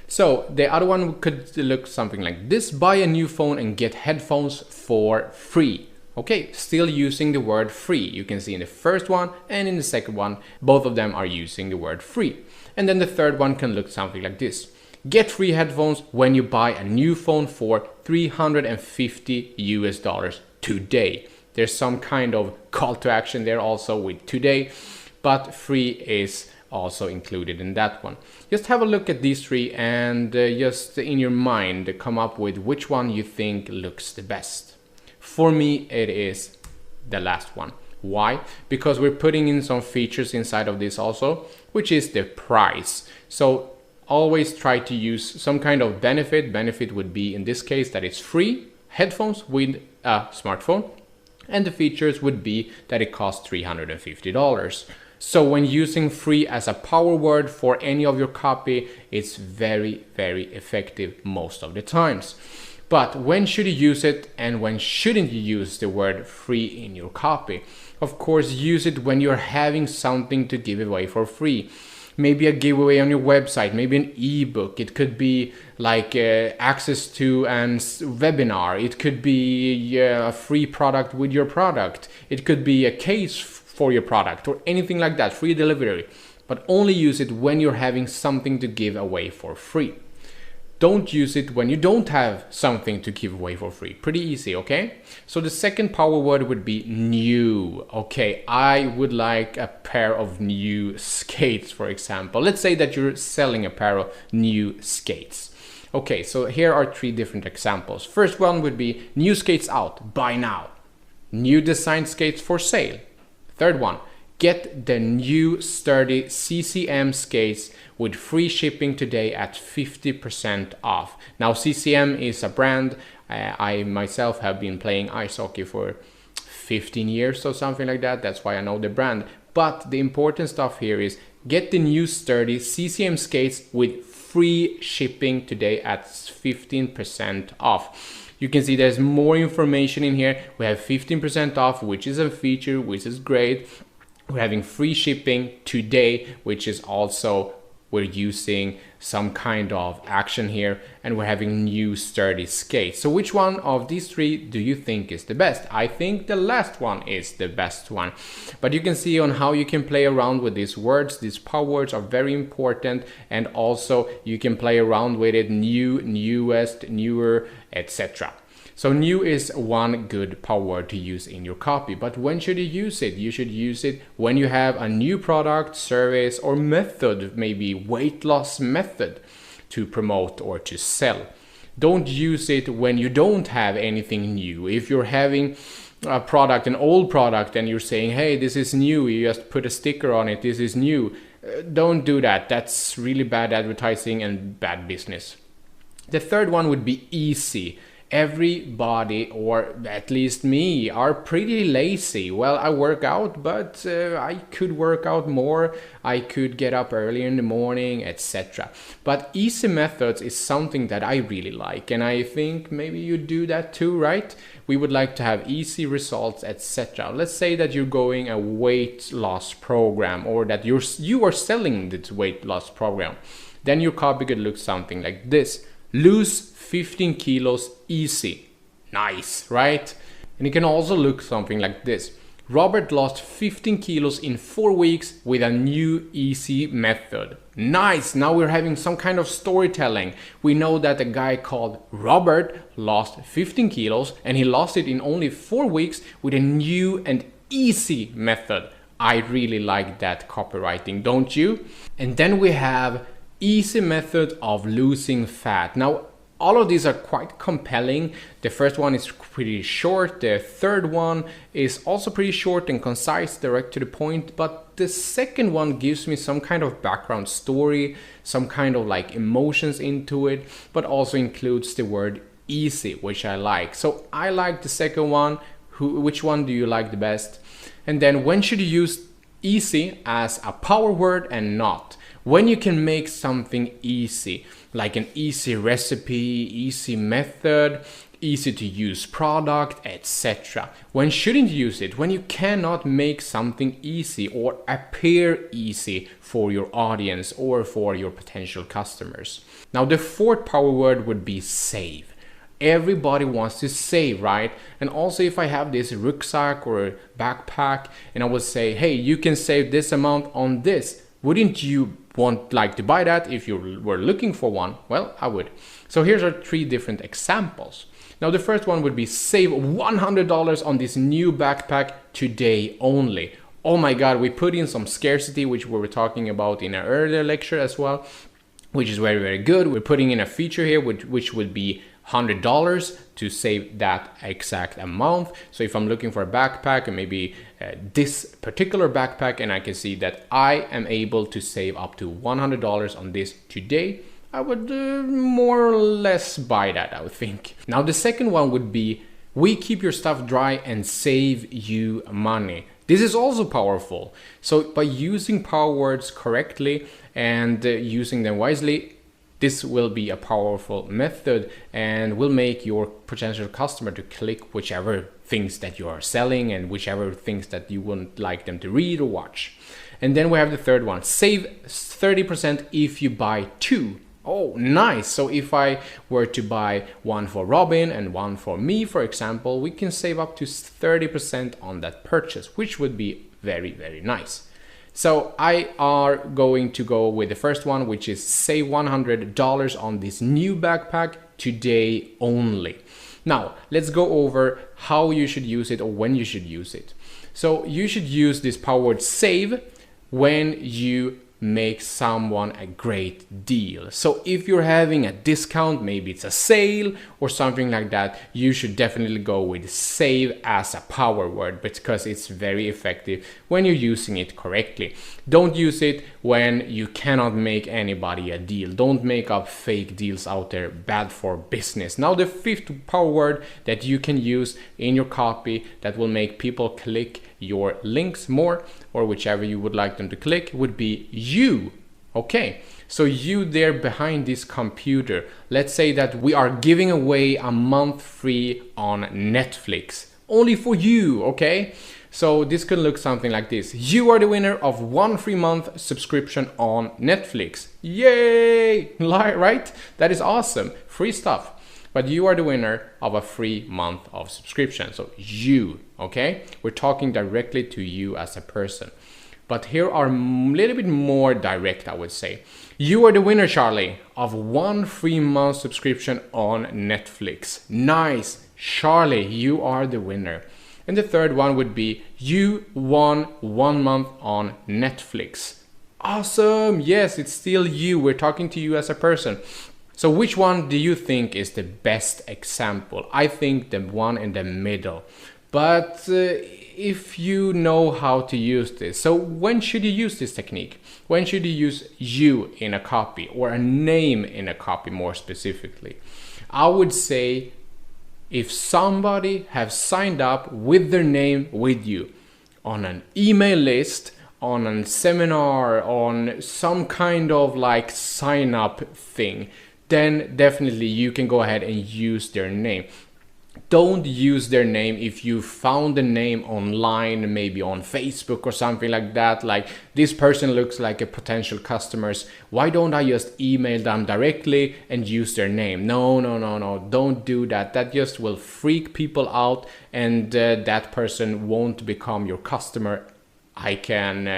So the other one could look something like this: buy a new phone and get headphones for free. Okay, still using the word free. You can see in the first one and in the second one, both of them are using the word free. And then the third one can look something like this: get free headphones when you buy a new phone for $350 today. There's some kind of call to action there also with today, but free is also included in that one. Just have a look at these 3 and just in your mind come up with which one you think looks the best. For me, it is the last one. Why? Because we're putting in some features inside of this also, which is the price. So always try to use some kind of benefit. Benefit would be, in this case, that it's free headphones with a smartphone. And the features would be that it costs $350. So when using free as a power word for any of your copy, it's very, very effective most of the times. But when should you use it and when shouldn't you use the word free in your copy? Of course, use it when you're having something to give away for free. Maybe a giveaway on your website, maybe an ebook. It could be like access to a webinar. It could be a free product with your product. It could be a case for your product or anything like that, free delivery. But only use it when you're having something to give away for free. Don't use it when you don't have something to give away for free. Pretty easy, okay? So the second power word would be new. Okay, I would like a pair of new skates, for example. Let's say that you're selling a pair of new skates. Okay, so here are 3 different examples. First one would be new skates out, buy now. New design skates for sale. Third one, get the new sturdy CCM skates with free shipping today at 50% off. Now CCM is a brand. I myself have been playing ice hockey for 15 years or something like that. That's why I know the brand. But the important stuff here is get the new sturdy CCM skates with free shipping today at 15% off. You can see there's more information in here. We have 15% off, which is a feature, which is great. We're having free shipping today, which is also, we're using some kind of action here, and we're having new sturdy skates. So which one of these 3 do you think is the best? I think the last one is the best one. But you can see on how you can play around with these words. These power words are very important, and also you can play around with it, new, newest, newer, etc. So new is one good power word to use in your copy, but when should you use it? You should use it when you have a new product, service, or method, maybe weight loss method to promote or to sell. Don't use it when you don't have anything new. If you're having a product, an old product, and you're saying, hey, this is new, you just put a sticker on it, this is new. Don't do that. That's really bad advertising and bad business. The third one would be easy. Everybody, or at least me, are pretty lazy. Well, I work out, but I could work out more. I could get up early in the morning, etc. But easy methods is something that I really like, and I think maybe you do that too, right? We would like to have easy results, etc. Let's say that you're going a weight loss program, or that you are selling this weight loss program. Then your copy could look something like this. Lose 15 kilos easy. Nice, right? And it can also look something like this. Robert lost 15 kilos in 4 weeks with a new easy method. Nice, now we're having some kind of storytelling. We know that a guy called Robert lost 15 kilos and he lost it in only 4 weeks with a new and easy method. I really like that copywriting, don't you? And then we have easy method of losing fat. Now, all of these are quite compelling. The first one is pretty short. The third one is also pretty short and concise, direct to the point. But the second one gives me some kind of background story, some kind of like emotions into it, but also includes the word easy, which I like. So I like the second one. Which one do you like the best? And then when should you use easy as a power word and not? When you can make something easy, like an easy recipe, easy method, easy to use product, etc. When shouldn't you use it? When you cannot make something easy or appear easy for your audience or for your potential customers. Now the fourth power word would be save. Everybody wants to save, right? And also if I have this rucksack or backpack and I would say, hey, you can save this amount on this, wouldn't you like to buy that if you were looking for one? Well, I would. So here's our 3 different examples. Now the first one would be save $100 on this new backpack today only. Oh my God, we put in some scarcity, which we were talking about in an earlier lecture as well, which is very, very good. We're putting in a feature here, which would be $100 to save that exact amount. So if I'm looking for a backpack and maybe this particular backpack, and I can see that I am able to save up to $100 on this today, I would more or less buy that, I would think. Now the second one would be we keep your stuff dry and save you money. This is also powerful. So by using power words correctly and using them wisely, this will be a powerful method and will make your potential customer to click whichever things that you are selling and whichever things that you wouldn't like them to read or watch. And then we have the third one, save 30% if you buy 2. Oh, nice. So if I were to buy one for Robin and one for me, for example, we can save up to 30% on that purchase, which would be very, very nice. So I are going to go with the first one, which is save $100 on this new backpack today only. Now, let's go over how you should use it or when you should use it. So you should use this power word save when you make someone a great deal. So if you're having a discount, maybe it's a sale or something like that, you should definitely go with save as a power word because it's very effective when you're using it correctly. Don't use it when you cannot make anybody a deal. Don't make up fake deals out there, bad for business. Now the fifth power word that you can use in your copy that will make people click your links more, or whichever you would like them to click, would be you. Okay, so you there behind this computer. Let's say that we are giving away a month free on Netflix, only for you, okay? So this could look something like this. You are the winner of 1 free month subscription on Netflix. Yay! Right? That is awesome. Free stuff. But you are the winner of a free month of subscription. So you, okay? We're talking directly to you as a person. But here are a little bit more direct, I would say. You are the winner, Charlie, of 1 free month subscription on Netflix. Nice. Charlie, you are the winner. And the third one would be you won 1 month on Netflix. Awesome. Yes, it's still you. We're talking to you as a person. So which one do you think is the best example? I think the one in the middle. But if you know how to use this, so when should you use this technique? When should you use you in a copy or a name in a copy more specifically? I would say if somebody has signed up with their name with you on an email list, on a seminar, on some kind of like sign up thing, then definitely you can go ahead and use their name. Don't use their name if you found the name online, maybe on Facebook or something like that. Like, this person looks like a potential customers. Why don't I just email them directly and use their name? No. Don't do that. That just will freak people out, and that person won't become your customer. I can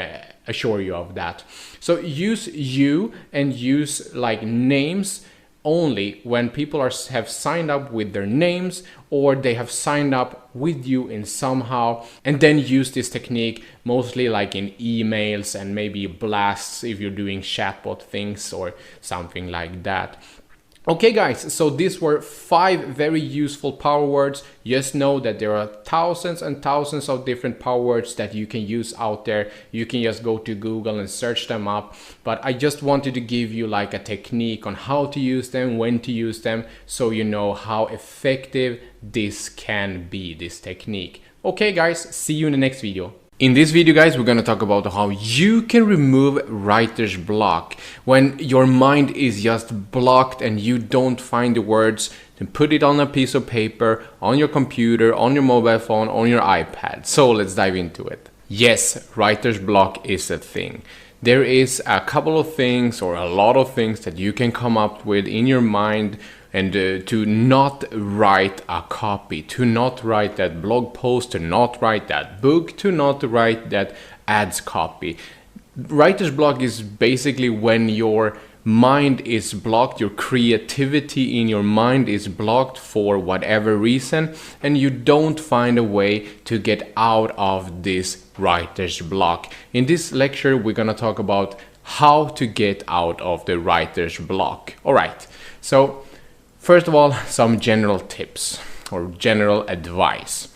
assure you of that. So use you and use like names only when people have signed up with their names, or they have signed up with you in somehow, and then use this technique mostly like in emails and maybe blasts if you're doing chatbot things or something like that. Okay guys, so these were 5 very useful power words. Just know that there are thousands and thousands of different power words that you can use out there. You can just go to Google and search them up. But I just wanted to give you like a technique on how to use them, when to use them, so you know how effective this can be, this technique. Okay guys, see you in the next video. In this video guys, we're gonna talk about how you can remove writer's block when your mind is just blocked and you don't find the words to put it on a piece of paper, on your computer, on your mobile phone, on your iPad. So let's dive into it. Yes, writer's block is a thing. There is a couple of things or a lot of things that you can come up with in your mind and to not write a copy, to not write that blog post, to not write that book, to not write that ads copy. Writer's block is basically when your mind is blocked, your creativity in your mind is blocked for whatever reason, and you don't find a way to get out of this writer's block. In this lecture, we're gonna talk about how to get out of the writer's block. All right, so first of all, some general tips or general advice.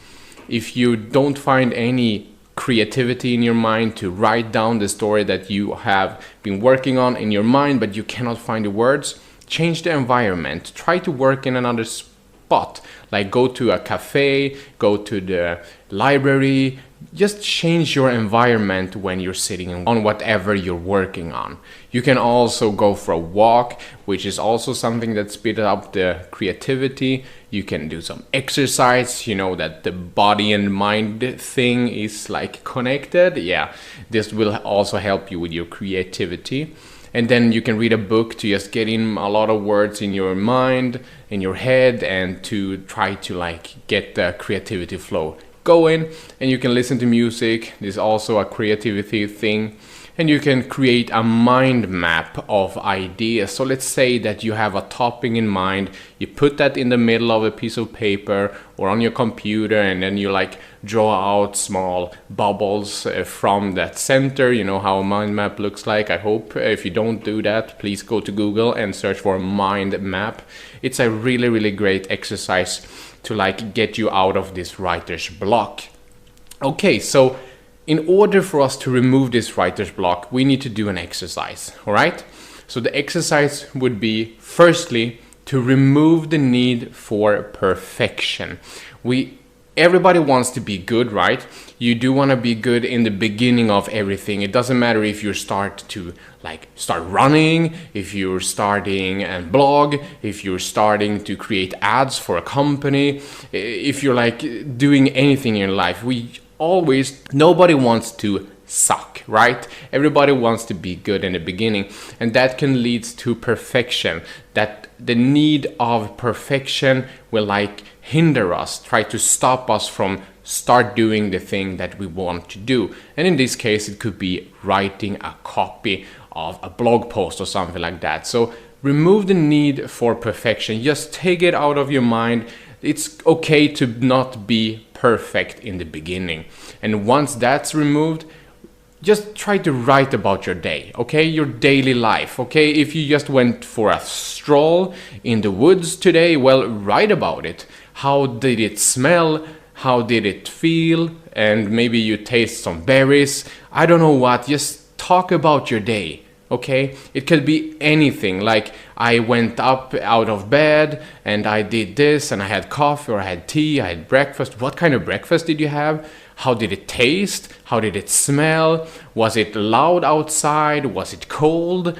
If you don't find any creativity in your mind to write down the story that you have been working on in your mind, but you cannot find the words, change the environment. Try to work in another spot, like go to a cafe, go to the library. Just change your environment when you're sitting on whatever you're working on. You can also go for a walk, which is also something that speeds up the creativity. You can do some exercise, you know that the body and mind thing is like connected. Yeah, this will also help you with your creativity. And then you can read a book to just get in a lot of words in your mind, in your head, and to try to like get the creativity flow go in and you can listen to music. There's also a creativity thing. And you can create a mind map of ideas. So let's say that you have a topic in mind, you put that in the middle of a piece of paper or on your computer, and then you like draw out small bubbles from that center. You know how a mind map looks like, I hope. If you don't do that, please go to Google and search for mind map. It's a really, really great exercise to like get you out of this writer's block. Okay, so in order for us to remove this writer's block, we need to do an exercise, all right? So the exercise would be, firstly, to remove the need for perfection. Everybody wants to be good, right? You do want to be good in the beginning of everything. It doesn't matter if you start running, if you're starting a blog, if you're starting to create ads for a company, if you're like doing anything in your life. Nobody wants to suck, right? Everybody wants to be good in the beginning, and that can lead to perfection. That the need of perfection will like hinder us, try to stop us from start doing the thing that we want to do. And in this case, it could be writing a copy of a blog post or something like that. So remove the need for perfection. Just take it out of your mind. It's okay to not be perfect in the beginning. And once that's removed, just try to write about your day, okay? Your daily life, okay? If you just went for a stroll in the woods today, well, write about it. How did it smell? How did it feel? And maybe you taste some berries. I don't know what, just talk about your day. Okay, it could be anything, like I went up out of bed and I did this and I had coffee or I had tea, I had breakfast. What kind of breakfast did you have? How did it taste? How did it smell? Was it loud outside? Was it cold?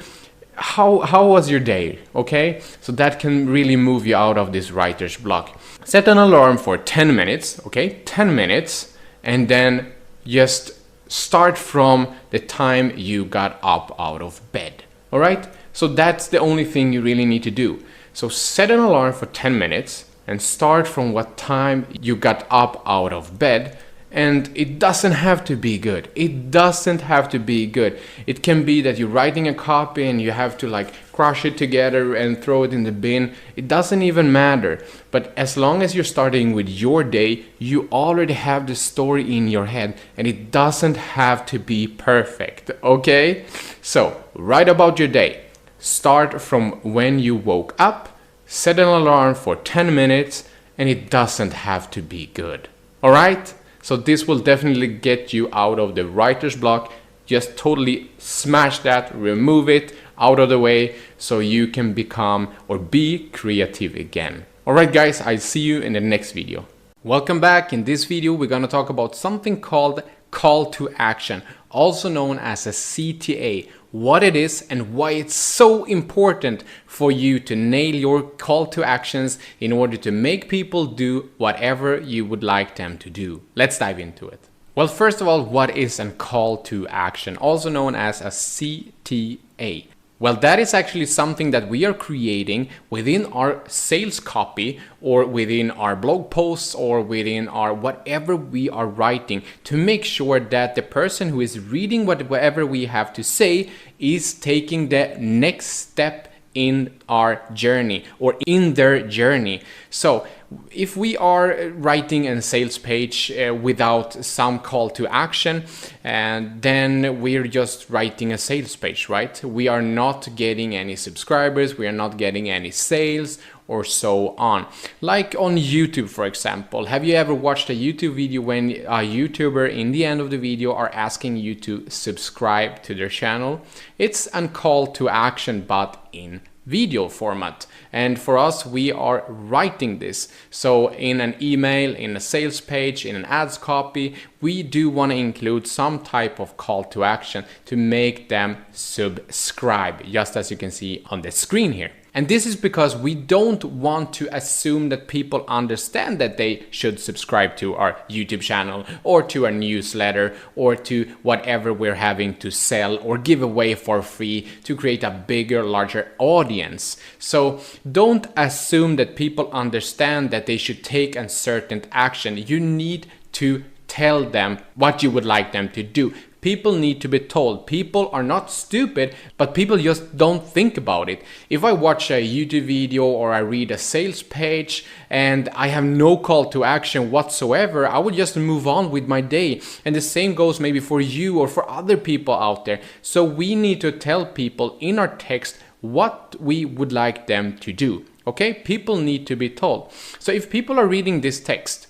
How was your day? Okay, so that can really move you out of this writer's block. Set an alarm for 10 minutes, okay, 10 minutes, and then just start from the time you got up out of bed. All right, so that's the only thing you really need to do. So set an alarm for 10 minutes and start from what time you got up out of bed. And it doesn't have to be good. It doesn't have to be good. It can be that you're writing a copy and you have to like crush it together and throw it in the bin. It doesn't even matter. But as long as you're starting with your day, you already have the story in your head, and it doesn't have to be perfect, okay? So write about your day. Start from when you woke up, set an alarm for 10 minutes, and it doesn't have to be good, all right? So this will definitely get you out of the writer's block. Just totally smash that, remove it out of the way so you can become or be creative again. Alright guys, I'll see you in the next video. Welcome back. In this video, we're gonna talk about something called call to action, also known as a CTA. What it is and why it's so important for you to nail your call to actions in order to make people do whatever you would like them to do. Let's dive into it. Well, first of all, what is a call to action, also known as a CTA? Well, that is actually something that we are creating within our sales copy or within our blog posts or within our whatever we are writing to make sure that the person who is reading whatever we have to say is taking the next step in our journey or in their journey. So if we are writing a sales page without some call to action, and then we're just writing a sales page, right? We are not getting any subscribers, we are not getting any sales, or so on. Like on YouTube, for example. Have you ever watched a YouTube video when a YouTuber in the end of the video are asking you to subscribe to their channel? It's a call to action, but in video format. And for us, we are writing this. So in an email, in a sales page, in an ads copy, we do want to include some type of call to action to make them subscribe, just as you can see on the screen here. And this is because we don't want to assume that people understand that they should subscribe to our YouTube channel or to our newsletter or to whatever we're having to sell or give away for free to create a bigger, larger audience. So don't assume that people understand that they should take a certain action. You need to tell them what you would like them to do. People need to be told. People are not stupid, but people just don't think about it. If I watch a YouTube video or I read a sales page and I have no call to action whatsoever, I would just move on with my day. And the same goes maybe for you or for other people out there. So we need to tell people in our text what we would like them to do. Okay? People need to be told. So if people are reading this text,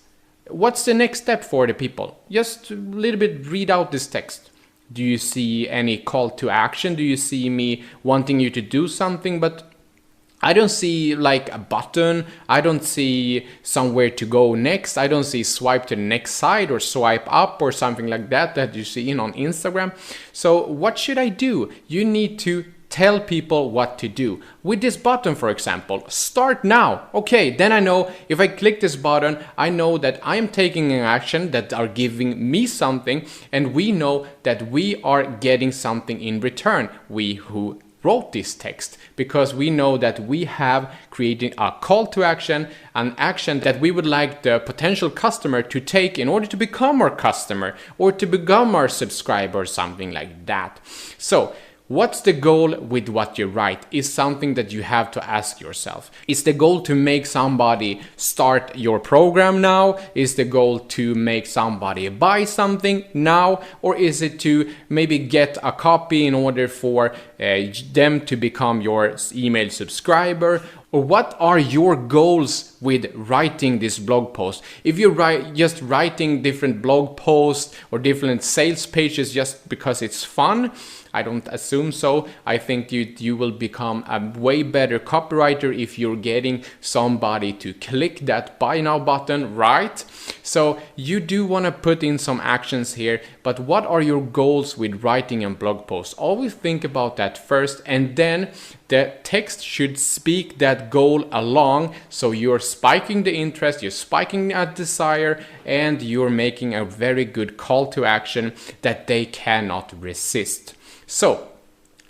what's the next step for the people? Just a little bit read out this text. Do you see any call to action? Do you see me wanting you to do something? But I don't see like a button. I don't see somewhere to go next. I don't see swipe to the next side or swipe up or something like that you see on Instagram. So what should I do? You need to tell people what to do. With this button, for example, start now. Okay, then I know if I click this button, I know that I am taking an action that are giving me something, and we know that we are getting something in return, we who wrote this text, because we know that we have created a call to action, an action that we would like the potential customer to take in order to become our customer or to become our subscriber or something like that. So what's the goal with what you write is something that you have to ask yourself. Is the goal to make somebody start your program now? Is the goal to make somebody buy something now? Or is it to maybe get a copy in order for them to become your email subscriber? Or what are your goals with writing this blog post? If you're just writing different blog posts or different sales pages just because it's fun, I don't assume so. I think you will become a way better copywriter if you're getting somebody to click that buy now button, right? So you do want to put in some actions here, but what are your goals with writing a blog post? Always think about that first, and then the text should speak that goal along. So you're spiking the interest, you're spiking a desire, and you're making a very good call to action that they cannot resist. So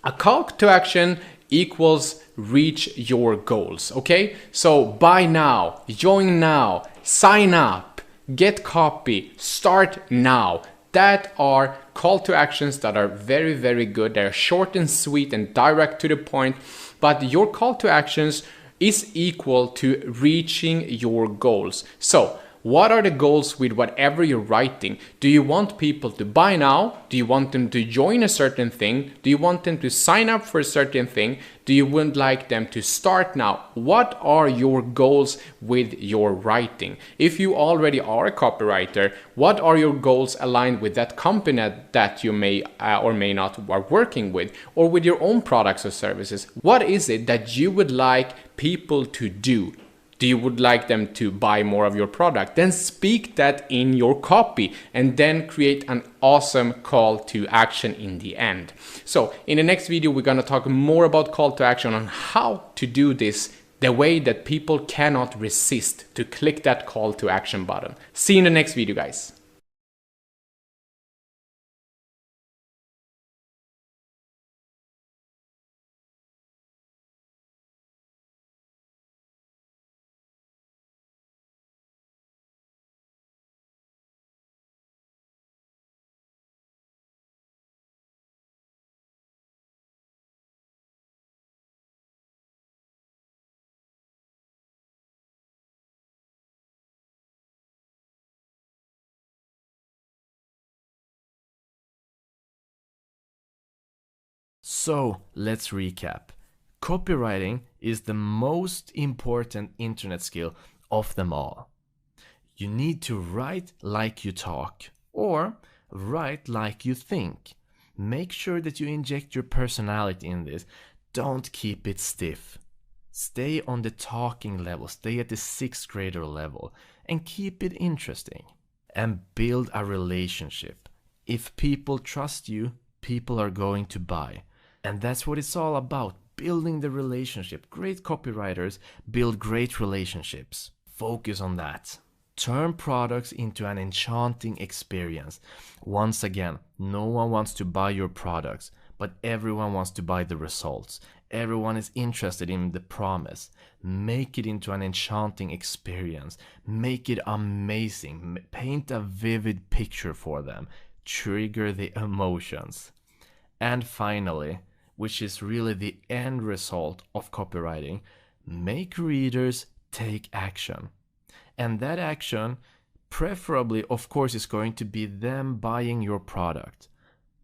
a call to action equals reach your goals, okay? So buy now, join now, sign up, get copy, start now. That are call to actions that are very, very good. They're short and sweet and direct to the point, but your call to actions is equal to reaching your goals. So what are the goals with whatever you're writing? Do you want people to buy now? Do you want them to join a certain thing? Do you want them to sign up for a certain thing? Do you would like them to start now? What are your goals with your writing? If you already are a copywriter, what are your goals aligned with that company that you may or may not are working with, or with your own products or services? What is it that you would like people to do? Do you would like them to buy more of your product? Then speak that in your copy and then create an awesome call to action in the end. So in the next video, we're going to talk more about call to action on how to do this the way that people cannot resist to click that call to action button. See you in the next video, guys. So let's recap. Copywriting is the most important internet skill of them all. You need to write like you talk, or write like you think. Make sure that you inject your personality in this. Don't keep it stiff. Stay on the talking level, stay at the 6th grader level, and keep it interesting. And build a relationship. If people trust you, people are going to buy. And that's what it's all about, building the relationship. Great copywriters build great relationships. Focus on that. Turn products into an enchanting experience. Once again, no one wants to buy your products, but everyone wants to buy the results. Everyone is interested in the promise. Make it into an enchanting experience. Make it amazing. Paint a vivid picture for them. Trigger the emotions. And finally, which is really the end result of copywriting, make readers take action. And that action, preferably, of course, is going to be them buying your product.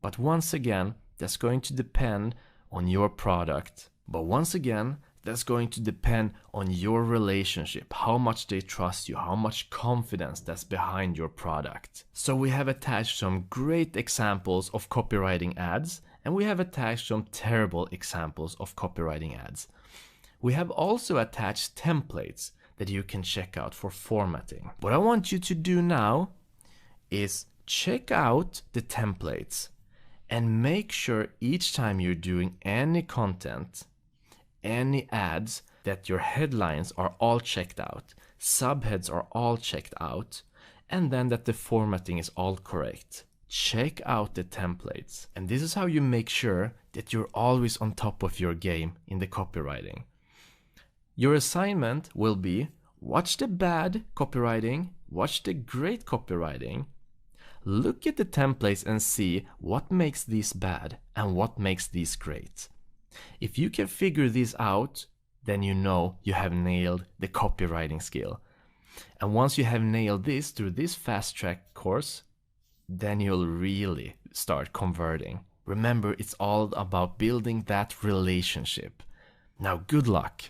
But once again, that's going to depend on your product. But once again, that's going to depend on your relationship, how much they trust you, how much confidence that's behind your product. So we have attached some great examples of copywriting ads, and we have attached some terrible examples of copywriting ads. We have also attached templates that you can check out for formatting. What I want you to do now is check out the templates and make sure each time you're doing any content, any ads, that your headlines are all checked out, subheads are all checked out, and then that the formatting is all correct. Check out the templates. And this is how you make sure that you're always on top of your game in the copywriting. Your assignment will be watch the bad copywriting, watch the great copywriting, look at the templates and see what makes these bad and what makes these great. If you can figure these out, then you know you have nailed the copywriting skill. And once you have nailed this through this fast track course, then you'll really start converting. Remember, it's all about building that relationship. Now, good luck.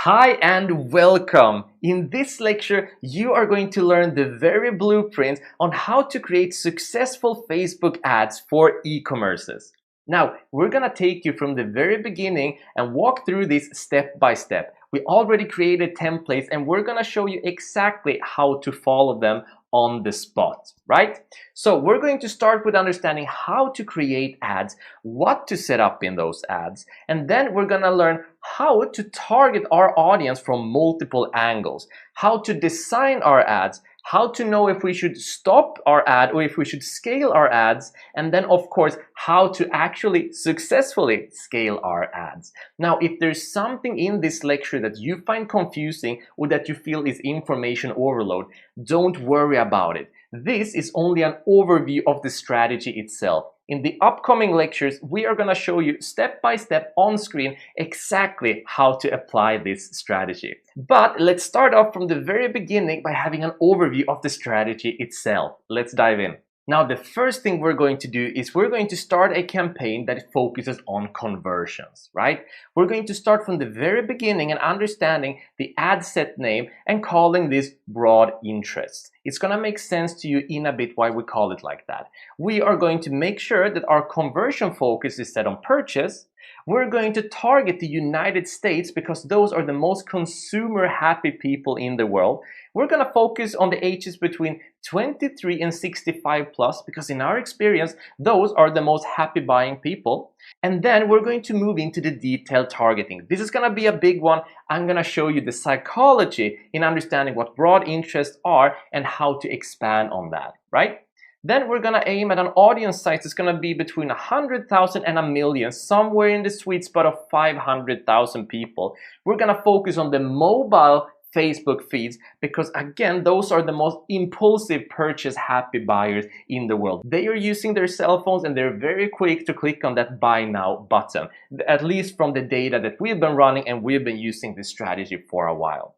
Hi and welcome! In this lecture, you are going to learn the very blueprint on how to create successful Facebook ads for e-commerces. Now, we're gonna take you from the very beginning and walk through this step by step. We already created templates and we're gonna show you exactly how to follow them on the spot, right? So we're going to start with understanding how to create ads, what to set up in those ads, and then we're gonna learn how to target our audience from multiple angles, how to design our ads, how to know if we should stop our ad or if we should scale our ads, and then of course how to actually successfully scale our ads. Now, if there's something in this lecture that you find confusing or that you feel is information overload, don't worry about it. This is only an overview of the strategy itself. In the upcoming lectures, we are going to show you step by step on screen exactly how to apply this strategy. But let's start off from the very beginning by having an overview of the strategy itself. Let's dive in. Now, the first thing we're going to do is we're going to start a campaign that focuses on conversions, right? We're going to start from the very beginning and understanding the ad set name and calling this broad interest. It's going to make sense to you in a bit why we call it like that. We are going to make sure that our conversion focus is set on purchase. We're going to target the United States because those are the most consumer happy people in the world. We're going to focus on the ages between 23 and 65 plus because in our experience, those are the most happy buying people. And then we're going to move into the detailed targeting. This is going to be a big one. I'm going to show you the psychology in understanding what broad interests are and how to expand on that, right? Then we're going to aim at an audience size that's going to be between 100,000 and 1 million, somewhere in the sweet spot of 500,000 people. We're going to focus on the mobile Facebook feeds because, again, those are the most impulsive purchase happy buyers in the world. They are using their cell phones and they're very quick to click on that buy now button, at least from the data that we've been running, and we've been using this strategy for a while.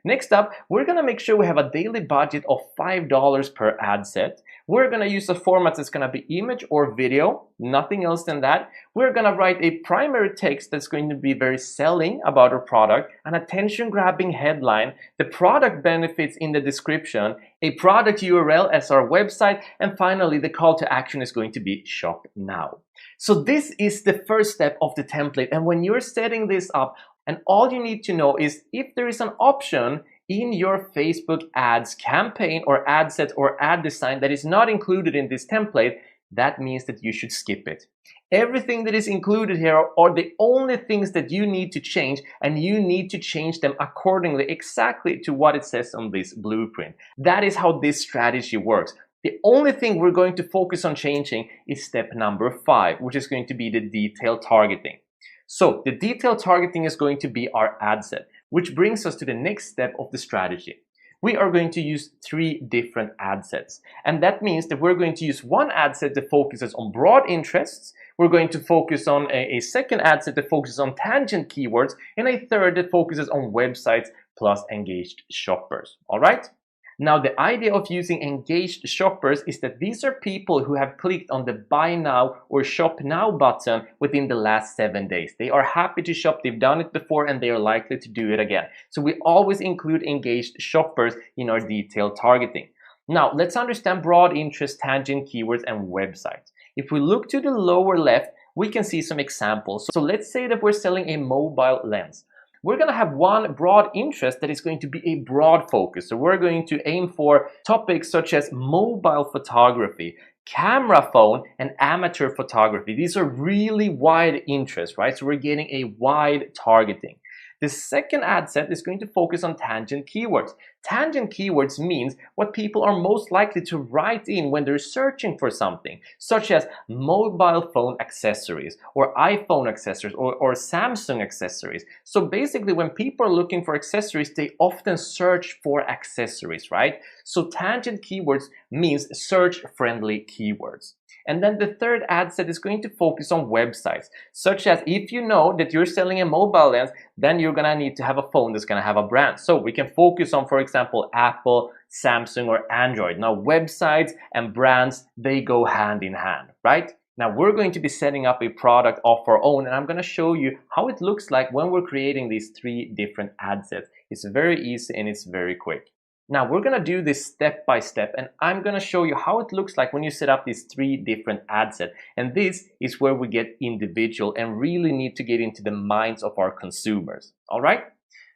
Next up, we're gonna make sure we have a daily budget of $5 per ad set. We're gonna use a format that's gonna be image or video, nothing else than that. We're gonna write a primary text that's going to be very selling about our product, an attention-grabbing headline, the product benefits in the description, a product URL as our website, and finally the call to action is going to be shop now. So this is the first step of the template, and when you're setting this up, and all you need to know is if there is an option in your Facebook ads campaign or ad set or ad design that is not included in this template, that means that you should skip it. Everything that is included here are the only things that you need to change, and you need to change them accordingly, exactly to what it says on this blueprint. That is how this strategy works. The only thing we're going to focus on changing is step number 5, which is going to be the detailed targeting. So the detailed targeting is going to be our ad set, which brings us to the next step of the strategy. We are going to use 3 different ad sets. And that means that we're going to use one ad set that focuses on broad interests. We're going to focus on a second ad set that focuses on tangent keywords, and a third that focuses on websites plus engaged shoppers. All right? Now, the idea of using engaged shoppers is that these are people who have clicked on the buy now or shop now button within the last 7 days. They are happy to shop, they've done it before, and they are likely to do it again. So we always include engaged shoppers in our detailed targeting. Now, let's understand broad interest, tangent keywords, and websites. If we look to the lower left, we can see some examples. So let's say that we're selling a mobile lens. We're going to have one broad interest that is going to be a broad focus. So we're going to aim for topics such as mobile photography, camera phone, and amateur photography. These are really wide interests, right? So we're getting a wide targeting. The second ad set is going to focus on tangent keywords. Tangent keywords means what people are most likely to write in when they're searching for something, such as mobile phone accessories, or iPhone accessories, or Samsung accessories. So basically, when people are looking for accessories, they often search for accessories, right? So tangent keywords means search-friendly keywords. And then the third ad set is going to focus on websites, such as if you know that you're selling a mobile lens, then you're gonna need to have a phone that's gonna have a brand. So we can focus on, for example, Apple, Samsung, or Android. Now, websites and brands, they go hand in hand, right? Now, we're going to be setting up a product of our own, and I'm gonna show you how it looks like when we're creating these 3 different ad sets. It's very easy and it's very quick. Now, we're going to do this step by step, and I'm going to show you how it looks like when you set up these 3 different ad sets. And this is where we get individual and really need to get into the minds of our consumers. All right?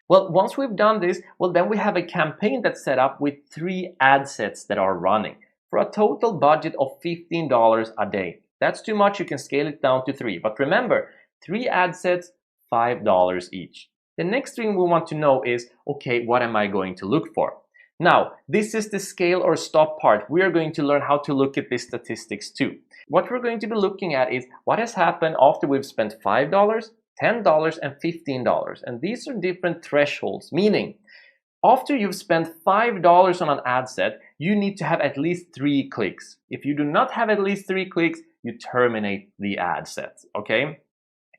Well, once we've done this, well, then we have a campaign that's set up with 3 ad sets that are running for a total budget of $15 a day. That's too much. You can scale it down to 3. But remember, 3 ad sets, $5 each. The next thing we want to know is, okay, what am I going to look for? Now, this is the scale or stop part. We are going to learn how to look at the statistics too. What we're going to be looking at is what has happened after we've spent $5, $10, and $15. And these are different thresholds, meaning after you've spent $5 on an ad set, you need to have at least 3 clicks. If you do not have at least 3 clicks, you terminate the ad set, okay?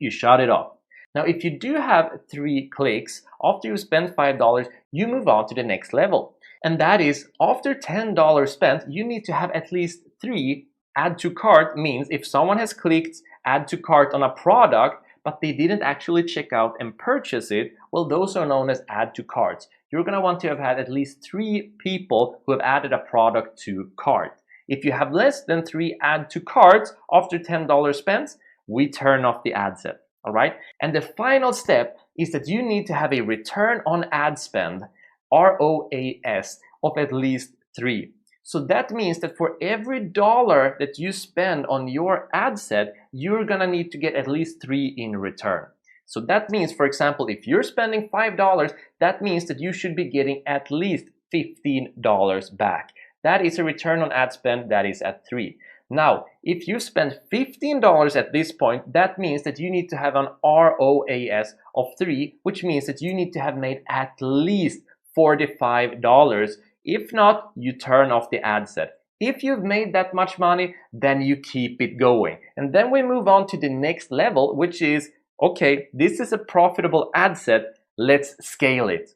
You shut it off. Now, if you do have 3 clicks after you spend $5, you move on to the next level. And that is, after $10 spent, you need to have at least 3 add to cart. Means if someone has clicked add to cart on a product, but they didn't actually check out and purchase it, well, those are known as add to carts. You're going to want to have had at least 3 people who have added a product to cart. If you have less than 3 add to carts after $10 spent, we turn off the ad set. All right. And the final step is that you need to have a return on ad spend, ROAS, of at least 3. So that means that for every dollar that you spend on your ad set, you're gonna need to get at least 3 in return. So that means, for example, if you're spending $5, that means that you should be getting at least $15 back. That is a return on ad spend that is at 3. Now, if you spend $15 at this point, that means that you need to have an ROAS of 3, which means that you need to have made at least $45. If not, you turn off the ad set. If you've made that much money, then you keep it going. And then we move on to the next level, which is, okay, this is a profitable ad set, let's scale it.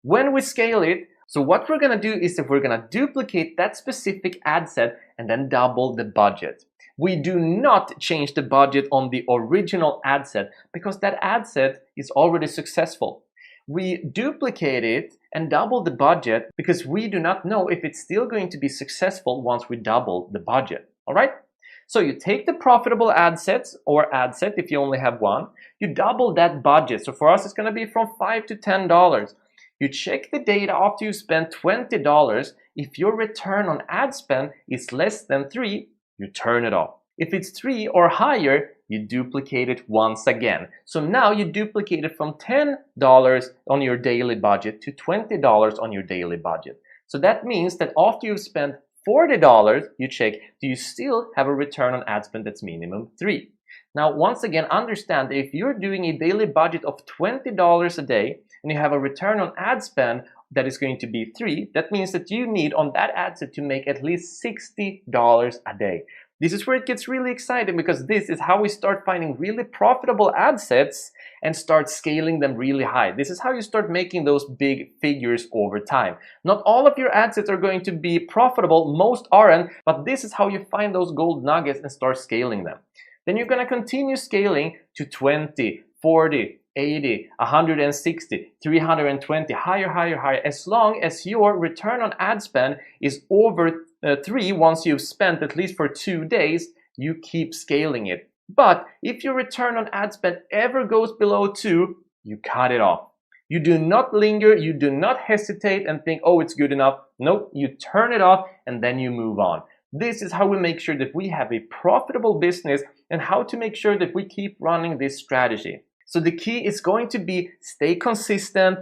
When we scale it, so what we're going to do is that we're going to duplicate that specific ad set and then double the budget. We do not change the budget on the original ad set because that ad set is already successful. We duplicate it and double the budget because we do not know if it's still going to be successful once we double the budget. All right? So you take the profitable ad sets or ad set if you only have one, you double that budget. So for us, it's going to be from $5 to $10. You check the data after you spend $20. If your return on ad spend is less than 3, you turn it off. If it's 3 or higher, you duplicate it once again. So now you duplicate it from $10 on your daily budget to $20 on your daily budget. So that means that after you've spent $40, you check, do you still have a return on ad spend that's minimum 3? Now, once again, understand that if you're doing a daily budget of $20 a day and you have a return on ad spend that is going to be 3, that means that you need on that ad set to make at least $60 a day. This is where it gets really exciting because this is how we start finding really profitable ad sets and start scaling them really high. This is how you start making those big figures over time. Not all of your ad sets are going to be profitable, most aren't, but this is how you find those gold nuggets and start scaling them. Then you're going to continue scaling to 20, 40, 80, 160, 320, higher, as long as your return on ad spend is over 3 once you've spent at least for 2 days, you keep scaling it. But if your return on ad spend ever goes below 2, you cut it off. You do not linger, you do not hesitate and think, oh, it's good enough. Nope, you turn it off and then you move on. This is how we make sure that we have a profitable business and how to make sure that we keep running this strategy. So the key is going to be stay consistent,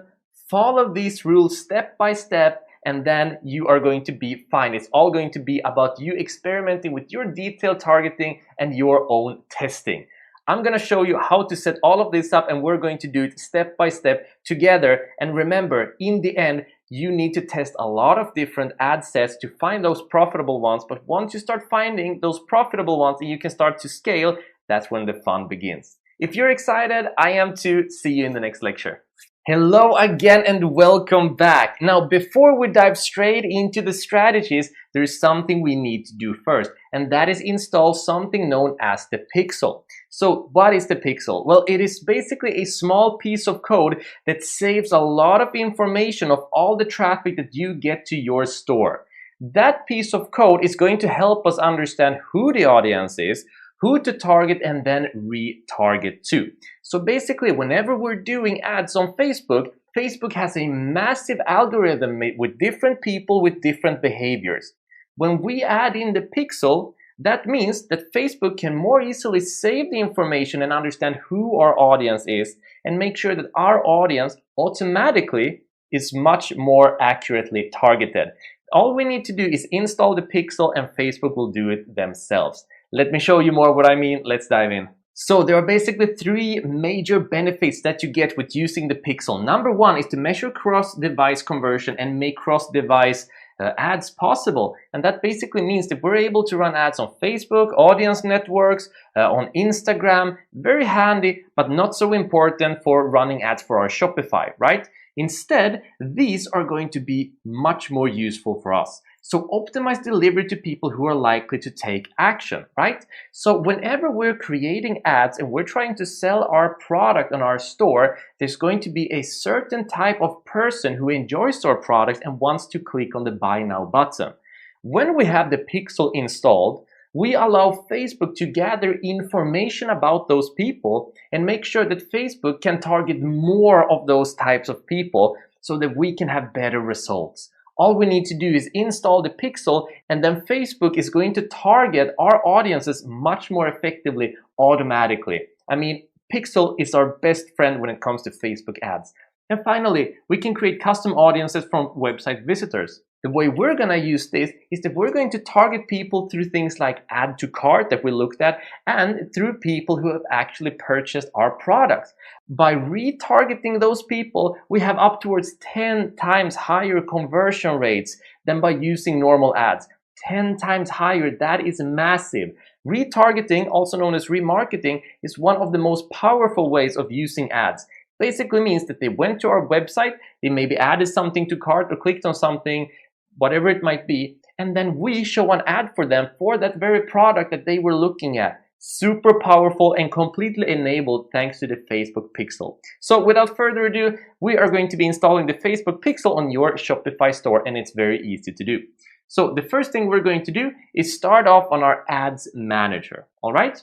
follow these rules step by step, and then you are going to be fine. It's all going to be about you experimenting with your detailed targeting and your own testing. I'm going to show you how to set all of this up and we're going to do it step by step together. And remember, in the end, you need to test a lot of different ad sets to find those profitable ones. But once you start finding those profitable ones and you can start to scale, that's when the fun begins. If you're excited, I am too. See you in the next lecture. Hello again and welcome back. Now, before we dive straight into the strategies, there's something we need to do first, and that is install something known as the Pixel. So what is the Pixel? Well, it is basically a small piece of code that saves a lot of information of all the traffic that you get to your store. That piece of code is going to help us understand who the audience is, who to target, and then retarget to. So basically, whenever we're doing ads on Facebook, Facebook has a massive algorithm with different people with different behaviors. When we add in the Pixel, that means that Facebook can more easily save the information and understand who our audience is and make sure that our audience automatically is much more accurately targeted. All we need to do is install the Pixel and Facebook will do it themselves. Let me show you more what I mean. Let's dive in. So there are basically 3 major benefits that you get with using the Pixel. Number 1 is to measure cross-device conversion and make cross-device ads possible. And that basically means that we're able to run ads on Facebook, audience networks, on Instagram. Very handy, but not so important for running ads for our Shopify, right? Instead, these are going to be much more useful for us. So optimize delivery to people who are likely to take action, right? So whenever we're creating ads and we're trying to sell our product on our store, there's going to be a certain type of person who enjoys our product and wants to click on the Buy Now button. When we have the Pixel installed, we allow Facebook to gather information about those people and make sure that Facebook can target more of those types of people so that we can have better results. All we need to do is install the Pixel and then Facebook is going to target our audiences much more effectively automatically. I mean, Pixel is our best friend when it comes to Facebook ads. And finally, we can create custom audiences from website visitors. The way we're going to use this is that we're going to target people through things like add to cart that we looked at and through people who have actually purchased our products. By retargeting those people, we have up towards 10 times higher conversion rates than by using normal ads. 10 times higher, that is massive. Retargeting, also known as remarketing, is one of the most powerful ways of using ads. Basically means that they went to our website, they maybe added something to cart or clicked on something, whatever it might be, and then we show an ad for them for that very product that they were looking at. Super powerful and completely enabled thanks to the Facebook Pixel. So without further ado, we are going to be installing the Facebook Pixel on your Shopify store, and it's very easy to do. So the first thing we're going to do is start off on our Ads Manager, all right?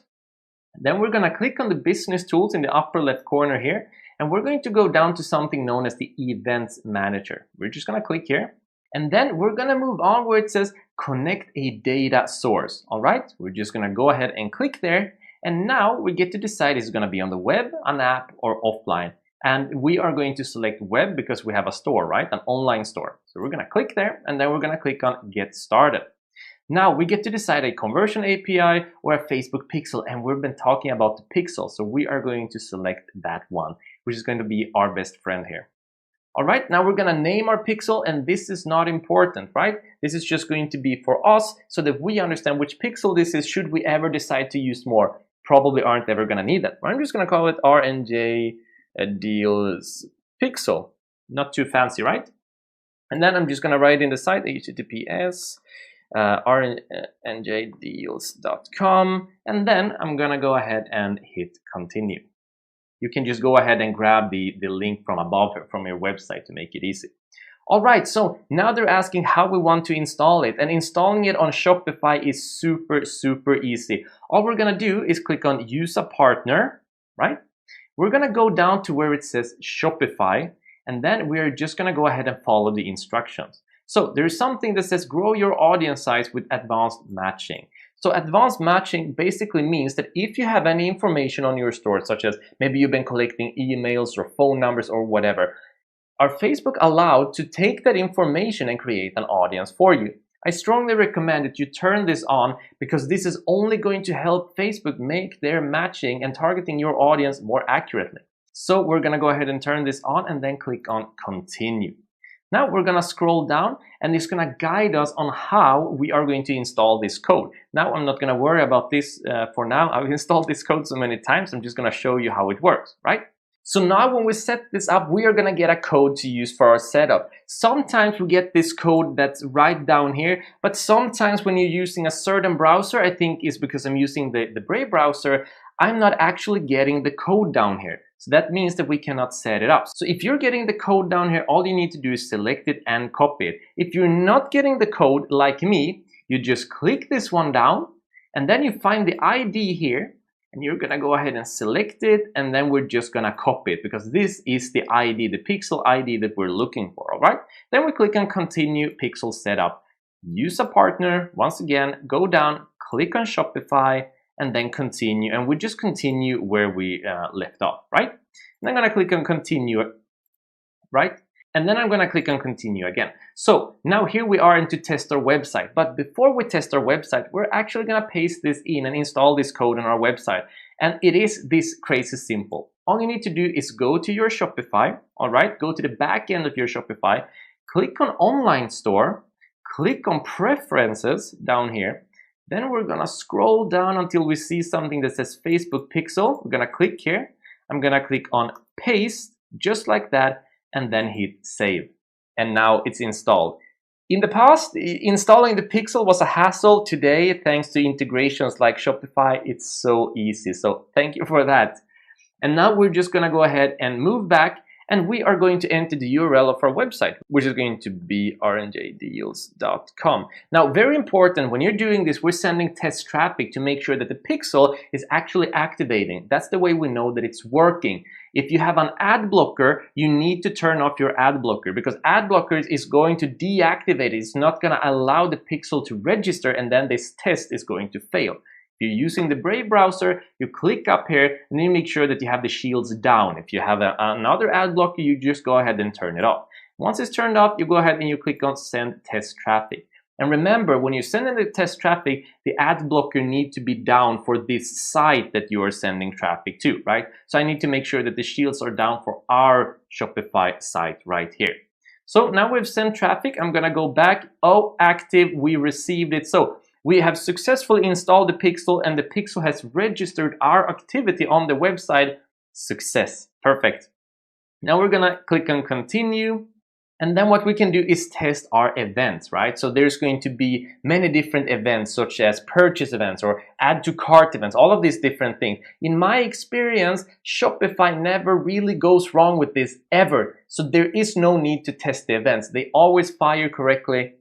Then we're going to click on the business tools in the upper left corner here, and we're going to go down to something known as the Events Manager. We're just going to click here, and then we're going to move on where it says connect a data source. All right, we're just going to go ahead and click there, and now we get to decide it's going to be on the web, an app, or offline. And we are going to select web because we have a store, right? An online store. So we're going to click there, and then we're going to click on get started. Now we get to decide a conversion API or a Facebook Pixel, and we've been talking about the Pixel, so we are going to select that one, which is going to be our best friend here. All right, now we're going to name our Pixel, and this is not important, right? This is just going to be for us so that we understand which Pixel this is should we ever decide to use more. Probably aren't ever going to need that. I'm just going to call it RNJ Deals Pixel. Not too fancy, right? And then I'm just going to write in the site https rnjdeals.com, and then I'm going to go ahead and hit continue. You can just go ahead and grab the link from above from your website to make it easy. All right, so now they're asking how we want to install it, and installing it on Shopify is super easy. All we're gonna do is click on use a partner, right? We're gonna go down to where it says Shopify, and then we're just gonna go ahead and follow the instructions. So there's something that says grow your audience size with advanced matching. So advanced matching basically means that if you have any information on your store, such as maybe you've been collecting emails or phone numbers or whatever, are Facebook allowed to take that information and create an audience for you? I strongly recommend that you turn this on because this is only going to help Facebook make their matching and targeting your audience more accurately. So we're going to go ahead and turn this on and then click on continue. Now we're going to scroll down, and it's going to guide us on how we are going to install this code. Now I'm not going to worry about this for now. I've installed this code so many times. I'm just going to show you how it works, right? So now when we set this up, we are going to get a code to use for our setup. Sometimes we get this code that's right down here, but sometimes when you're using a certain browser, I think it's because I'm using the Brave browser, I'm not actually getting the code down here. So that means that we cannot set it up. So if you're getting the code down here, all you need to do is select it and copy it. If you're not getting the code like me, you just click this one down, and then you find the ID here, and you're gonna go ahead and select it, and then we're just gonna copy it because this is the ID, the Pixel ID that we're looking for, all right? Then we click on continue Pixel setup. Use a partner, once again, go down, click on Shopify, and then continue, and we just continue where we left off, right? And I'm gonna click on continue, right? And then I'm gonna click on continue again. So now here we are into test our website, but before we test our website, we're actually gonna paste this in and install this code on our website. And it is this crazy simple. All you need to do is go to your Shopify, all right? Go to the back end of your Shopify, click on online store, click on preferences down here. Then we're gonna scroll down until we see something that says Facebook Pixel. We're gonna click here. I'm gonna click on paste, just like that, and then hit save. And now it's installed. In the past, installing the Pixel was a hassle. Today, thanks to integrations like Shopify, it's so easy. So thank you for that. And now we're just gonna go ahead and move back, and we are going to enter the URL of our website, which is going to be rnjdeals.com. Now, very important, when you're doing this, we're sending test traffic to make sure that the Pixel is actually activating. That's the way we know that it's working. If you have an ad blocker, you need to turn off your ad blocker because ad blockers is going to deactivate it. It's not going to allow the Pixel to register, and then this test is going to fail. If you're using the Brave browser, you click up here and then you make sure that you have the shields down. If you have another ad blocker, you just go ahead and turn it off. Once it's turned off, you go ahead and you click on send test traffic. And remember, when you're sending the test traffic, the ad blocker needs to be down for this site that you are sending traffic to, right? So I need to make sure that the shields are down for our Shopify site right here. So now we've sent traffic. I'm gonna go back. Oh, active, we received it. So we have successfully installed the Pixel, and the Pixel has registered our activity on the website. Success. Perfect. Now we're gonna click on continue. And then what we can do is test our events, right? So there's going to be many different events, such as purchase events or add to cart events, all of these different things. In my experience, Shopify never really goes wrong with this ever. So there is no need to test the events. They always fire correctly.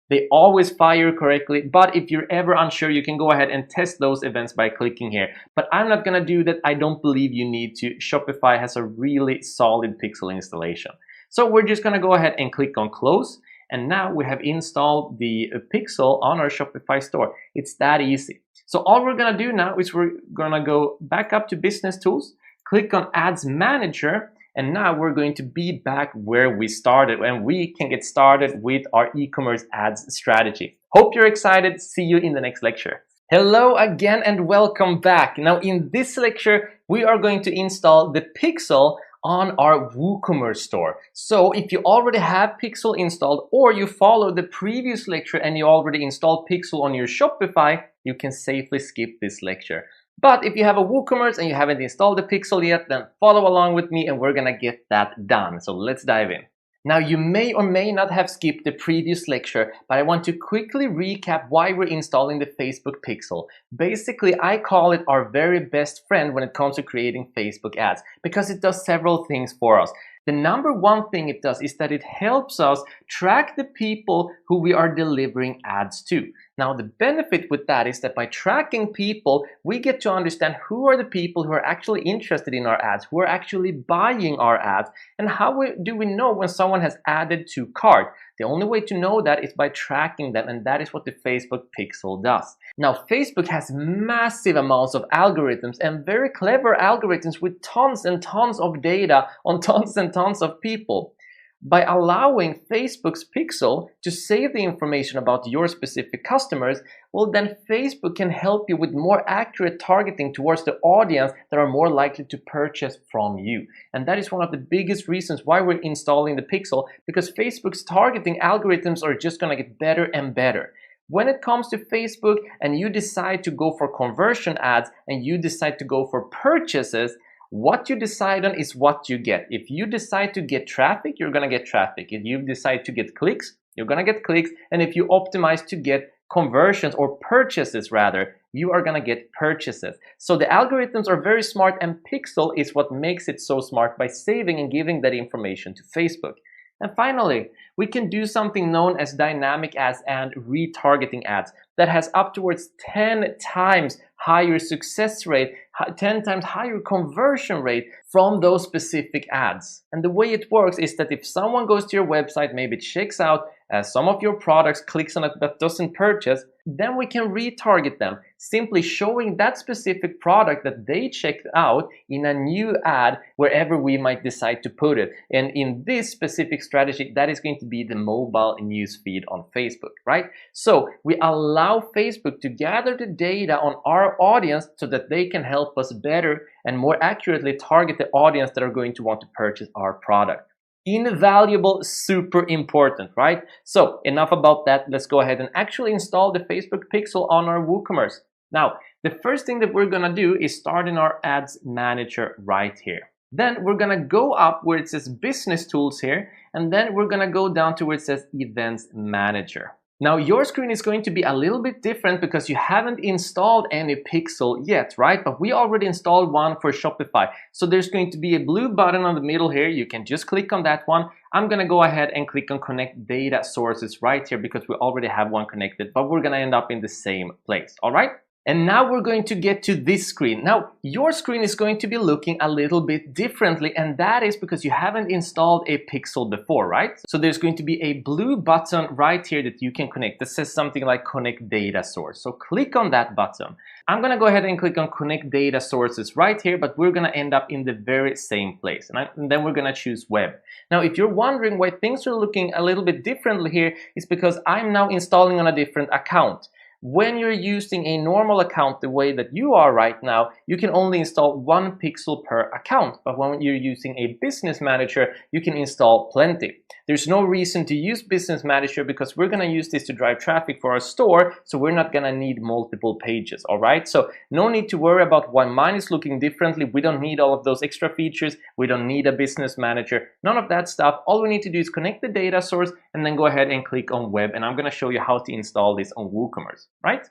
But if you're ever unsure, you can go ahead and test those events by clicking here. But I'm not gonna do that. I don't believe you need to. Shopify has a really solid Pixel installation. So we're just gonna go ahead and click on close. And now we have installed the Pixel on our Shopify store. It's that easy. So all we're gonna do now is we're gonna go back up to Business Tools, click on Ads Manager, and now we're going to be back where we started, and we can get started with our e-commerce ads strategy. Hope you're excited. See you in the next lecture. Hello again and welcome back. Now in this lecture, we are going to install the Pixel on our WooCommerce store. So if you already have Pixel installed, or you follow the previous lecture and you already installed Pixel on your Shopify, you can safely skip this lecture. But if you have a WooCommerce and you haven't installed the Pixel yet, then follow along with me and we're gonna get that done. So let's dive in. Now you may or may not have skipped the previous lecture, but I want to quickly recap why we're installing the Facebook Pixel. Basically, I call it our very best friend when it comes to creating Facebook ads, because it does several things for us. The number one thing it does is that it helps us track the people who we are delivering ads to. Now the benefit with that is that by tracking people, we get to understand who are the people who are actually interested in our ads, who are actually buying our ads, and how do we know when someone has added to cart? The only way to know that is by tracking them, and that is what the Facebook Pixel does. Now Facebook has massive amounts of algorithms, and very clever algorithms with tons and tons of data on tons and tons of people. By allowing Facebook's Pixel to save the information about your specific customers, well then Facebook can help you with more accurate targeting towards the audience that are more likely to purchase from you. And that is one of the biggest reasons why we're installing the Pixel, because Facebook's targeting algorithms are just gonna get better and better. When it comes to Facebook and you decide to go for conversion ads and you decide to go for purchases, what you decide on is what you get. If you decide to get traffic, you're gonna get traffic. If you decide to get clicks, you're gonna get clicks. And if you optimize to get conversions or purchases rather, you are gonna get purchases. So the algorithms are very smart, and Pixel is what makes it so smart by saving and giving that information to Facebook. And finally, we can do something known as dynamic ads and retargeting ads that has up towards 10 times higher success rate, 10 times higher conversion rate from those specific ads. And the way it works is that if someone goes to your website, maybe checks out some of your products, clicks on it but doesn't purchase, then we can retarget them, simply showing that specific product that they checked out in a new ad wherever we might decide to put it. And in this specific strategy, that is going to be the mobile news feed on Facebook, right? So we allow Facebook to gather the data on our audience so that they can help us better and more accurately target the audience that are going to want to purchase our product. Invaluable, super important, right? So enough about that. Let's go ahead and actually install the Facebook Pixel on our WooCommerce. Now, the first thing that we're gonna do is start in our Ads Manager right here. Then we're gonna go up where it says Business Tools here, and then we're gonna go down to where it says Events Manager. Now your screen is going to be a little bit different because you haven't installed any Pixel yet, right? But we already installed one for Shopify. So there's going to be a blue button on the middle here. You can just click on that one. I'm gonna go ahead and click on Connect Data Sources right here because we already have one connected, but we're gonna end up in the same place, all right? And now we're going to get to this screen. Now, your screen is going to be looking a little bit differently, and that is because you haven't installed a Pixel before, right? So there's going to be a blue button right here that you can connect that says something like Connect Data Source. So click on that button. I'm gonna go ahead and click on Connect Data Sources right here, but we're gonna end up in the very same place. And then we're gonna choose Web. Now, if you're wondering why things are looking a little bit differently here, it's because I'm now installing on a different account. When you're using a normal account the way that you are right now, you can only install one Pixel per account. But when you're using a business manager, you can install plenty. There's no reason to use Business Manager because we're going to use this to drive traffic for our store, so we're not going to need multiple pages, all right? So no need to worry about why mine is looking differently. We don't need all of those extra features. We don't need a Business Manager, none of that stuff. All we need to do is connect the data source and then go ahead and click on Web, and I'm going to show you how to install this on WooCommerce, right?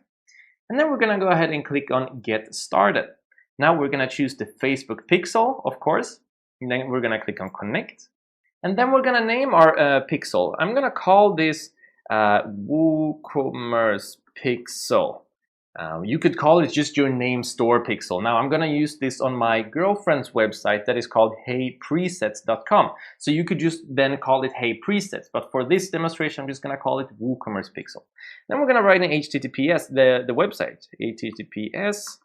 And then we're going to go ahead and click on Get Started. Now we're going to choose the Facebook Pixel, of course, and then we're going to click on Connect. And then we're going to name our pixel. I'm going to call this WooCommerce Pixel. You could call it just your name store pixel. Now I'm going to use this on my girlfriend's website that is called heypresets.com. So you could just then call it Hey Presets. But for this demonstration, I'm just going to call it WooCommerce Pixel. Then we're going to write in HTTPS, the website, HTTPS.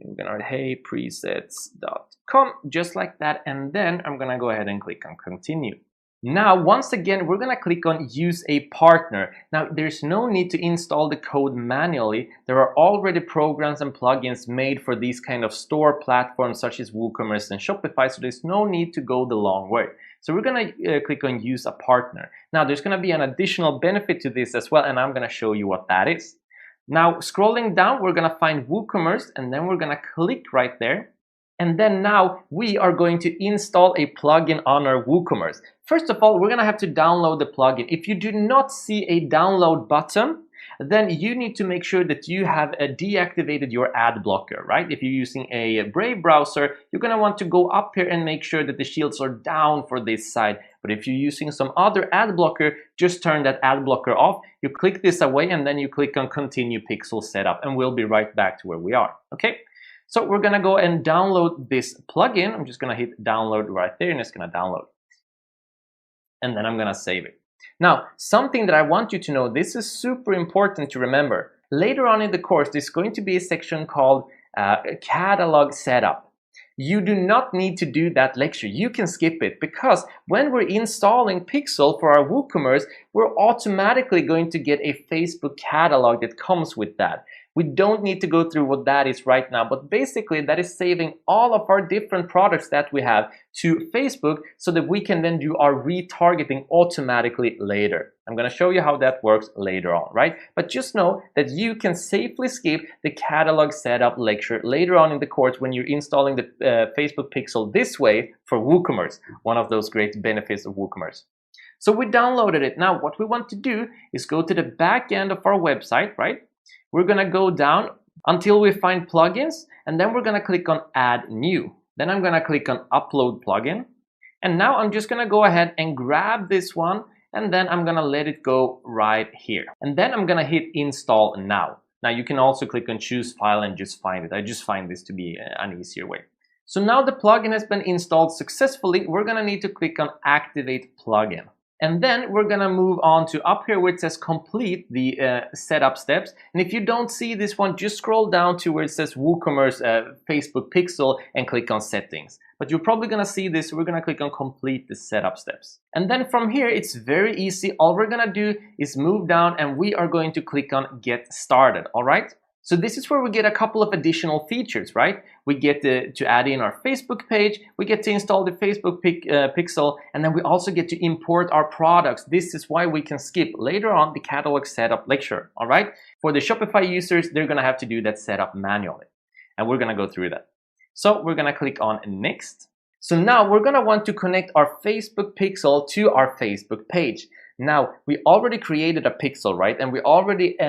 We're going to write heypresets.com, just like that. And then I'm going to go ahead and click on Continue. Now, once again, we're going to click on Use a Partner. Now, there's no need to install the code manually. There are already programs and plugins made for these kind of store platforms such as WooCommerce and Shopify, so there's no need to go the long way. So we're going to click on Use a Partner. Now, there's going to be an additional benefit to this as well, and I'm going to show you what that is. Now, scrolling down, we're going to find WooCommerce, and then we're going to click right there. And then now we are going to install a plugin on our WooCommerce. First of all, we're going to have to download the plugin. If you do not see a download button, then you need to make sure that you have deactivated your ad blocker, right? If you're using a Brave browser, you're going to want to go up here and make sure that the shields are down for this side. But if you're using some other ad blocker, just turn that ad blocker off. You click this away and then you click on Continue Pixel Setup, and we'll be right back to where we are, okay? So we're going to go and download this plugin. I'm just going to hit download right there, and it's going to download. And then I'm going to save it. Now, something that I want you to know, this is super important to remember. Later on in the course, there's going to be a section called Catalog Setup. You do not need to do that lecture. You can skip it, because when we're installing Pixel for our WooCommerce, we're automatically going to get a Facebook catalog that comes with that. We don't need to go through what that is right now, but basically that is saving all of our different products that we have to Facebook so that we can then do our retargeting automatically later. I'm going to show you how that works later on, right? But just know that you can safely skip the catalog setup lecture later on in the course when you're installing the Facebook Pixel this way for WooCommerce, one of those great benefits of WooCommerce. So we downloaded it. Now what we want to do is go to the back end of our website, right? We're going to go down until we find plugins, and then we're going to click on Add New. Then I'm going to click on Upload Plugin. And now I'm just going to go ahead and grab this one, and then I'm going to let it go right here. And then I'm going to hit Install Now. Now you can also click on Choose File and just find it. I just find this to be an easier way. So now the plugin has been installed successfully. We're going to need to click on Activate Plugin. And then we're going to move on to up here where it says complete the setup steps. And if you don't see this one, just scroll down to where it says WooCommerce Facebook Pixel and click on settings. But you're probably going to see this. We're going to click on complete the setup steps. And then from here, it's very easy. All we're going to do is move down and we are going to click on Get Started. All right. So this is where we get a couple of additional features, right? We get to add in our Facebook page, we get to install the Facebook Pixel, and then we also get to import our products. This is why we can skip later on the catalog setup lecture, all right? For the Shopify users, they're gonna have to do that setup manually, and we're gonna go through that. So we're gonna click on Next. So now we're gonna want to connect our Facebook Pixel to our Facebook page. Now, we already created a pixel, right? And we already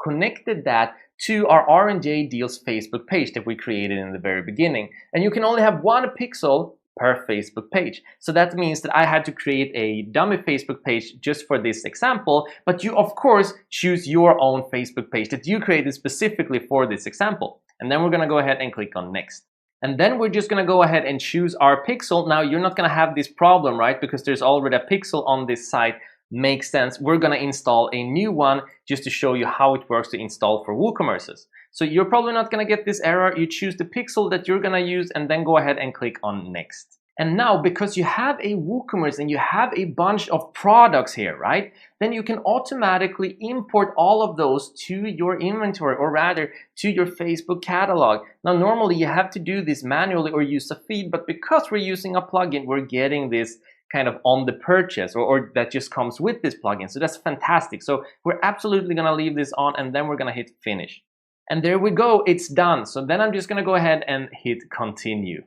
connected that to our R&J Deals Facebook page that we created in the very beginning. And you can only have one pixel per Facebook page. So that means that I had to create a dummy Facebook page just for this example, but you of course choose your own Facebook page that you created specifically for this example. And then we're gonna go ahead and click on Next. And then we're just gonna go ahead and choose our pixel. Now you're not gonna have this problem, right? Because there's already a pixel on this site. Makes sense. We're going to install a new one just to show you how it works to install for WooCommerce. So you're probably not going to get this error. You choose the pixel that you're going to use and then go ahead and click on Next. And now, because you have a WooCommerce and you have a bunch of products here, right? Then you can automatically import all of those to your inventory, or rather to your Facebook catalog. Now, normally you have to do this manually or use a feed, but because we're using a plugin, we're getting this kind of on the purchase, or that just comes with this plugin. So that's fantastic. So we're absolutely going to leave this on, and then we're going to hit finish. And there we go, it's done. So then I'm just going to go ahead and hit continue.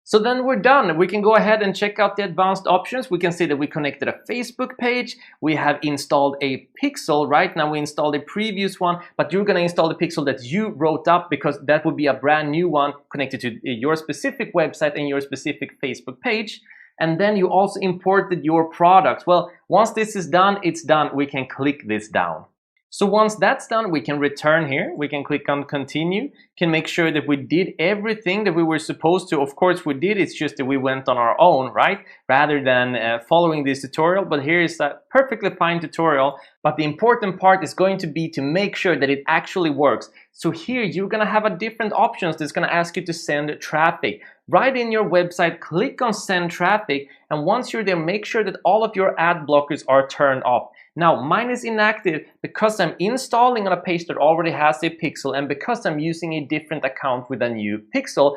So then we're done. We can go ahead and check out the advanced options. We can see that we connected a Facebook page. We have installed a pixel. Right now we installed a previous one, but you're going to install the pixel that you wrote up, because that would be a brand new one connected to your specific website and your specific Facebook page. And then you also imported your products. Well, once this is done, it's done. We can click this down. So once that's done, we can return here. We can click on continue, can make sure that we did everything that we were supposed to. Of course we did, it's just that we went on our own, right? Rather than following this tutorial. But here is a perfectly fine tutorial. But the important part is going to be to make sure that it actually works. So here you're gonna have a different options that's gonna ask you to send traffic. Right in your website, click on send traffic. And once you're there, make sure that all of your ad blockers are turned off. Now, mine is inactive because I'm installing on a page that already has a pixel, and because I'm using a different account with a new pixel,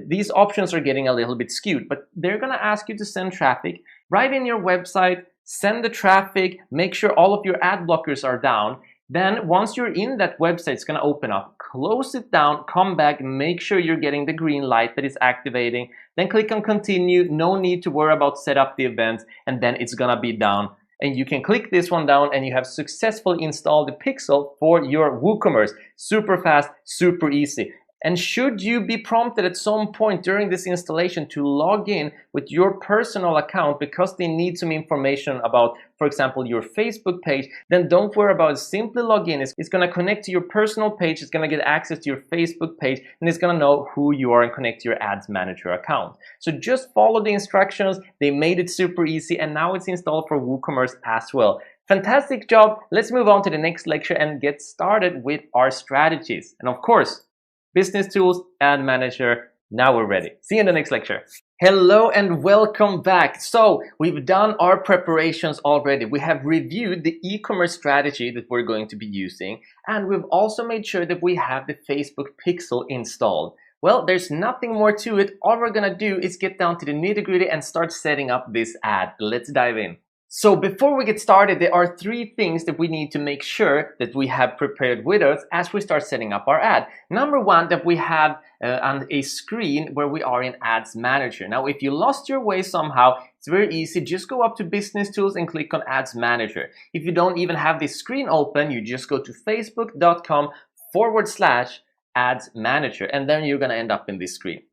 these options are getting a little bit skewed. But they're going to ask you to send traffic. Right in your website, send the traffic, make sure all of your ad blockers are down. Then once you're in that website, it's going to open up. Close it down, come back, make sure you're getting the green light that is activating. Then click on continue. No need to worry about set up the events, and then it's going to be down. And you can click this one down and you have successfully installed the pixel for your WooCommerce. Super fast, super easy. And should you be prompted at some point during this installation to log in with your personal account because they need some information about, for example, your Facebook page, then don't worry about it. Simply log in. It's going to connect to your personal page. It's going to get access to your Facebook page, and it's going to know who you are and connect to your Ads Manager account. So just follow the instructions. They made it super easy, and now it's installed for WooCommerce as well. Fantastic job. Let's move on to the next lecture and get started with our strategies. And of course, Business Tools, Ad Manager. Now we're ready. See you in the next lecture. Hello and welcome back. So we've done our preparations already. We have reviewed the e-commerce strategy that we're going to be using, and we've also made sure that we have the Facebook pixel installed. Well, there's nothing more to it. All we're gonna do is get down to the nitty-gritty and start setting up this ad. Let's dive in. So before we get started, there are 3 things that we need to make sure that we have prepared with us as we start setting up our ad. Number 1, that we have on a screen where we are in Ads Manager. Now, if you lost your way somehow, it's very easy. Just go up to Business Tools and click on Ads Manager. If you don't even have this screen open, you just go to facebook.com/Ads Manager, and then you're gonna end up in this screen.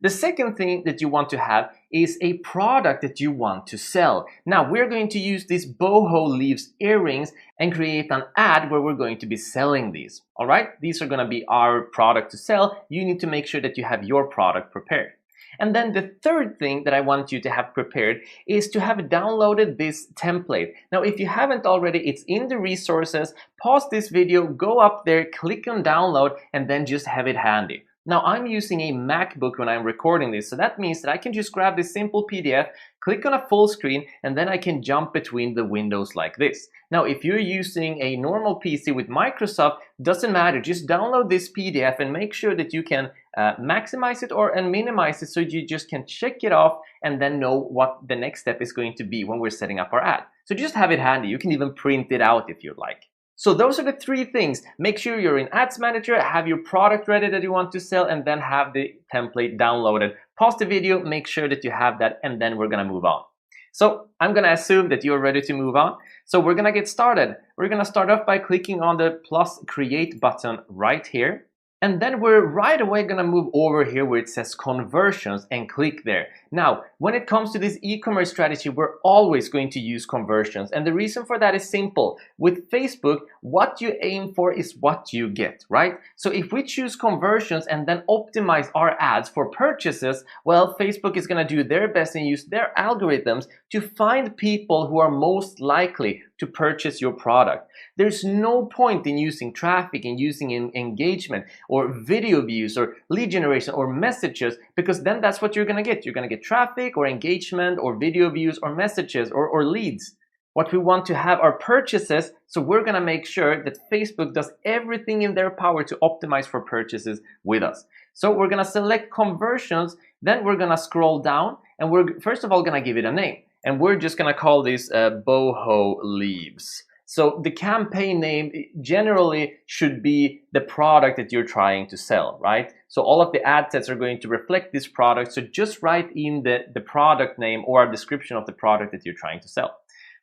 The second thing that you want to have is a product that you want to sell. Now we're going to use these boho leaves earrings and create an ad where we're going to be selling these. All right, these are going to be our product to sell. You need to make sure that you have your product prepared. And then the third thing that I want you to have prepared is to have downloaded this template. Now, if you haven't already, it's in the resources. Pause this video, go up there, click on download, and then just have it handy. Now, I'm using a MacBook when I'm recording this, so that means that I can just grab this simple PDF, click on a full screen, and then I can jump between the windows like this. Now, if you're using a normal PC with Microsoft, doesn't matter. Just download this PDF and make sure that you can maximize it and minimize it so you just can check it off and then know what the next step is going to be when we're setting up our ad. So just have it handy. You can even print it out if you'd like. So those are the 3 things. Make sure you're in Ads Manager, have your product ready that you want to sell, and then have the template downloaded. Pause the video, make sure that you have that, and then we're gonna move on. So I'm gonna assume that you're ready to move on. So we're gonna get started. We're gonna start off by clicking on the plus create button right here. And then we're right away gonna move over here where it says conversions and click there. Now, when it comes to this e-commerce strategy, we're always going to use conversions. And the reason for that is simple. With Facebook, what you aim for is what you get, right? So if we choose conversions and then optimize our ads for purchases, well, Facebook is gonna do their best and use their algorithms to find people who are most likely to purchase your product. There's no point in using traffic and using engagement or video views or lead generation or messages, because then that's what you're gonna get. You're gonna get traffic or engagement or video views or messages or leads. What we want to have are purchases, so we're gonna make sure that Facebook does everything in their power to optimize for purchases with us. So we're gonna select conversions, then we're gonna scroll down, and we're first of all gonna give it a name. and we're just gonna call this boho leaves. So the campaign name generally should be the product that you're trying to sell, right? So all of the ad sets are going to reflect this product. So just write in the product name or a description of the product that you're trying to sell.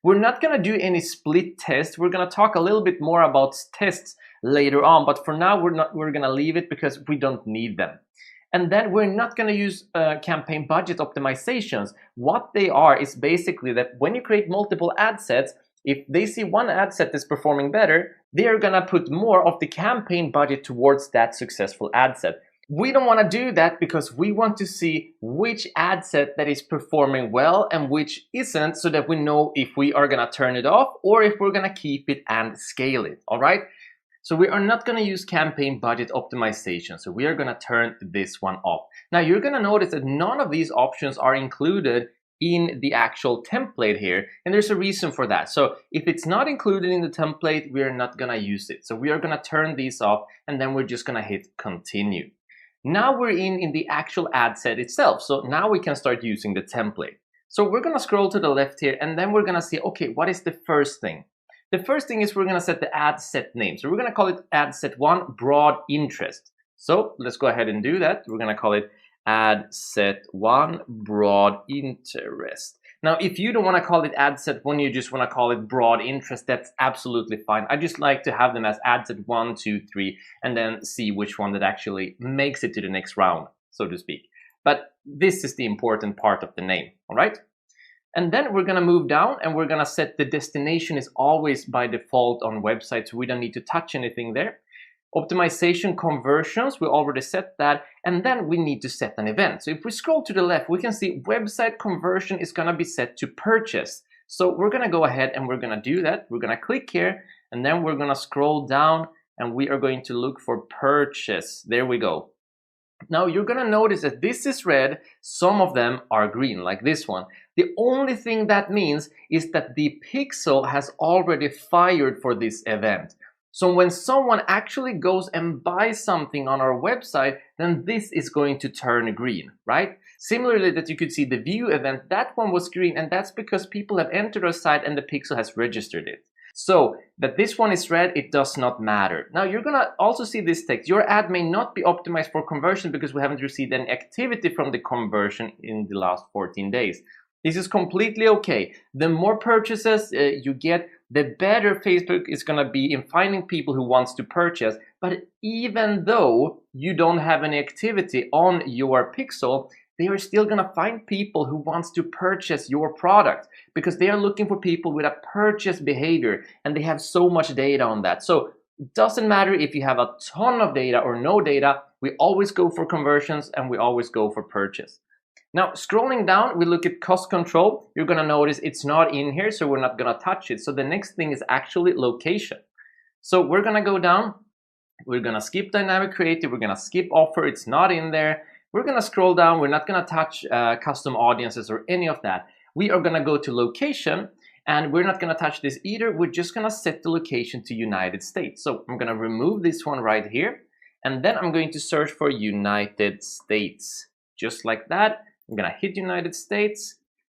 We're not gonna do any split tests. We're gonna talk a little bit more about tests later on, but for now we're gonna leave it because we don't need them. And then we're not going to use campaign budget optimizations. What they are is basically that when you create multiple ad sets, if they see one ad set is performing better, they're going to put more of the campaign budget towards that successful ad set. We don't want to do that because we want to see which ad set that is performing well and which isn't, so that we know if we are going to turn it off or if we're going to keep it and scale it. All right. So we are not going to use campaign budget optimization. So we are going to turn this one off. Now you're going to notice that none of these options are included in the actual template here. And there's a reason for that. So if it's not included in the template, we are not going to use it. So we are going to turn these off and then we're just going to hit continue. Now we're in the actual ad set itself. So now we can start using the template. So we're going to scroll to the left here and then we're going to see, okay, what is the first thing? The first thing is we're going to set the ad set name. So we're going to call it ad set 1 broad interest. So let's go ahead and do that. We're going to call it ad set 1 broad interest. Now, if you don't want to call it ad set 1, you just want to call it broad interest, that's absolutely fine. I just like to have them as ad set 1, 2, 3, and then see which one that actually makes it to the next round, so to speak. But this is the important part of the name, all right? And then we're going to move down and we're going to set the destination is always by default on websites. So we don't need to touch anything there. Optimization conversions, we already set that. And then we need to set an event. So if we scroll to the left, we can see website conversion is going to be set to purchase. So we're going to go ahead and we're going to do that. We're going to click here and then we're going to scroll down and we are going to look for purchase. There we go. Now you're going to notice that this is red, some of them are green, like this one. The only thing that means is that the pixel has already fired for this event. So when someone actually goes and buys something on our website, then this is going to turn green, right? Similarly, that you could see the view event, that one was green, and that's because people have entered our site and the pixel has registered it. So that this one is red, it does not matter. Now you're gonna also see this text. Your ad may not be optimized for conversion because we haven't received any activity from the conversion in the last 14 days. This is completely okay. The more purchases you get, the better Facebook is gonna be in finding people who wants to purchase. But even though you don't have any activity on your pixel, they are still gonna find people who wants to purchase your product because they are looking for people with a purchase behavior and they have so much data on that. So it doesn't matter if you have a ton of data or no data, we always go for conversions and we always go for purchase. Now, scrolling down, we look at cost control. You're gonna notice it's not in here, so we're not gonna touch it. So the next thing is actually location. So we're gonna go down, we're gonna skip dynamic creative, we're gonna skip offer, it's not in there. We're gonna scroll down, we're not gonna touch custom audiences or any of that. We are gonna go to location and we're not gonna touch this either. We're just gonna set the location to United States. So I'm gonna remove this one right here and then I'm going to search for United States, just like that. I'm gonna hit United States,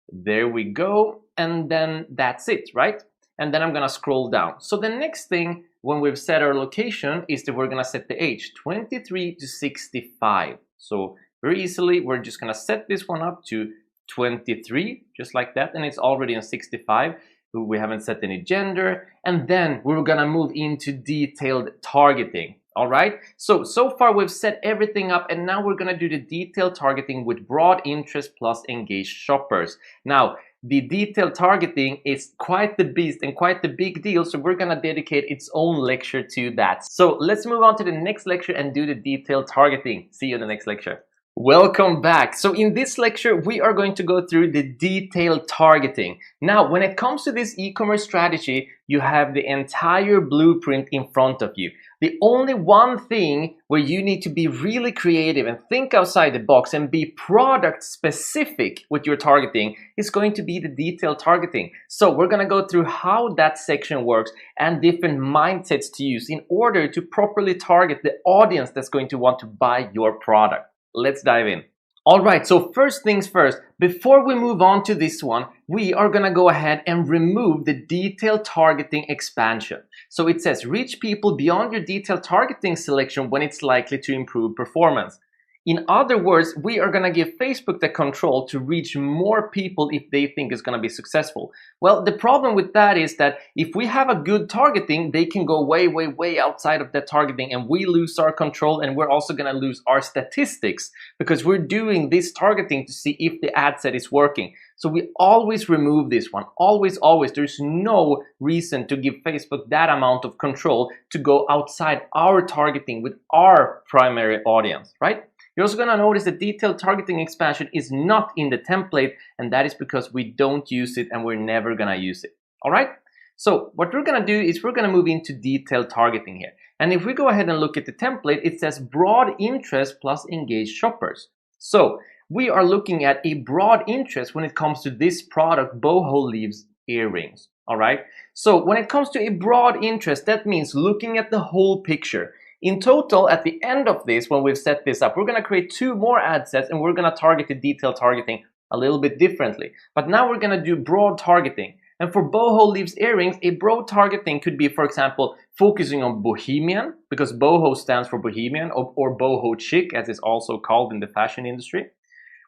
there we go, and then that's it, right? And then I'm gonna scroll down. So the next thing when we've set our location is that we're gonna set the age, 23 to 65. So very easily, we're just gonna set this one up to 23, just like that, and it's already on 65. We haven't set any gender, and then we're gonna move into detailed targeting. All right, so far we've set everything up and now we're gonna do the detailed targeting with broad interest plus engaged shoppers. Now, the detailed targeting is quite the beast and quite the big deal, so we're gonna dedicate its own lecture to that. So let's move on to the next lecture and do the detailed targeting. See you in the next lecture. Welcome back. So in this lecture, we are going to go through the detailed targeting. Now, when it comes to this e-commerce strategy, you have the entire blueprint in front of you. The only one thing where you need to be really creative and think outside the box and be product specific with your targeting is going to be the detailed targeting. So we're going to go through how that section works and different mindsets to use in order to properly target the audience that's going to want to buy your product. Let's dive in. All right, so first things first, before we move on to this one, we are gonna go ahead and remove the detailed targeting expansion. So it says reach people beyond your detailed targeting selection when it's likely to improve performance. In other words, we are gonna give Facebook the control to reach more people if they think it's gonna be successful. Well, the problem with that is that if we have a good targeting, they can go way, way, way outside of that targeting and we lose our control, and we're also gonna lose our statistics because we're doing this targeting to see if the ad set is working. So we always remove this one, always, always. There's no reason to give Facebook that amount of control to go outside our targeting with our primary audience, right? You're also going to notice that detailed targeting expansion is not in the template, and that is because we don't use it and we're never going to use it. All right? So what we're going to do is we're going to move into detailed targeting here. And if we go ahead and look at the template, it says broad interest plus engaged shoppers. So we are looking at a broad interest when it comes to this product, Boho Leaves earrings. All right? So when it comes to a broad interest, that means looking at the whole picture. In total, at the end of this, when we've set this up, we're going to create 2 more ad sets and we're going to target the detailed targeting a little bit differently. But now we're going to do broad targeting. And for Boho Leaves earrings, a broad targeting could be, for example, focusing on bohemian, because Boho stands for bohemian, or boho chic, as it's also called in the fashion industry.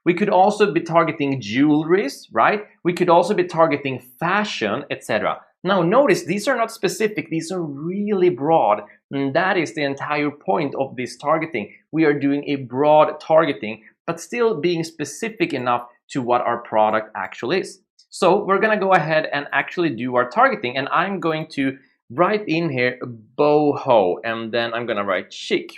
We could also be targeting jewelries, right? We could also be targeting fashion, etc. Now notice, these are not specific, these are really broad, and that is the entire point of this targeting. We are doing a broad targeting, but still being specific enough to what our product actually is. So we're gonna go ahead and actually do our targeting, and I'm going to write in here boho, and then I'm gonna write chic.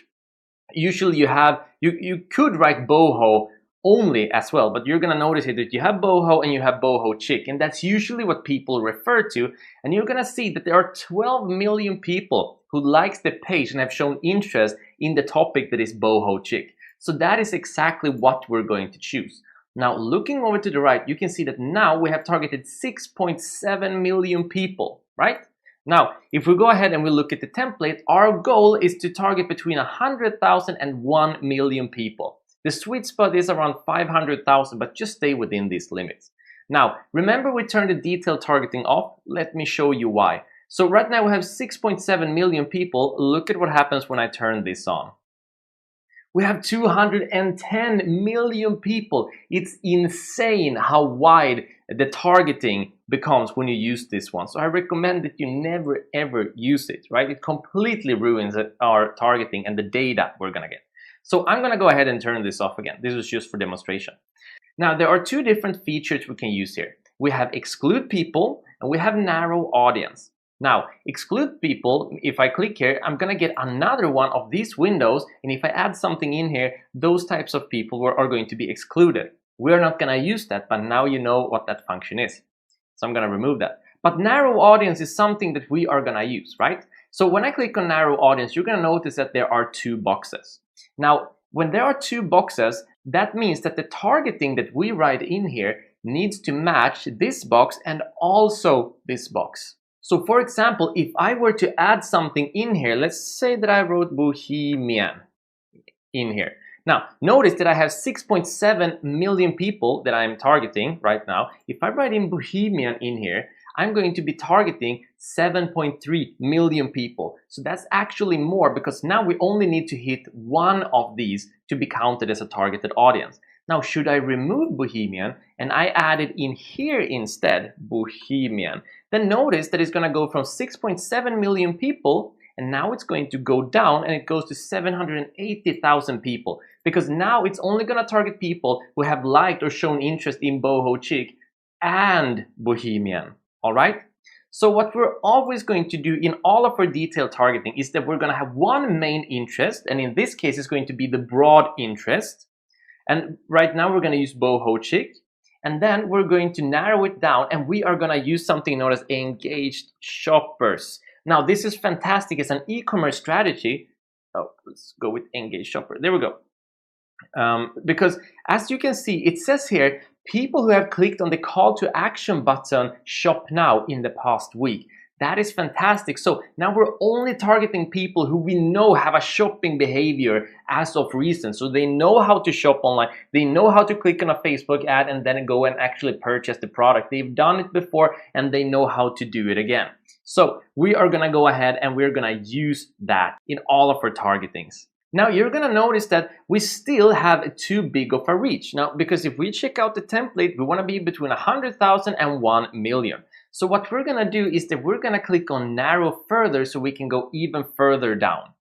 Usually you could write boho only as well, but you're gonna notice here that you have boho and you have boho chic, and that's usually what people refer to. And you're gonna see that there are 12 million people who likes the page and have shown interest in the topic that is boho chic. So that is exactly what we're going to choose. Now looking over to the right, you can see that now we have targeted 6.7 million people, right? Now, if we go ahead and we look at the template, our goal is to target between 100,000 and 1 million people. The sweet spot is around 500,000, but just stay within these limits. Now, remember we turned the detailed targeting off. Let me show you why. So right now we have 6.7 million people. Look at what happens when I turn this on. We have 210 million people. It's insane how wide the targeting becomes when you use this one. So I recommend that you never ever use it, right? It completely ruins our targeting and the data we're gonna get. So I'm gonna go ahead and turn this off again. This is just for demonstration. Now there are 2 different features we can use here. We have exclude people and we have narrow audience. Now, exclude people, if I click here, I'm gonna get another one of these windows, and if I add something in here, those types of people are going to be excluded. We're not gonna use that, but now you know what that function is. So I'm gonna remove that. But narrow audience is something that we are gonna use, right? So when I click on narrow audience, you're gonna notice that there are 2 boxes. Now, when there are 2 boxes, that means that the targeting that we write in here needs to match this box and also this box. So for example, if I were to add something in here, let's say that I wrote bohemian in here. Now, notice that I have 6.7 million people that I'm targeting right now. If I write in bohemian in here, I'm going to be targeting 7.3 million people. So that's actually more, because now we only need to hit one of these to be counted as a targeted audience. Now, should I remove bohemian and I add it in here instead, bohemian, then notice that it's going to go from 6.7 million people, and now it's going to go down and it goes to 780,000 people, because now it's only going to target people who have liked or shown interest in boho chic and bohemian. All right? So what we're always going to do in all of our detailed targeting is that we're going to have one main interest, and in this case it's going to be the broad interest. And right now we're going to use boho chic, and then we're going to narrow it down, and we are going to use something known as engaged shoppers. Now this is fantastic. It's an e-commerce strategy. Oh, let's go with engaged shopper. There we go. Because as you can see, it says here, people who have clicked on the call to action button shop now in the past week. That is fantastic. So now we're only targeting people who we know have a shopping behavior as of recent. So they know how to shop online. They know how to click on a Facebook ad and then go and actually purchase the product. They've done it before and they know how to do it again. So we are going to go ahead and we're going to use that in all of our targetings. Now you're going to notice that we still have too big of a reach. Now, because if we check out the template, we want to be between 100,000 and 1 million. So what we're going to do is that we're going to click on narrow further so we can go even further down.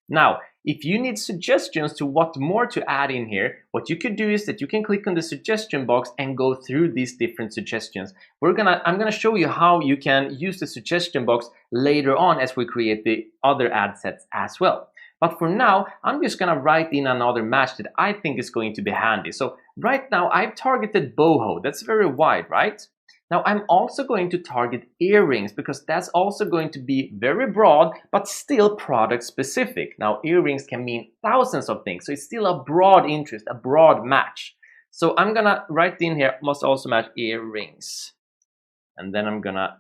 Now, if you need suggestions to what more to add in here, what you could do is that you can click on the suggestion box and go through these different suggestions. I'm going to show you how you can use the suggestion box later on as we create the other ad sets as well. But for now, I'm just going to write in another match that I think is going to be handy. So right now I've targeted boho. That's very wide, right? Now I'm also going to target earrings because that's also going to be very broad, but still product specific. Now earrings can mean thousands of things. So it's still a broad interest, a broad match. So I'm going to write in here, must also match earrings. And then I'm going to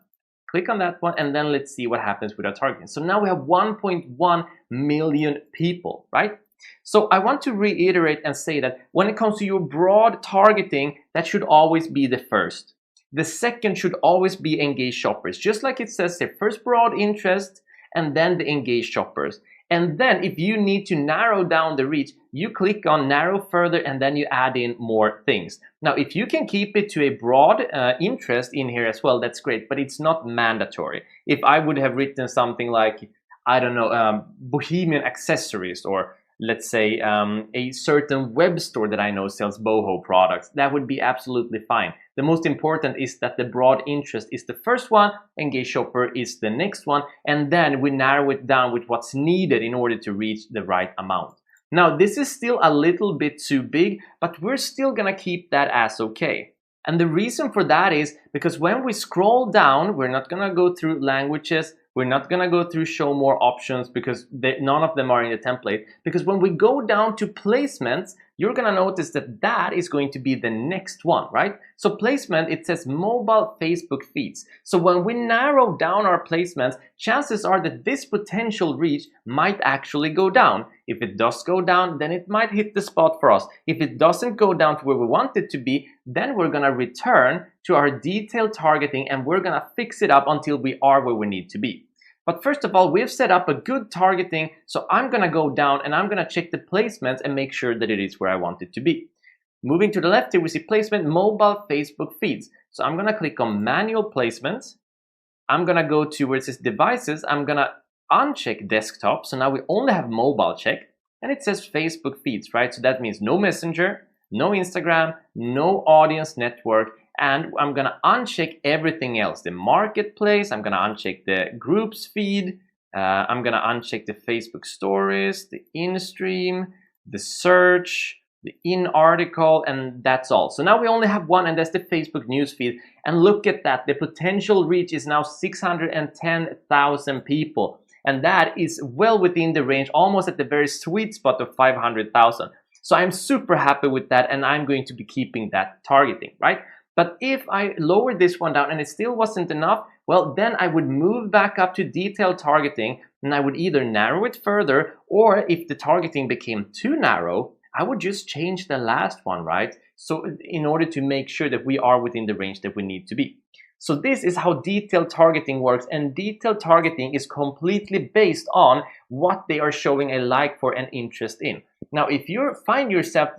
click on that one and then let's see what happens with our targeting. So now we have 1.1 million people, right? So I want to reiterate and say that when it comes to your broad targeting, that should always be the first. The second should always be engaged shoppers, just like it says there, first broad interest and then the engaged shoppers. And then if you need to narrow down the reach, you click on narrow further and then you add in more things. Now, if you can keep it to a broad interest in here as well, that's great, but it's not mandatory. If I would have written something like, I don't know, bohemian accessories, or let's say a certain web store that I know sells boho products, that would be absolutely fine. The most important is that the broad interest is the first one, engaged shopper is the next one, and then we narrow it down with what's needed in order to reach the right amount. Now, this is still a little bit too big, but we're still gonna keep that as okay. And the reason for that is because when we scroll down, we're not gonna go through languages, we're not gonna go through show more options because none of them are in the template. Because when we go down to placements, you're gonna notice that that is going to be the next one, right? So placement, it says mobile Facebook feeds. So when we narrow down our placements, chances are that this potential reach might actually go down. If it does go down, then it might hit the spot for us. If it doesn't go down to where we want it to be, then we're gonna return to our detailed targeting and we're gonna fix it up until we are where we need to be. But first of all, we've set up a good targeting, so I'm gonna go down and I'm gonna check the placements and make sure that it is where I want it to be. Moving to the left here, we see placement mobile Facebook feeds. So I'm gonna click on manual placements. I'm gonna go to where it says devices. I'm gonna uncheck desktop. So now we only have mobile checked and it says Facebook feeds, right? So that means no Messenger, no Instagram, no audience network. And I'm gonna uncheck everything else. The marketplace, I'm gonna uncheck the groups feed. I'm gonna uncheck the Facebook stories, the in-stream, the search, the in-article, and that's all. So now we only have one, and that's the Facebook news feed. And look at that, the potential reach is now 610,000 people. And that is well within the range, almost at the very sweet spot of 500,000. So I'm super happy with that, and I'm going to be keeping that targeting, right? But if I lowered this one down and it still wasn't enough, well, then I would move back up to detailed targeting and I would either narrow it further, or if the targeting became too narrow, I would just change the last one, right? So in order to make sure that we are within the range that we need to be. So this is how detailed targeting works, and detailed targeting is completely based on what they are showing a like for and interest in. Now, if you find yourself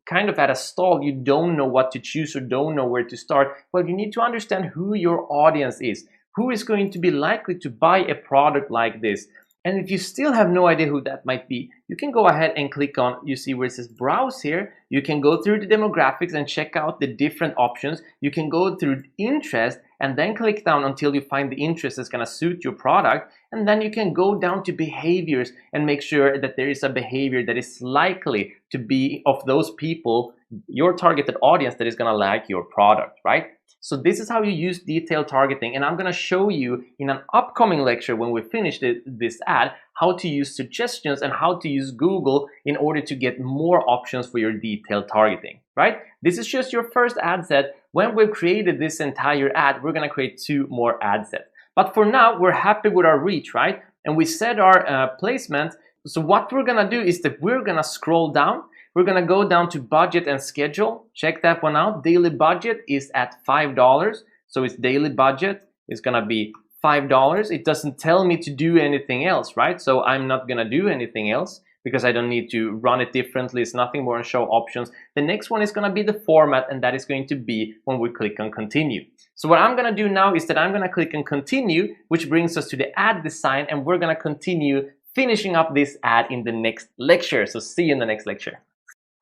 kind of at a stall, you don't know what to choose or don't know where to start, well, you need to understand who your audience is, who is going to be likely to buy a product like this. And if you still have no idea who that might be, you can go ahead and click on, you see where it says browse here. You can go through the demographics and check out the different options. You can go through interest and then click down until you find the interest that's going to suit your product. And then you can go down to behaviors and make sure that there is a behavior that is likely to be of those people, your targeted audience, that is going to like your product, right? So this is how you use detailed targeting, and I'm going to show you in an upcoming lecture when we finish this ad how to use suggestions and how to use Google in order to get more options for your detailed targeting, right? This is just your first ad set. When we've created this entire ad, we're going to create 2 more ad sets. But for now, we're happy with our reach, right? And we set our placement. So what we're gonna do is that we're gonna scroll down. We're gonna go down to budget and schedule. Check that one out. Daily budget is at $5. So its daily budget is gonna be $5. It doesn't tell me to do anything else, right? So I'm not gonna do anything else because I don't need to run it differently. It's nothing more than show options. The next one is gonna be the format, and that is going to be when we click on continue. So what I'm gonna do now is that I'm gonna click on continue, which brings us to the ad design, and we're gonna continue finishing up this ad in the next lecture. So see you in the next lecture.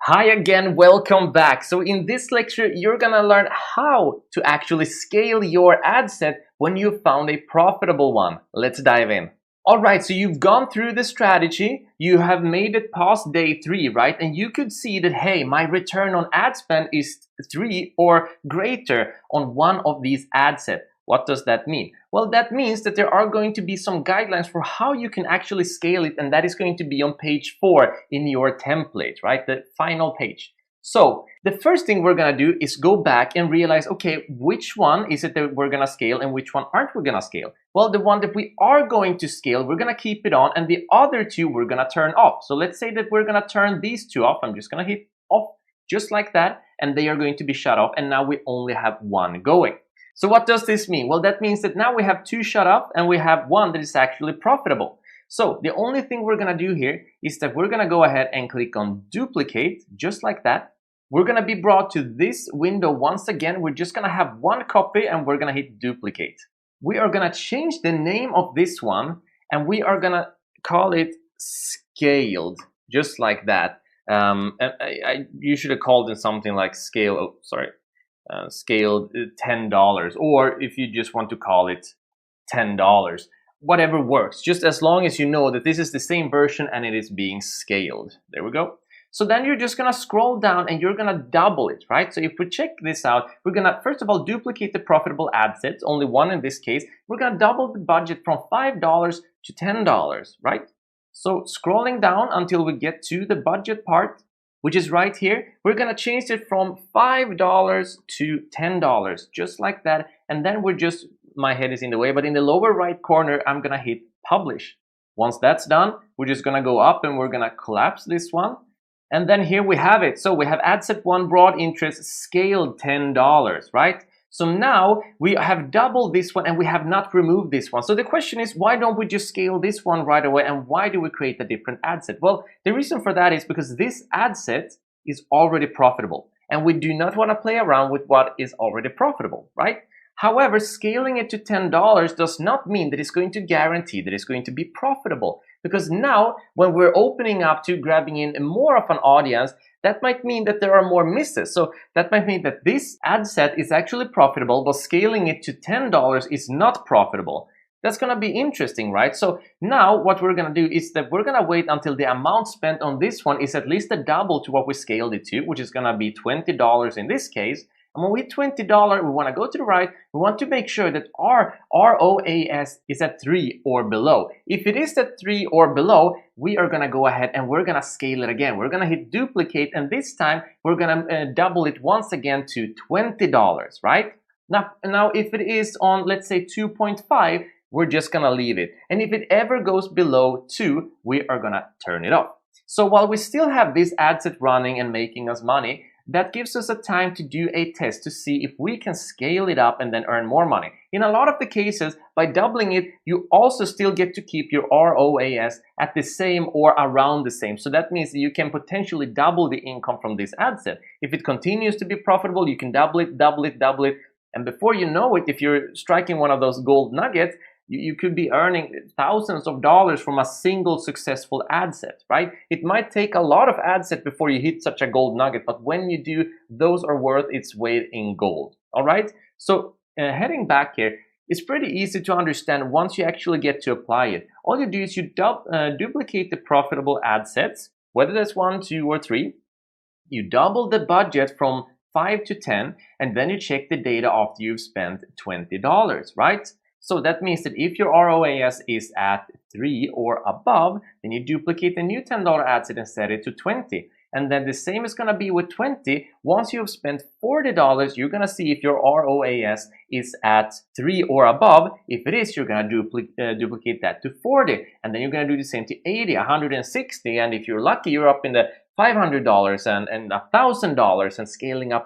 Hi again, welcome back. So in this lecture, you're gonna learn how to actually scale your ad set when you've found a profitable one. Let's dive in. All right, so you've gone through the strategy, you have made it past day 3, right? And you could see that, hey, my return on ad spend is 3 or greater on one of these ad sets. What does that mean? Well, that means that there are going to be some guidelines for how you can actually scale it, and that is going to be on page 4 in your template, right? The final page. So the first thing we're gonna do is go back and realize, okay, which one is it that we're gonna scale and which one aren't we gonna scale? Well, the one that we are going to scale, we're gonna keep it on, and the other 2 we're gonna turn off. So let's say that we're gonna turn these 2 off. I'm just gonna hit off just like that, and they are going to be shut off, and now we only have 1 going. So what does this mean? Well, that means that now we have 2 shut off and we have 1 that is actually profitable. So the only thing we're gonna do here is that we're gonna go ahead and click on duplicate, just like that. We're gonna be brought to this window once again. We're just gonna have 1 copy and we're gonna hit duplicate. We are gonna change the name of this one and we are gonna call it scaled, just like that. And I usually have called it something like scaled $10, or if you just want to call it $10, whatever works, just as long as you know that this is the same version and it is being scaled. There we go. So then you're just gonna scroll down and you're gonna double it, right? So if we check this out, we're gonna first of all duplicate the profitable ad sets, only 1 in this case. We're gonna double the budget from $5 to $10, right? So scrolling down until we get to the budget part, which is right here, we're gonna change it from $5 to $10, just like that. And then we're just, my head is in the way, but in the lower right corner, I'm gonna hit publish. Once that's done, we're just gonna go up and we're gonna collapse this one. And then here we have it. So we have ad set 1 broad interest scaled $10, right? So now we have doubled this one and we have not removed this one. So the question is, why don't we just scale this one right away, and why do we create a different ad set? Well, the reason for that is because this ad set is already profitable and we do not want to play around with what is already profitable, right? However, scaling it to $10 does not mean that it's going to guarantee that it's going to be profitable, because now when we're opening up to grabbing in more of an audience, that might mean that there are more misses. So that might mean that this ad set is actually profitable, but scaling it to $10 is not profitable. That's gonna be interesting, right? So now what we're gonna do is that we're gonna wait until the amount spent on this one is at least a double to what we scaled it to, which is gonna be $20 in this case. And when we hit $20, we want to go to the right. We want to make sure that our ROAS is at 3 or below. If it is at 3 or below, we are going to go ahead and we're going to scale it again. We're going to hit duplicate, and this time we're going to double it once again to $20, right? Now, if it is on, let's say, 2.5, we're just going to leave it. And if it ever goes below 2, we are going to turn it off. So while we still have this ad set running and making us money, that gives us a time to do a test to see if we can scale it up and then earn more money. In a lot of the cases, by doubling it, you also still get to keep your ROAS at the same or around the same. So that means that you can potentially double the income from this ad set. If it continues to be profitable, you can double it, double it, double it. And before you know it, if you're striking one of those gold nuggets, you could be earning thousands of dollars from a single successful ad set, right? It might take a lot of ad set before you hit such a gold nugget, but when you do, those are worth its weight in gold, all right? So heading back here, it's pretty easy to understand once you actually get to apply it. All you do is you duplicate the profitable ad sets, whether that's 1, 2, or 3. You double the budget from 5 to 10, and then you check the data after you've spent $20, right? So that means that if your ROAS is at 3 or above, then you duplicate the new $10 ad set and set it to 20. And then the same is going to be with 20. Once you've spent $40, you're going to see if your ROAS is at 3 or above. If it is, you're going to duplicate that to 40. And then you're going to do the same to 80, 160. And if you're lucky, you're up in the $500 and $1,000 and scaling up,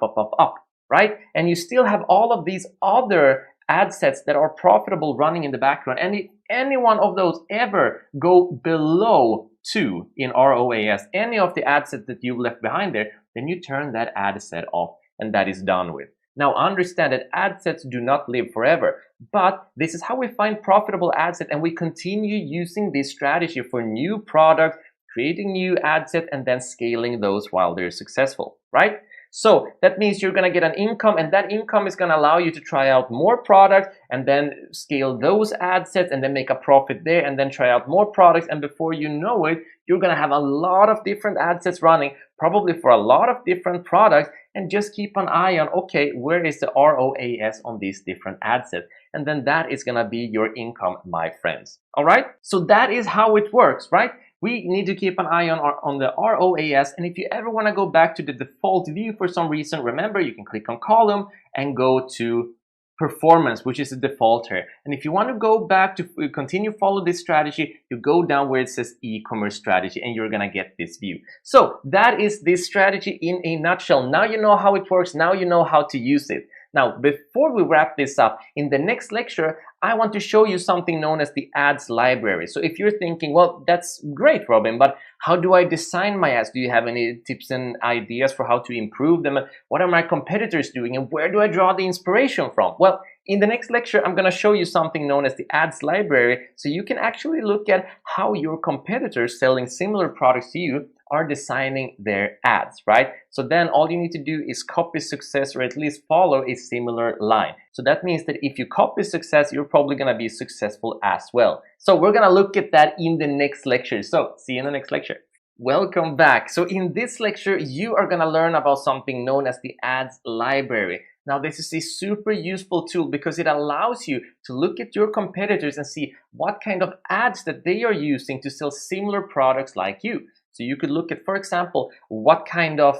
right? And you still have all of these other ad sets that are profitable running in the background. And if any one of those ever go below 2 in ROAS, any of the ad sets that you've left behind there, then you turn that ad set off and that is done with. Now understand that ad sets do not live forever, but this is how we find profitable ad sets, and we continue using this strategy for new products, creating new ad sets and then scaling those while they're successful, right? So that means you're going to get an income, and that income is going to allow you to try out more products and then scale those ad sets and then make a profit there and then try out more products. And before you know it, you're going to have a lot of different ad sets running, probably for a lot of different products, and just keep an eye on, okay, where is the ROAS on these different ad sets? And then that is going to be your income, my friends. All right. So that is how it works, right? We need to keep an eye on the ROAS, and if you ever want to go back to the default view for some reason, remember you can click on column and go to performance, which is the default here. And if you want to go back to continue follow this strategy, you go down where it says e-commerce strategy and you're gonna get this view. So that is this strategy in a nutshell. Now you know how it works, now you know how to use it. Now, before we wrap this up, in the next lecture, I want to show you something known as the ads library. So if you're thinking, well, that's great, Robin, but how do I design my ads? Do you have any tips and ideas for how to improve them? What are my competitors doing? And where do I draw the inspiration from? Well, in the next lecture, I'm going to show you something known as the ads library. So you can actually look at how your competitors selling similar products to you are designing their ads, right? So then all you need to do is copy success, or at least follow a similar line. So that means that if you copy success, you're probably gonna be successful as well. So we're gonna look at that in the next lecture. So see you in the next lecture. Welcome back. So in this lecture, you are gonna learn about something known as the ads library. Now, this is a super useful tool because it allows you to look at your competitors and see what kind of ads that they are using to sell similar products like you. So you could look at, for example, what kind of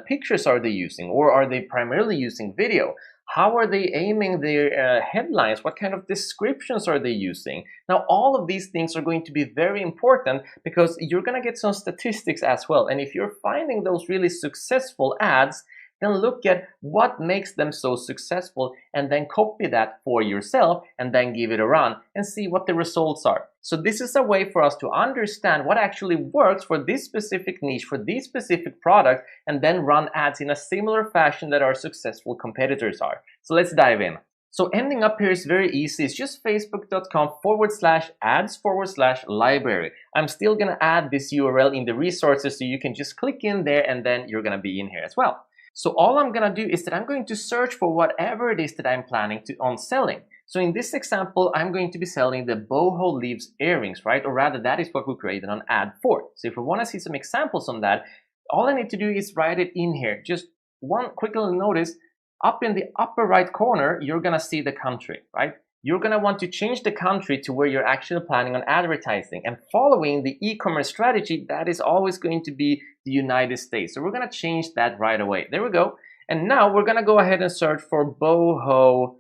pictures are they using, or are they primarily using video? How are they aiming their headlines? What kind of descriptions are they using? Now, all of these things are going to be very important because you're going to get some statistics as well. And if you're finding those really successful ads, then look at what makes them so successful and then copy that for yourself and then give it a run and see what the results are. So this is a way for us to understand what actually works for this specific niche, for these specific products, and then run ads in a similar fashion that our successful competitors are. So let's dive in. So ending up here is very easy. It's just facebook.com/ads/library. I'm still going to add this URL in the resources so you can just click in there and then you're going to be in here as well. So all I'm going to do is that I'm going to search for whatever it is that I'm planning on selling. So in this example, I'm going to be selling the boho leaves earrings, right? Or rather, that is what we created an ad for. So if we want to see some examples on that, all I need to do is write it in here. Just one quick little notice, up in the upper right corner, you're going to see the country, right? You're going to want to change the country to where you're actually planning on advertising. And following the e-commerce strategy, that is always going to be the United States. So we're going to change that right away. There we go. And now we're going to go ahead and search for boho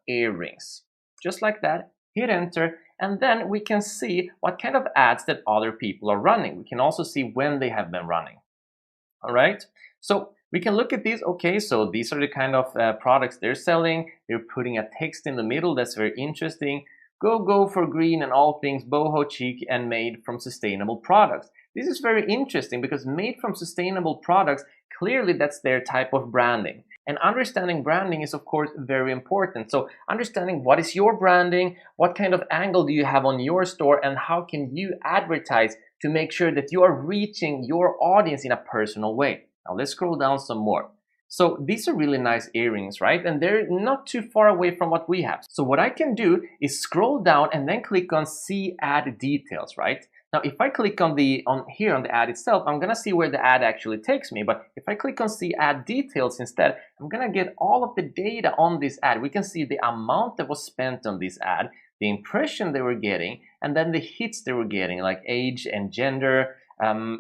earrings. Just like that. Hit enter. And then we can see what kind of ads that other people are running. We can also see when they have been running. All right. So we can look at these. Okay, so these are the kind of products they're selling. They're putting a text in the middle. That's very interesting. Go for green and all things boho chic and made from sustainable products. This is very interesting because made from sustainable products, clearly that's their type of branding. And understanding branding is, of course, very important. So understanding what is your branding, what kind of angle do you have on your store, and how can you advertise to make sure that you are reaching your audience in a personal way. Now let's scroll down some more. So these are really nice earrings, right? And they're not too far away from what we have. So what I can do is scroll down and then click on see ad details, right? Now, if I click on the ad itself, I'm gonna see where the ad actually takes me. But if I click on see ad details instead, I'm gonna get all of the data on this ad. We can see the amount that was spent on this ad, the impression they were getting, and then the hits they were getting, like age and gender,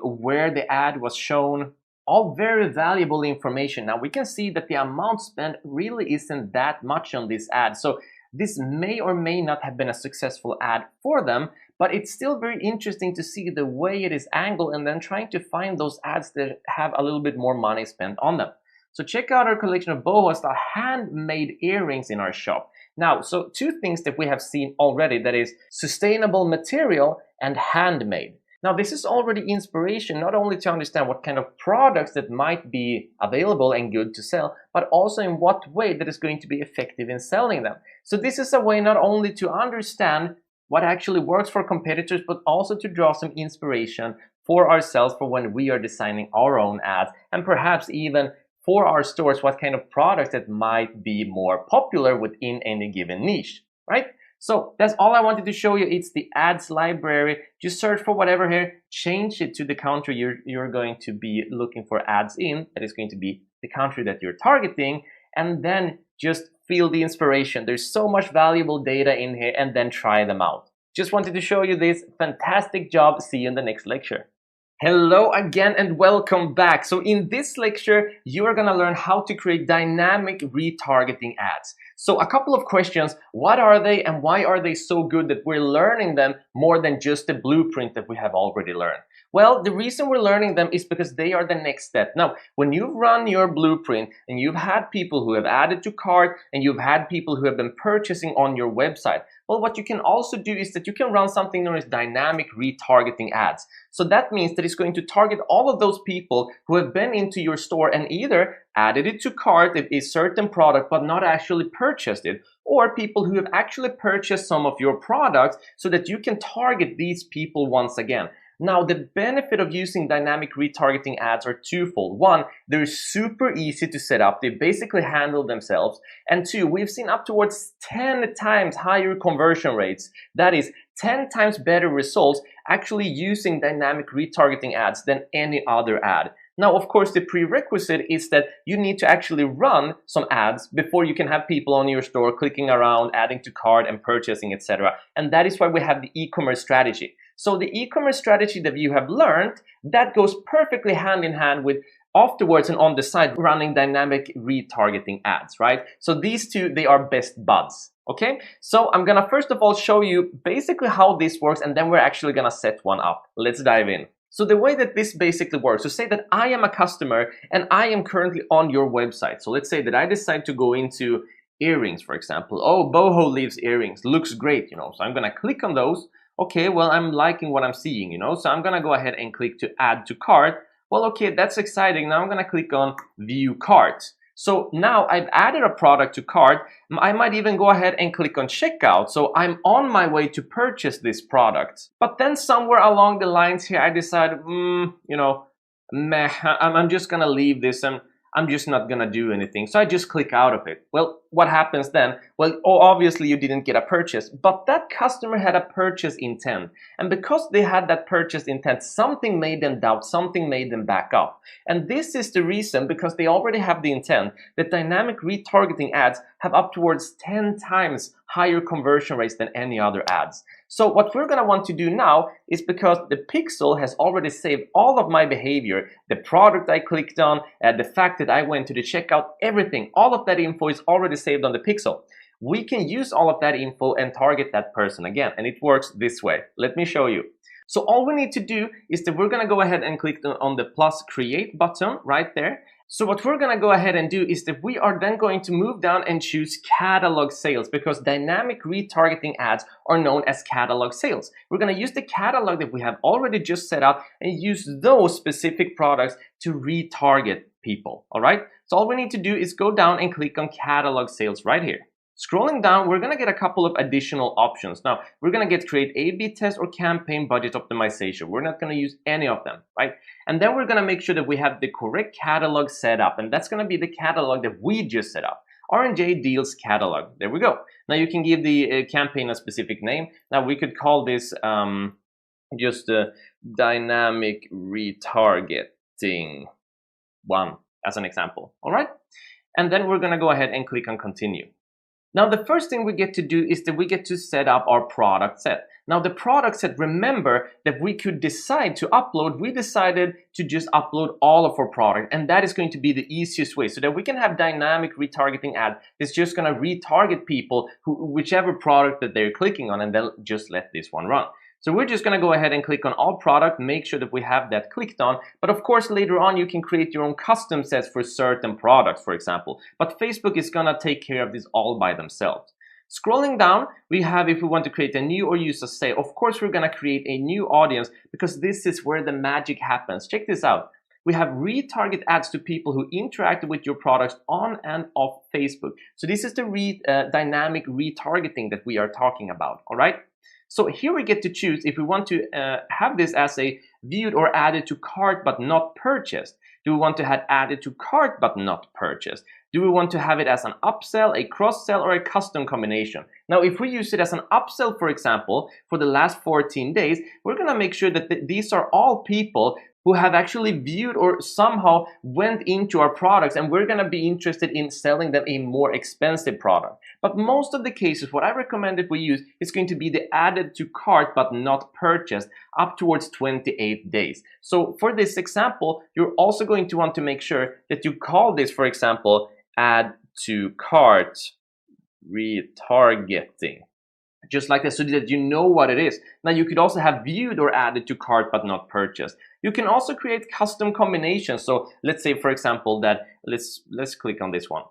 where the ad was shown, all very valuable information. Now we can see that the amount spent really isn't that much on this ad. So this may or may not have been a successful ad for them, but it's still very interesting to see the way it is angled and then trying to find those ads that have a little bit more money spent on them. So check out our collection of boho style handmade earrings in our shop. Now, so two things that we have seen already, that is sustainable material and handmade. Now, this is already inspiration, not only to understand what kind of products that might be available and good to sell, but also in what way that is going to be effective in selling them. So this is a way not only to understand what actually works for competitors, but also to draw some inspiration for ourselves for when we are designing our own ads, and perhaps even for our stores, what kind of products that might be more popular within any given niche, right? So that's all I wanted to show you. It's the ads library. Just search for whatever here, change it to the country you're going to be looking for ads in. That is going to be the country that you're targeting, and then just feel the inspiration. There's so much valuable data in here, and then try them out. Just wanted to show you this. Fantastic job. See you in the next lecture. Hello again and welcome back. So in this lecture, you are going to learn how to create dynamic retargeting ads. So a couple of questions. What are they and why are they so good that we're learning them more than just the blueprint that we have already learned? Well, the reason we're learning them is because they are the next step. Now, when you've run your blueprint and you've had people who have added to cart and you've had people who have been purchasing on your website, well, what you can also do is that you can run something known as dynamic retargeting ads. So that means that it's going to target all of those people who have been into your store and either added it to cart, a certain product, but not actually purchased it, or people who have actually purchased some of your products so that you can target these people once again. Now, the benefit of using dynamic retargeting ads are twofold. One, they're super easy to set up. They basically handle themselves. And two, we've seen up towards 10 times higher conversion rates. That is 10 times better results actually using dynamic retargeting ads than any other ad. Now, of course, the prerequisite is that you need to actually run some ads before you can have people on your store clicking around, adding to cart and purchasing, etc. And that is why we have the e-commerce strategy. So the e-commerce strategy that you have learned, that goes perfectly hand in hand with afterwards and on the side running dynamic retargeting ads, right? So these two, they are best buds. Okay, so I'm gonna first of all show you basically how this works, and then we're actually gonna set one up. Let's dive in. So the way that this basically works, so say that I am a customer and I am currently on your website. So let's say that I decide to go into earrings, for example. Oh, Boho Leaves earrings, looks great, you know. So I'm gonna click on those. Okay, well, I'm liking what I'm seeing, you know. So I'm gonna go ahead and click to add to cart. Well, okay, that's exciting. Now I'm gonna click on view cart. So now I've added a product to cart. I might even go ahead and click on checkout. So I'm on my way to purchase this product. But then somewhere along the lines here, I decided, you know, meh, I'm just gonna leave this and I'm just not gonna do anything. So I just click out of it. Well, what happens then? Well, obviously you didn't get a purchase, but that customer had a purchase intent. And because they had that purchase intent, something made them doubt, something made them back up. And this is the reason, because they already have the intent, that dynamic retargeting ads have up towards 10 times higher conversion rates than any other ads. So what we're gonna want to do now is, because the pixel has already saved all of my behavior, the product I clicked on, the fact that I went to the checkout, everything, all of that info is already saved on the pixel. We can use all of that info and target that person again, and it works this way. Let me show you. So all we need to do is that we're gonna go ahead and click on the plus create button right there. So what we're gonna go ahead and do is that we are then going to move down and choose catalog sales, because dynamic retargeting ads are known as catalog sales. We're gonna use the catalog that we have already just set up and use those specific products to retarget people, all right? So all we need to do is go down and click on catalog sales right here. Scrolling down, we're gonna get a couple of additional options. Now, we're gonna get create A/B test or campaign budget optimization. We're not gonna use any of them, right? And then we're gonna make sure that we have the correct catalog set up, and that's gonna be the catalog that we just set up. R&J Deals catalog, there we go. Now you can give the campaign a specific name. Now we could call this just dynamic retargeting one as an example, all right? And then we're gonna go ahead and click on continue. Now, the first thing we get to do is that we get to set up our product set. Now the product set, remember that we could decide to upload, we decided to just upload all of our product, and that is going to be the easiest way so that we can have dynamic retargeting ad. It's just going to retarget people whichever product that they're clicking on, and they'll just let this one run. So we're just going to go ahead and click on all product, make sure that we have that clicked on. But of course, later on, you can create your own custom sets for certain products, for example. But Facebook is going to take care of this all by themselves. Scrolling down, we have if we want to create a new or use a sale. Of course, we're going to create a new audience because this is where the magic happens. Check this out. We have retarget ads to people who interacted with your products on and off Facebook. So this is the dynamic retargeting that we are talking about, all right? So here we get to choose if we want to have this as a viewed or added to cart but not purchased. Do we want to have added to cart but not purchased? Do we want to have it as an upsell, a cross-sell, or a custom combination? Now, if we use it as an upsell, for example, for the last 14 days, we're going to make sure that these are all people who have actually viewed or somehow went into our products, and we're going to be interested in selling them a more expensive product. But most of the cases, what I recommend that we use is going to be the added to cart but not purchased up towards 28 days. So for this example, you're also going to want to make sure that you call this, for example, add to cart retargeting. Just like that, so that you know what it is. Now you could also have viewed or added to cart but not purchased. You can also create custom combinations. So let's say, for example, that let's click on this one.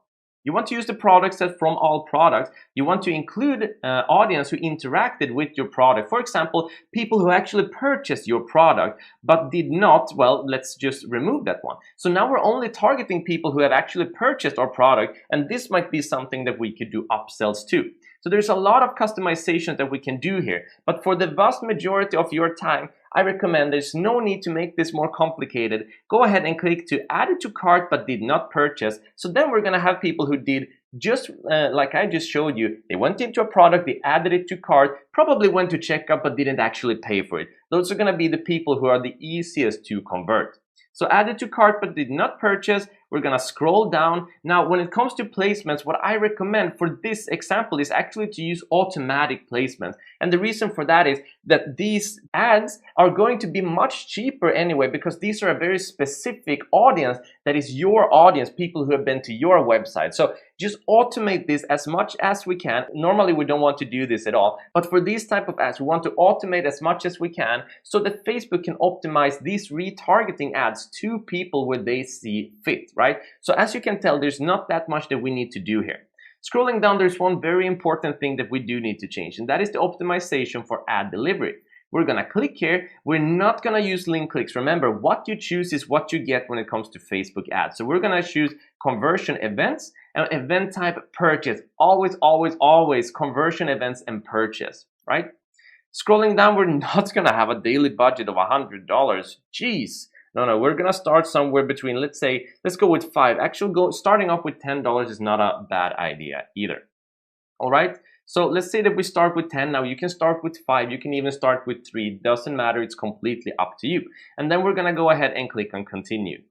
You want to use the product set from all products. You want to include audience who interacted with your product. For example, people who actually purchased your product but did not, well, let's just remove that one. So now we're only targeting people who have actually purchased our product, and this might be something that we could do upsells to. So there's a lot of customization that we can do here, but for the vast majority of your time, I recommend there's no need to make this more complicated. Go ahead and click to add it to cart but did not purchase. So then we're gonna have people who did just like I just showed you. They went into a product, they added it to cart, probably went to checkout but didn't actually pay for it. Those are gonna be the people who are the easiest to convert. So added to cart but did not purchase. We're gonna scroll down. Now, when it comes to placements, what I recommend for this example is actually to use automatic placements. And the reason for that is that these ads are going to be much cheaper anyway, because these are a very specific audience that is your audience, people who have been to your website. So just automate this as much as we can. Normally, we don't want to do this at all, but for these type of ads, we want to automate as much as we can so that Facebook can optimize these retargeting ads to people where they see fit, right? So as you can tell, there's not that much that we need to do here. Scrolling down, there's one very important thing that we do need to change, and that is the optimization for ad delivery. We're gonna click here. We're not gonna use link clicks. Remember, what you choose is what you get when it comes to Facebook ads. So we're gonna choose conversion events and event type purchase. Always, always, always conversion events and purchase, right? Scrolling down, we're not gonna have a daily budget of $100. Jeez. No, we're gonna start somewhere between, let's go with 5. Actually, starting off with $10 is not a bad idea either. All right. So let's say that we start with 10. Now you can start with 5. You can even start with 3. Doesn't matter. It's completely up to you. And then we're gonna go ahead and click on continue.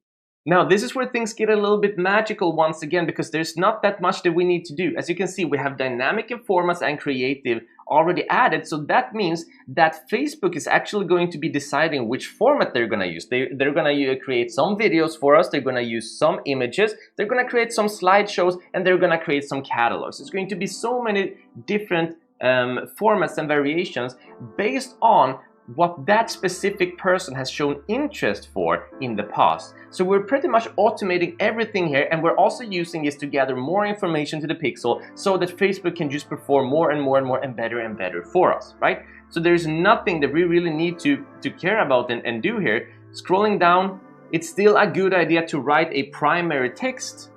Now, this is where things get a little bit magical once again, because there's not that much that we need to do. As you can see, we have dynamic informants and creative already added. So that means that Facebook is actually going to be deciding which format they're going to use. They're going to create some videos for us. They're going to use some images. They're going to create some slideshows, and they're going to create some catalogs. It's going to be so many different formats and variations based on what that specific person has shown interest for in the past. So we're pretty much automating everything here, and we're also using this to gather more information to the pixel so that Facebook can just perform more and more and more and better for us, right? So there's nothing that we really need to care about and do here. Scrolling down, it's still a good idea to write a primary text,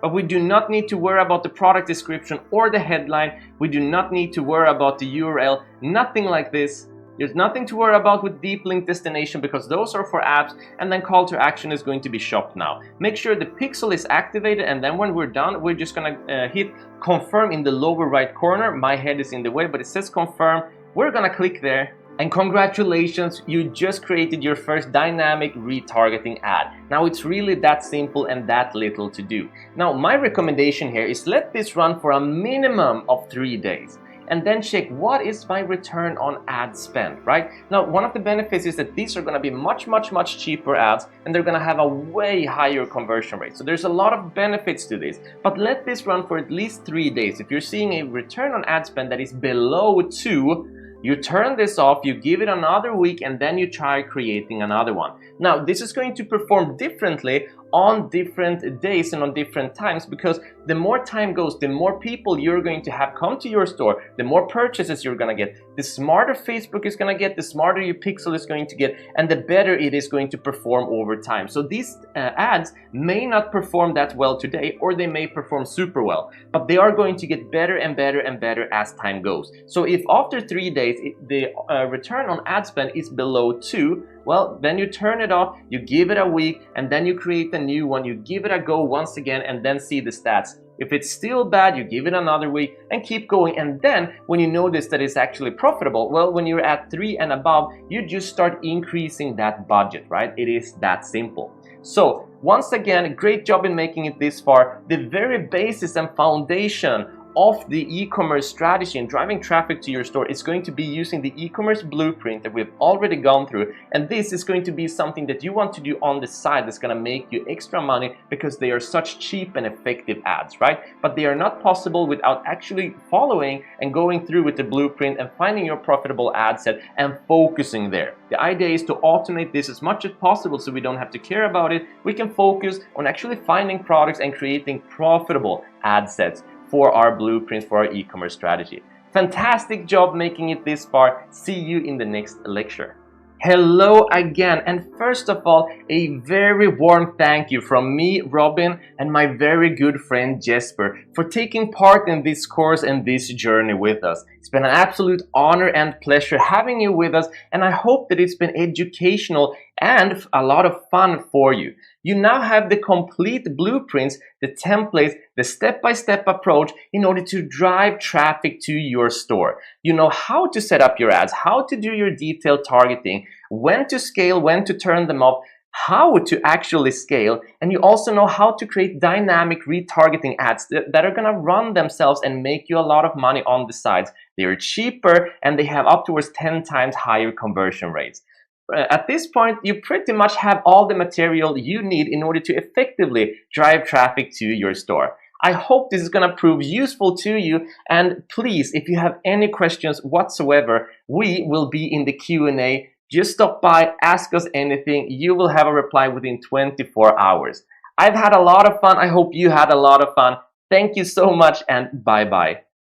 but we do not need to worry about the product description or the headline. We do not need to worry about the URL, nothing like this. There's nothing to worry about with deep link destination because those are for apps, and then call to action is going to be shop now. Make sure the pixel is activated, and then when we're done, we're just gonna hit confirm in the lower right corner. My head is in the way, but it says confirm. We're gonna click there, and congratulations, you just created your first dynamic retargeting ad. Now it's really that simple and that little to do. Now my recommendation here is let this run for a minimum of 3 days. and then check what is my return on ad spend, right? Now, one of the benefits is that these are going to be much cheaper ads, and they're going to have a way higher conversion rate. So there's a lot of benefits to this, but let this run for at least 3 days. If you're seeing a return on ad spend that is below 2, you turn this off, you give it another week, and then you try creating another one. Now, this is going to perform differently on different days and on different times, because the more time goes, the more people you're going to have come to your store, the more purchases you're going to get, the smarter Facebook is going to get, the smarter your pixel is going to get, and the better it is going to perform over time. So these ads may not perform that well today, or they may perform super well, but they are going to get better and better and better as time goes. So if after 3 days the return on ad spend is below 2, well, then you turn it off, you give it a week, and then you create a new one, you give it a go once again, and then see the stats. If it's still bad, you give it another week and keep going. And then when you notice that it's actually profitable, well, when you're at 3 and above, you just start increasing that budget, right? It is that simple. So once again, great job in making it this far. The very basis and foundation of the e-commerce strategy and driving traffic to your store is going to be using the e-commerce blueprint that we've already gone through, and this is going to be something that you want to do on the side that's going to make you extra money, because they are such cheap and effective ads, right? But they are not possible without actually following and going through with the blueprint and finding your profitable ad set and focusing there. The idea is to automate this as much as possible, so we don't have to care about it. We can focus on actually finding products and creating profitable ad sets for our blueprints for our e-commerce strategy. Fantastic job making it this far. See you in the next lecture. Hello again, and first of all, a very warm thank you from me, Robin, and my very good friend Jesper for taking part in this course and this journey with us. It's been an absolute honor and pleasure having you with us, and I hope that it's been educational and a lot of fun for you. You now have the complete blueprints, the templates, the step-by-step approach in order to drive traffic to your store. You know how to set up your ads, how to do your detailed targeting, when to scale, when to turn them off, how to actually scale, and you also know how to create dynamic retargeting ads that are going to run themselves and make you a lot of money on the sides. They are cheaper and they have up towards 10 times higher conversion rates. At this point, you pretty much have all the material you need in order to effectively drive traffic to your store. I hope this is going to prove useful to you, and please, if you have any questions whatsoever, we will be in the Q&A. Just stop by, ask us anything. You will have a reply within 24 hours. I've had a lot of fun. I hope you had a lot of fun. Thank you so much, and bye-bye.